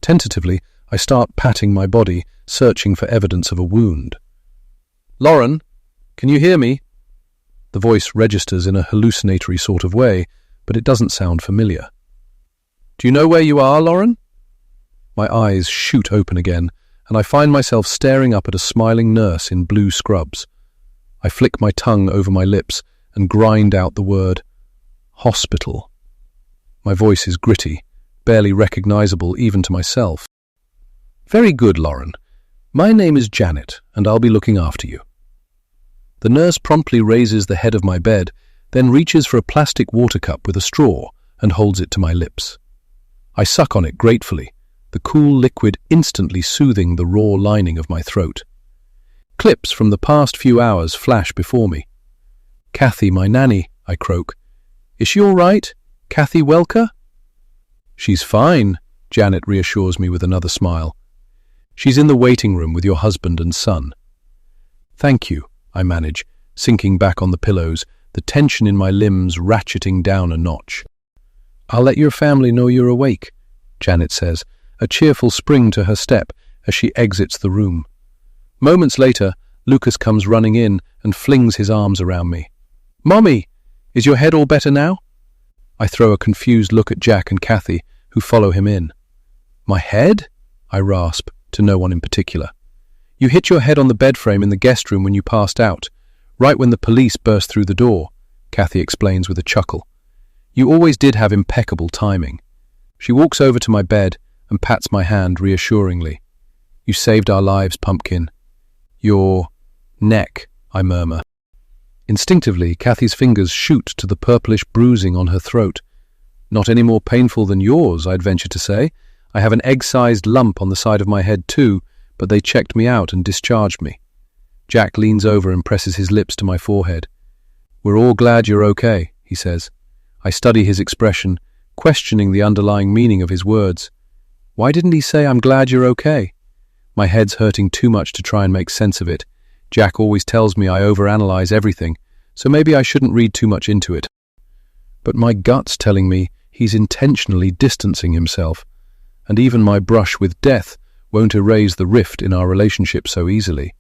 Tentatively, I start patting my body, searching for evidence of a wound. "Lauren, can you hear me?" The voice registers in a hallucinatory sort of way, but it doesn't sound familiar. "Do you know where you are, Lauren?" My eyes shoot open again, and I find myself staring up at a smiling nurse in blue scrubs. I flick my tongue over my lips and grind out the word, "hospital." My voice is gritty, barely recognizable even to myself. "Very good, Lauren. My name is Janet, and I'll be looking after you." The nurse promptly raises the head of my bed, then reaches for a plastic water cup with a straw and holds it to my lips. I suck on it gratefully, the cool liquid instantly soothing the raw lining of my throat. Clips from the past few hours flash before me. "Kathy, my nanny," I croak. "Is she all right? Kathy Welker?" "She's fine," Janet reassures me with another smile. "She's in the waiting room with your husband and son." "Thank you," I manage, sinking back on the pillows, the tension in my limbs ratcheting down a notch. "I'll let your family know you're awake," Janet says, a cheerful spring to her step as she exits the room. Moments later, Lucas comes running in and flings his arms around me. "Mommy, is your head all better now?" I throw a confused look at Jack and Kathy, who follow him in. My head? I rasp, to no one in particular. You hit your head on the bed frame in the guest room when you passed out, right when the police burst through the door, Kathy explains with a chuckle. You always did have impeccable timing. She walks over to my bed and pats my hand reassuringly. You saved our lives, Pumpkin. Your neck, I murmur. Instinctively, Kathy's fingers shoot to the purplish bruising on her throat. Not any more painful than yours, I'd venture to say. I have an egg-sized lump on the side of my head too, but they checked me out and discharged me. Jack leans over and presses his lips to my forehead. We're all glad you're okay, he says. I study his expression, questioning the underlying meaning of his words. Why didn't he say, I'm glad you're okay? My head's hurting too much to try and make sense of it. Jack always tells me I overanalyze everything, so maybe I shouldn't read too much into it. But my gut's telling me he's intentionally distancing himself, and even my brush with death won't erase the rift in our relationship so easily.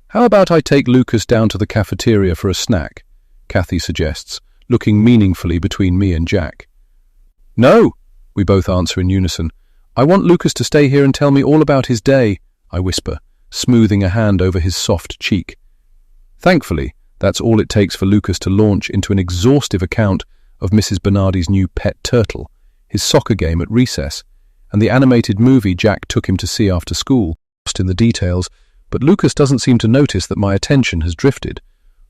How about I take Lucas down to the cafeteria for a snack? Kathy suggests, looking meaningfully between me and Jack. No, we both answer in unison. I want Lucas to stay here and tell me all about his day, I whisper, smoothing a hand over his soft cheek. Thankfully, that's all it takes for Lucas to launch into an exhaustive account of Mrs. Bernardi's new pet turtle, his soccer game at recess, and the animated movie Jack took him to see after school. Lost in the details, but Lucas doesn't seem to notice that my attention has drifted,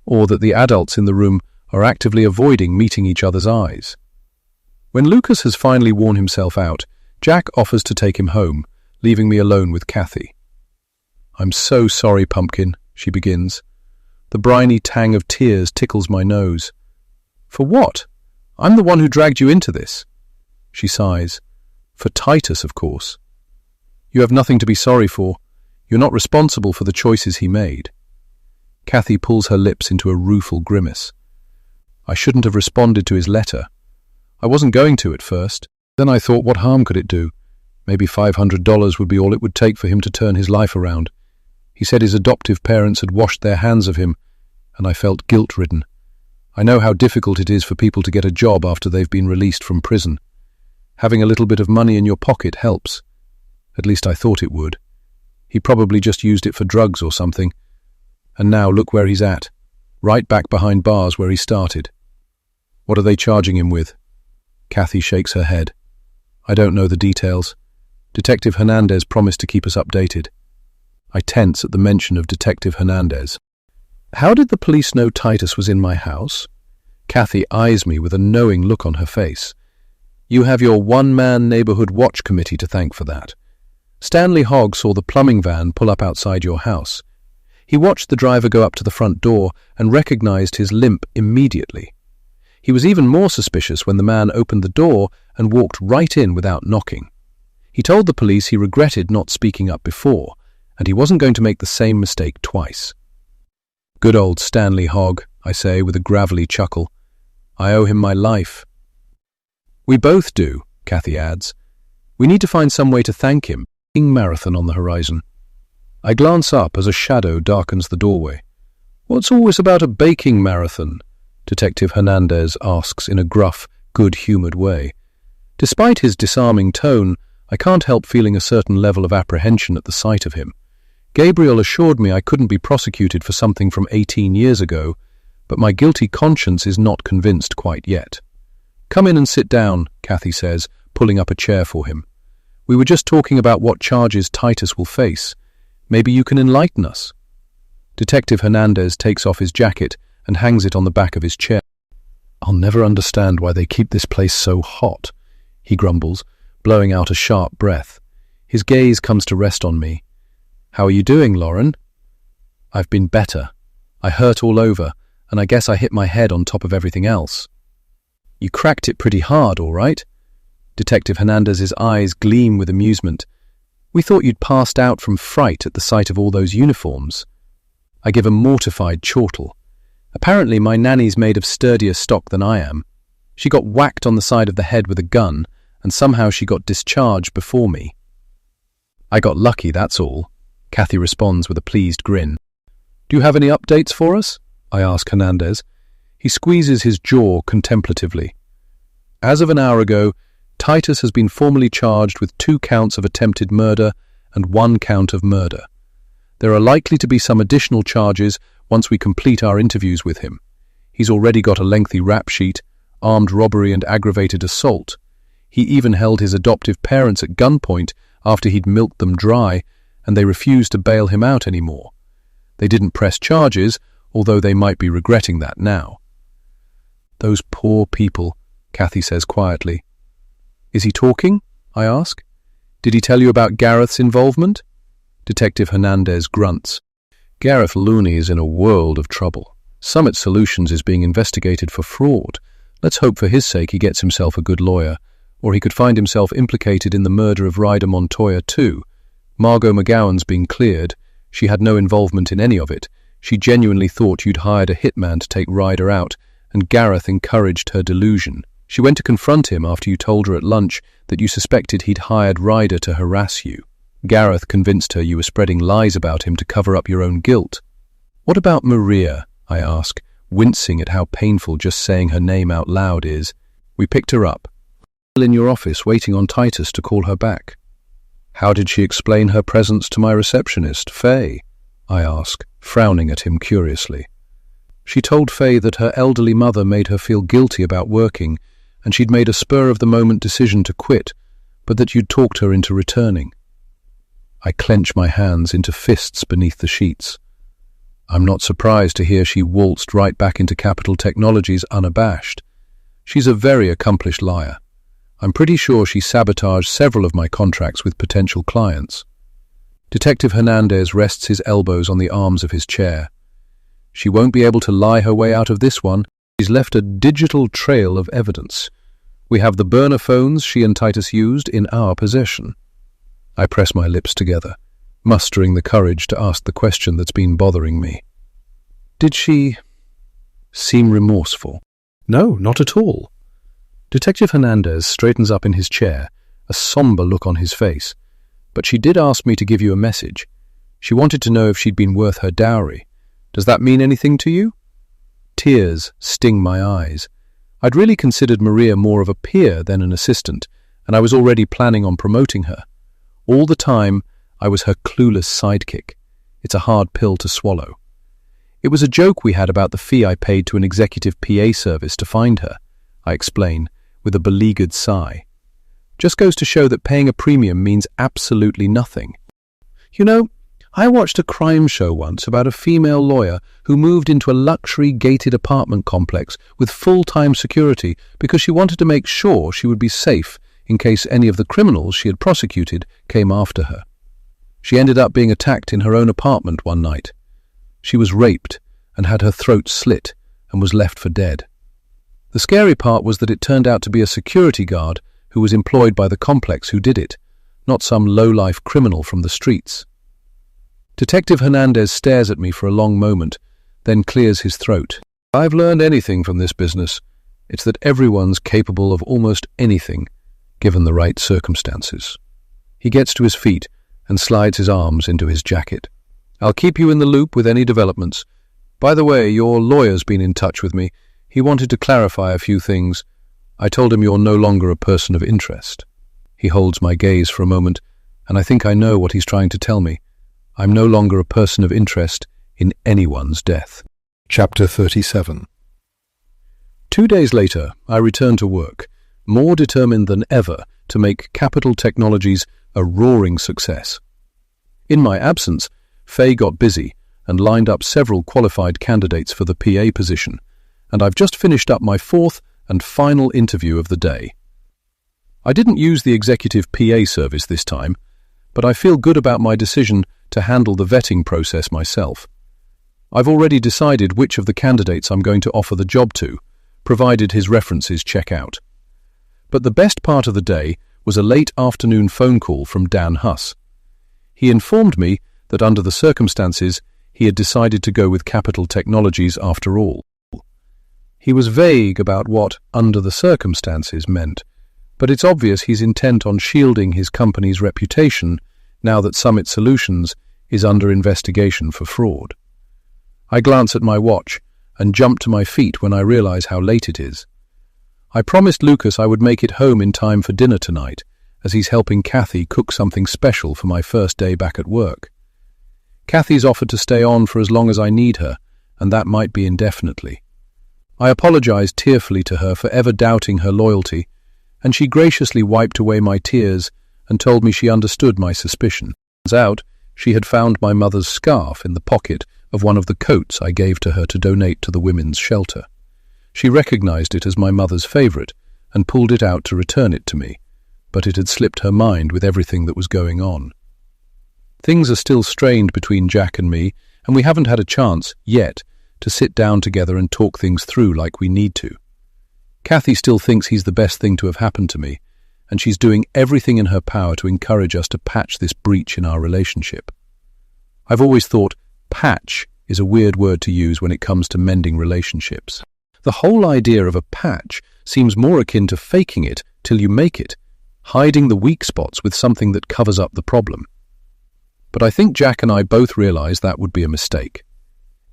or that the adults in the room are actively avoiding meeting each other's eyes. When Lucas has finally worn himself out, Jack offers to take him home, leaving me alone with Kathy. I'm so sorry, Pumpkin, she begins. The briny tang of tears tickles my nose. For what? I'm the one who dragged you into this. She sighs. For Titus, of course. You have nothing to be sorry for. You're not responsible for the choices he made. Kathy pulls her lips into a rueful grimace. I shouldn't have responded to his letter. I wasn't going to at first. Then I thought, what harm could it do? Maybe $500 would be all it would take for him to turn his life around. He said his adoptive parents had washed their hands of him, and I felt guilt-ridden. I know how difficult it is for people to get a job after they've been released from prison. Having a little bit of money in your pocket helps. At least I thought it would. He probably just used it for drugs or something. And now look where he's at. Right back behind bars where he started. What are they charging him with? Kathy shakes her head. I don't know the details. Detective Hernandez promised to keep us updated. I tense at the mention of Detective Hernandez. How did the police know Titus was in my house? Kathy eyes me with a knowing look on her face. You have your one-man neighborhood watch committee to thank for that. Stanley Hogg saw the plumbing van pull up outside your house. He watched the driver go up to the front door and recognized his limp immediately. He was even more suspicious when the man opened the door and walked right in without knocking. He told the police he regretted not speaking up before, and he wasn't going to make the same mistake twice. Good old Stanley Hogg, I say with a gravelly chuckle. I owe him my life. We both do, Kathy adds. We need to find some way to thank him. Marathon on the horizon. I glance up as a shadow darkens the doorway. What's always about a baking marathon? Detective Hernandez asks in a gruff, good-humoured way. Despite his disarming tone, I can't help feeling a certain level of apprehension at the sight of him. Gabriel assured me I couldn't be prosecuted for something from 18 years ago, but my guilty conscience is not convinced quite yet. Come in and sit down, Kathy says, pulling up a chair for him. We were just talking about what charges Titus will face. Maybe you can enlighten us. Detective Hernandez takes off his jacket and hangs it on the back of his chair. I'll never understand why they keep this place so hot, he grumbles, blowing out a sharp breath. His gaze comes to rest on me. How are you doing, Lauren? I've been better. I hurt all over, and I guess I hit my head on top of everything else. You cracked it pretty hard, all right? Detective Hernandez's eyes gleam with amusement. We thought you'd passed out from fright at the sight of all those uniforms. I give a mortified chortle. Apparently my nanny's made of sturdier stock than I am. She got whacked on the side of the head with a gun, and somehow she got discharged before me. I got lucky, that's all, Kathy responds with a pleased grin. Do you have any updates for us? I ask Hernandez. He squeezes his jaw contemplatively. As of an hour ago, Titus has been formally charged with 2 counts of attempted murder and 1 count of murder. There are likely to be some additional charges once we complete our interviews with him. He's already got a lengthy rap sheet, armed robbery and aggravated assault. He even held his adoptive parents at gunpoint after he'd milked them dry, and they refused to bail him out anymore. They didn't press charges, although they might be regretting that now. "Those poor people," Kathy says quietly. "Is he talking?" I ask. "Did he tell you about Gareth's involvement?" Detective Hernandez grunts. "Gareth Looney is in a world of trouble. Summit Solutions is being investigated for fraud. Let's hope for his sake he gets himself a good lawyer, or he could find himself implicated in the murder of Ryder Montoya too. Margot McGowan's been cleared. She had no involvement in any of it. She genuinely thought you'd hired a hitman to take Ryder out, and Gareth encouraged her delusion. She went to confront him after you told her at lunch that you suspected he'd hired Ryder to harass you. Gareth convinced her you were spreading lies about him to cover up your own guilt." "What about Maria?" I ask, wincing at how painful just saying her name out loud is. "We picked her up. Still in your office waiting on Titus to call her back." "How did she explain her presence to my receptionist, Faye?" I ask, frowning at him curiously. "She told Faye that her elderly mother made her feel guilty about working, and she'd made a spur-of-the-moment decision to quit, but that you'd talked her into returning." I clench my hands into fists beneath the sheets. I'm not surprised to hear she waltzed right back into Capital Technologies unabashed. She's a very accomplished liar. I'm pretty sure she sabotaged several of my contracts with potential clients. Detective Hernandez rests his elbows on the arms of his chair. "She won't be able to lie her way out of this one. She's left a digital trail of evidence. We have the burner phones she and Titus used in our possession." I press my lips together, mustering the courage to ask the question that's been bothering me. "Did she seem remorseful?" "No, not at all." Detective Hernandez straightens up in his chair, a somber look on his face. "But she did ask me to give you a message. She wanted to know if she'd been worth her dowry. Does that mean anything to you?" Tears sting my eyes. I'd really considered Maria more of a peer than an assistant, and I was already planning on promoting her. All the time, I was her clueless sidekick. It's a hard pill to swallow. "It was a joke we had about the fee I paid to an executive PA service to find her," I explain, with a beleaguered sigh. "Just goes to show that paying a premium means absolutely nothing. You know, I watched a crime show once about a female lawyer who moved into a luxury gated apartment complex with full-time security because she wanted to make sure she would be safe in case any of the criminals she had prosecuted came after her. She ended up being attacked in her own apartment one night. She was raped and had her throat slit and was left for dead. The scary part was that it turned out to be a security guard who was employed by the complex who did it, not some low-life criminal from the streets." Detective Hernandez stares at me for a long moment, then clears his throat. "If I've learned anything from this business, it's that everyone's capable of almost anything, given the right circumstances." He gets to his feet and slides his arms into his jacket. "I'll keep you in the loop with any developments. By the way, your lawyer's been in touch with me. He wanted to clarify a few things. I told him you're no longer a person of interest." He holds my gaze for a moment, and I think I know what he's trying to tell me. I'm no longer a person of interest in anyone's death. Chapter 37. 2 days later, I return to work, more determined than ever to make Capital Technologies a roaring success. In my absence, Faye got busy and lined up several qualified candidates for the PA position, and I've just finished up my 4th and final interview of the day. I didn't use the executive PA service this time, but I feel good about my decision to handle the vetting process myself. I've already decided which of the candidates I'm going to offer the job to, provided his references check out. But the best part of the day was a late afternoon phone call from Dan Huss. He informed me that under the circumstances, he had decided to go with Capital Technologies after all. He was vague about what under the circumstances meant, but it's obvious he's intent on shielding his company's reputation now that Summit Solutions is under investigation for fraud. I glance at my watch and jump to my feet when I realize how late it is. I promised Lucas I would make it home in time for dinner tonight, as he's helping Kathy cook something special for my first day back at work. Kathy's offered to stay on for as long as I need her, and that might be indefinitely. I apologized tearfully to her for ever doubting her loyalty, and she graciously wiped away my tears and told me she understood my suspicion. Turns out, she had found my mother's scarf in the pocket of one of the coats I gave to her to donate to the women's shelter. She recognized it as my mother's favorite and pulled it out to return it to me, but it had slipped her mind with everything that was going on. Things are still strained between Jack and me, and we haven't had a chance, yet, to sit down together and talk things through like we need to. Kathy still thinks he's the best thing to have happened to me, and she's doing everything in her power to encourage us to patch this breach in our relationship. I've always thought patch is a weird word to use when it comes to mending relationships. The whole idea of a patch seems more akin to faking it till you make it, hiding the weak spots with something that covers up the problem. But I think Jack and I both realize that would be a mistake.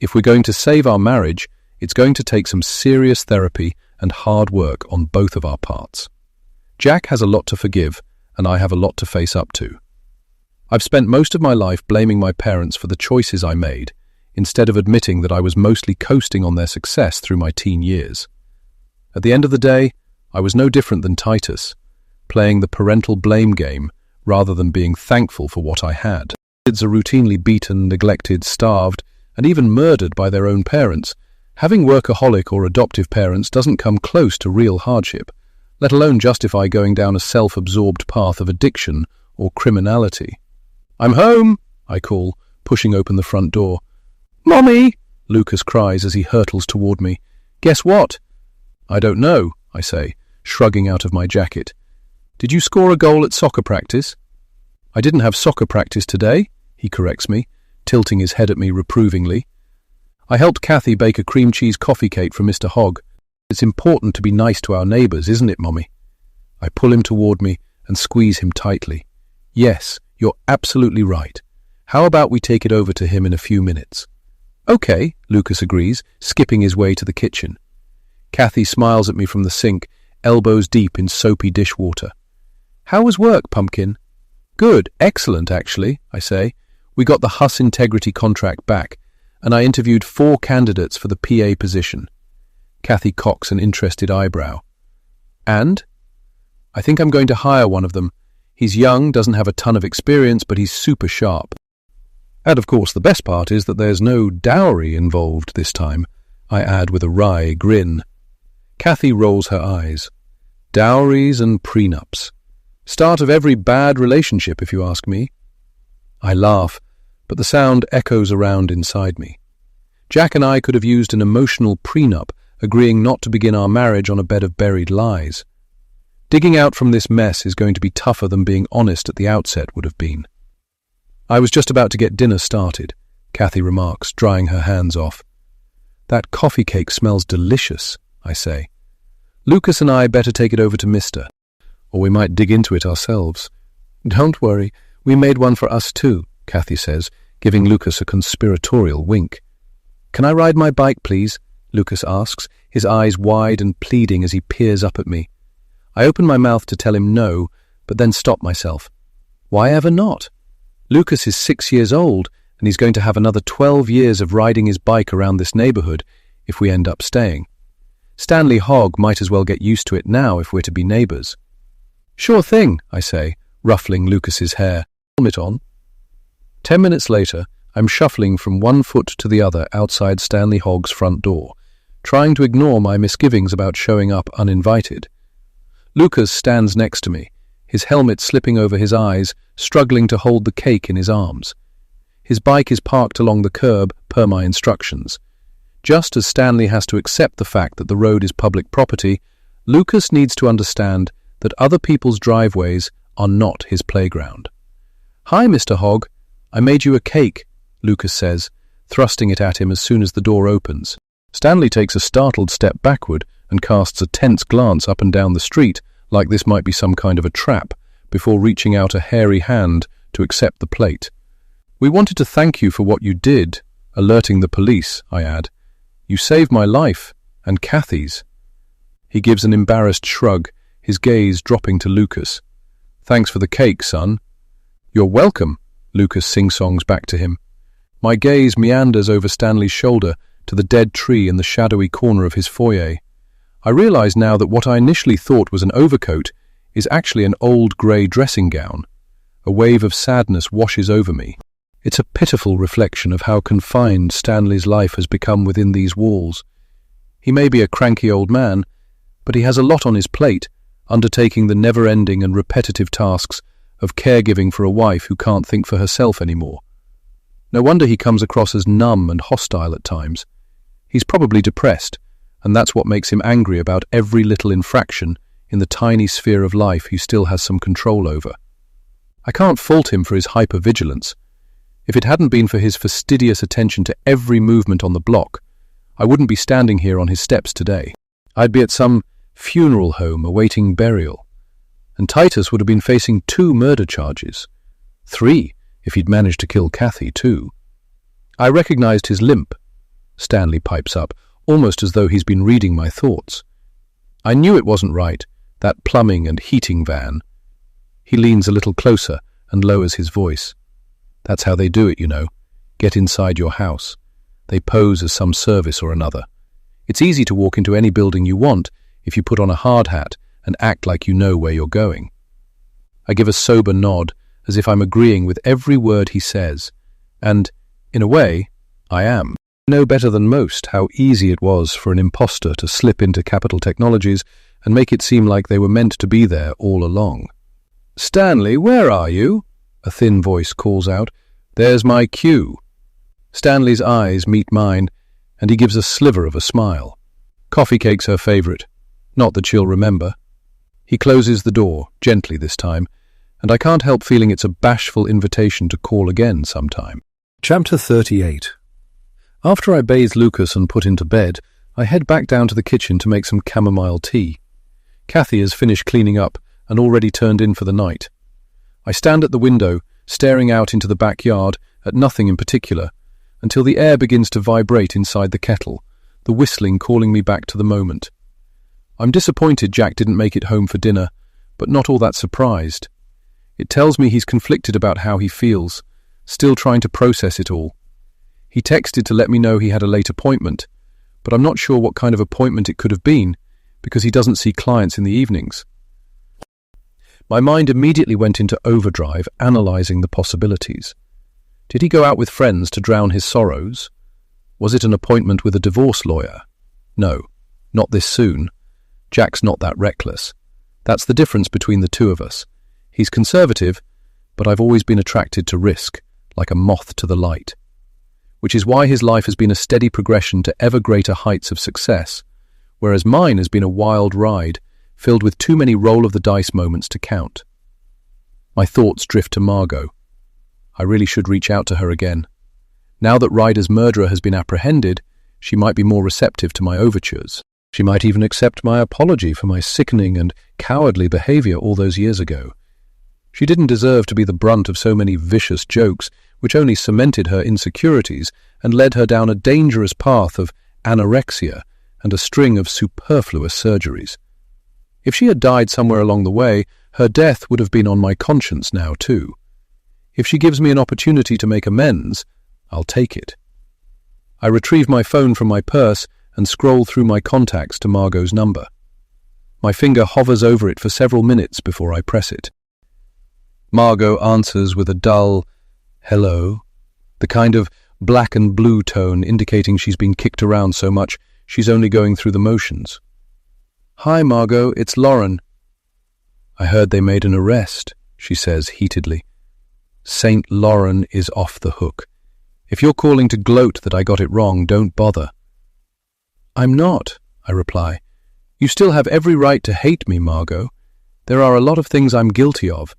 If we're going to save our marriage, it's going to take some serious therapy and hard work on both of our parts. Jack has a lot to forgive, and I have a lot to face up to. I've spent most of my life blaming my parents for the choices I made, instead of admitting that I was mostly coasting on their success through my teen years. At the end of the day, I was no different than Titus, playing the parental blame game rather than being thankful for what I had. Kids are routinely beaten, neglected, starved, and even murdered by their own parents. Having workaholic or adoptive parents doesn't come close to real hardship, let alone justify going down a self-absorbed path of addiction or criminality. "I'm home," I call, pushing open the front door. "Mommy!" Lucas cries as he hurtles toward me. "Guess what?" "I don't know," I say, shrugging out of my jacket. "Did you score a goal at soccer practice?" "I didn't have soccer practice today," he corrects me, tilting his head at me reprovingly. "I helped Kathy bake a cream cheese coffee cake for Mr. Hogg. It's important to be nice to our neighbours, isn't it, Mommy?" I pull him toward me and squeeze him tightly. "Yes, you're absolutely right. How about we take it over to him in a few minutes?" "Okay," Lucas agrees, skipping his way to the kitchen. Kathy smiles at me from the sink, elbows deep in soapy dishwater. "How was work, Pumpkin?" "Good, excellent, actually," I say. "We got the Huss Integrity contract back, and I interviewed 4 candidates for the PA position." Kathy cocks an interested eyebrow. "And?" "I think I'm going to hire one of them. He's young, doesn't have a ton of experience, but he's super sharp. And of course the best part is that there's no dowry involved this time," I add with a wry grin. Kathy rolls her eyes. Dowries and prenups. Start of every bad relationship, if you ask me. I laugh, but the sound echoes around inside me. Jack and I could have used an emotional prenup, agreeing not to begin our marriage on a bed of buried lies. Digging out from this mess is going to be tougher than being honest at the outset would have been. "I was just about to get dinner started," Kathy remarks, drying her hands off. "That coffee cake smells delicious," I say. "Lucas and I better take it over to Mr. Or we might dig into it ourselves." "Don't worry, we made one for us too," Kathy says, giving Lucas a conspiratorial wink. "Can I ride my bike, please?" Lucas asks, his eyes wide and pleading as he peers up at me. I open my mouth to tell him no, but then stop myself. Why ever not? Lucas is 6 years old, and he's going to have another 12 years of riding his bike around this neighborhood if we end up staying. Stanley Hogg might as well get used to it now if we're to be neighbors. "Sure thing," I say, ruffling Lucas's hair. "Helmet on." 10 minutes later, I'm shuffling from one foot to the other outside Stanley Hogg's front door, trying to ignore my misgivings about showing up uninvited. Lucas stands next to me, his helmet slipping over his eyes, struggling to hold the cake in his arms. His bike is parked along the curb, per my instructions. Just as Stanley has to accept the fact that the road is public property, Lucas needs to understand that other people's driveways are not his playground. "Hi, Mr. Hogg. I made you a cake," Lucas says, thrusting it at him as soon as the door opens. Stanley takes a startled step backward and casts a tense glance up and down the street, like this might be some kind of a trap, before reaching out a hairy hand to accept the plate. "We wanted to thank you for what you did, alerting the police," I add. "You saved my life, and Kathy's." He gives an embarrassed shrug, his gaze dropping to Lucas. "Thanks for the cake, son." "You're welcome," Lucas sing-songs back to him. My gaze meanders over Stanley's shoulder to the dead tree in the shadowy corner of his foyer. I realize now that what I initially thought was an overcoat is actually an old grey dressing gown. A wave of sadness washes over me. It's a pitiful reflection of how confined Stanley's life has become within these walls. He may be a cranky old man, but he has a lot on his plate, undertaking the never-ending and repetitive tasks of caregiving for a wife who can't think for herself anymore. No wonder he comes across as numb and hostile at times. He's probably depressed, and that's what makes him angry about every little infraction in the tiny sphere of life he still has some control over. I can't fault him for his hypervigilance. If it hadn't been for his fastidious attention to every movement on the block, I wouldn't be standing here on his steps today. I'd be at some funeral home awaiting burial. And Titus would have been facing 2 murder charges. 3, if he'd managed to kill Kathy, too. I recognized his limp. Stanley pipes up, almost as though he's been reading my thoughts. I knew it wasn't right, that plumbing and heating van. He leans a little closer and lowers his voice. That's how they do it, you know. Get inside your house. They pose as some service or another. It's easy to walk into any building you want if you put on a hard hat and act like you know where you're going. I give a sober nod, as if I'm agreeing with every word he says. And, in a way, I am. I know better than most how easy it was for an imposter to slip into Capital Technologies and make it seem like they were meant to be there all along. "Stanley, where are you?" a thin voice calls out. "There's my cue." Stanley's eyes meet mine, and he gives a sliver of a smile. Coffee cake's her favourite. Not that she'll remember. He closes the door, gently this time, and I can't help feeling it's a bashful invitation to call again sometime. Chapter 38. After I bathe Lucas and put into bed, I head back down to the kitchen to make some chamomile tea. Kathy has finished cleaning up and already turned in for the night. I stand at the window, staring out into the backyard at nothing in particular, until the air begins to vibrate inside the kettle, the whistling calling me back to the moment. I'm disappointed Jack didn't make it home for dinner, but not all that surprised. It tells me he's conflicted about how he feels, still trying to process it all. He texted to let me know he had a late appointment, but I'm not sure what kind of appointment it could have been, because he doesn't see clients in the evenings. My mind immediately went into overdrive, analysing the possibilities. Did he go out with friends to drown his sorrows? Was it an appointment with a divorce lawyer? No, not this soon. Jack's not that reckless. That's the difference between the two of us. He's conservative, but I've always been attracted to risk, like a moth to the light. Which is why his life has been a steady progression to ever greater heights of success, whereas mine has been a wild ride, filled with too many roll-of-the-dice moments to count. My thoughts drift to Margot. I really should reach out to her again. Now that Ryder's murderer has been apprehended, she might be more receptive to my overtures. She might even accept my apology for my sickening and cowardly behavior all those years ago. She didn't deserve to be the brunt of so many vicious jokes, which only cemented her insecurities and led her down a dangerous path of anorexia and a string of superfluous surgeries. If she had died somewhere along the way, her death would have been on my conscience now too. If she gives me an opportunity to make amends, I'll take it. I retrieve my phone from my purse and scroll through my contacts to Margot's number. My finger hovers over it for several minutes before I press it. Margot answers with a dull hello, the kind of black and blue tone indicating she's been kicked around so much she's only going through the motions. "Hi, Margot, it's Lauren." "I heard they made an arrest," she says heatedly. Saint Lauren is off the hook. If you're calling to gloat that I got it wrong, don't bother. "I'm not," I reply. "You still have every right to hate me, Margot. There are a lot of things I'm guilty of.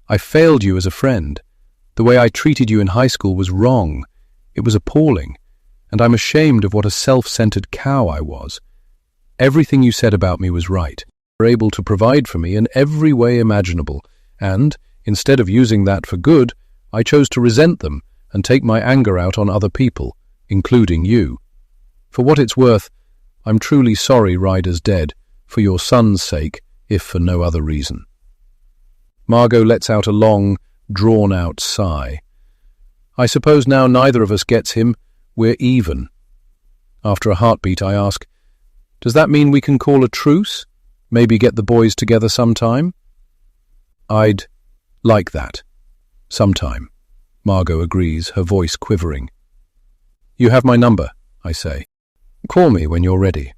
I failed you as a friend. The way I treated you in high school was wrong. It was appalling. And I'm ashamed of what a self-centered cow I was. Everything you said about me was right. You were able to provide for me in every way imaginable, and, instead of using that for good, I chose to resent them and take my anger out on other people, including you. For what it's worth, I'm truly sorry Ryder's dead, For your son's sake, if for no other reason. Margot lets out a long, drawn-out sigh. I suppose now neither of us gets him. We're even. After a heartbeat, I ask, does that mean we can call a truce? Maybe get the boys together sometime? I'd like that. Sometime. Margot agrees, her voice quivering. You have my number, I say. Call me when you're ready.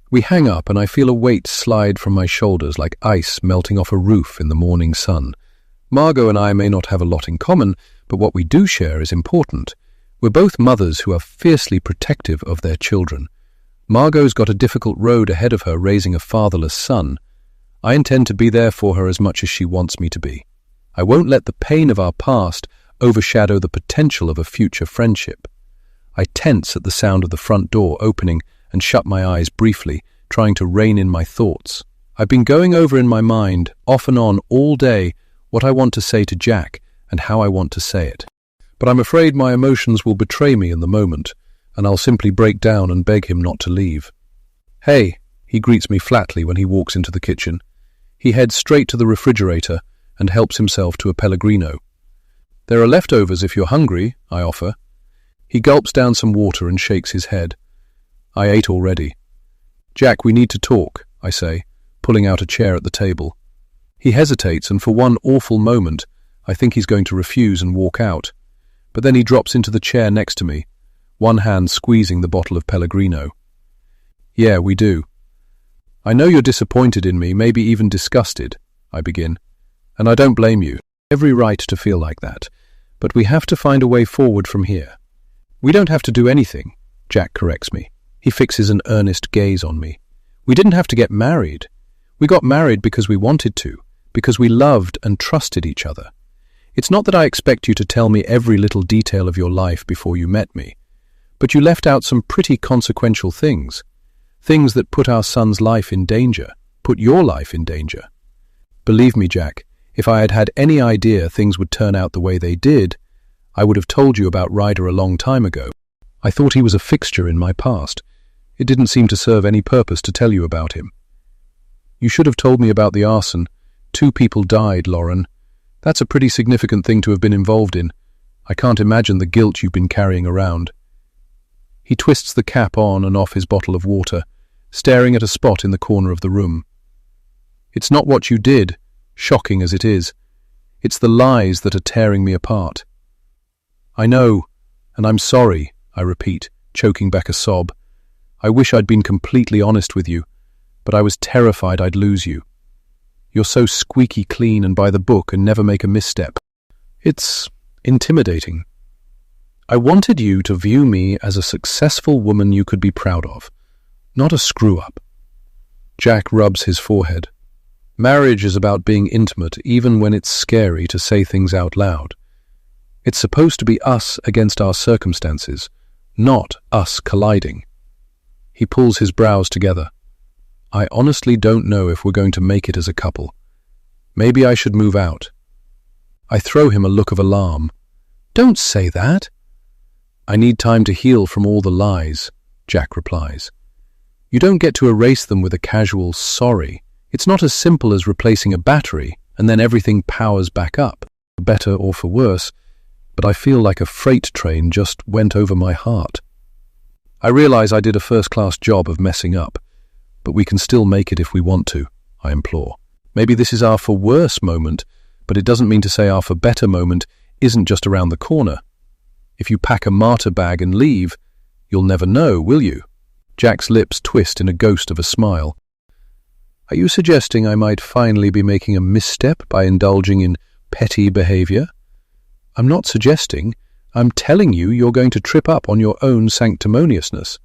We hang up and I feel a weight slide from my shoulders like ice melting off a roof in the morning sun. Margot and I may not have a lot in common, but what we do share is important. We're both mothers who are fiercely protective of their children. Margot's got a difficult road ahead of her raising a fatherless son. I intend to be there for her as much as she wants me to be. I won't let the pain of our past overshadow the potential of a future friendship. I tense at the sound of the front door opening and shut my eyes briefly, trying to rein in my thoughts. I've been going over in my mind, off and on, all day, what I want to say to Jack and how I want to say it. But I'm afraid my emotions will betray me in the moment, and I'll simply break down and beg him not to leave. Hey, he greets me flatly when he walks into the kitchen. He heads straight to the refrigerator and helps himself to a Pellegrino. There are leftovers if you're hungry, I offer. He gulps down some water and shakes his head. I ate already. Jack, we need to talk, I say, pulling out a chair at the table. He hesitates, and for one awful moment, I think he's going to refuse and walk out. But then he drops into the chair next to me, one hand squeezing the bottle of Pellegrino. Yeah, we do. I know you're disappointed in me, maybe even disgusted, I begin. And I don't blame you. Every right to feel like that. But we have to find a way forward from here. We don't have to do anything, Jack corrects me. He fixes an earnest gaze on me. We didn't have to get married. We got married because we wanted to, because we loved and trusted each other. It's not that I expect you to tell me every little detail of your life before you met me, but you left out some pretty consequential things. Things that put our son's life in danger, put your life in danger. Believe me, Jack, if I had had any idea things would turn out the way they did, I would have told you about Ryder a long time ago. I thought he was a fixture in my past. It didn't seem to serve any purpose to tell you about him. You should have told me about the arson. 2 people died, Lauren. That's a pretty significant thing to have been involved in. I can't imagine the guilt you've been carrying around. He twists the cap on and off his bottle of water, staring at a spot in the corner of the room. It's not what you did, shocking as it is. It's the lies that are tearing me apart. I know, and I'm sorry, I repeat, choking back a sob. I wish I'd been completely honest with you, but I was terrified I'd lose you. You're so squeaky clean and by the book and never make a misstep. It's intimidating. I wanted you to view me as a successful woman you could be proud of, not a screw-up. Jack rubs his forehead. Marriage is about being intimate even when it's scary to say things out loud. It's supposed to be us against our circumstances, not us colliding. He pulls his brows together. I honestly don't know if we're going to make it as a couple. Maybe I should move out. I throw him a look of alarm. Don't say that. I need time to heal from all the lies, Jack replies. You don't get to erase them with a casual sorry. It's not as simple as replacing a battery and then everything powers back up, for better or for worse, but I feel like a freight train just went over my heart. I realize I did a first-class job of messing up, but we can still make it if we want to, I implore. Maybe this is our for worse moment, but it doesn't mean to say our for better moment isn't just around the corner. If you pack a martyr bag and leave, you'll never know, will you? Jack's lips twist in a ghost of a smile. Are you suggesting I might finally be making a misstep by indulging in petty behavior? I'm not suggesting. I'm telling you you're going to trip up on your own sanctimoniousness.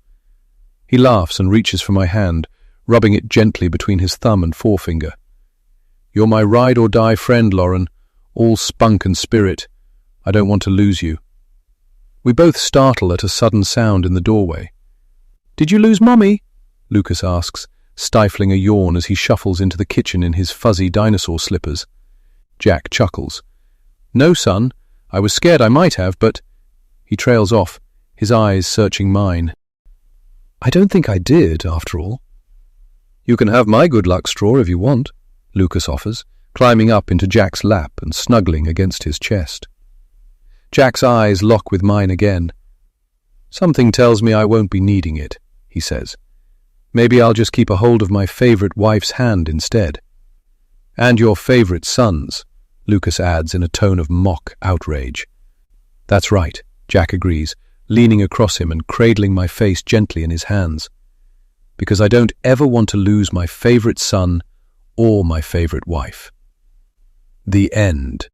He laughs and reaches for my hand, rubbing it gently between his thumb and forefinger. You're my ride-or-die friend, Lauren, all spunk and spirit. I don't want to lose you. We both startle at a sudden sound in the doorway. Did you lose Mummy? Lucas asks, stifling a yawn as he shuffles into the kitchen in his fuzzy dinosaur slippers. Jack chuckles. No, son. I was scared I might have, but... He trails off, his eyes searching mine. I don't think I did, after all. You can have my good luck straw if you want, Lucas offers, climbing up into Jack's lap and snuggling against his chest. Jack's eyes lock with mine again. Something tells me I won't be needing it, he says. Maybe I'll just keep a hold of my favourite wife's hand instead. And your favourite son's, Lucas adds in a tone of mock outrage. That's right, Jack agrees, leaning across him and cradling my face gently in his hands. Because I don't ever want to lose my favourite son or my favourite wife. The end.